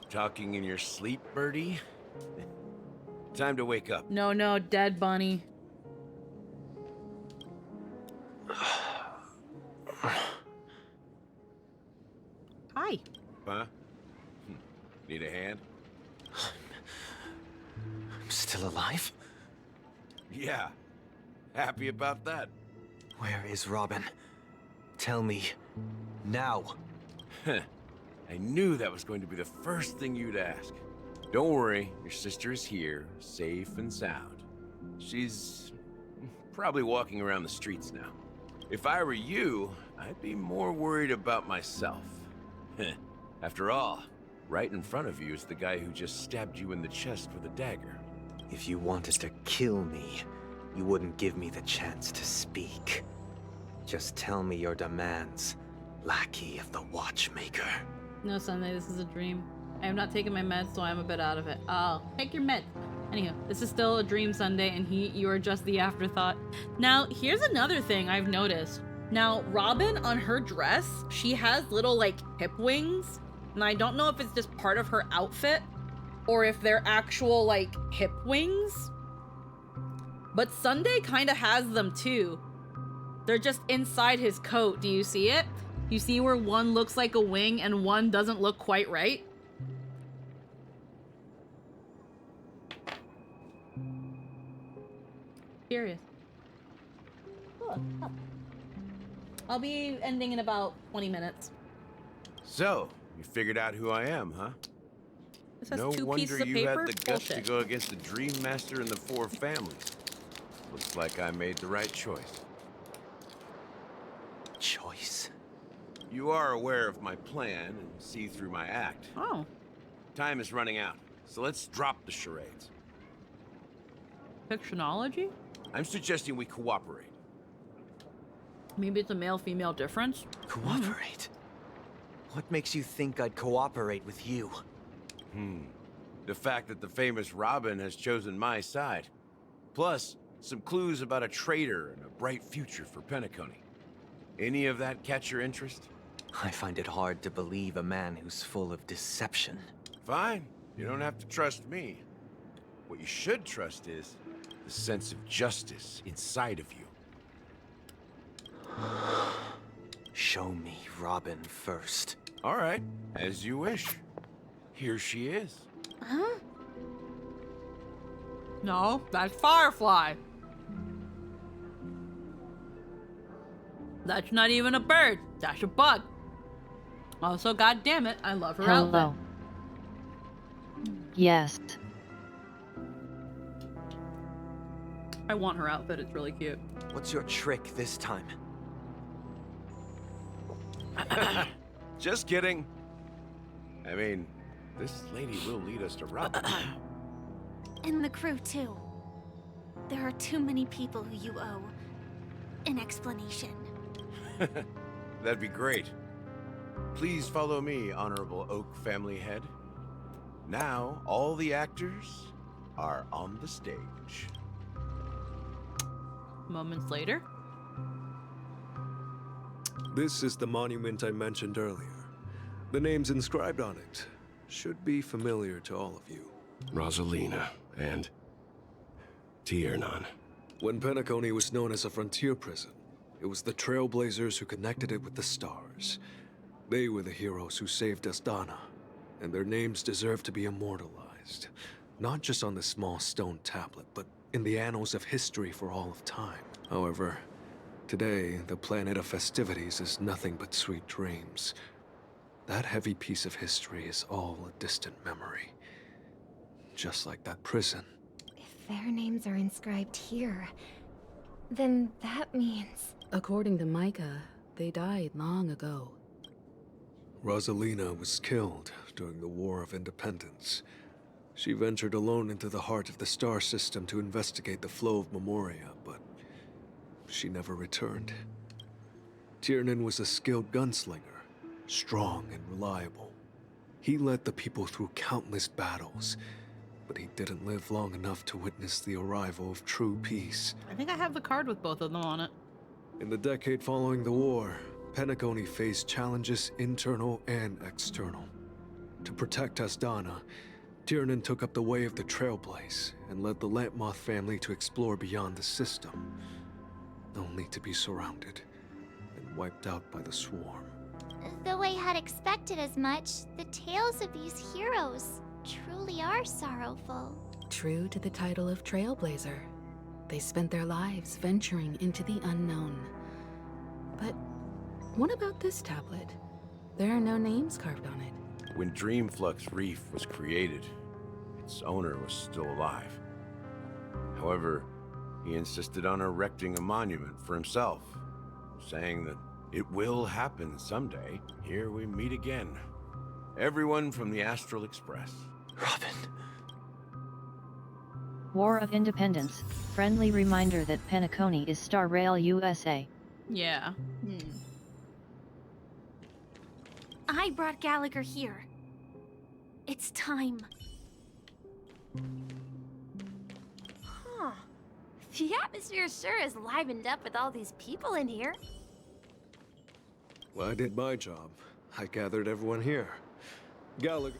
Talking in your sleep, birdie? Time to wake up. No, dead bunny. Hi. Huh? Need a hand? I'm still alive? Yeah. Happy about that. Where is Robin? Tell me. Now. I knew that was going to be the first thing you'd ask. Don't worry, your sister is here, safe and sound. She's probably walking around the streets now. If I were you, I'd be more worried about myself. After all, right in front of you is the guy who just stabbed you in the chest with a dagger. If you wanted to kill me, you wouldn't give me the chance to speak. Just tell me your demands, lackey of the Watchmaker. No, Sunday, this is a dream. I have not taken my meds, so I'm a bit out of it. Oh, take your meds. Anywho, this is still a dream Sunday, and you are just the afterthought. Now, here's another thing I've noticed. Now, Robin, on her dress, she has little, like, hip wings. And I don't know if it's just part of her outfit, or if they're actual, like, hip wings. But Sunday kind of has them, too. They're just inside his coat. Do you see it? You see where one looks like a wing and one doesn't look quite right? Curious. I'll be ending in about 20 minutes. So, you figured out who I am, huh? This has No two wonder pieces of you paper? had the guts to Bullshit. go against the Dream Master and the Four Families. Looks like I made the right choice. Choice? You are aware of my plan and see through my act. Oh. Time is running out, so let's drop the charades. Fictionology? I'm suggesting we cooperate. Maybe it's a male-female difference? Cooperate? What makes you think I'd cooperate with you? The fact that the famous Robin has chosen my side. Plus, some clues about a traitor and a bright future for Penacony. Any of that catch your interest? I find it hard to believe a man who's full of deception. Fine. You don't have to trust me. What you should trust is the sense of justice inside of you. Show me Robin first. All right, as you wish. Here she is. Huh? No, that's Firefly. That's not even a bird. That's a bug. Also, goddammit, I love her Hello. outfit. Yes. I want her outfit. It's really cute. What's your trick this time? Just kidding. I mean, this lady will lead us to Robin. And the crew, too. There are too many people who you owe an explanation. That'd be great. Please follow me, Honorable Oak Family Head. Now, all the actors are on the stage. Moments later. This is the monument I mentioned earlier. The names inscribed on it should be familiar to all of you. Rosalina and Tiernan. When Penacony was known as a frontier prison, it was the Trailblazers who connected it with the stars. They were the heroes who saved Astana, and their names deserve to be immortalized. Not just on this small stone tablet, but in the annals of history for all of time. However, today, the planet of festivities is nothing but sweet dreams. That heavy piece of history is all a distant memory. Just like that prison. If their names are inscribed here, then that means... According to Micah, they died long ago. Rosalina was killed during the War of Independence. She ventured alone into the heart of the star system to investigate the flow of Memoria, but she never returned. Tiernan was a skilled gunslinger, strong and reliable. He led the people through countless battles, but he didn't live long enough to witness the arrival of true peace. I think I have the card with both of them on it. In the decade following the war, Penacony faced challenges internal and external. To protect Astana, Tiernan took up the way of the Trailblaze and led the Lampmoth family to explore beyond the system, only to be surrounded and wiped out by the swarm. Though I had expected as much, the tales of these heroes truly are sorrowful. True to the title of Trailblazer, they spent their lives venturing into the unknown. But what about this tablet? There are no names carved on it. When Dreamflux Reef was created, its owner was still alive. However, he insisted on erecting a monument for himself, saying that it will happen someday. Here we meet again. Everyone from the Astral Express. Robin. War of Independence, friendly reminder that Penacony is Star Rail USA. Yeah. I brought Gallagher here. It's time. Huh. The atmosphere sure is livened up with all these people in here. Well, I did my job. I gathered everyone here. Gallagher.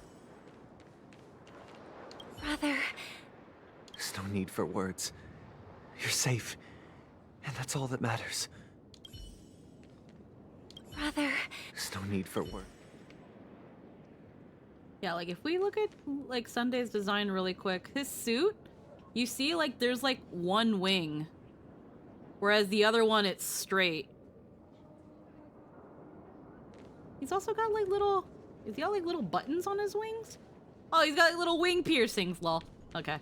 Brother. There's no need for words. You're safe, and that's all that matters. Brother. There's no need for words. Yeah, like if we look at like Sunday's design really quick, his suit, you see like there's like one wing, whereas the other one it's straight. He's also got like little, is he got like little buttons on his wings? Oh, he's got like little wing piercings, lol. Okay.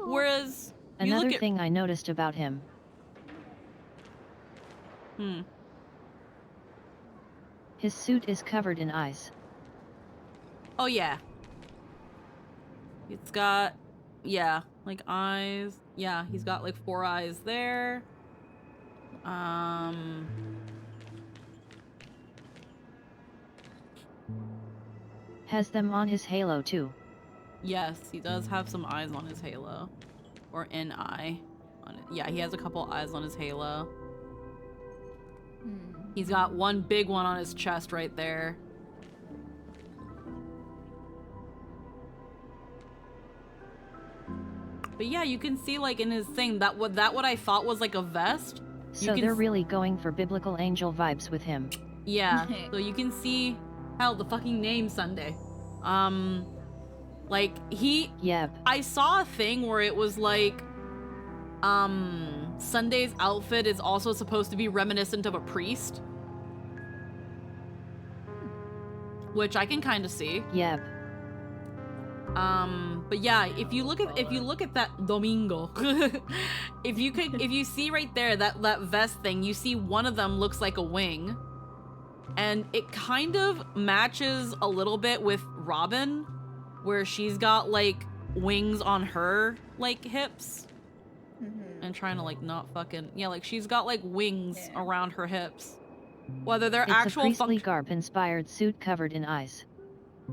Whereas you Another look at... thing I noticed about him. His suit is covered in eyes. Oh yeah. It's got, yeah, like eyes. Yeah, he's got like 4 eyes there. Has them on his halo too. Yes, he does have some eyes on his halo. Or an eye on it. Yeah, he has a couple eyes on his halo. He's got one big one on his chest right there. But yeah, you can see like in his thing that what I thought was like a vest. So they're really going for biblical angel vibes with him. Yeah, so you can see how the fucking name Sunday. Like he... Yep. I saw a thing where it was like, Sunday's outfit is also supposed to be reminiscent of a priest. Which I can kind of see. Yep. But yeah, if you look at that Domingo, if you see right there that vest thing, you see one of them looks like a wing. And it kind of matches a little bit with Robin, where she's got like wings on her like hips. And trying to like not fucking, yeah, like she's got like wings around her hips. Whether they're it's actual a priestly garb inspired suit covered in eyes.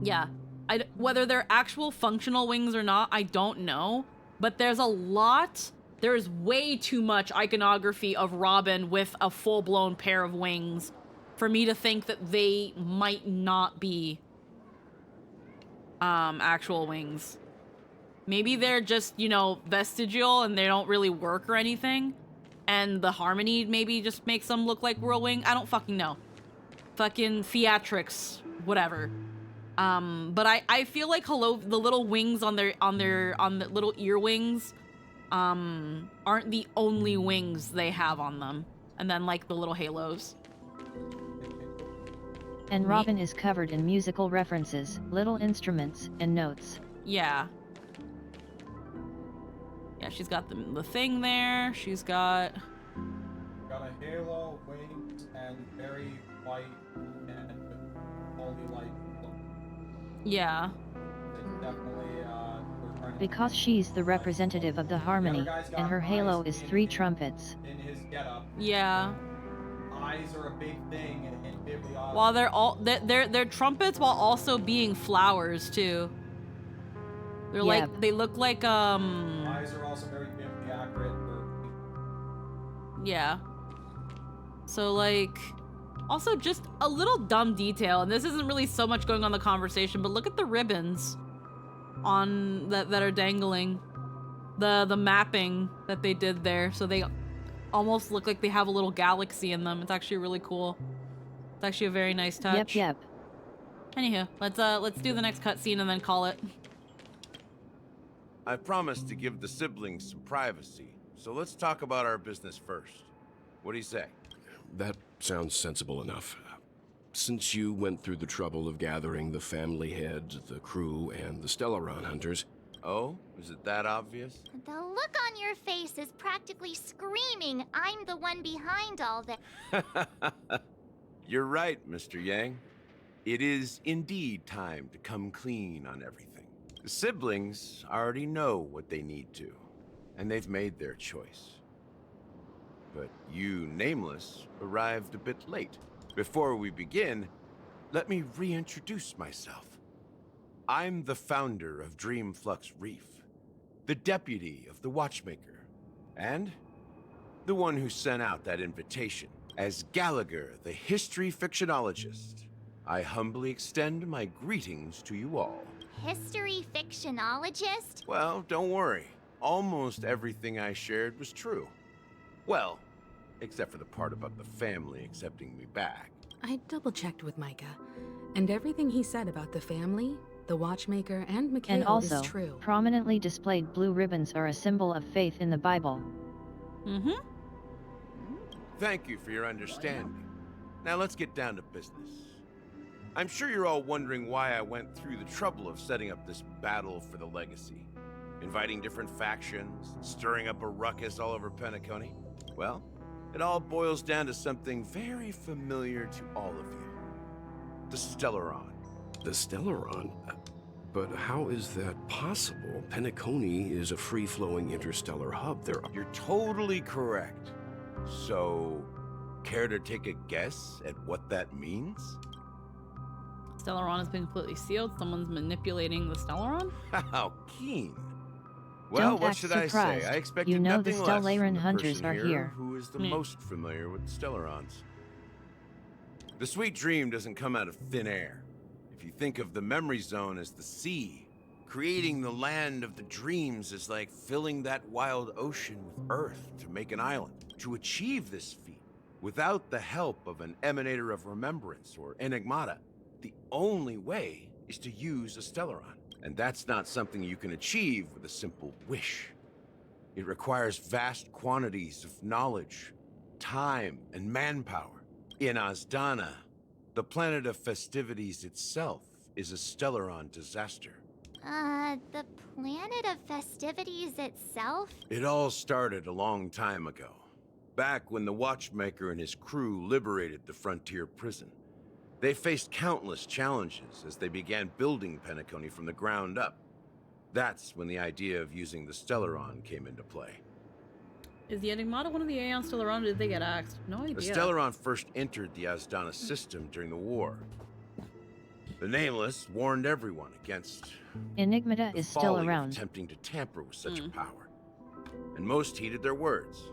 Yeah. Whether they're actual functional wings or not, I don't know. But there's way too much iconography of Robin with a full-blown pair of wings for me to think that they might not be actual wings. Maybe they're just, you know, vestigial and they don't really work or anything. And the harmony maybe just makes them look like real wing. I don't fucking know. Fucking theatrics, whatever. But I feel like the little wings on the little ear wings, aren't the only wings they have on them. And then like the little halos. And Robin is covered in musical references, little instruments, and notes. Yeah. Yeah, she's got the thing there. She's got a halo, wings, and very white and holy light look. Yeah. It's definitely, we're trying to... Because she's the representative of the harmony, and her halo is 3 trumpets. In his getup. Yeah. Eyes are a big thing, and while they're trumpets while also being flowers too. They're like, they look like eyes are also very biblically accurate for... Yeah. So like, also just a little dumb detail, and this isn't really so much going on the conversation, but look at the ribbons on that are dangling. The mapping that they did there, so they almost look like they have a little galaxy in them. It's actually really cool. It's actually a very nice touch. Yep. Anywho, let's do the next cutscene and then call it. I promised to give the siblings some privacy, so let's talk about our business first. What do you say? That sounds sensible enough. Since you went through the trouble of gathering the family head, the crew, and the Stellaron hunters... Oh? Is it that obvious? The look on your face is practically screaming, I'm the one behind all this. You're right, Mr. Yang. It is indeed time to come clean on everything. The siblings already know what they need to, and they've made their choice. But you, Nameless, arrived a bit late. Before we begin, let me reintroduce myself. I'm the founder of Dreamflux Reef, the deputy of the Watchmaker, and the one who sent out that invitation. As Gallagher, the history fictionologist, I humbly extend my greetings to you all. History fictionologist? Well, don't worry. Almost everything I shared was true. Well, except for the part about the family accepting me back. I double-checked with Micah, and everything he said about the family, the Watchmaker, and Mikhail And also, is true. prominently displayed blue ribbons are a symbol of faith in the Bible. Mm-hmm. Thank you for your understanding. Now let's get down to business. I'm sure you're all wondering why I went through the trouble of setting up this battle for the legacy. Inviting different factions, stirring up a ruckus all over Penacony. Well, it all boils down to something very familiar to all of you. The Stellaron. The Stellaron? But how is that possible? Penacony is a free-flowing interstellar hub. You're totally correct. So, care to take a guess at what that means? Stellaron has been completely sealed. Someone's manipulating the Stellaron? How keen. Well, Don't what act should surprised. I say? I expected You know the nothing less Stellaron from the hunters person are here. who is the most familiar with the Stellarons. The sweet dream doesn't come out of thin air. If you think of the memory zone as the sea, creating the land of the dreams is like filling that wild ocean with earth to make an island. To achieve this feat, without the help of an emanator of remembrance or enigmata, the only way is to use a Stellaron. And that's not something you can achieve with a simple wish. It requires vast quantities of knowledge, time, and manpower. In Azdana, the planet of festivities itself is a Stellaron disaster. The planet of festivities itself? It all started a long time ago. Back when the Watchmaker and his crew liberated the frontier prison. They faced countless challenges as they began building Penacony from the ground up. That's when the idea of using the Stellaron came into play. Is the Enigmata one of the Aeon Stellaron, or did they get axed? No idea. The Stellaron first entered the Azdana system during the war. The Nameless warned everyone against Enigmata the is still folly of around. attempting to tamper with such a power. And most heeded their words.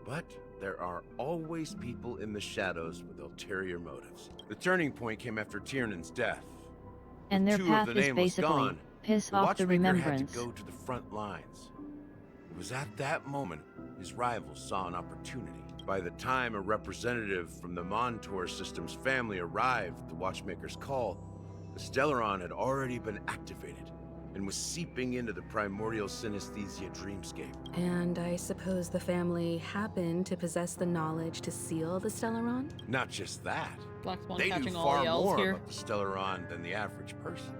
But there are always people in the shadows with ulterior motives. The turning point came after Tiernan's death. And their Two path of the is Nameless basically gone, piss the off the Watchmaker had remembrance. to go to the front lines. It was at that moment his rivals saw an opportunity. By the time a representative from the Montour Systems family arrived at the Watchmaker's call, the Stellaron had already been activated and was seeping into the primordial synesthesia dreamscape. And I suppose the family happened to possess the knowledge to seal the Stellaron? Not just that. Black Swan They catching knew all far the elves more here. about the Stellaron than the average person.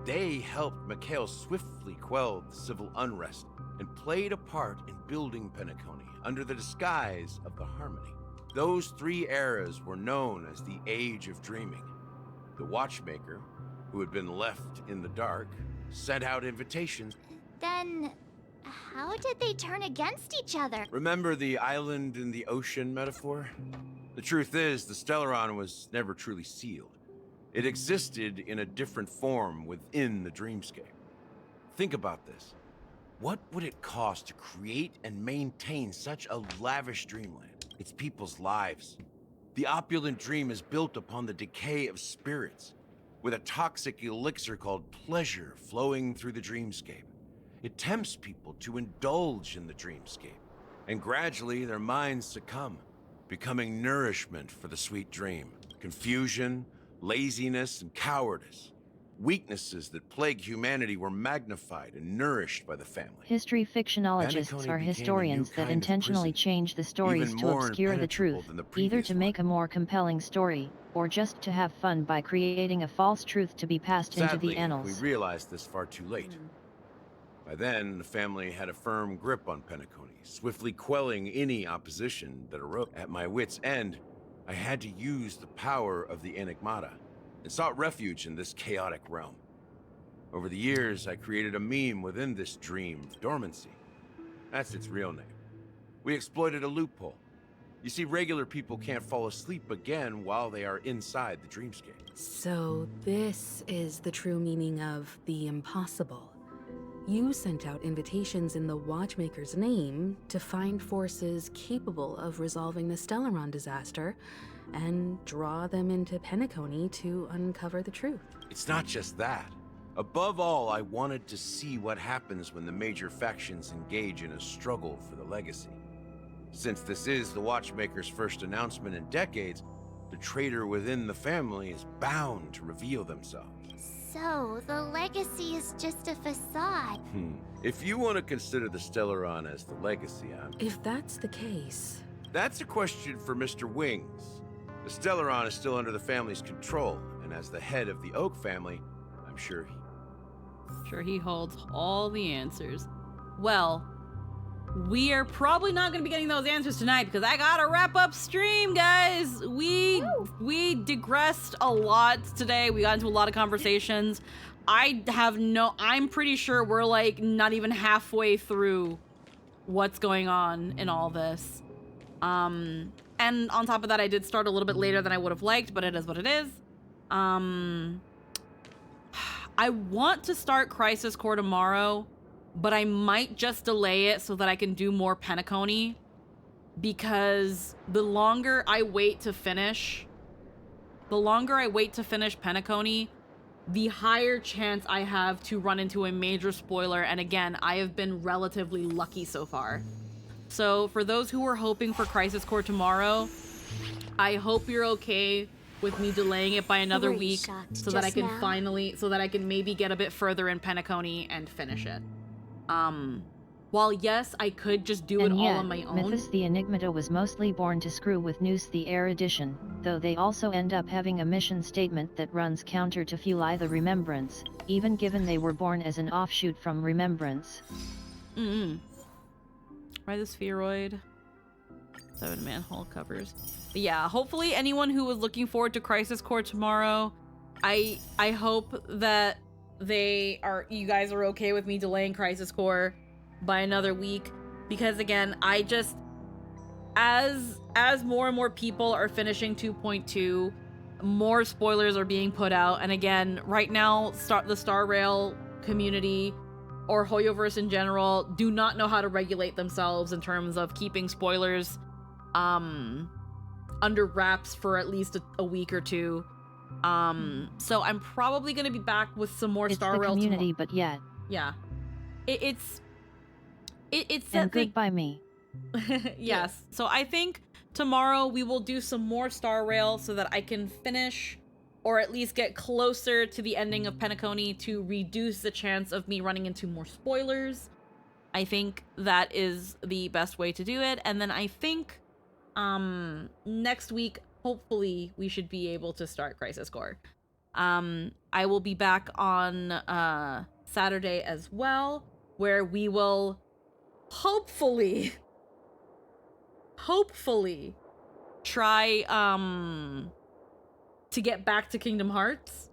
They helped Mikhail swiftly quell the civil unrest and played a part in building Penacony under the disguise of the Harmony. Those three eras were known as the Age of Dreaming. The Watchmaker, who had been left in the dark, sent out invitations. Then, how did they turn against each other? Remember the island in the ocean metaphor? The truth is, the Stellaron was never truly sealed. It existed in a different form within the dreamscape. Think about this. What would it cost to create and maintain such a lavish dreamland? It's people's lives. The opulent dream is built upon the decay of spirits, with a toxic elixir called pleasure flowing through the dreamscape. It tempts people to indulge in the dreamscape, and gradually their minds succumb, becoming nourishment for the sweet dream. Confusion, laziness, and cowardice. Weaknesses that plague humanity were magnified and nourished by the family. History fictionologists Penacony are became a historians new that kind of intentionally prison, change the stories even to more obscure the impenetrable truth, than the either previous to make a more compelling story, or just to have fun by creating a false truth to be passed into Sadly, the annals. we realized this far too late. By then, the family had a firm grip on Penacony, swiftly quelling any opposition that arose. At my wit's end, I had to use the power of the Enigmata, and sought refuge in this chaotic realm. Over the years, I created a meme within this dream of dormancy. That's its real name. We exploited a loophole, You see, regular people can't fall asleep again while they are inside the dreamscape. So this is the true meaning of the impossible. You sent out invitations in the Watchmaker's name to find forces capable of resolving the Stellaron disaster and draw them into Penacony to uncover the truth. It's not just that. Above all, I wanted to see what happens when the major factions engage in a struggle for the legacy. Since this is the Watchmaker's first announcement in decades, the traitor within the family is bound to reveal themselves. So, the legacy is just a facade. If you want to consider the Stellaron as the legacy, If that's the case... That's a question for Mr. Wings. The Stellaron is still under the family's control, and as the head of the Oak family, I'm sure he holds all the answers. Well, we are probably not going to be getting those answers tonight because I gotta wrap up stream, guys. We digressed a lot today. We got into a lot of conversations. I'm pretty sure we're like not even halfway through what's going on in all this. And on top of that, I did start a little bit later than I would have liked, but it is what it is. I want to start Crisis Core tomorrow, but I might just delay it so that I can do more Penacony, because the longer I wait to finish Penacony, the higher chance I have to run into a major spoiler, and again, I have been relatively lucky so far. So for those who are hoping for Crisis Core tomorrow, I hope you're okay with me delaying it by another week so that I can maybe get a bit further in Penacony and finish it. While yes, I could just do it all on my own. Mythos the Enigmata was mostly born to screw with Noose the Air Edition, though they also end up having a mission statement that runs counter to Fuli the Remembrance, even given they were born as an offshoot from Remembrance. Try the spheroid. 7 manhole covers. But yeah, hopefully anyone who was looking forward to Crisis Core tomorrow, I hope that you guys are okay with me delaying Crisis Core by another week, because again, I just, as more and more people are finishing 2.2, more spoilers are being put out, and again, right now, the Star Rail community or Hoyoverse in general do not know how to regulate themselves in terms of keeping spoilers under wraps for at least a week or two. So I'm probably gonna be back with some more Star Rail community, but yet. Yeah. It's and good by me. Yes. So I think tomorrow we will do some more Star Rail so that I can finish or at least get closer to the ending of Penacony to reduce the chance of me running into more spoilers. I think that is the best way to do it. And then I think next week, hopefully, we should be able to start Crisis Core. I will be back on Saturday as well, where we will hopefully try to get back to Kingdom Hearts.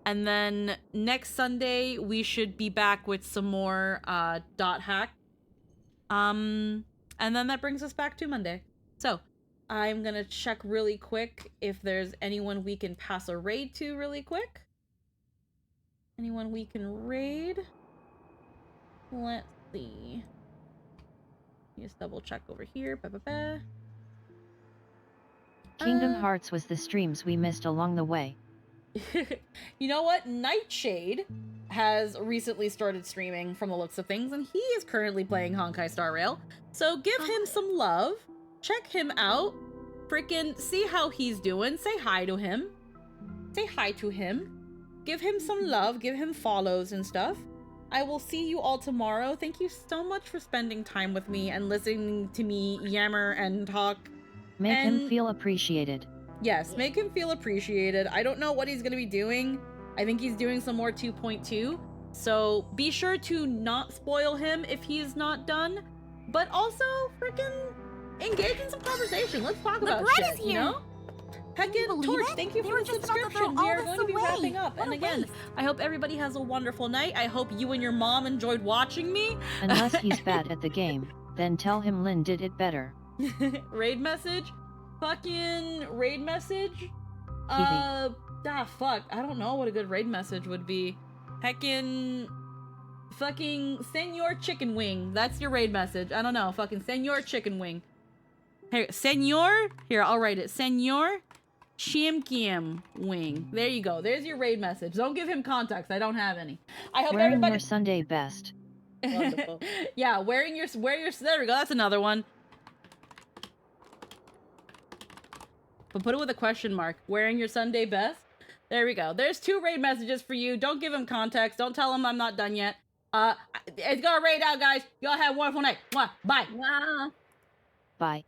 And then next Sunday, we should be back with some more Dot Hack. And then that brings us back to Monday. So, I'm gonna check really quick if there's anyone we can pass a raid to really quick. Anyone we can raid? Let's see. Just double check over here. Kingdom Hearts was the streams we missed along the way. You know what? Nightshade has recently started streaming from the looks of things, and he is currently playing Honkai Star Rail. So give him some love. Check him out. Frickin' see how he's doing. Say hi to him. Say hi to him. Give him some love. Give him follows and stuff. I will see you all tomorrow. Thank you so much for spending time with me and listening to me yammer and talk. Make him feel appreciated. Yes, make him feel appreciated. I don't know what he's going to be doing. I think he's doing some more 2.2. So be sure to not spoil him if he's not done. But also, frickin' engage in some conversation. Let's talk about shit, you know? Heckin' Torch, thank you for the subscription. We are going to be wrapping up. And again, I hope everybody has a wonderful night. I hope you and your mom enjoyed watching me. Unless he's bad at the game, then tell him Lynn did it better. Raid message? Fucking raid message? Fuck. I don't know what a good raid message would be. Fucking Senor Chicken Wing. That's your raid message. I don't know. Fucking Senor Chicken Wing. Here, Senor? Here, I'll write it. Senor Chimkiam Wing. There you go. There's your raid message. Don't give him context. I don't have any. I hope Wearing everybody... your Sunday best. Wonderful. Yeah, there we go. That's another one. But put it with a question mark. Wearing your Sunday best. There we go. There's 2 raid messages for you. Don't give him context. Don't tell him I'm not done yet. It's gonna raid out, guys. Y'all have a wonderful night. Mwah. Bye. Wow. Bye.